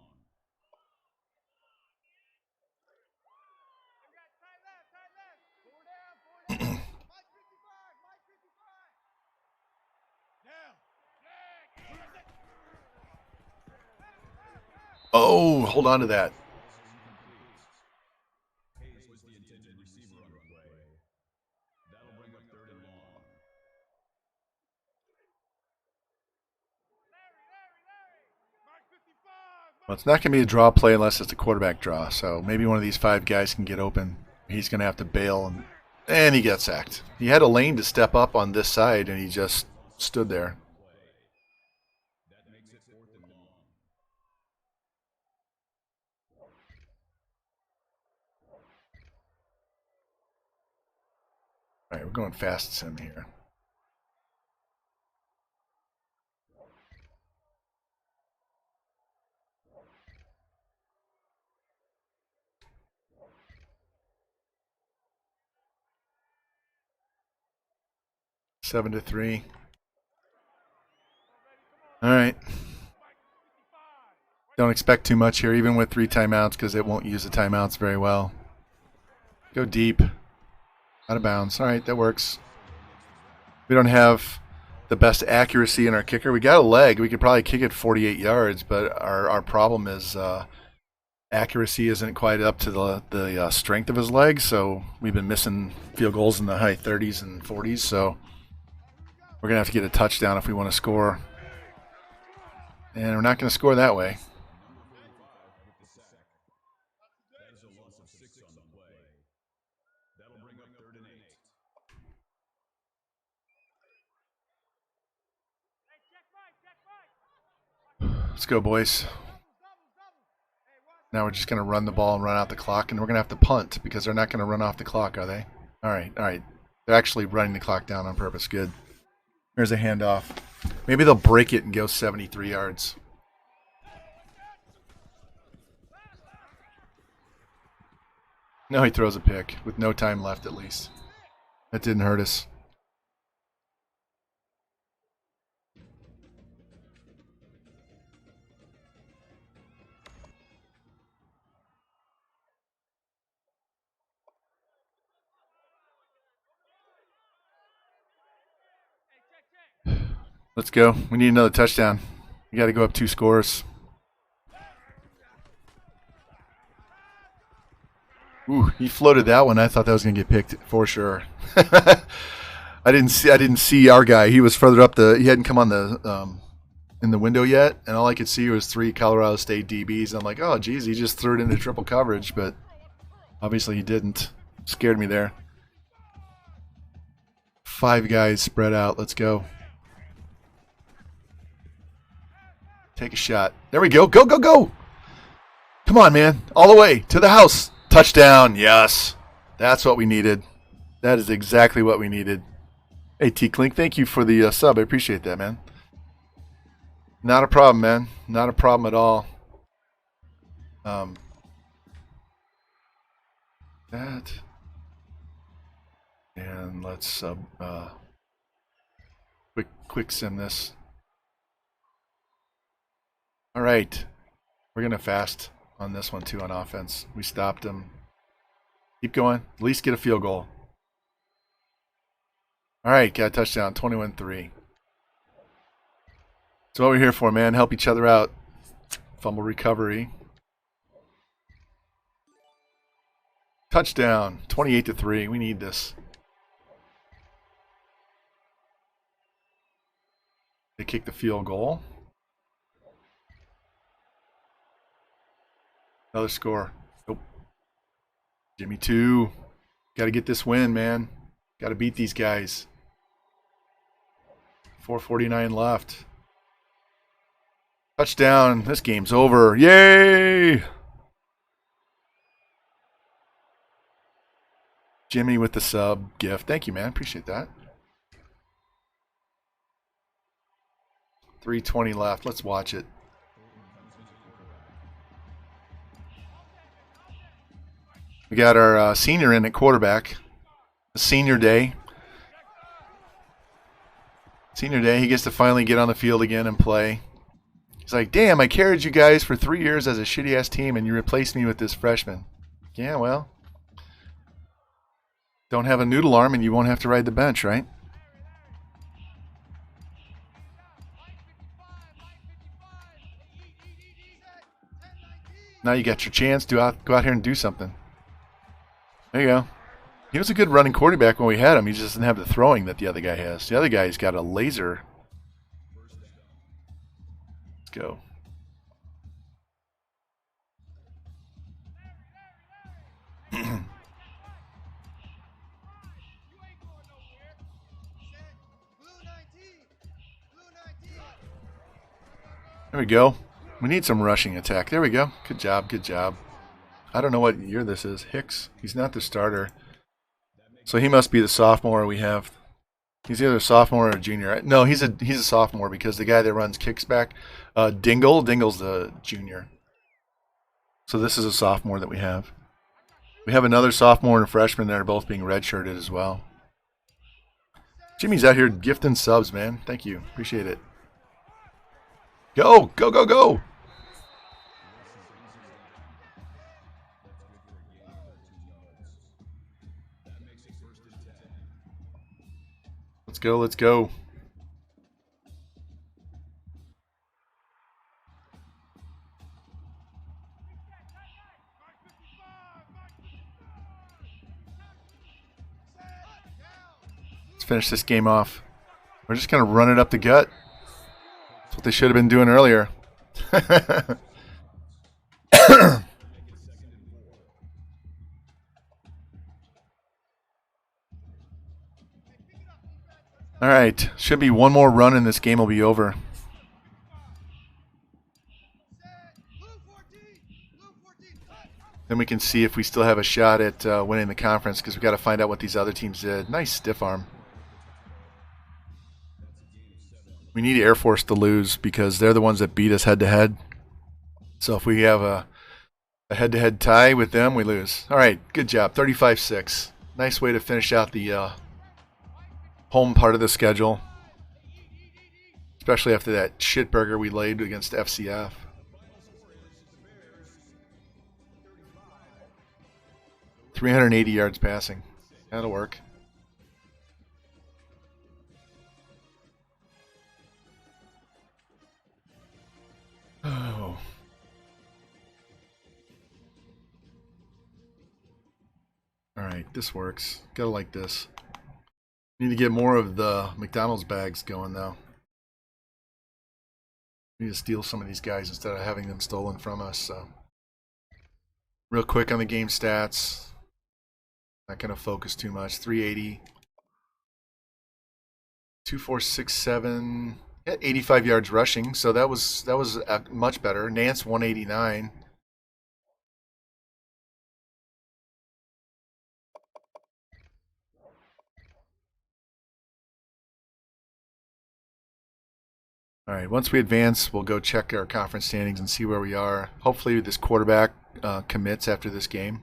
Oh, hold on to that. Hayes was the intended receiver on the play. That'll bring up 3rd and long. Well, it's not going to be a draw play unless it's a quarterback draw. So maybe one of these 5 guys can get open. He's going to have to bail, and he gets sacked. He had a lane to step up on this side, and he just stood there. That makes it 4th and long. All right, we're going fast sim here. Seven to 3. All right. Don't expect too much here, even with 3 timeouts, because it won't use the timeouts very well. Go deep. Out of bounds. All right, that works. We don't have the best accuracy in our kicker. We got a leg. We could probably kick it 48 yards, but our problem is accuracy isn't quite up to the strength of his leg, so we've been missing field goals in the high 30s and 40s, so we're going to have to get a touchdown if we want to score. And we're not going to score that way. That is a loss of 6 on the play. That'll bring up 3rd and 8. Let's go, boys. Now we're just going to run the ball and run out the clock, and we're going to have to punt because they're not going to run off the clock, are they? All right, all right. They're actually running the clock down on purpose. Good. Here's a handoff. Maybe they'll break it and go 73 yards. No, he throws a pick with no time left at least. That didn't hurt us. Let's go. We need another touchdown. We got to go up 2 scores. Ooh, he floated that one. I thought that was going to get picked for sure. I didn't see our guy. He was further up he hadn't come on the in the window yet, and all I could see was 3 Colorado State DBs. I'm like, "Oh, geez, he just threw it into triple coverage," but obviously he didn't. Scared me there. 5 guys spread out. Let's go. Take a shot. There we go. Go, go, go. Come on, man. All the way to the house. Touchdown. Yes. That's what we needed. That is exactly what we needed. Hey, T-Clink, thank you for the sub. I appreciate that, man. Not a problem, man. Not a problem at all. That. And let's quick sim this. All right, we're going to fast on this one too on offense. We stopped them. Keep going. At least get a field goal. All right, got a touchdown. 21-3. That's what we're here for, man. Help each other out. Fumble recovery. Touchdown. 28-3. We need this. They kick the field goal. Another score. Nope. Jimmy 2. Got to get this win, man. Got to beat these guys. 4:49 left. Touchdown. This game's over. Yay! Jimmy with the sub gift. Thank you, man. Appreciate that. 3:20 left. Let's watch it. We got our senior in at quarterback. Senior day. Senior day. He gets to finally get on the field again and play. He's like, damn, I carried you guys for 3 years as a shitty-ass team, and you replaced me with this freshman. Yeah, well, don't have a noodle arm, and you won't have to ride the bench, right? Now you got your chance to go out here and do something. There you go. He was a good running quarterback when we had him. He just doesn't have the throwing that the other guy has. The other guy's got a laser. Let's go. There we go. We need some rushing attack. There we go. Good job. Good job. I don't know what year this is. Hicks. He's not the starter. So he must be the sophomore we have. He's either a sophomore or a junior. No, he's a sophomore because the guy that runs kicks back, Dingle's the junior. So this is a sophomore that we have. We have another sophomore and a freshman that are both being redshirted as well. Jimmy's out here gifting subs, man. Thank you. Appreciate it. Go, go, go, go. Let's go, let's go. Let's finish this game off. We're just going to run it up the gut. That's what they should have been doing earlier. All right, should be one more run and this game will be over. Then we can see if we still have a shot at winning the conference because we've got to find out what these other teams did. Nice stiff arm. We need Air Force to lose because they're the ones that beat us head-to-head. So if we have a head-to-head tie with them, we lose. All right, good job. 35-6. Nice way to finish out the home part of the schedule, especially after that shit burger we laid against FCF. .380 yards passing. That'll work. Oh. All right, this works. Gotta like this. Need to get more of the McDonald's bags going, though. We need to steal some of these guys instead of having them stolen from us. So, real quick on the game stats. Not going to focus too much. 380. 2,467. 85 yards rushing, so that was much better. Nance 189. All right, once we advance, we'll go check our conference standings and see where we are. Hopefully this quarterback commits after this game.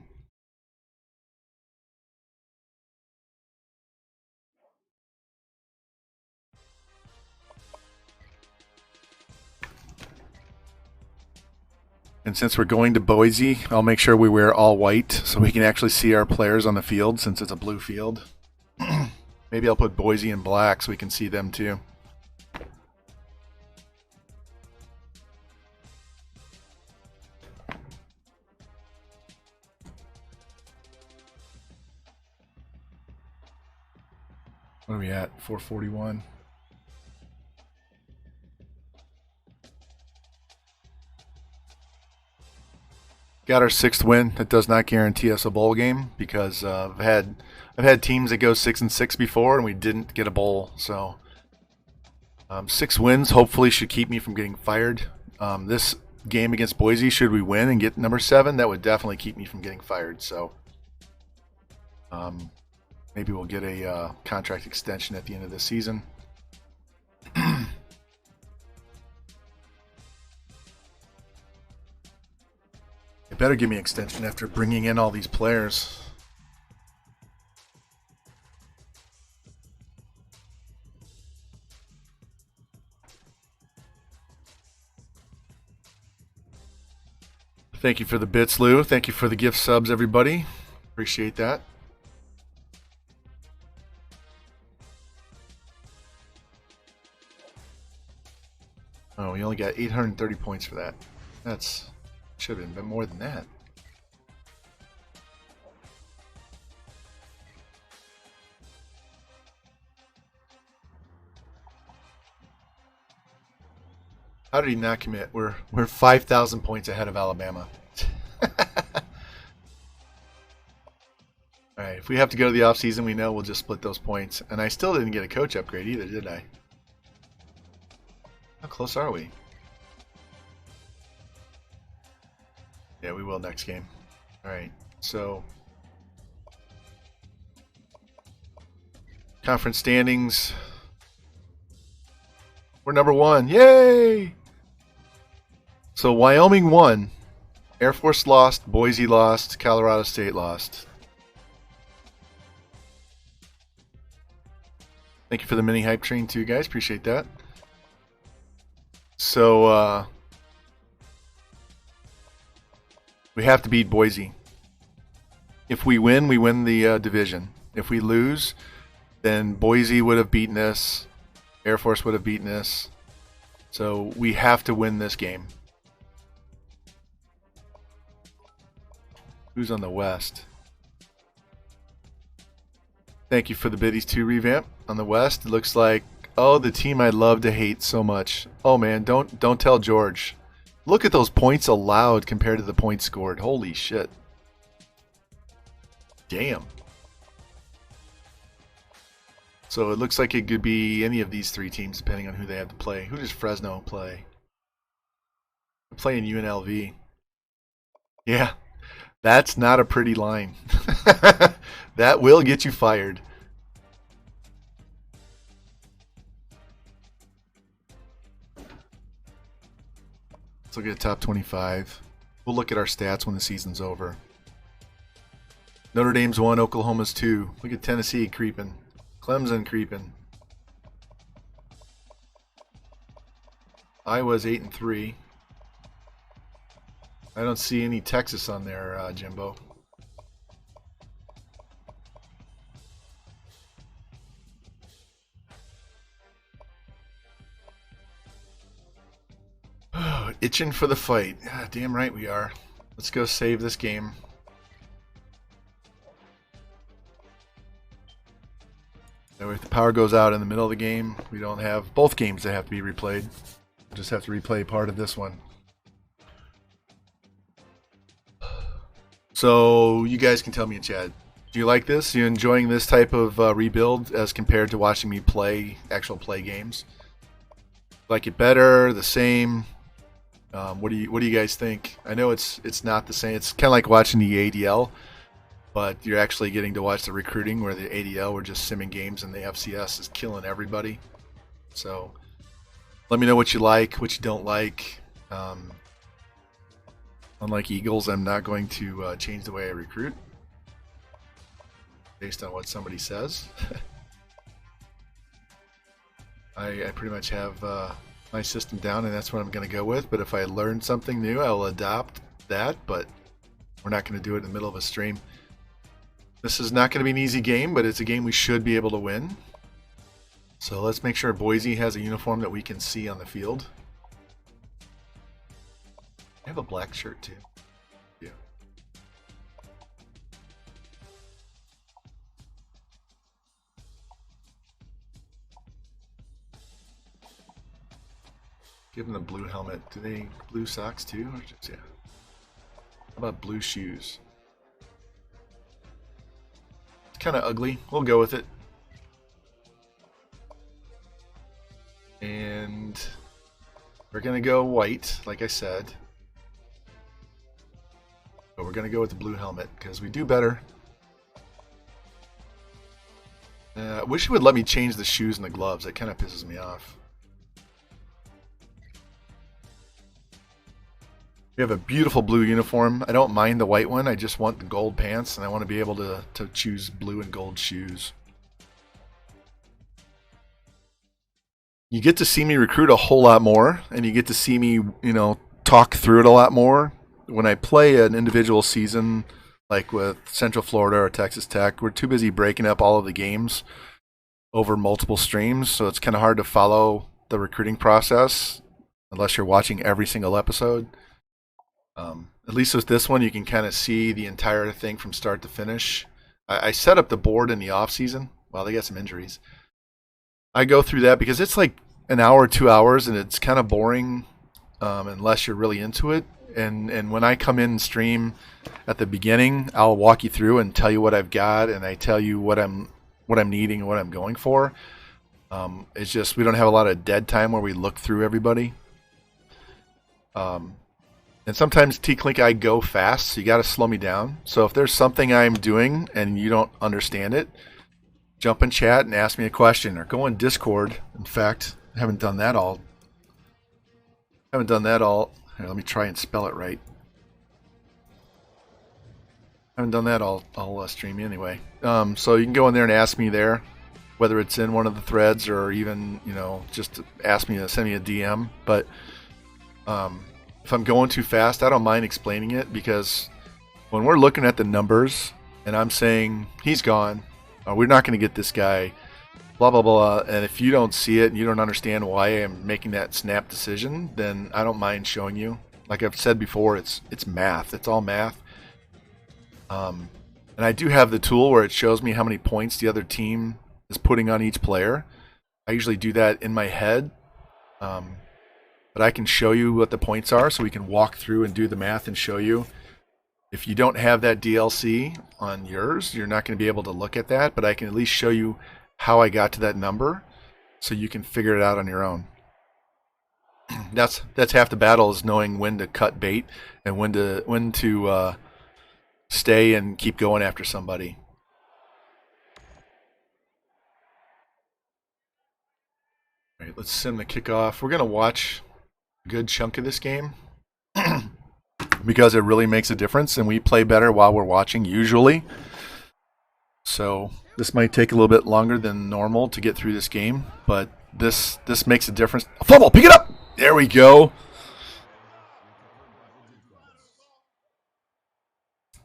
And since we're going to Boise, I'll make sure we wear all white so we can actually see our players on the field since it's a blue field. Maybe I'll put Boise in black so we can see them too. What are we at? 441. Got our 6th win. That does not guarantee us a bowl game because I've had teams that go 6-6 before and we didn't get a bowl. So 6 wins hopefully should keep me from getting fired. This game against Boise, should we win and get number 7, that would definitely keep me from getting fired. So maybe we'll get a contract extension at the end of the season. They better give me an extension after bringing in all these players. Thank you for the bits, Lou. Thank you for the gift subs, everybody. Appreciate that. Oh, we only got 830 points for that. That's should have been more than that. How did he not commit? We're 5,000 points ahead of Alabama. All right, if we have to go to the offseason, we know we'll just split those points. And I still didn't get a coach upgrade either, did I? How close are we? Yeah, we will next game. All right, so conference standings. We're number 1. Yay! So Wyoming won. Air Force lost. Boise lost. Colorado State lost. Thank you for the mini hype train too, guys. Appreciate that. So we have to beat Boise. If we win the division. If we lose, then Boise would have beaten us. Air Force would have beaten us. So we have to win this game. Who's on the West? Thank you for the biddies too, revamp. On the West, it looks like, oh, the team I love to hate so much. Oh man, don't tell George. Look at those points allowed compared to the points scored. Holy shit. Damn. So it looks like it could be any of these 3 teams depending on who they have to play. Who does Fresno play? They're playing UNLV. Yeah, that's not a pretty line. That will get you fired. Let's look at the top 25. We'll look at our stats when the season's over. Notre Dame's 1, Oklahoma's 2. Look at Tennessee creeping. Clemson creeping. Iowa's 8-3. I don't see any Texas on there, Jimbo. Itching for the fight. God, damn right we are. Let's go save this game. That way if the power goes out in the middle of the game, we don't have both games that have to be replayed. We'll just have to replay part of this one. So you guys can tell me in chat. Do you like this? Are you enjoying this type of rebuild as compared to watching me play actual play games? Like it better? The same? What do you guys think? I know it's not the same. It's kind of like watching the ADL, but you're actually getting to watch the recruiting, where the ADL we're just simming games and the FCS is killing everybody. So let me know what you like, what you don't like. Unlike Eagles, I'm not going to change the way I recruit based on what somebody says. I pretty much have my system down, and that's what I'm going to go with. But if I learn something new, I'll adopt that. But we're not going to do it in the middle of a stream. This is not going to be an easy game, but it's a game we should be able to win. So let's make sure Boise has a uniform that we can see on the field. I have a black shirt too. Yeah. Give them the blue helmet. Do they blue socks too? Or just, yeah. How about blue shoes? It's kind of ugly. We'll go with it. And we're going to go white, like I said. But we're going to go with the blue helmet because we do better. I wish it would let me change the shoes and the gloves. That kind of pisses me off. We have a beautiful blue uniform. I don't mind the white one. I just want the gold pants, and I want to be able to choose blue and gold shoes. You get to see me recruit a whole lot more, and you get to see me, talk through it a lot more. When I play an individual season, like with Central Florida or Texas Tech, we're too busy breaking up all of the games over multiple streams, so it's kind of hard to follow the recruiting process unless you're watching every single episode. At least with this one, you can kind of see the entire thing from start to finish. I set up the board in the off season. Well, they got some injuries. I go through that because it's like an hour, 2 hours, and it's kind of boring unless you're really into it. And when I come in and stream at the beginning, I'll walk you through and tell you what I've got, and I tell you what I'm needing and what I'm going for. It's just we don't have a lot of dead time where we look through everybody. And sometimes T-Clink, I go fast, so you got to slow me down. So if there's something I'm doing and you don't understand it, jump in chat and ask me a question, or go in Discord. In fact, I haven't done that all. Here, let me try and spell it right. I haven't done that all stream anyway. So you can go in there and ask me there, whether it's in one of the threads or even just ask me to send me a DM. But if I'm going too fast, I don't mind explaining it, because when we're looking at the numbers and I'm saying he's gone, or we're not going to get this guy, blah, blah, blah, and if you don't see it and you don't understand why I'm making that snap decision, then I don't mind showing you. Like I've said before, it's math. It's all math. And I do have the tool where it shows me how many points the other team is putting on each player. I usually do that in my head. But I can show you what the points are, so we can walk through and do the math and show you. If you don't have that DLC on yours, you're not going to be able to look at that, but I can at least show you how I got to that number so you can figure it out on your own. That's half the battle, is knowing when to cut bait and when to stay and keep going after somebody. All right, let's sim the kickoff. We're going to watch good chunk of this game because it really makes a difference, and we play better while we're watching usually. So this might take a little bit longer than normal to get through this game, but this makes a difference. Fumble, pick it up. There we go.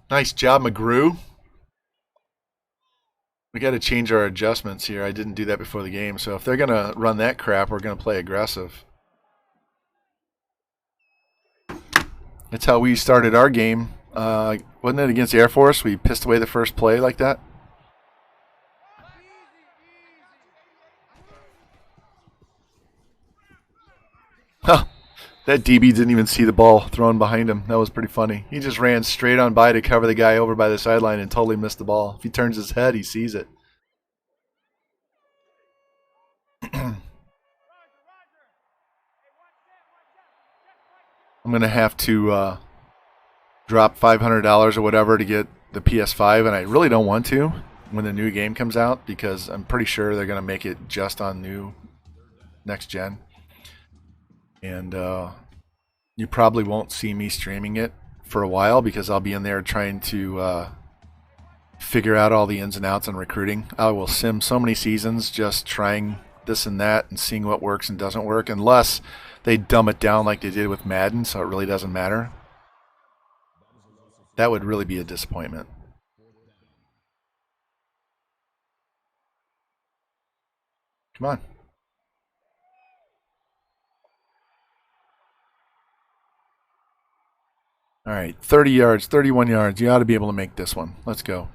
Nice job, McGrew. We got to change our adjustments here. I didn't do that before the game, so if they're going to run that crap, we're going to play aggressive. That's how we started our game. Wasn't it against the Air Force? We pissed away the first play like that. Huh. That DB didn't even see the ball thrown behind him. That was pretty funny. He just ran straight on by to cover the guy over by the sideline and totally missed the ball. If he turns his head, he sees it. I'm going to have to drop $500 or whatever to get the PS5, and I really don't want to when the new game comes out, because I'm pretty sure they're going to make it just on new next gen. And you probably won't see me streaming it for a while, because I'll be in there trying to figure out all the ins and outs on recruiting. I will sim so many seasons just trying this and that and seeing what works and doesn't work, unless they dumb it down like they did with Madden, so it really doesn't matter. That would really be a disappointment. Come on. All right, 30 yards, 31 yards. You ought to be able to make this one. Let's go.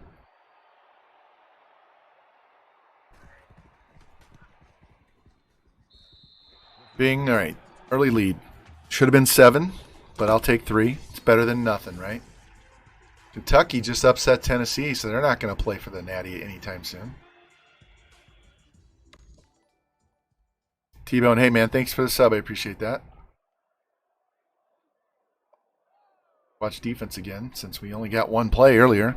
Bing. All right, early lead. Should have been 7, but I'll take 3. It's better than nothing, right? Kentucky just upset Tennessee, so they're not going to play for the Natty anytime soon. T-Bone, hey man, thanks for the sub. I appreciate that. Watch defense again, since we only got one play earlier.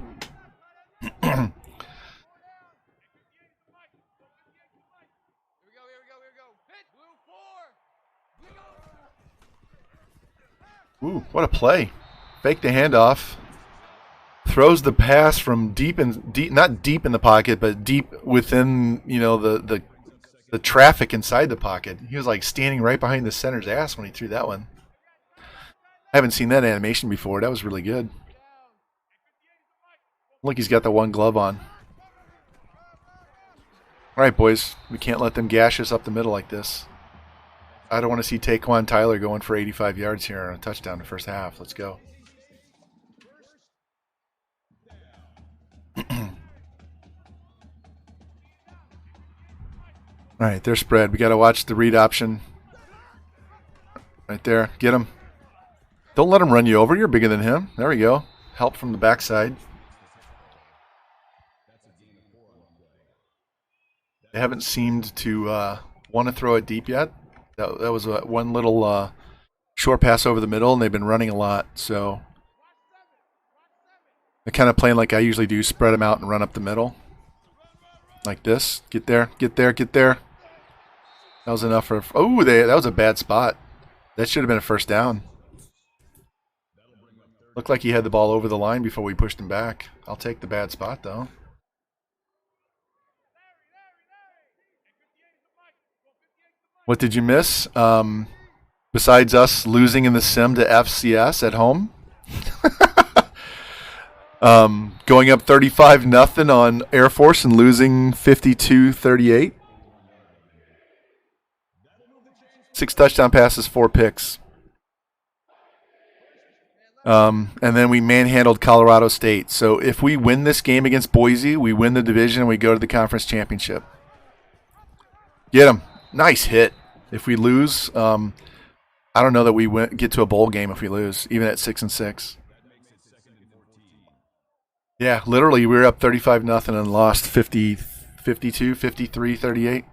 Ooh, what a play. Fake the handoff. Throws the pass from not deep in the pocket, but deep within, the traffic inside the pocket. He was like standing right behind the center's ass when he threw that one. I haven't seen that animation before. That was really good. Look, he's got the one glove on. All right, boys. We can't let them gash us up the middle like this. I don't want to see Taquan Tyler going for 85 yards here on a touchdown in the first half. Let's go. All right, they're spread. We got to watch the read option. Right there. Get him. Don't let him run you over. You're bigger than him. There we go. Help from the backside. They haven't seemed to want to throw it deep yet. That was one little short pass over the middle, and they've been running a lot. So they're kind of playing like I usually do, spread them out and run up the middle. Like this. Get there, get there, get there. That was enough for... Oh, that was a bad spot. That should have been a first down. Looked like he had the ball over the line before we pushed him back. I'll take the bad spot, though. What did you miss? Besides us losing in the sim to FCS at home? Going up 35-0 on Air Force and losing 52-38. 6 touchdown passes, 4 picks. And then we manhandled Colorado State. So if we win this game against Boise, we win the division and we go to the conference championship. Get him. Nice hit. If we lose, I don't know that we get to a bowl game if we lose, even at 6-6. Yeah, literally we were up 35-0 and lost 52, 53, 38,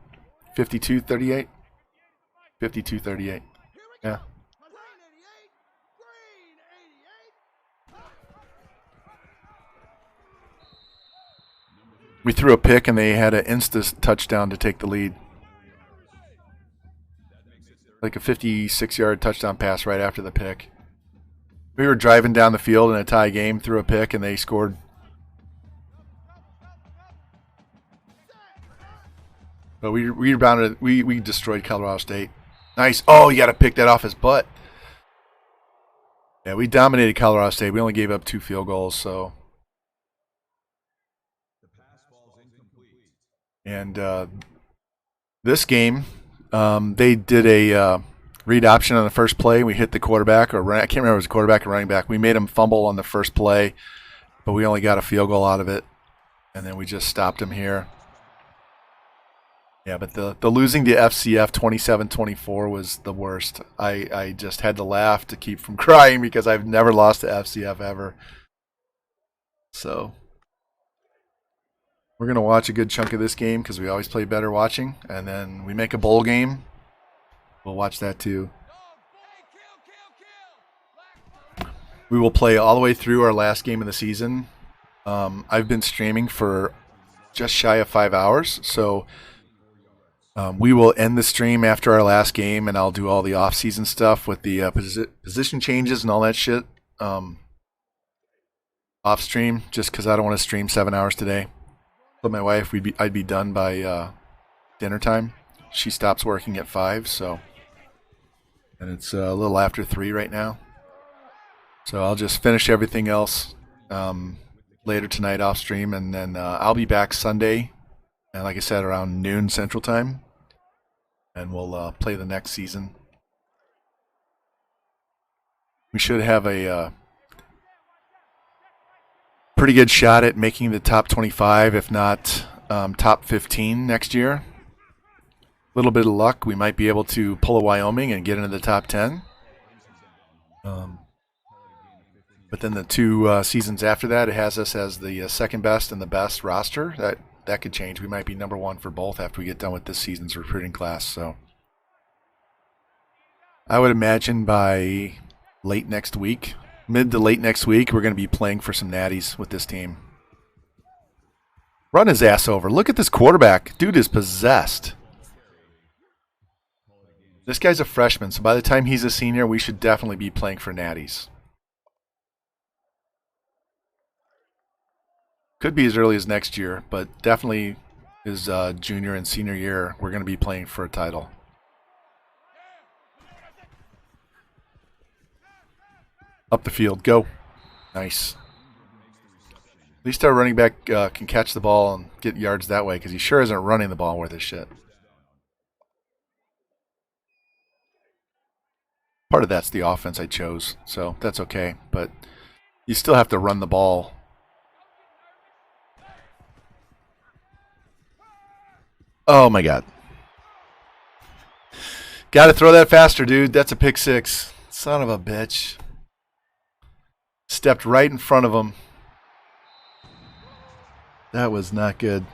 52, 38, 52, 38. Yeah. We threw a pick and they had an insta touchdown to take the lead. Like a 56-yard touchdown pass right after the pick. We were driving down the field in a tie game, threw a pick, and they scored. But we rebounded. We destroyed Colorado State. Nice. Oh, you got to pick that off his butt. Yeah, we dominated Colorado State. We only gave up 2 field goals, so. And this game, they did a read option on the first play. We hit the quarterback, I can't remember if it was a quarterback or running back. We made him fumble on the first play, but we only got a field goal out of it. And then we just stopped him here. Yeah, but the losing to FCF 27-24 was the worst. I just had to laugh to keep from crying because I've never lost to FCF ever. So we're going to watch a good chunk of this game because we always play better watching. And then we make a bowl game. We'll watch that too. We will play all the way through our last game of the season. I've been streaming for just shy of 5 hours. So we will end the stream after our last game, and I'll do all the off-season stuff with the position changes and all that shit off stream, just because I don't want to stream 7 hours today. But my wife, I'd be done by dinner time. she stops working at 5, so, and it's a little after 3 right now. So I'll just finish everything else later tonight off stream, and then I'll be back Sunday, and like I said, around noon Central Time, and we'll play the next season. We should have a pretty good shot at making the top 25, if not top 15 next year. A little bit of luck, we might be able to pull a Wyoming and get into the top 10. But then the 2 seasons after that, it has us as the second best and the best roster. That could change. We might be number 1 for both after we get done with this season's recruiting class. So I would imagine by late next week, mid to late next week, we're going to be playing for some natties with this team. Run his ass over. Look at this quarterback. Dude is possessed. This guy's a freshman, so by the time he's a senior, we should definitely be playing for natties. Could be as early as next year, but definitely his junior and senior year, we're going to be playing for a title. Up the field, go. Nice. At least our running back can catch the ball and get yards that way, because he sure isn't running the ball worth his shit. Part of that's the offense I chose, so that's okay. But you still have to run the ball. Oh, my God. Got to throw that faster, dude. That's a pick 6. Son of a bitch. Stepped right in front of him. That was not good.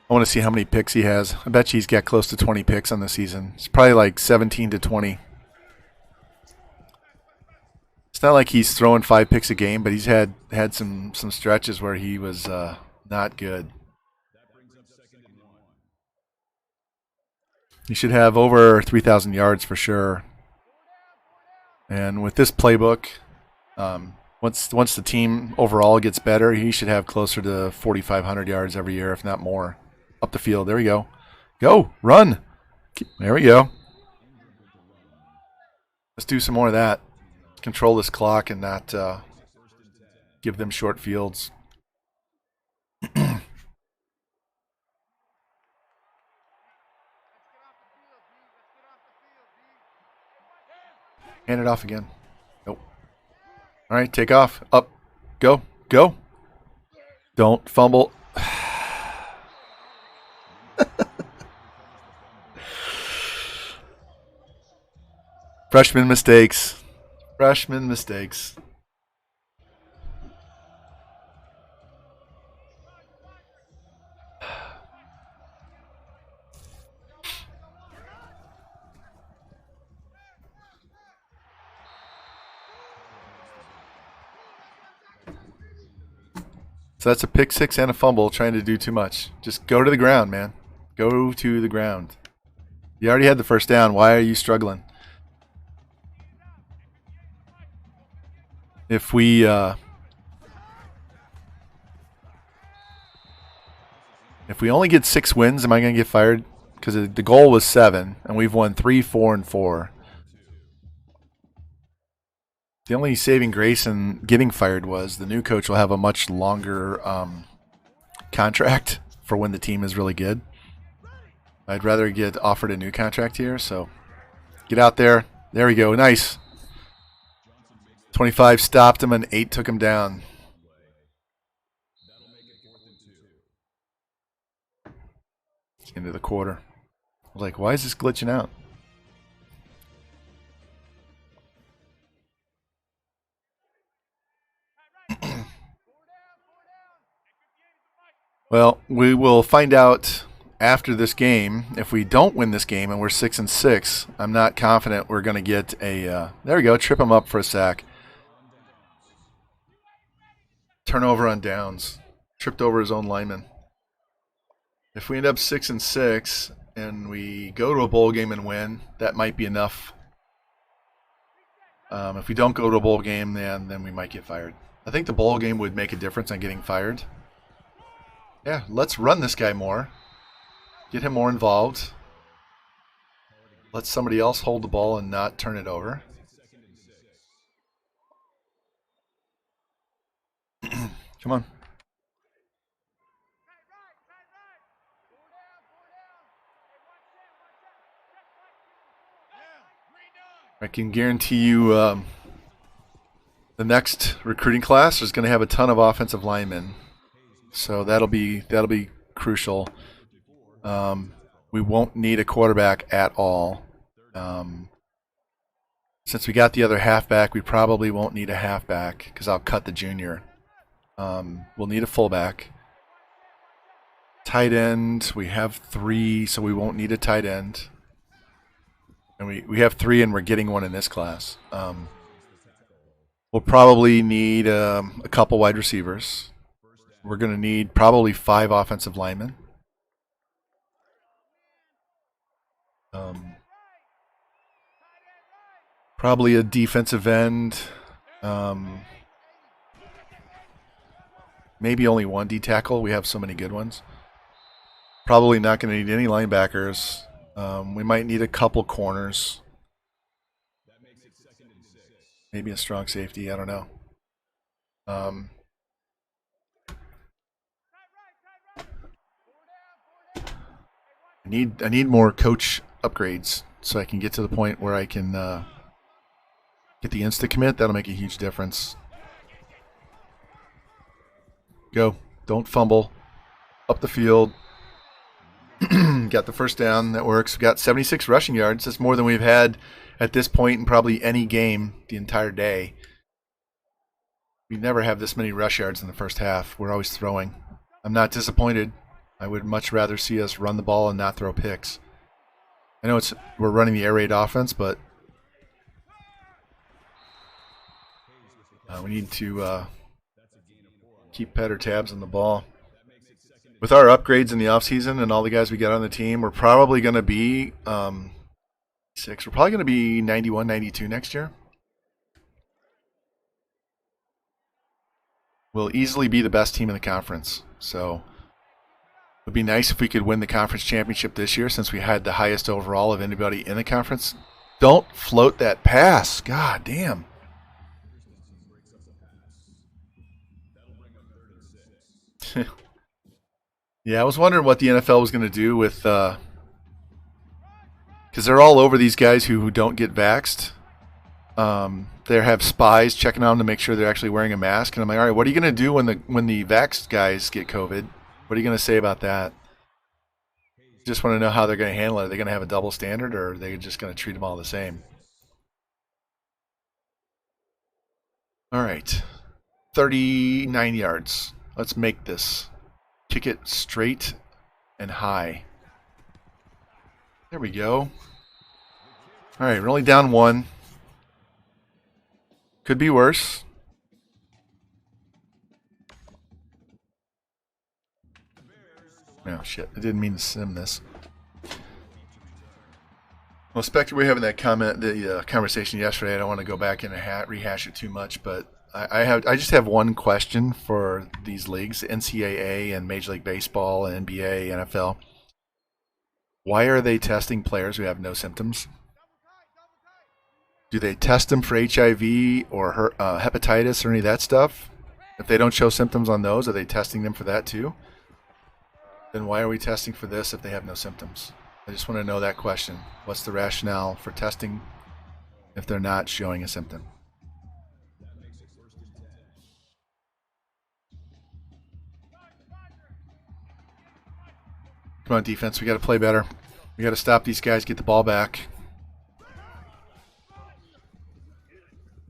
I want to see how many picks he has. I bet you he's got close to 20 picks on the season. It's probably like 17 to 20. It's not like he's throwing 5 picks a game, but he's had some stretches where he was not good. He should have over 3,000 yards for sure. And with this playbook, once the team overall gets better, he should have closer to 4,500 yards every year, if not more. Up the field. There we go. Go. Run. There we go. Let's do some more of that. Control this clock and not give them short fields. Hand it off again. Nope. All right, take off. Up. Go. Go. Don't fumble. Freshman mistakes. Freshman mistakes. So that's a pick 6 and a fumble, trying to do too much. Just go to the ground, man. Go to the ground. You already had the first down. Why are you struggling? If we only get 6 wins, am I going to get fired? Because the goal was 7, and we've won 3, 4, and 4. The only saving grace in getting fired was the new coach will have a much longer contract for when the team is really good. I'd rather get offered a new contract here, so get out there. There we go. Nice. 25 stopped him, and 8 took him down. Into the quarter. I was like, why is this glitching out? Well, we will find out after this game. If we don't win this game and we're 6-6, I'm not confident we're going to get a there we go, trip him up for a sack. Turnover on downs. Tripped over his own lineman. If we end up 6-6 and we go to a bowl game and win, that might be enough If we don't go to a bowl game, then we might get fired. I think the bowl game would make a difference on getting fired. Yeah, let's run this guy more. Get him more involved. Let somebody else hold the ball and not turn it over. Come on. I can guarantee you the next recruiting class is going to have a ton of offensive linemen. So that'll be crucial. We won't need a quarterback at all. Since we got the other halfback, we probably won't need a halfback because I'll cut the junior. We'll need a fullback. Tight end, we have 3, so we won't need a tight end. And we have 3, and we're getting one in this class. We'll probably need a couple wide receivers. We're going to need probably 5 offensive linemen. Probably a defensive end. Maybe only 1 D tackle. We have so many good ones. Probably not going to need any linebackers. We might need a couple corners. Maybe a strong safety. I don't know. I need more coach upgrades so I can get to the point where I can get the insta commit. That'll make a huge difference. Go. Don't fumble. Up the field. Got the first down. That works. We've got 76 rushing yards. That's more than we've had at this point in probably any game the entire day. We never have this many rush yards in the first half. We're always throwing. I'm not disappointed. I would much rather see us run the ball and not throw picks. I know we're running the air raid offense, but we need to keep better tabs on the ball. With our upgrades in the offseason and all the guys we got on the team, we're probably going to be 6. We're probably going to be 91, 92 next year. We'll easily be the best team in the conference. So it would be nice if we could win the conference championship this year since we had the highest overall of anybody in the conference. Don't float that pass. God damn. Yeah, I was wondering what the NFL was going to do with because they're all over these guys who don't get vaxxed. They have spies checking on them to make sure they're actually wearing a mask. And I'm like, all right, what are you going to do when the vaxxed guys get COVID? What are you going to say about that? Just want to know how they're going to handle it. Are they going to have a double standard, or are they just going to treat them all the same? All right, 39 yards. Let's make this. Kick it straight and high. There we go. All right, we're only down 1. Could be worse. Oh, shit. I didn't mean to sim this. Well, Spectre, we were having that conversation yesterday. I don't want to go back and rehash it too much, but I just have one question for these leagues, NCAA and Major League Baseball and NBA, NFL. Why are they testing players who have no symptoms? Do they test them for HIV or hepatitis or any of that stuff? If they don't show symptoms on those, are they testing them for that too? Then why are we testing for this if they have no symptoms? I just want to know that question. What's the rationale for testing if they're not showing a symptom? Come on, defense. We got to play better. We got to stop these guys, get the ball back.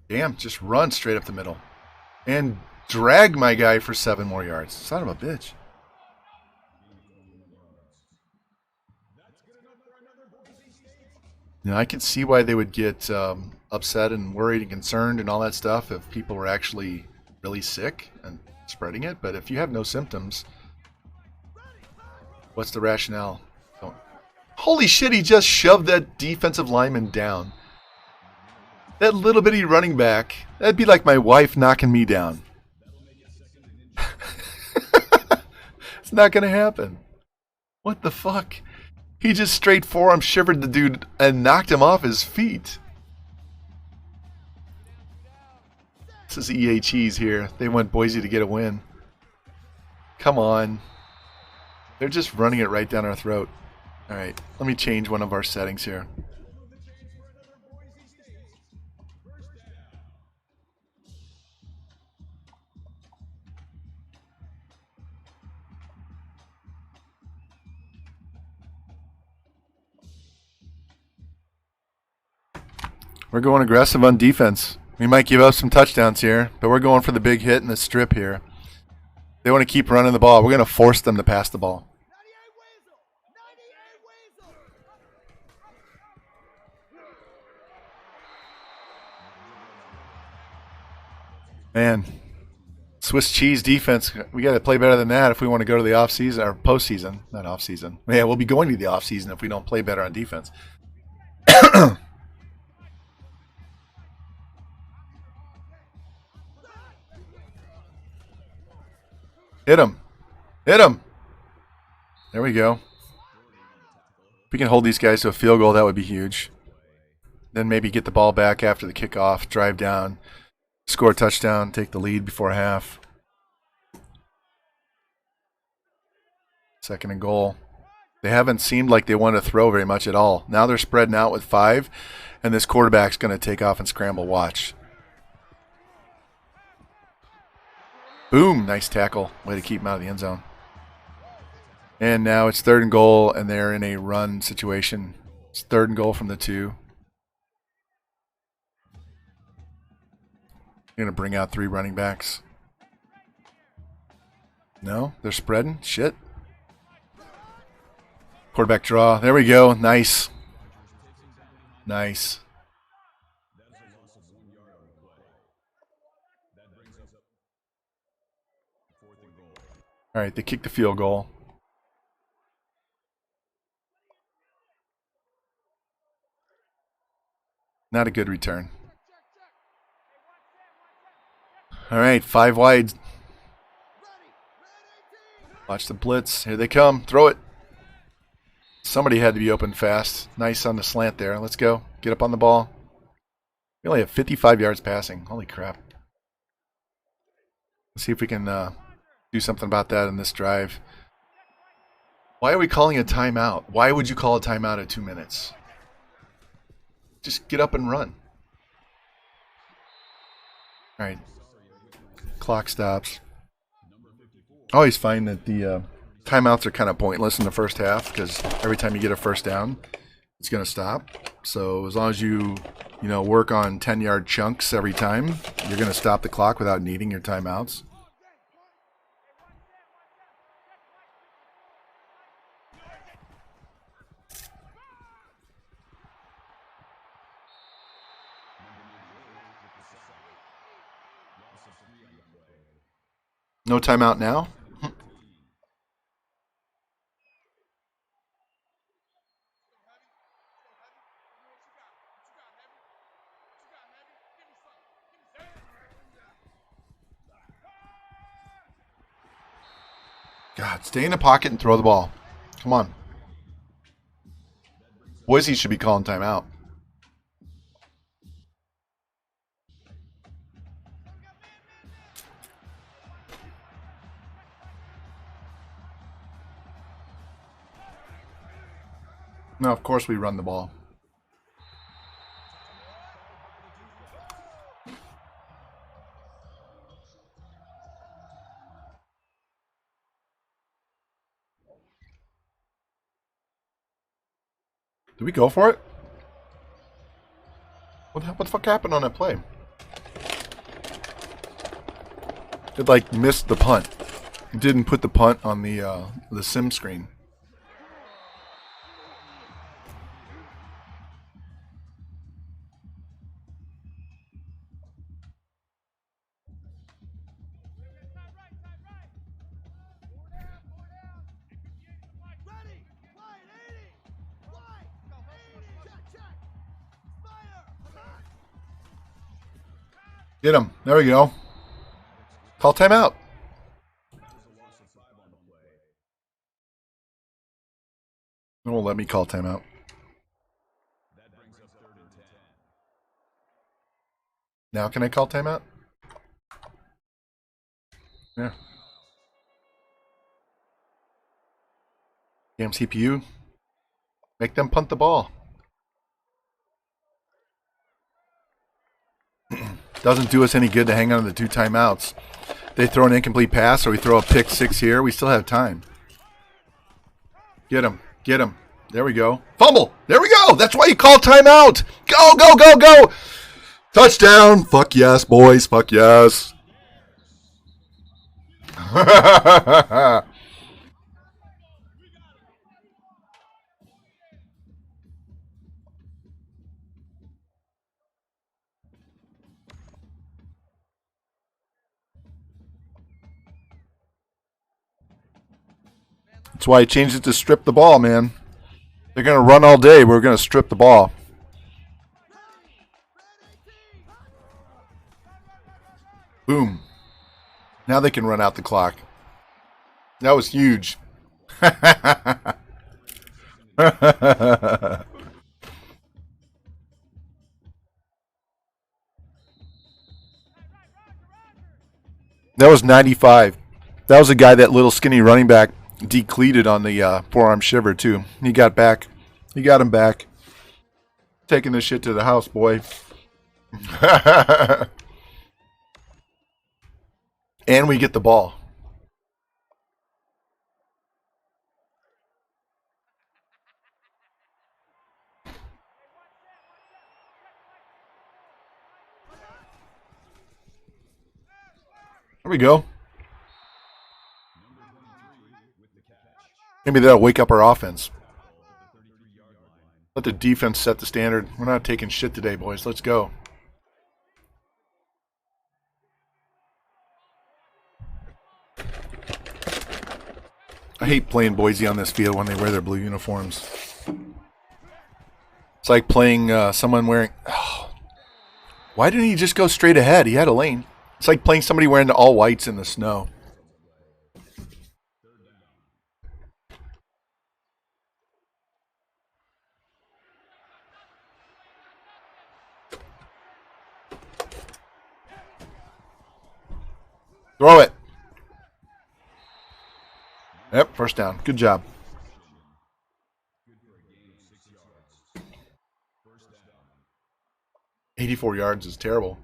Damn, just run straight up the middle. And drag my guy for 7 more yards. Son of a bitch. Now, I can see why they would get upset and worried and concerned and all that stuff if people were actually really sick and spreading it. But if you have no symptoms, what's the rationale? Holy shit, he just shoved that defensive lineman down. That little bitty running back. That'd be like my wife knocking me down. It's not going to happen. What the fuck? He just straight forearm shivered the dude and knocked him off his feet. This is EHE's here. They want Boise to get a win. Come on. They're just running it right down our throat. All right, let me change one of our settings here. We're going aggressive on defense. We might give up some touchdowns here, but we're going for the big hit and the strip here. They want to keep running the ball. We're going to force them to pass the ball. Man, Swiss cheese defense. We got to play better than that if we want to go to the off season or postseason, not off season. Yeah, we'll be going to the off season if we don't play better on defense. Hit him. Hit him. There we go. If we can hold these guys to a field goal, that would be huge. Then maybe get the ball back after the kickoff, drive down, score a touchdown, take the lead before half. 2nd and goal. They haven't seemed like they want to throw very much at all. Now they're spreading out with 5, and this quarterback's going to take off and scramble. Watch. Boom, nice tackle. Way to keep him out of the end zone. And now it's 3rd and goal, and they're in a run situation. It's 3rd and goal from the 2. You're going to bring out 3 running backs. No, they're spreading. Shit. Quarterback draw. There we go. Nice. Nice. All right, they kicked the field goal. Not a good return. All right, 5 wide. Watch the blitz. Here they come. Throw it. Somebody had to be open fast. Nice on the slant there. Let's go. Get up on the ball. We only have 55 yards passing. Holy crap. Let's see if we can do something about that in this drive. Why are we calling a timeout? Why would you call a timeout at 2 minutes? Just get up and run. All right. Clock stops. I always find that the timeouts are kind of pointless in the first half because every time you get a first down, it's going to stop. So as long as you work on 10-yard chunks every time, you're going to stop the clock without needing your timeouts. No timeout now? God, stay in the pocket and throw the ball. Come on. Boise should be calling timeout. No, of course we run the ball. Did we go for it? What the fuck happened on that play? It like missed the punt. It didn't put the punt on the sim screen. Get him. There we go. Call timeout. It won't let me call timeout. Now can I call timeout? Yeah. Damn CPU. Make them punt the ball. Doesn't do us any good to hang on to the 2 timeouts. They throw an incomplete pass or we throw a pick 6 here. We still have time. Get him. Get him. There we go. Fumble. There we go. That's why you call timeout. Go, go, go, go. Touchdown. Fuck yes, boys. Fuck yes. That's why I changed it to strip the ball, man. They're going to run all day. We're going to strip the ball. Boom. Now they can run out the clock. That was huge. That was 95. That was a guy, that little skinny running back, decleated on the forearm shiver, too. He got back. He got him back. Taking this shit to the house, boy. And we get the ball. There we go. Maybe that'll wake up our offense. Let the defense set the standard. We're not taking shit today, boys. Let's go. I hate playing Boise on this field when they wear their blue uniforms. It's like playing someone wearing... Oh, why didn't he just go straight ahead? He had a lane. It's like playing somebody wearing the all whites in the snow. Throw it. Yep, first down. Good job. $84 yards is terrible.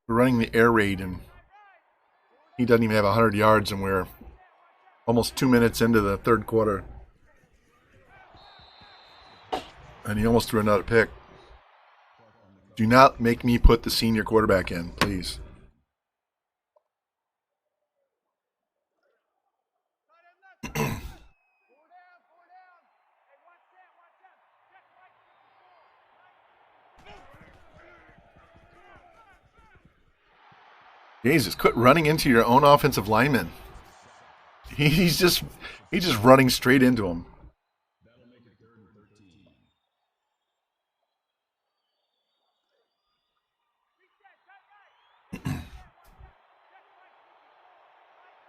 We're running the air raid, and he doesn't even have 100 yards, and we're almost 2 minutes into the third quarter. And he almost threw another pick. Do not make me put the senior quarterback in, please. Jesus, quit running into your own offensive lineman. He's just running straight into him.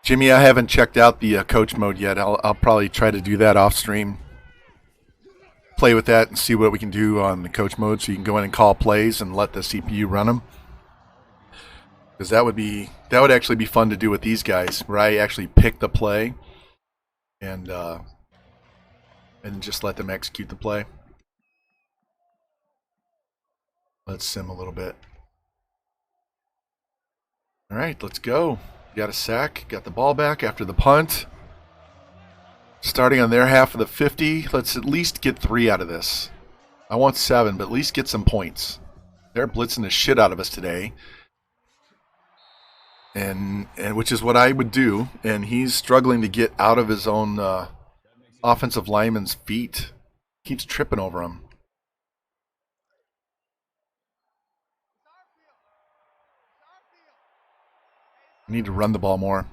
Jimmy, I haven't checked out the coach mode yet. I'll probably try to do that off stream. Play with that and see what we can do on the coach mode, so you can go in and call plays and let the CPU run them. Because that would actually be fun to do with these guys, where I actually pick the play and just let them execute the play. Let's sim a little bit. All right, let's go. Got a sack, got the ball back after the punt. Starting on their half of the 50, let's at least get 3 out of this. I want 7, but at least get some points. They're blitzing the shit out of us today. And which is what I would do, and he's struggling to get out of his own offensive lineman's feet. Keeps tripping over him. I need to run the ball more.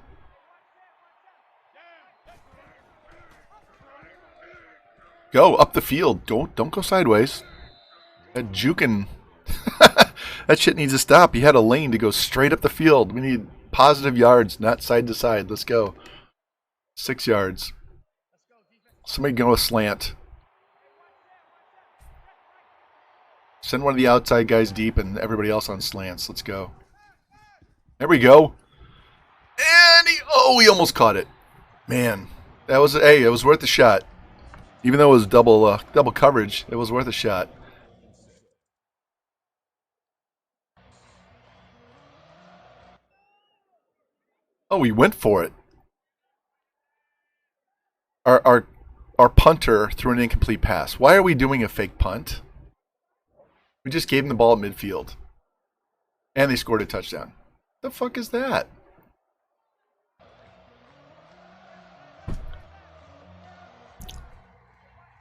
Go up the field. Don't go sideways. That juking That shit needs to stop. He had a lane to go straight up the field. We need positive yards, not side to side. Let's go. 6 yards. Somebody go a slant. Send one of the outside guys deep and everybody else on slants. Let's go. There we go. And he almost caught it. Man, it was worth a shot. Even though it was double coverage, it was worth a shot. Oh, we went for it. Our punter threw an incomplete pass. Why are we doing a fake punt? We just gave him the ball at midfield. And they scored a touchdown. The fuck is that?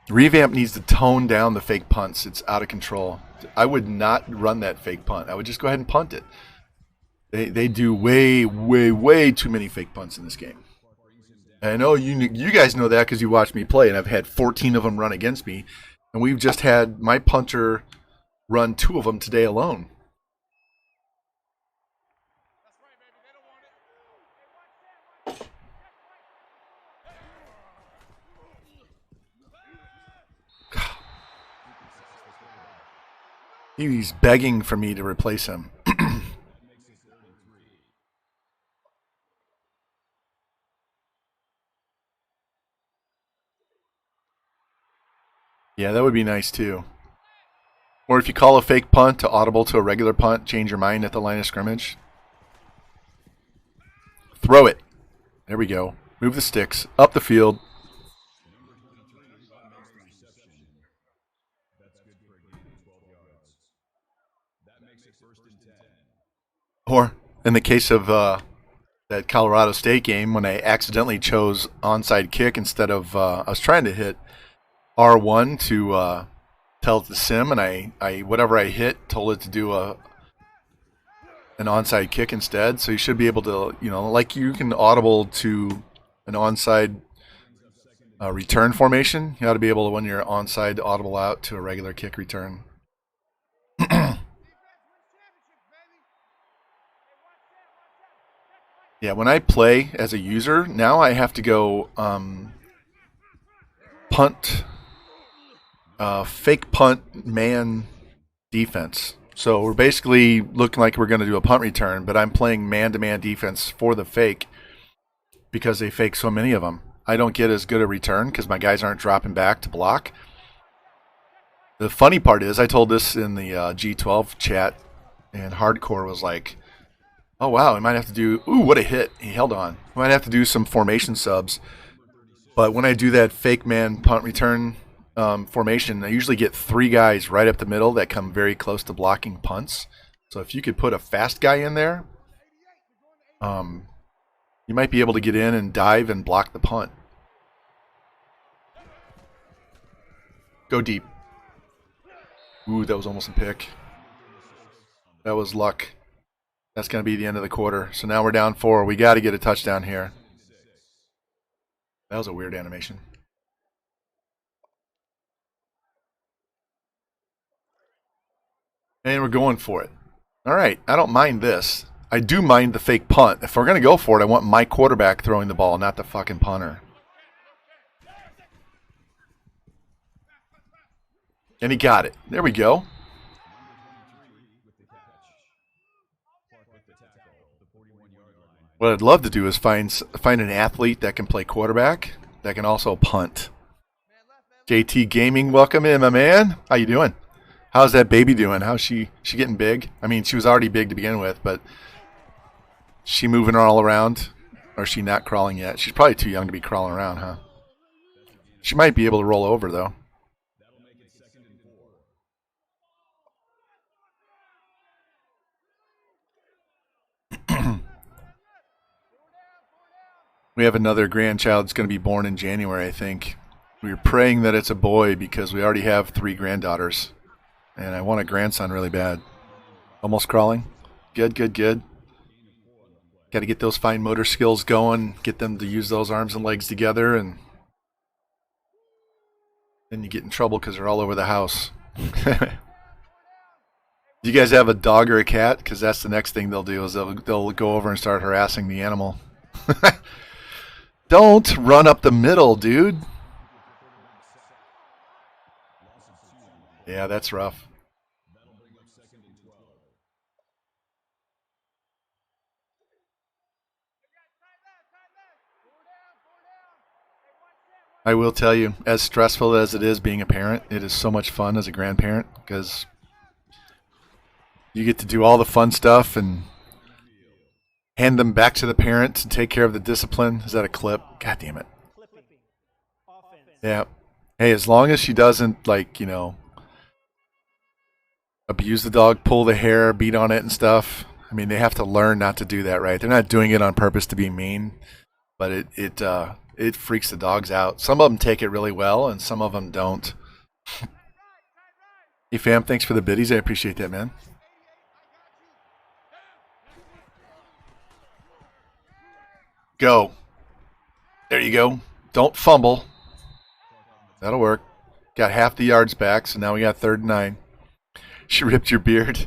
Revamp needs to tone down the fake punts. It's out of control. I would not run that fake punt. I would just go ahead and punt it. They do way too many fake punts in this game. And I know you guys know that because you watched me play, and I've had 14 of them run against me. And we've just had my punter run 2 of them today alone. He's begging for me to replace him. Yeah, that would be nice too. Or if you call a fake punt to audible to a regular punt, change your mind at the line of scrimmage. Throw it. There we go. Move the sticks. Up the field. Or in the case of that Colorado State game, when I accidentally chose onside kick instead of I was trying to hit R1 to tell it to sim, and I whatever I hit told it to do an onside kick instead. So you should be able to, like you can audible to an onside return formation. You ought to be able to, when you're onside, audible out to a regular kick return. Yeah, when I play as a user, now I have to go punt, fake punt man defense. So we're basically looking like we're going to do a punt return, but I'm playing man-to-man defense for the fake because they fake so many of them. I don't get as good a return because my guys aren't dropping back to block. The funny part is, I told this in the G12 chat, and Hardcore was like, oh, wow, we might have to do... Ooh, what a hit. He held on. We might have to do some formation subs. But when I do that fake man punt return formation, I usually get 3 guys right up the middle that come very close to blocking punts. So if you could put a fast guy in there, you might be able to get in and dive and block the punt. Go deep. Ooh, that was almost a pick. That was luck. That's going to be the end of the quarter. So now we're down 4. We got to get a touchdown here. That was a weird animation. And we're going for it. All right, I don't mind this. I do mind the fake punt. If we're going to go for it, I want my quarterback throwing the ball, not the fucking punter. And he got it. There we go. What I'd love to do is find an athlete that can play quarterback, that can also punt. JT Gaming, welcome in, my man. How you doing? How's that baby doing? How's she getting big? I mean, she was already big to begin with, but she moving all around? Or is she not crawling yet? She's probably too young to be crawling around, huh? She might be able to roll over, though. We have another grandchild that's going to be born in January, I think. We're praying that it's a boy because we already have 3 granddaughters. And I want a grandson really bad. Almost crawling. Good. Got to get those fine motor skills going, get them to use those arms and legs together, and then you get in trouble because they're all over the house. Do you guys have a dog or a cat? Because that's the next thing they'll do is they'll go over and start harassing the animal. Don't run up the middle, dude. Yeah, that's rough. I will tell you, as stressful as it is being a parent, it is so much fun as a grandparent because you get to do all the fun stuff and hand them back to the parents and take care of the discipline. Is that a clip? God damn it. Yeah. Hey, as long as she doesn't, like, you know, abuse the dog, pull the hair, beat on it and stuff. I mean, they have to learn not to do that, right? They're not doing it on purpose to be mean, but it freaks the dogs out. Some of them take it really well, and some of them don't. Hey, fam, thanks for the biddies. I appreciate that, man. Go. There you go. Don't fumble. That'll work. Got half the yards back, so now we got 3rd and 9. She ripped your beard.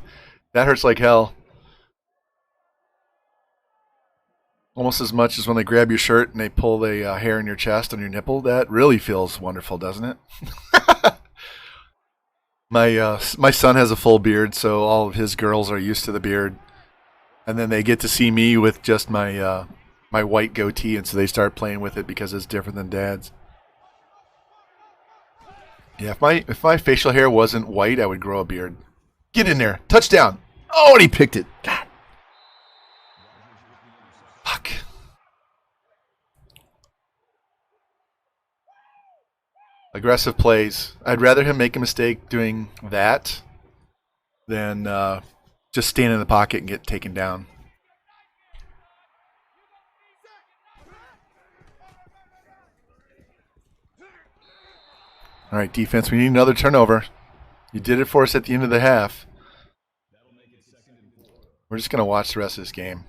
That hurts like hell. Almost as much as when they grab your shirt and they pull the hair in your chest on your nipple. That really feels wonderful, doesn't it? My son has a full beard, so all of his girls are used to the beard. And then they get to see me with just my my white goatee, and so they start playing with it because it's different than Dad's. Yeah, if my facial hair wasn't white, I would grow a beard. Get in there. Touchdown. Oh, and he picked it. God. Fuck. Aggressive plays. I'd rather him make a mistake doing that than just stand in the pocket and get taken down. All right, defense, we need another turnover. You did it for us at the end of the half. We're just going to watch the rest of this game.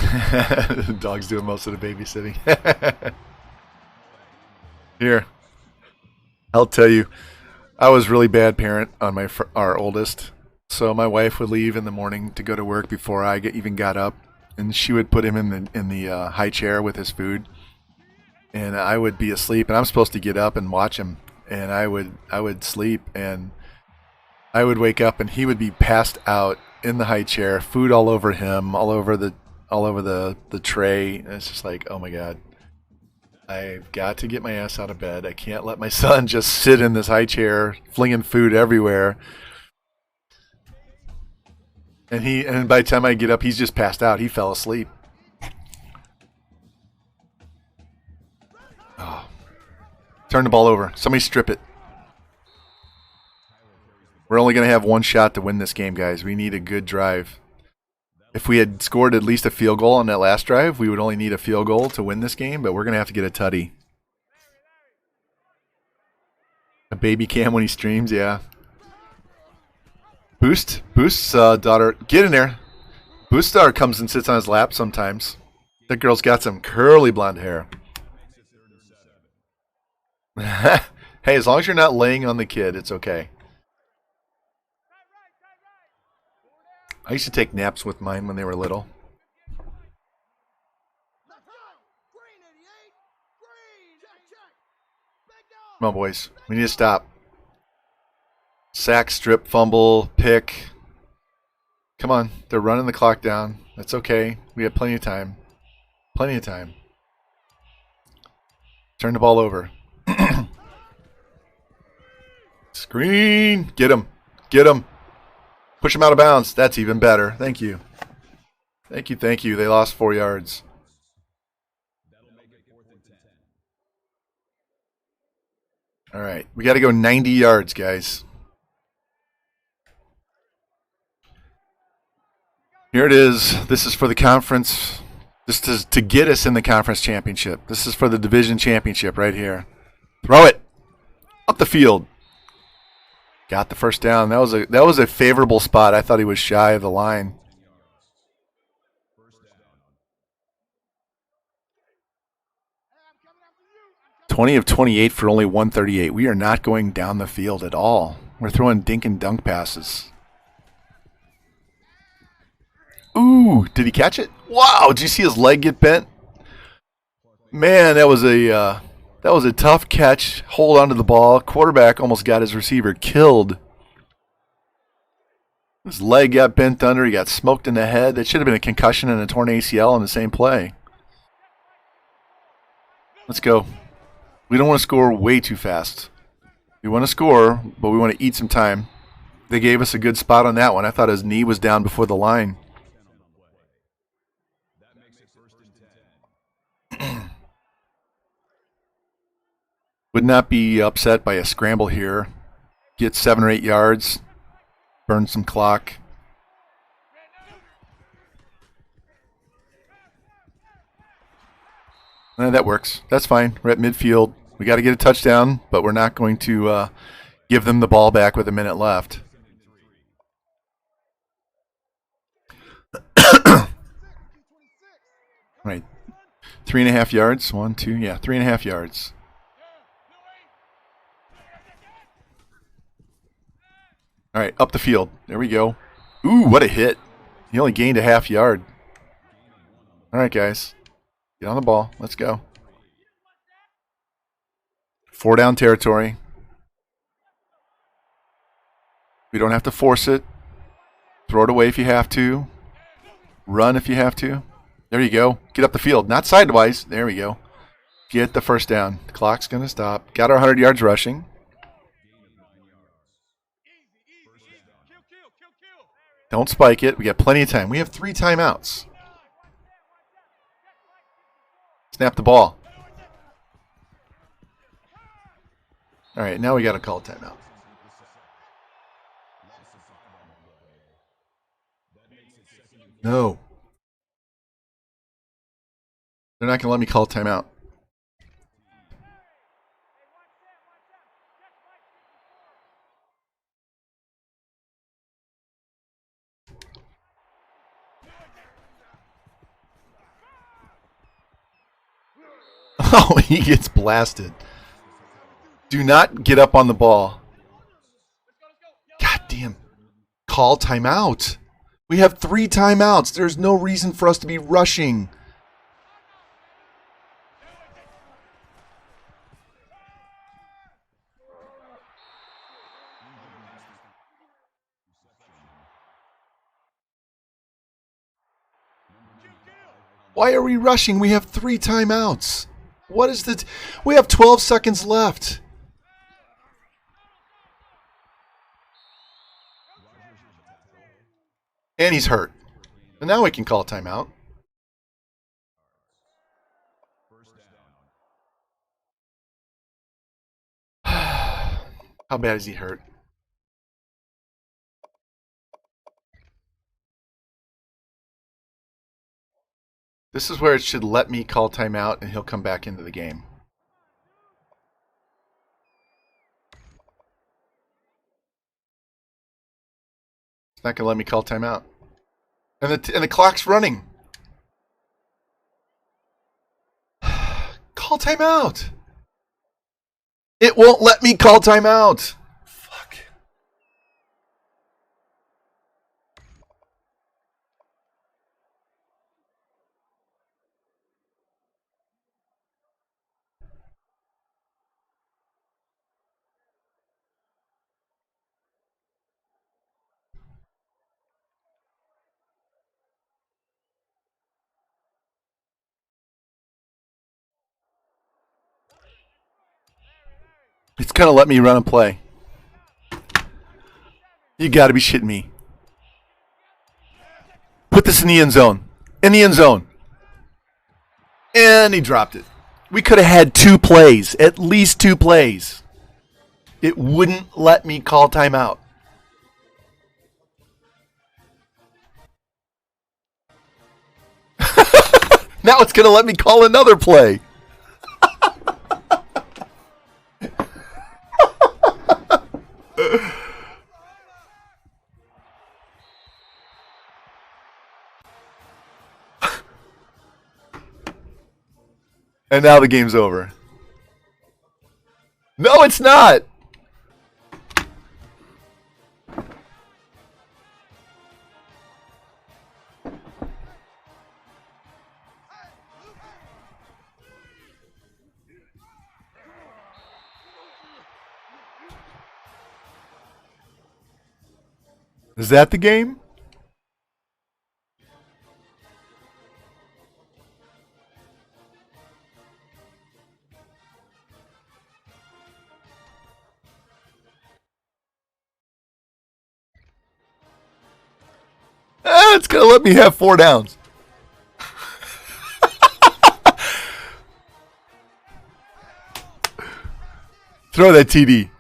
The dog's doing most of the babysitting. Here, I'll tell you, I was a really bad parent on our oldest. So my wife would leave in the morning to go to work before I even got up, and she would put him in the high chair with his food, and I would be asleep, and I'm supposed to get up and watch him, and I would sleep, and I would wake up, and he would be passed out in the high chair, food all over him, all over the tray, and it's just like, oh my God. I've got to get my ass out of bed. I can't let my son just sit in this high chair, flinging food everywhere. And by the time I get up, he's just passed out. He fell asleep. Oh. Turn the ball over. Somebody strip it. We're only going to have one shot to win this game, guys. We need a good drive. If we had scored at least a field goal on that last drive, we would only need a field goal to win this game, but we're going to have to get a tutty. A baby cam when he streams, yeah. Boost's daughter, get in there. Boost's daughter comes and sits on his lap sometimes. That girl's got some curly blonde hair. Hey, as long as you're not laying on the kid, it's okay. I used to take naps with mine when they were little. Come on, boys. We need to stop. Sack, strip, fumble, pick. Come on. They're running the clock down. That's okay. We have plenty of time. Plenty of time. Turn the ball over. Screen. Get him. Get him. Push him out of bounds. That's even better. Thank you. Thank you, thank you. They lost 4 yards. All right. We got to go 90 yards, guys. Here it is. This is for the conference. This is to get us in the conference championship. This is for the division championship right here. Throw it. Up the field. Got the first down. That was a favorable spot. I thought he was shy of the line. 20 of 28 for only 138. We are not going down the field at all. We're throwing dink and dunk passes. Ooh, did he catch it? Wow, did you see his leg get bent? Man, that was a tough catch. Hold on to the ball. Quarterback almost got his receiver killed. His leg got bent under. He got smoked in the head. That should have been a concussion and a torn ACL in the same play. Let's go. We don't want to score way too fast. We want to score, but we want to eat some time. They gave us a good spot on that one. I thought his knee was down before the line. Would not be upset by a scramble here. Get 7 or 8 yards. Burn some clock. That works. That's fine. We're at midfield. We got to get a touchdown, but we're not going to give them the ball back with a minute left. Right. 3.5 yards. 1, 2. Yeah, 3.5 yards. All right, up the field. There we go. Ooh, what a hit. He only gained a half yard. All right, guys. Get on the ball. Let's go. 4 down territory. We don't have to force it. Throw it away if you have to. Run if you have to. There you go. Get up the field. Not sidewise. There we go. Get the first down. The clock's going to stop. Got our 100 yards rushing. Don't spike it. We got plenty of time. We have 3 timeouts. Snap the ball. All right, now we got to call a timeout. No. They're not going to let me call a timeout. Oh, he gets blasted. Do not get up on the ball. God damn. Call timeout. We have 3 timeouts. There's no reason for us to be rushing. Why are we rushing? We have 3 timeouts. What is the... We have 12 seconds left. And he's hurt. And now we can call a timeout. How bad is he hurt? This is where it should let me call timeout and he'll come back into the game. It's not going to let me call timeout. And the clock's running. Call timeout. It won't let me call timeout. Fuck. It's going to let me run a play. You got to be shitting me. Put this in the end zone. In the end zone. And he dropped it. We could have had 2 plays. At least 2 plays. It wouldn't let me call timeout. Now it's going to let me call another play. And now the game's over. No, it's not. Is that the game? It's going to let me have 4 downs. Throw that TD.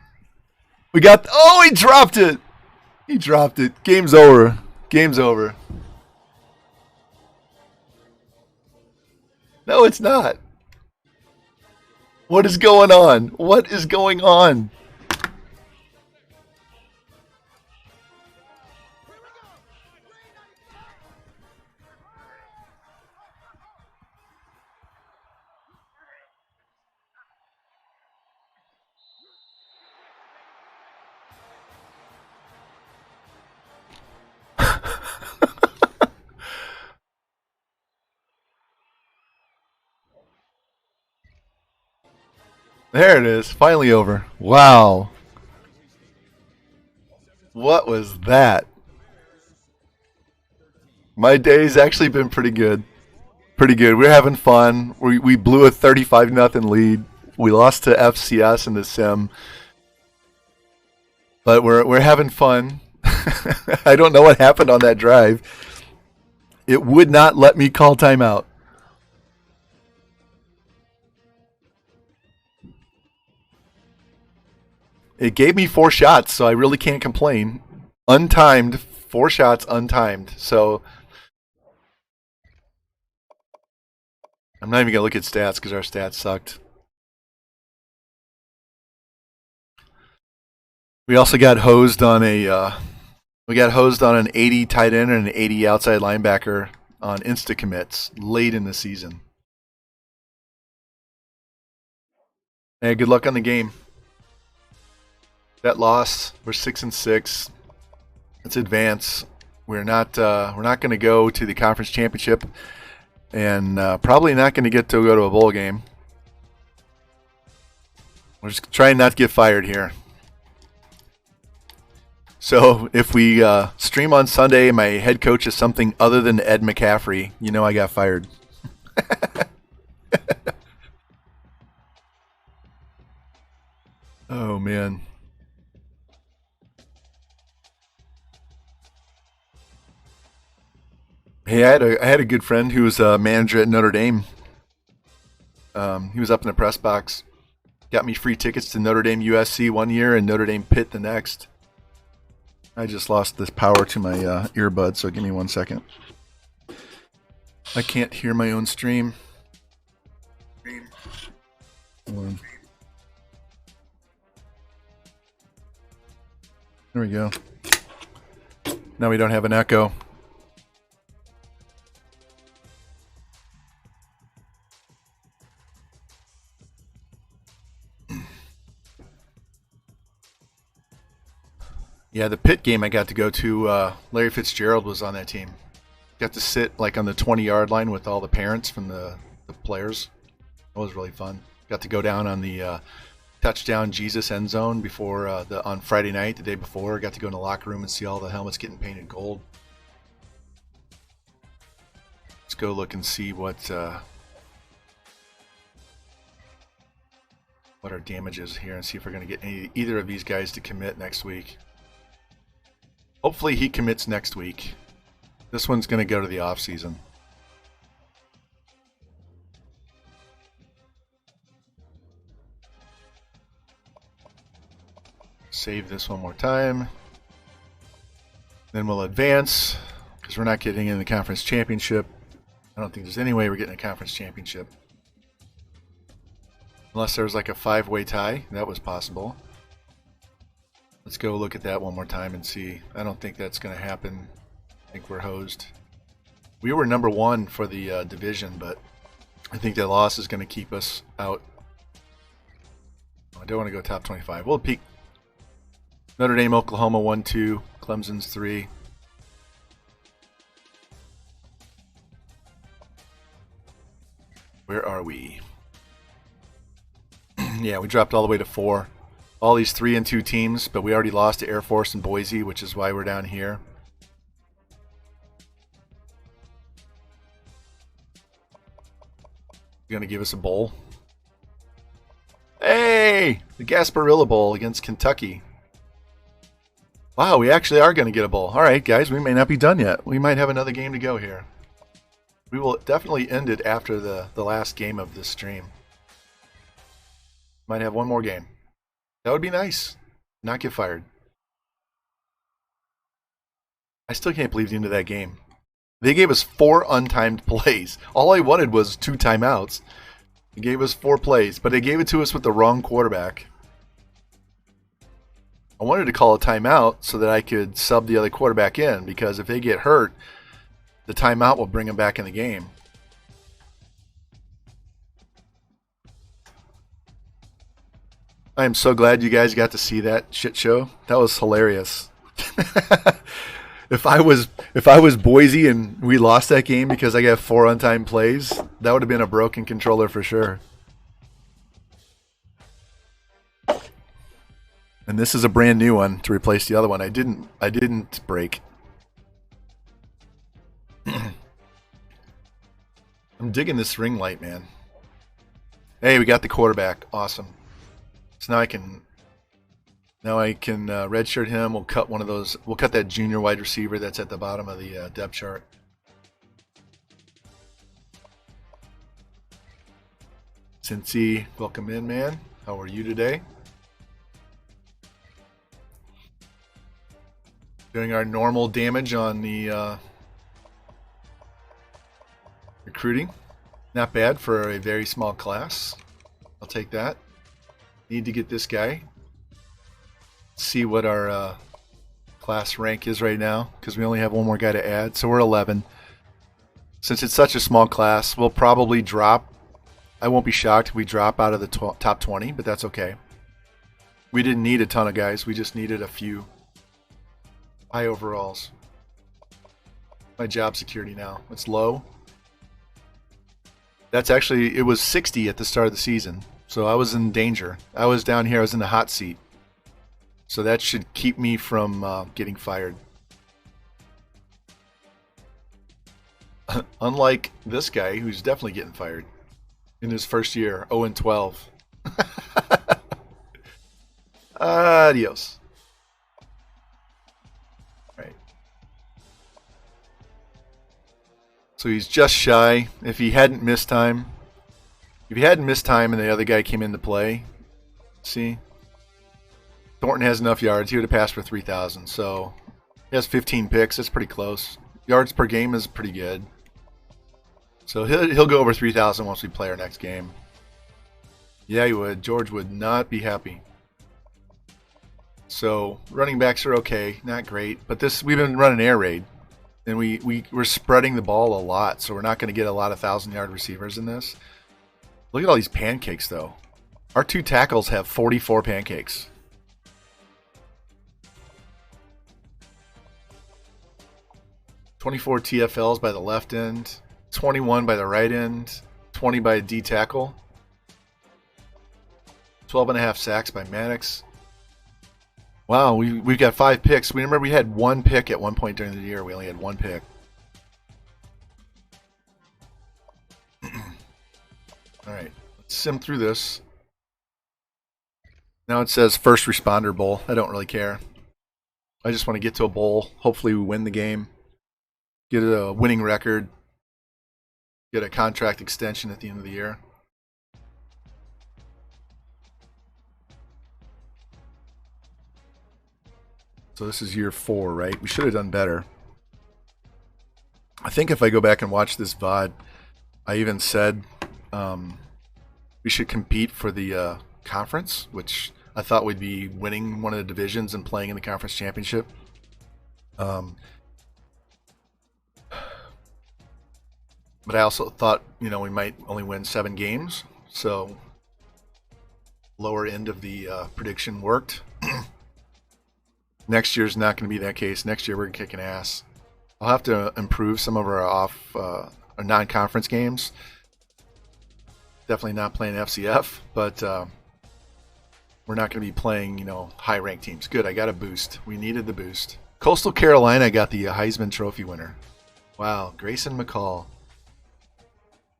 We got... Oh, he dropped it. He dropped it. Game's over. Game's over. No, it's not. What is going on? What is going on? There it is. Finally over. Wow. What was that? My day's actually been pretty good. Pretty good. We're having fun. We blew a 35-0 lead. We lost to FCS in the sim. But we're having fun. I don't know what happened on that drive. It would not let me call timeout. It gave me 4 shots, so I really can't complain. Untimed, 4 shots untimed. So I'm not even gonna look at stats because our stats sucked. We also got hosed on an 80 tight end and an 80 outside linebacker on insta commits late in the season. Hey, good luck on the game. That loss, we're 6-6. Let's advance. We're not going to go to the conference championship, and probably not going to get to go to a bowl game. We're just trying not to get fired here. So if we stream on Sunday and my head coach is something other than Ed McCaffrey, you know I got fired. Oh, man. Hey, I had a good friend who was a manager at Notre Dame. He was up in the press box. Got me free tickets to Notre Dame USC one year and Notre Dame Pitt the next. I just lost this power to my earbud, so give me 1 second. I can't hear my own stream. Hold on. There we go. Now we don't have an echo. Yeah, the Pitt game I got to go to, Larry Fitzgerald was on that team. Got to sit like on the 20-yard line with all the parents from the players. That was really fun. Got to go down on the touchdown Jesus end zone before on Friday night, the day before. Got to go in the locker room and see all the helmets getting painted gold. Let's go look and see what our damage is here and see if we're going to get either of these guys to commit next week. Hopefully he commits next week. This one's going to go to the off season. Save this one more time. Then we'll advance because we're not getting in the conference championship. I don't think there's any way we're getting a conference championship. Unless there was like a 5-way tie. That was possible. Let's go look at that one more time and see. I don't think that's going to happen. I think we're hosed. We were number 1 for the division, but I think that loss is going to keep us out. I don't want to go top 25. We'll peek. Notre Dame, Oklahoma 1-2. Clemson's 3. Where are we? Yeah, we dropped all the way to 4. All these 3-2 teams, but we already lost to Air Force and Boise, which is why we're down here. You're going to give us a bowl? Hey! The Gasparilla Bowl against Kentucky. Wow, we actually are going to get a bowl. All right, guys, we may not be done yet. We might have another game to go here. We will definitely end it after the last game of this stream. Might have one more game. That would be nice. Not get fired. I still can't believe the end of that game. They gave us 4 untimed plays. All I wanted was 2 timeouts. They gave us 4 plays, but they gave it to us with the wrong quarterback. I wanted to call a timeout so that I could sub the other quarterback in, because if they get hurt, the timeout will bring them back in the game. I am so glad you guys got to see that shit show. That was hilarious. If I was Boise and we lost that game because I got 4 untimed plays, that would have been a broken controller for sure. And this is a brand new one to replace the other one. I didn't break. I'm digging this ring light, man. Hey, we got the quarterback. Awesome. So now I can redshirt him. We'll cut one of those. We'll cut that junior wide receiver that's at the bottom of the depth chart. Cincy, welcome in, man. How are you today? Doing our normal damage on the recruiting. Not bad for a very small class. I'll take that. Need to get this guy. See what our class rank is right now, because we only have one more guy to add, so we're 11. Since it's such a small class, we'll probably drop. I won't be shocked if we drop out of the top 20, but that's okay. We didn't need a ton of guys, we just needed a few high overalls. My job security now, it's low. That's actually, it was 60 at the start of the season, so I was in danger. I was down here, I was in the hot seat. So that should keep me from getting fired. Unlike this guy, who's definitely getting fired in his first year, 0-12. Adios. All right. So he's just shy. If he hadn't missed time and the other guy came into play, see? Thornton has enough yards. He would have passed for 3,000. So he has 15 picks. That's pretty close. Yards per game is pretty good. So he'll go over 3,000 once we play our next game. Yeah, he would. George would not be happy. So running backs are okay, not great. But we've been running air raid, and we're spreading the ball a lot. So we're not going to get a lot of 1,000-yard receivers in this. Look at all these pancakes, though. Our 2 tackles have 44 pancakes. 24 TFLs by the left end, 21 by the right end, 20 by D tackle, 12.5 sacks by Maddox. Wow, we've got 5 picks. We remember we had 1 pick at one point during the year. We only had 1 pick. All right, let's sim through this. Now it says First Responder Bowl. I don't really care. I just want to get to a bowl. Hopefully we win the game. Get a winning record. Get a contract extension at the end of the year. So this is year 4, right? We should have done better. I think if I go back and watch this VOD, I even said we should compete for the conference, which I thought we'd be winning one of the divisions and playing in the conference championship. But I also thought, we might only win 7 games. So lower end of the prediction worked. Next year's not going to be that case. Next year we're kicking ass. I'll have to improve some of our our non-conference games. Definitely not playing FCF, but we're not going to be playing, high-ranked teams. Good, I got a boost. We needed the boost. Coastal Carolina got the Heisman Trophy winner. Wow, Grayson McCall.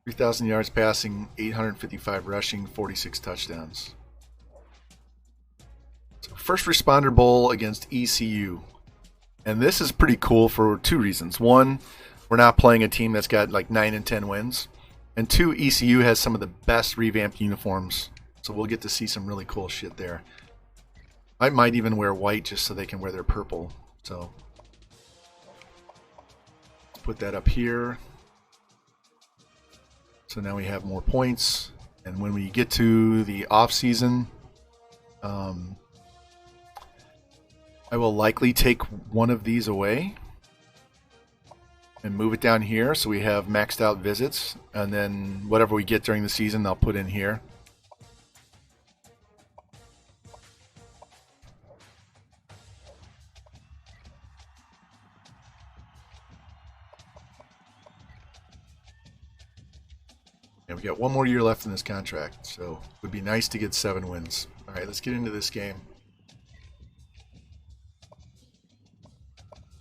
3,000 yards passing, 855 rushing, 46 touchdowns. So First Responder Bowl against ECU. And this is pretty cool for two reasons. One, we're not playing a team that's got like 9 and 10 wins. And two, ECU has some of the best revamped uniforms. So we'll get to see some really cool shit there. I might even wear white just so they can wear their purple. So let's put that up here. So now we have more points. And when we get to the off season, I will likely take one of these away and move it down here so we have maxed out visits. And then whatever we get during the season, I'll put in here. And we got one more year left in this contract, so it would be nice to get 7 wins. All right, let's get into this game.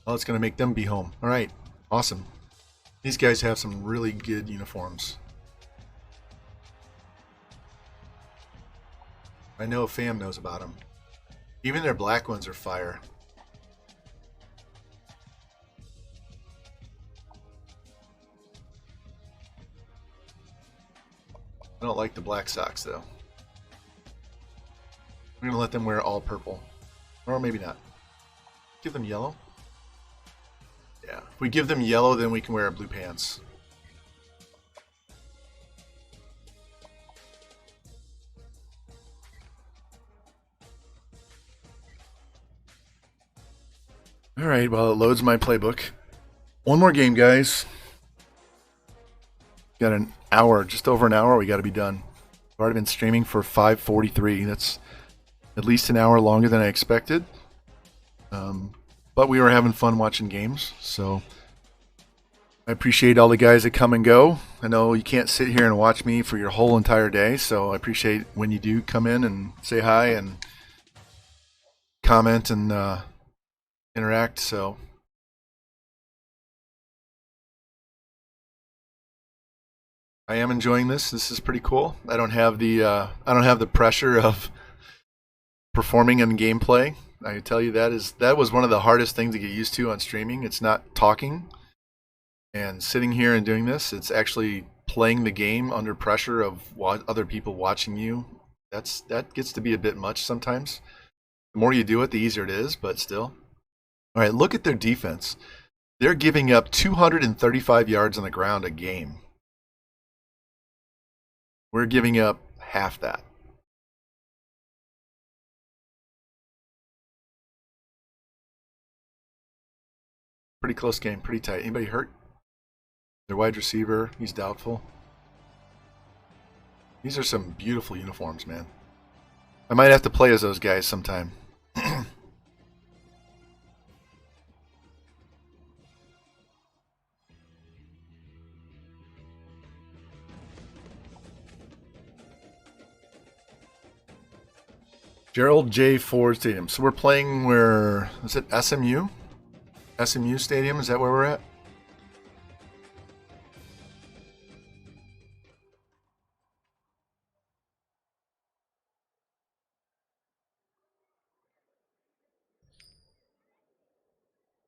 Oh, it's going to make them be home. All right, awesome. These guys have some really good uniforms. I know Fam knows about them. Even their black ones are fire. I don't like the black socks, though. I'm going to let them wear all purple. Or maybe not. Give them yellow. Yeah. If we give them yellow, then we can wear our blue pants. Alright, well, it loads my playbook. One more game, guys. Got an hour, just over an hour. We got to be done. I've already been streaming for 5:43. That's at least an hour longer than I expected. But we were having fun watching games, so I appreciate all the guys that come and go. I know you can't sit here and watch me for your whole entire day, so I appreciate when you do come in and say hi and comment and interact. So I am enjoying this. This is pretty cool. I don't have the pressure of performing in gameplay. I can tell you that was one of the hardest things to get used to on streaming. It's not talking and sitting here and doing this. It's actually playing the game under pressure of other people watching you. That gets to be a bit much sometimes. The more you do it, the easier it is, but still. All right, look at their defense. They're giving up 235 yards on the ground a game. We're giving up half that. Pretty close game, pretty tight. Anybody hurt? Their wide receiver, he's doubtful. These are some beautiful uniforms, man. I might have to play as those guys sometime. Gerald J. Ford Stadium. So we're playing where, is it SMU? SMU Stadium, is that where we're at?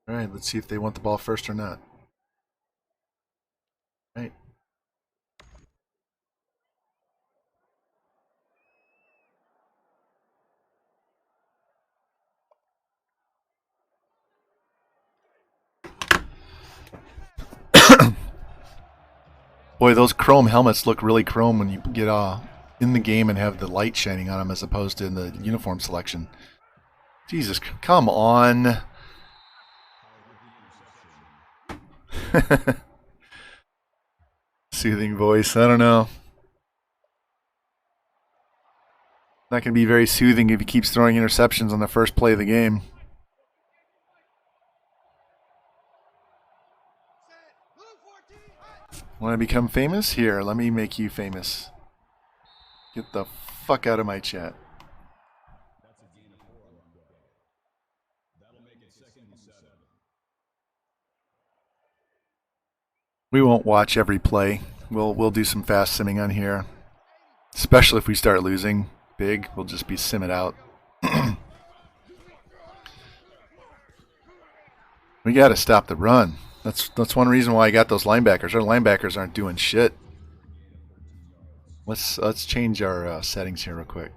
All right, let's see if they want the ball first or not. All right. Boy, those chrome helmets look really chrome when you get in the game and have the light shining on them as opposed to in the uniform selection. Jesus, come on. Soothing voice, I don't know. Not going to be very soothing if he keeps throwing interceptions on the first play of the game. Want to become famous? Here, let me make you famous. Get the fuck out of my chat. That's a gain of 4 on the play. That'll make it 2nd and 7. We won't watch every play. We'll do some fast simming on here. Especially if we start losing big, we'll just be simming out. We got to stop the run. That's one reason why I got those linebackers. Our linebackers aren't doing shit. Let's change our settings here real quick.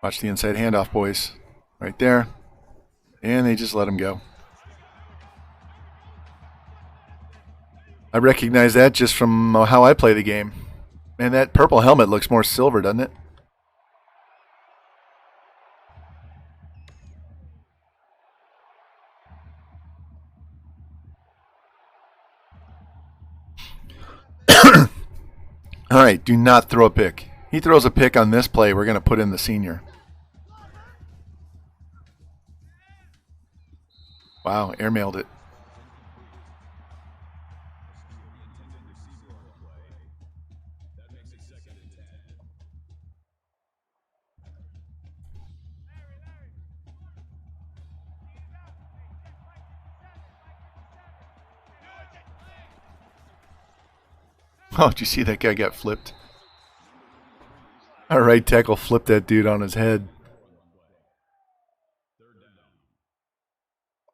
Watch the inside handoff, boys. Right there. And they just let him go. I recognize that just from how I play the game. Man, that purple helmet looks more silver, doesn't it? All right, do not throw a pick. He throws a pick on this play, we're going to put in the senior. Wow, airmailed it. That makes it 2nd and 10. Oh, did you see that guy got flipped? Our right tackle flipped that dude on his head.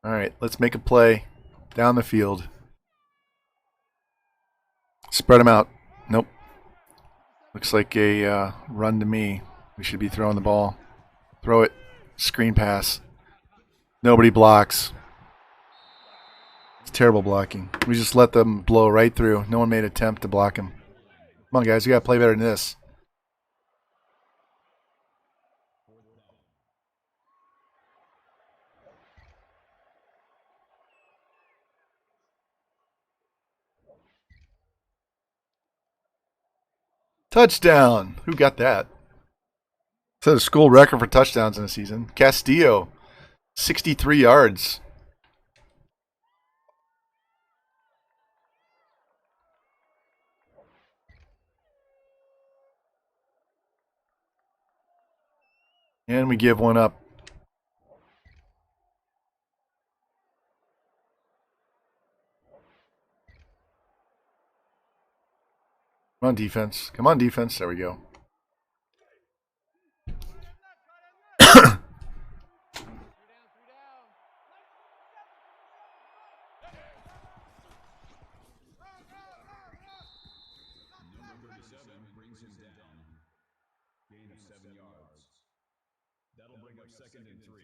All right, let's make a play down the field. Spread them out. Nope. Looks like a run to me. We should be throwing the ball. Throw it. Screen pass. Nobody blocks. It's terrible blocking. We just let them blow right through. No one made an attempt to block him. Come on, guys. We got to play better than this. Touchdown. Who got that? Set a school record for touchdowns in a season. Castillo, 63 yards. And we give one up. Come on, defense. Come on, defense. There we go. Number 37 brings him down. Gain of 7 yards. That'll bring up 2nd and 3.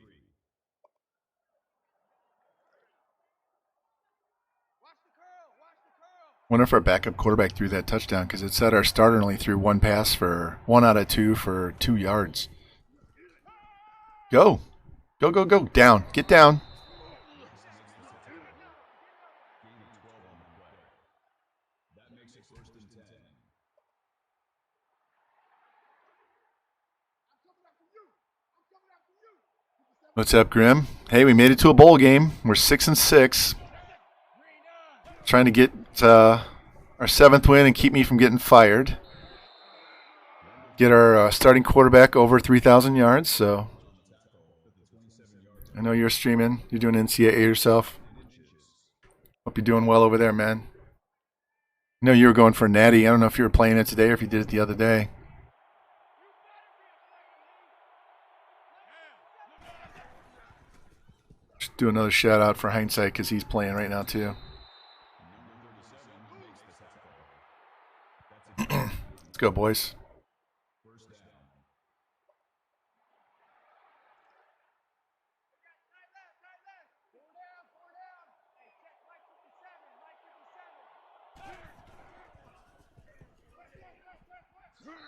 Wonder if our backup quarterback threw that touchdown, because it said our starter only threw one pass for 1 out of 2 for 2 yards. Go. Go, go, go. Down. Get down. Gain of 12 on the play. That makes it 1st and 10. What's up, Grim? Hey, we made it to a bowl game. We're 6-6. Trying to get our 7th win and keep me from getting fired. Get our starting quarterback over 3,000 yards. So I know you're streaming. You're doing NCAA yourself. Hope you're doing well over there, man. I know you were going for a natty. I don't know if you were playing it today or if you did it the other day. Just do another shout out for Hindsight because he's playing right now too. Let's go, boys.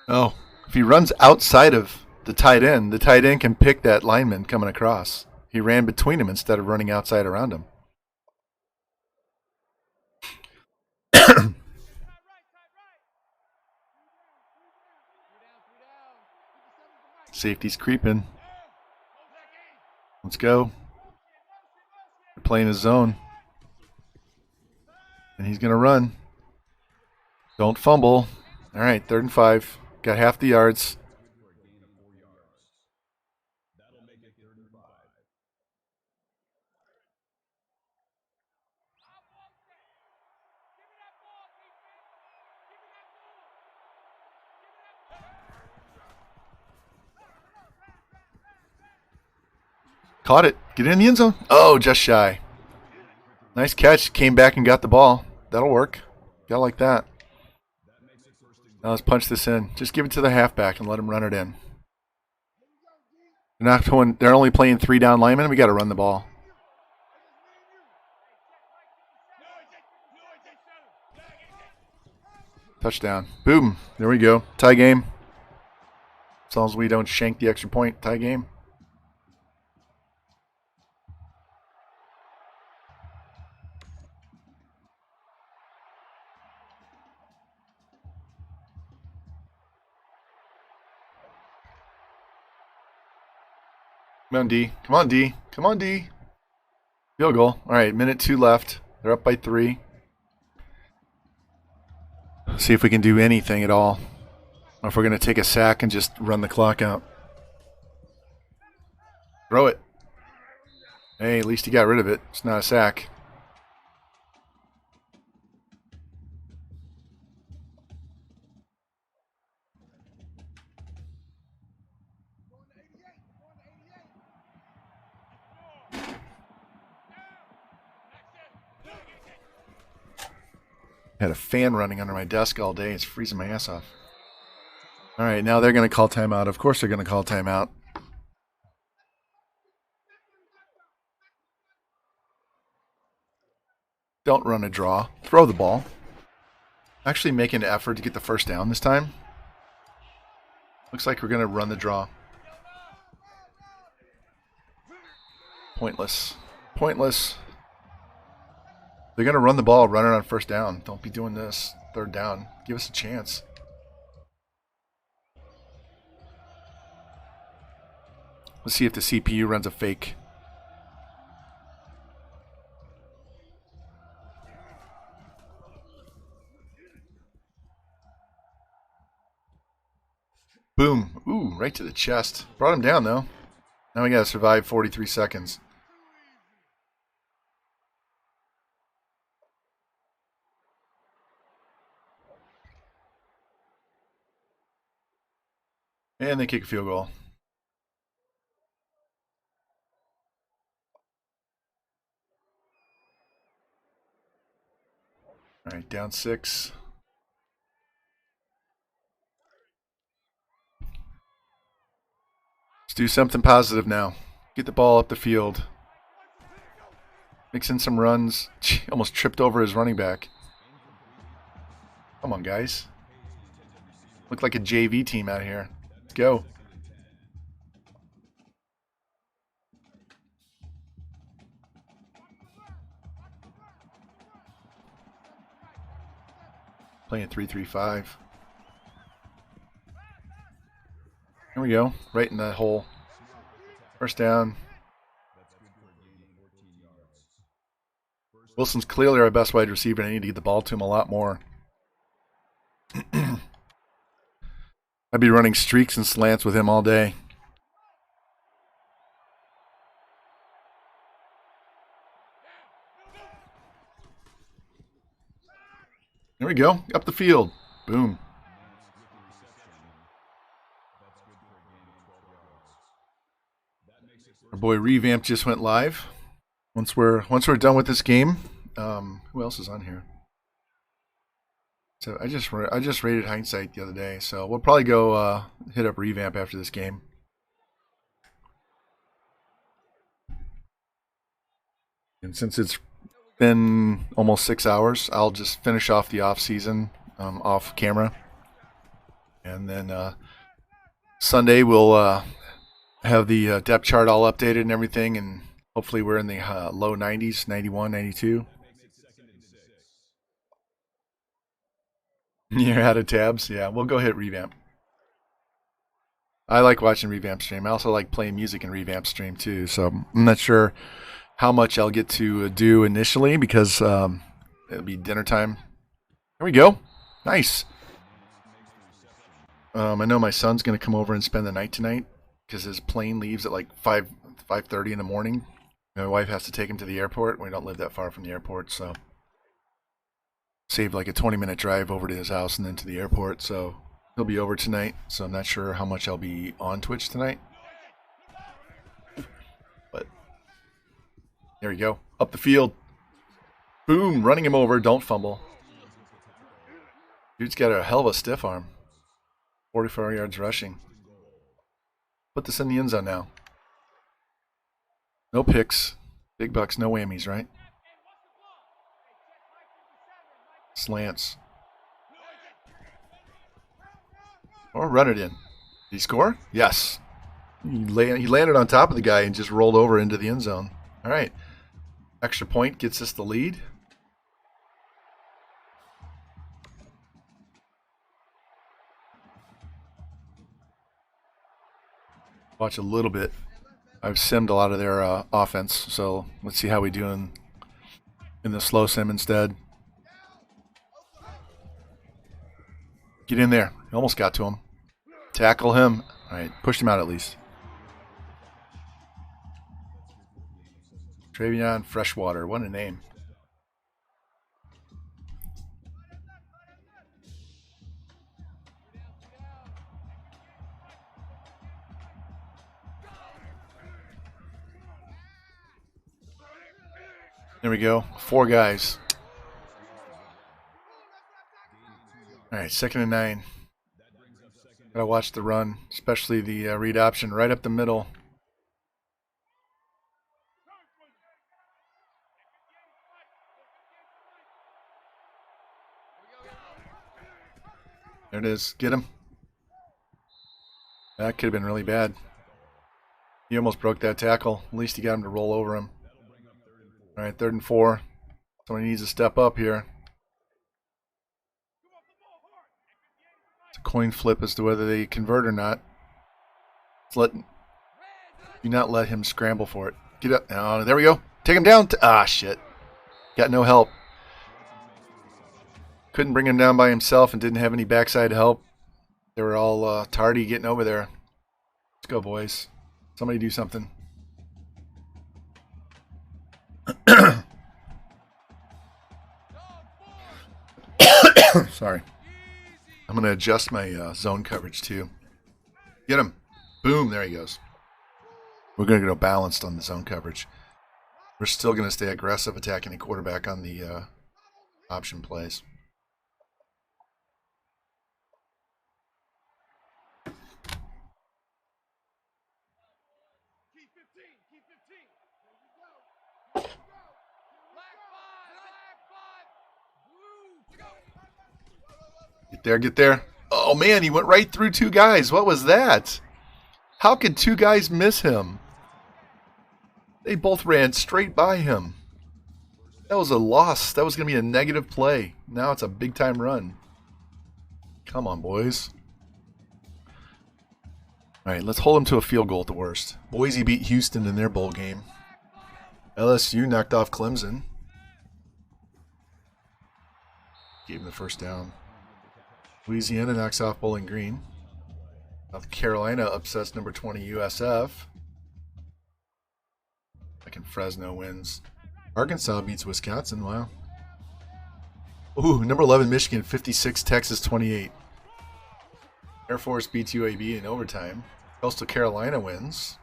Oh, if he runs outside of the tight end. The tight end can pick that lineman coming across. He ran between him instead of running outside around him. Safety's creeping. Let's go. They're playing his zone. And he's going to run. Don't fumble. All right, 3rd and 5. Got half the yards. Caught it. Get it in the end zone. Oh, just shy. Nice catch. Came back and got the ball. That'll work. Got like that. Now let's punch this in. Just give it to the halfback and let him run it in. They're only playing 3 down linemen. We got to run the ball. Touchdown. Boom. There we go. Tie game. As long as we don't shank the extra point. Tie game. Come on, D. Come on, D. Come on, D. Field goal. All right, minute 2 left. They're up by 3. See if we can do anything at all. Or if we're going to take a sack and just run the clock out. Throw it. Hey, at least he got rid of it. It's not a sack. Had a fan running under my desk all day. It's freezing my ass off. All right, now they're going to call timeout. Of course they're going to call timeout. Don't run a draw. Throw the ball. Actually make an effort to get the first down this time. Looks like we're going to run the draw. Pointless. Pointless. They're going to run the ball, run it on first down. Don't be doing this. 3rd down. Give us a chance. Let's see if the CPU runs a fake. Boom. Ooh, right to the chest. Brought him down, though. Now we got to survive 43 seconds. And they kick a field goal. All right, down 6. Let's do something positive now. Get the ball up the field. Mix in some runs. Almost tripped over his running back. Come on, guys. Look like a JV team out here. Let's go. Playing 3-3-5. Here we go. Right in that hole. First down. Wilson's clearly our best wide receiver, and I need to get the ball to him a lot more. I'd be running streaks and slants with him all day. There we go. Up the field. Boom. Our boy Revamp just went live. Once we're done with this game, who else is on here? So I just rated Hindsight the other day, so we'll probably go hit up Revamp after this game. And since it's been almost 6 hours, I'll just finish off the off season off camera, and then Sunday we'll have the depth chart all updated and everything, and hopefully we're in the low 90s, 91, 92. You're out of tabs? Yeah, we'll go hit revamp. I like watching revamp stream. I also like playing music in revamp stream too, so I'm not sure how much I'll get to do initially because it'll be dinner time. There we go. Nice. I know my son's going to come over and spend the night tonight because his plane leaves at like 5:30 in the morning. My wife has to take him to the airport. We don't live that far from the airport, so saved like a 20-minute drive over to his house and then to the airport. So he'll be over tonight. So I'm not sure how much I'll be on Twitch tonight. But there we go. Up the field. Boom. Running him over. Don't fumble. Dude's got a hell of a stiff arm. 44 yards rushing. Put this in the end zone now. No picks. Big bucks, no whammies, right? Slants. Or run it in. Did he score? Yes. He landed on top of the guy and just rolled over into the end zone. All right. Extra point gets us the lead. Watch a little bit. I've simmed a lot of their offense, so let's see how we do in the slow sim instead. Get in there. You almost got to him. Tackle him. All right, pushed him out at least. Travion Freshwater. What a name. There we go. 4 guys. All right, 2nd and 9. Gotta watch the run, especially the read option right up the middle. There it is. Get him. That could have been really bad. He almost broke that tackle. At least he got him to roll over him. All right, 3rd and 4. Somebody needs to step up here. It's a coin flip as to whether they convert or not. Do not let him scramble for it. Get up. Oh, there we go. Take him down. Shit. Got no help. Couldn't bring him down by himself and didn't have any backside help. They were all tardy getting over there. Let's go, boys. Somebody do something. Sorry. I'm going to adjust my zone coverage too. Get him. Boom. There he goes. We're going to go balanced on the zone coverage. We're still going to stay aggressive, attacking the quarterback on the option plays. Get there. Oh, man, he went right through 2 guys. What was that? How could 2 guys miss him? They both ran straight by him. That was a loss. That was going to be a negative play. Now it's a big-time run. Come on, boys. All right, let's hold them to a field goal at the worst. Boise beat Houston in their bowl game. LSU knocked off Clemson. Gave them the first down. Louisiana knocks off Bowling Green. South Carolina upsets number 20 USF. Fresno wins. Arkansas beats Wisconsin. Wow. Ooh, number 11 Michigan 56, Texas 28. Air Force beats UAB in overtime. Coastal Carolina wins.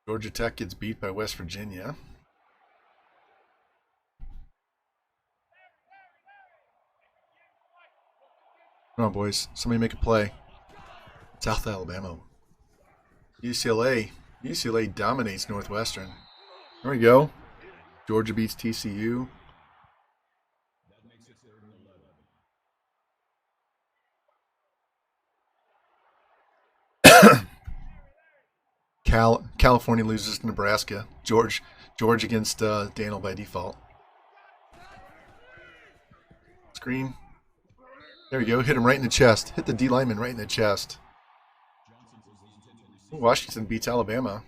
Georgia Tech gets beat by West Virginia. Come on, boys. Somebody make a play. South Alabama. UCLA dominates Northwestern. There we go. Georgia beats TCU. California loses to Nebraska. George against Daniel by default. Screen. There you go. Hit him right in the chest. Hit the D lineman right in the chest. Washington beats Alabama.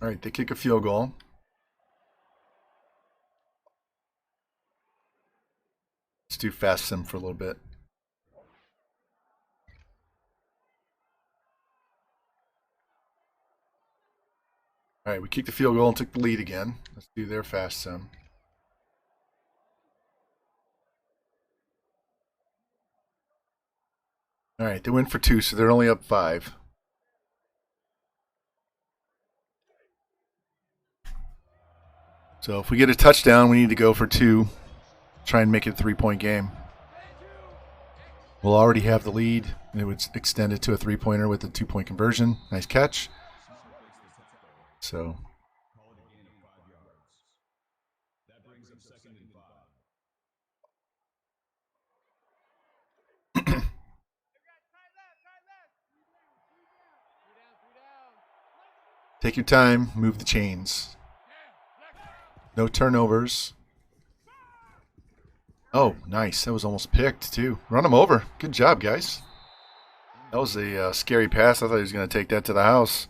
All right, they kick a field goal. Let's do fast sim for a little bit. All right, we kicked the field goal and took the lead again. Let's do their fast sim. All right, they went for 2, so they're only up 5. So if we get a touchdown, we need to go for 2. Try and make it a 3-point game. We'll already have the lead, and it would extend it to a 3-pointer with a 2-point conversion. Nice catch. So take your time, move the chains. No turnovers. Oh, nice. That was almost picked, too. Run him over. Good job, guys. That was a scary pass. I thought he was going to take that to the house.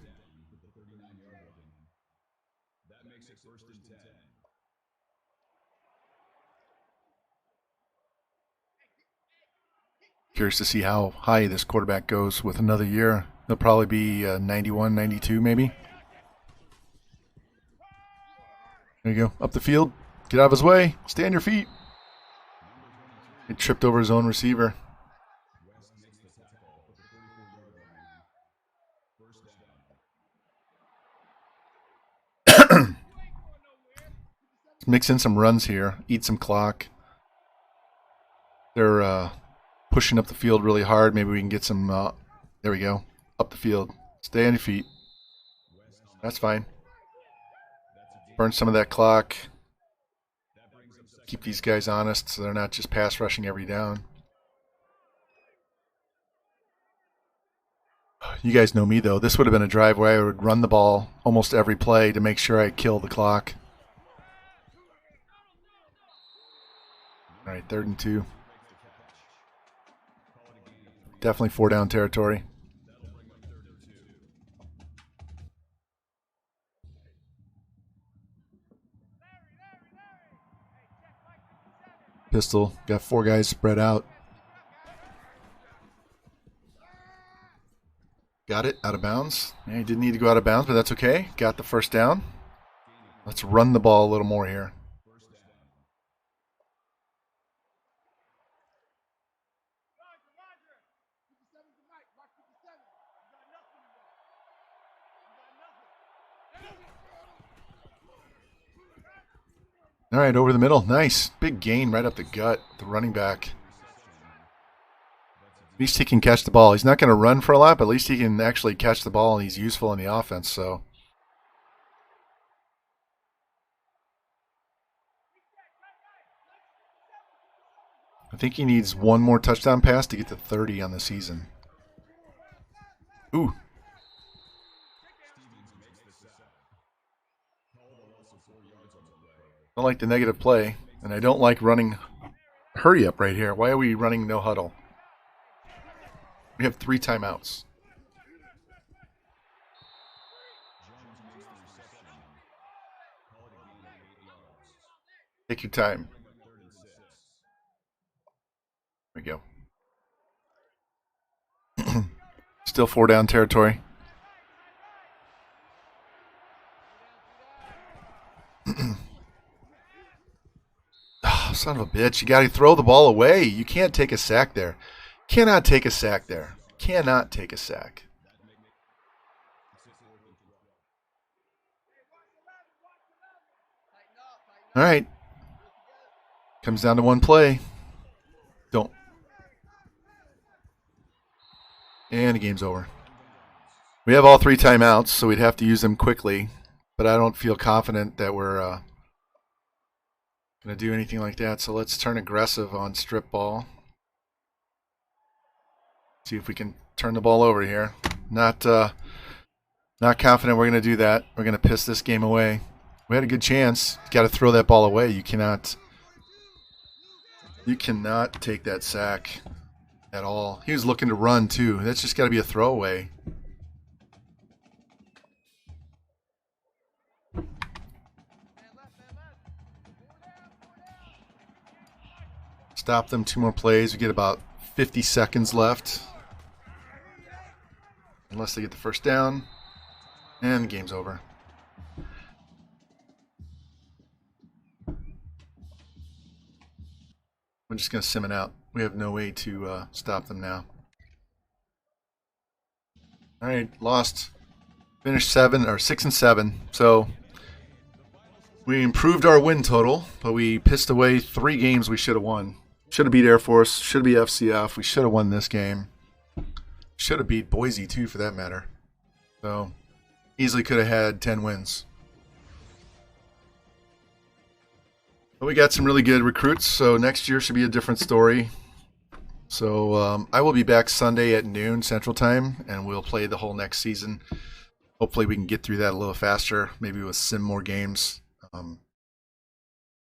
Curious to see how high this quarterback goes with another year. He'll probably be 91, 92 maybe. There you go. Up the field. Get out of his way. Stay on your feet. He tripped over his own receiver. Mix in some runs here. Eat some clock. They're pushing up the field really hard. Maybe we can get some... there we go. Up the field. Stay on your feet. That's fine. Burn some of that clock. Keep these guys honest so they're not just pass rushing every down. You guys know me, though. This would have been a drive where I would run the ball almost every play to make sure I kill the clock. All right, 3rd and 2. Definitely 4-down territory. Pistol. Got 4 guys spread out. Got it. Out of bounds. Yeah, he didn't need to go out of bounds, but that's okay. Got the first down. Let's run the ball a little more here. All right, over the middle. Nice. Big gain right up the gut, the running back. At least he can catch the ball. He's not going to run for a lot, but at least he can actually catch the ball, and he's useful in the offense. So I think he needs one more touchdown pass to get to 30 on the season. Ooh. I don't like the negative play, and I don't like running hurry up right here. Why are we running no huddle? We have 3 timeouts. Take your time. There we go. Still 4-down territory. Oh, son of a bitch. You got to throw the ball away. You can't take a sack there. Cannot take a sack there. Cannot take a sack. All right. Comes down to one play. Don't. And the game's over. We have all 3 timeouts, so we'd have to use them quickly. But I don't feel confident that we're going to do anything like that. So let's turn aggressive on strip ball. See if we can turn the ball over here. Not confident we're going to do that. We're going to piss this game away. We had a good chance. You got to throw that ball away. You cannot take that sack at all. He was looking to run too. That's just got to be a throwaway. Stop them 2 more plays. We get about 50 seconds left. Unless they get the first down. And the game's over. We're just going to sim it out. We have no way to stop them now. All right, lost. Finished 6 and 7. So we improved our win total, but we pissed away 3 games we should have won. Should have beat Air Force. Should have beat FCF. We should have won this game. Should have beat Boise too, for that matter. So easily could have had 10 wins. But we got some really good recruits, so next year should be a different story. So I will be back Sunday at noon Central Time, and we'll play the whole next season. Hopefully we can get through that a little faster, maybe with sim more games.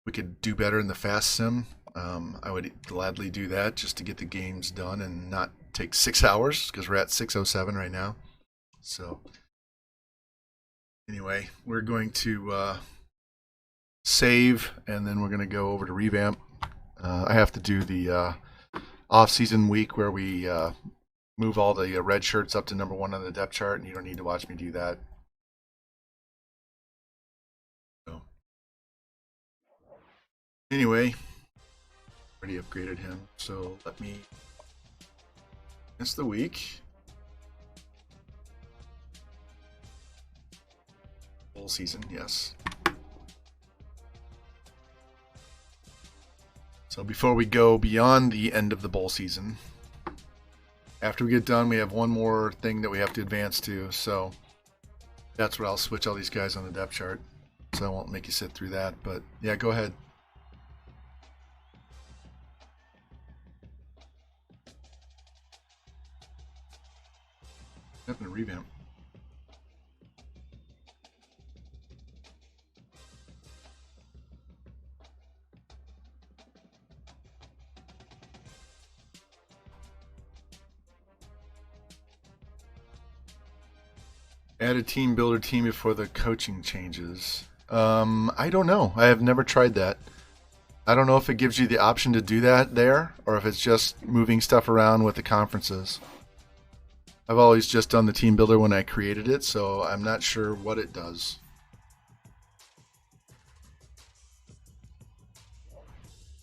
We could do better in the fast sim. I would gladly do that just to get the games done and not take 6 hours, because we're at 6:07 right now. So anyway, we're going to save, and then we're going to go over to revamp. I have to do the off-season week where we move all the red shirts up to number 1 on the depth chart, and you don't need to watch me do that. So anyway, already upgraded him, so let me miss the week. Full season, yes. So before we go beyond the end of the bowl season, after we get done, we have one more thing that we have to advance to. So that's where I'll switch all these guys on the depth chart. So I won't make you sit through that. But yeah, go ahead. Having to revamp. Add a team builder team before the coaching changes. I don't know. I have never tried that. I don't know if it gives you the option to do that there, or if it's just moving stuff around with the conferences. I've always just done the team builder when I created it, so I'm not sure what it does.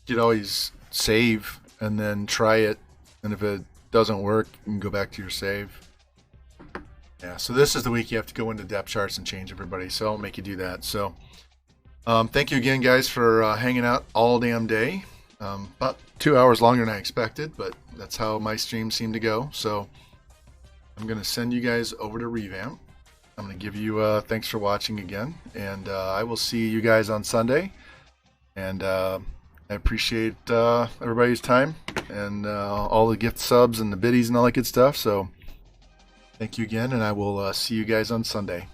You could always save and then try it, and if it doesn't work, you can go back to your save. Yeah, so this is the week you have to go into depth charts and change everybody, so I'll make you do that. So thank you again, guys, for hanging out all damn day. About 2 hours longer than I expected, but that's how my streams seem to go. So I'm going to send you guys over to revamp. I'm going to give you thanks for watching again, and I will see you guys on Sunday. And I appreciate everybody's time and all the gift subs and the biddies and all that good stuff. So thank you again, and I will see you guys on Sunday.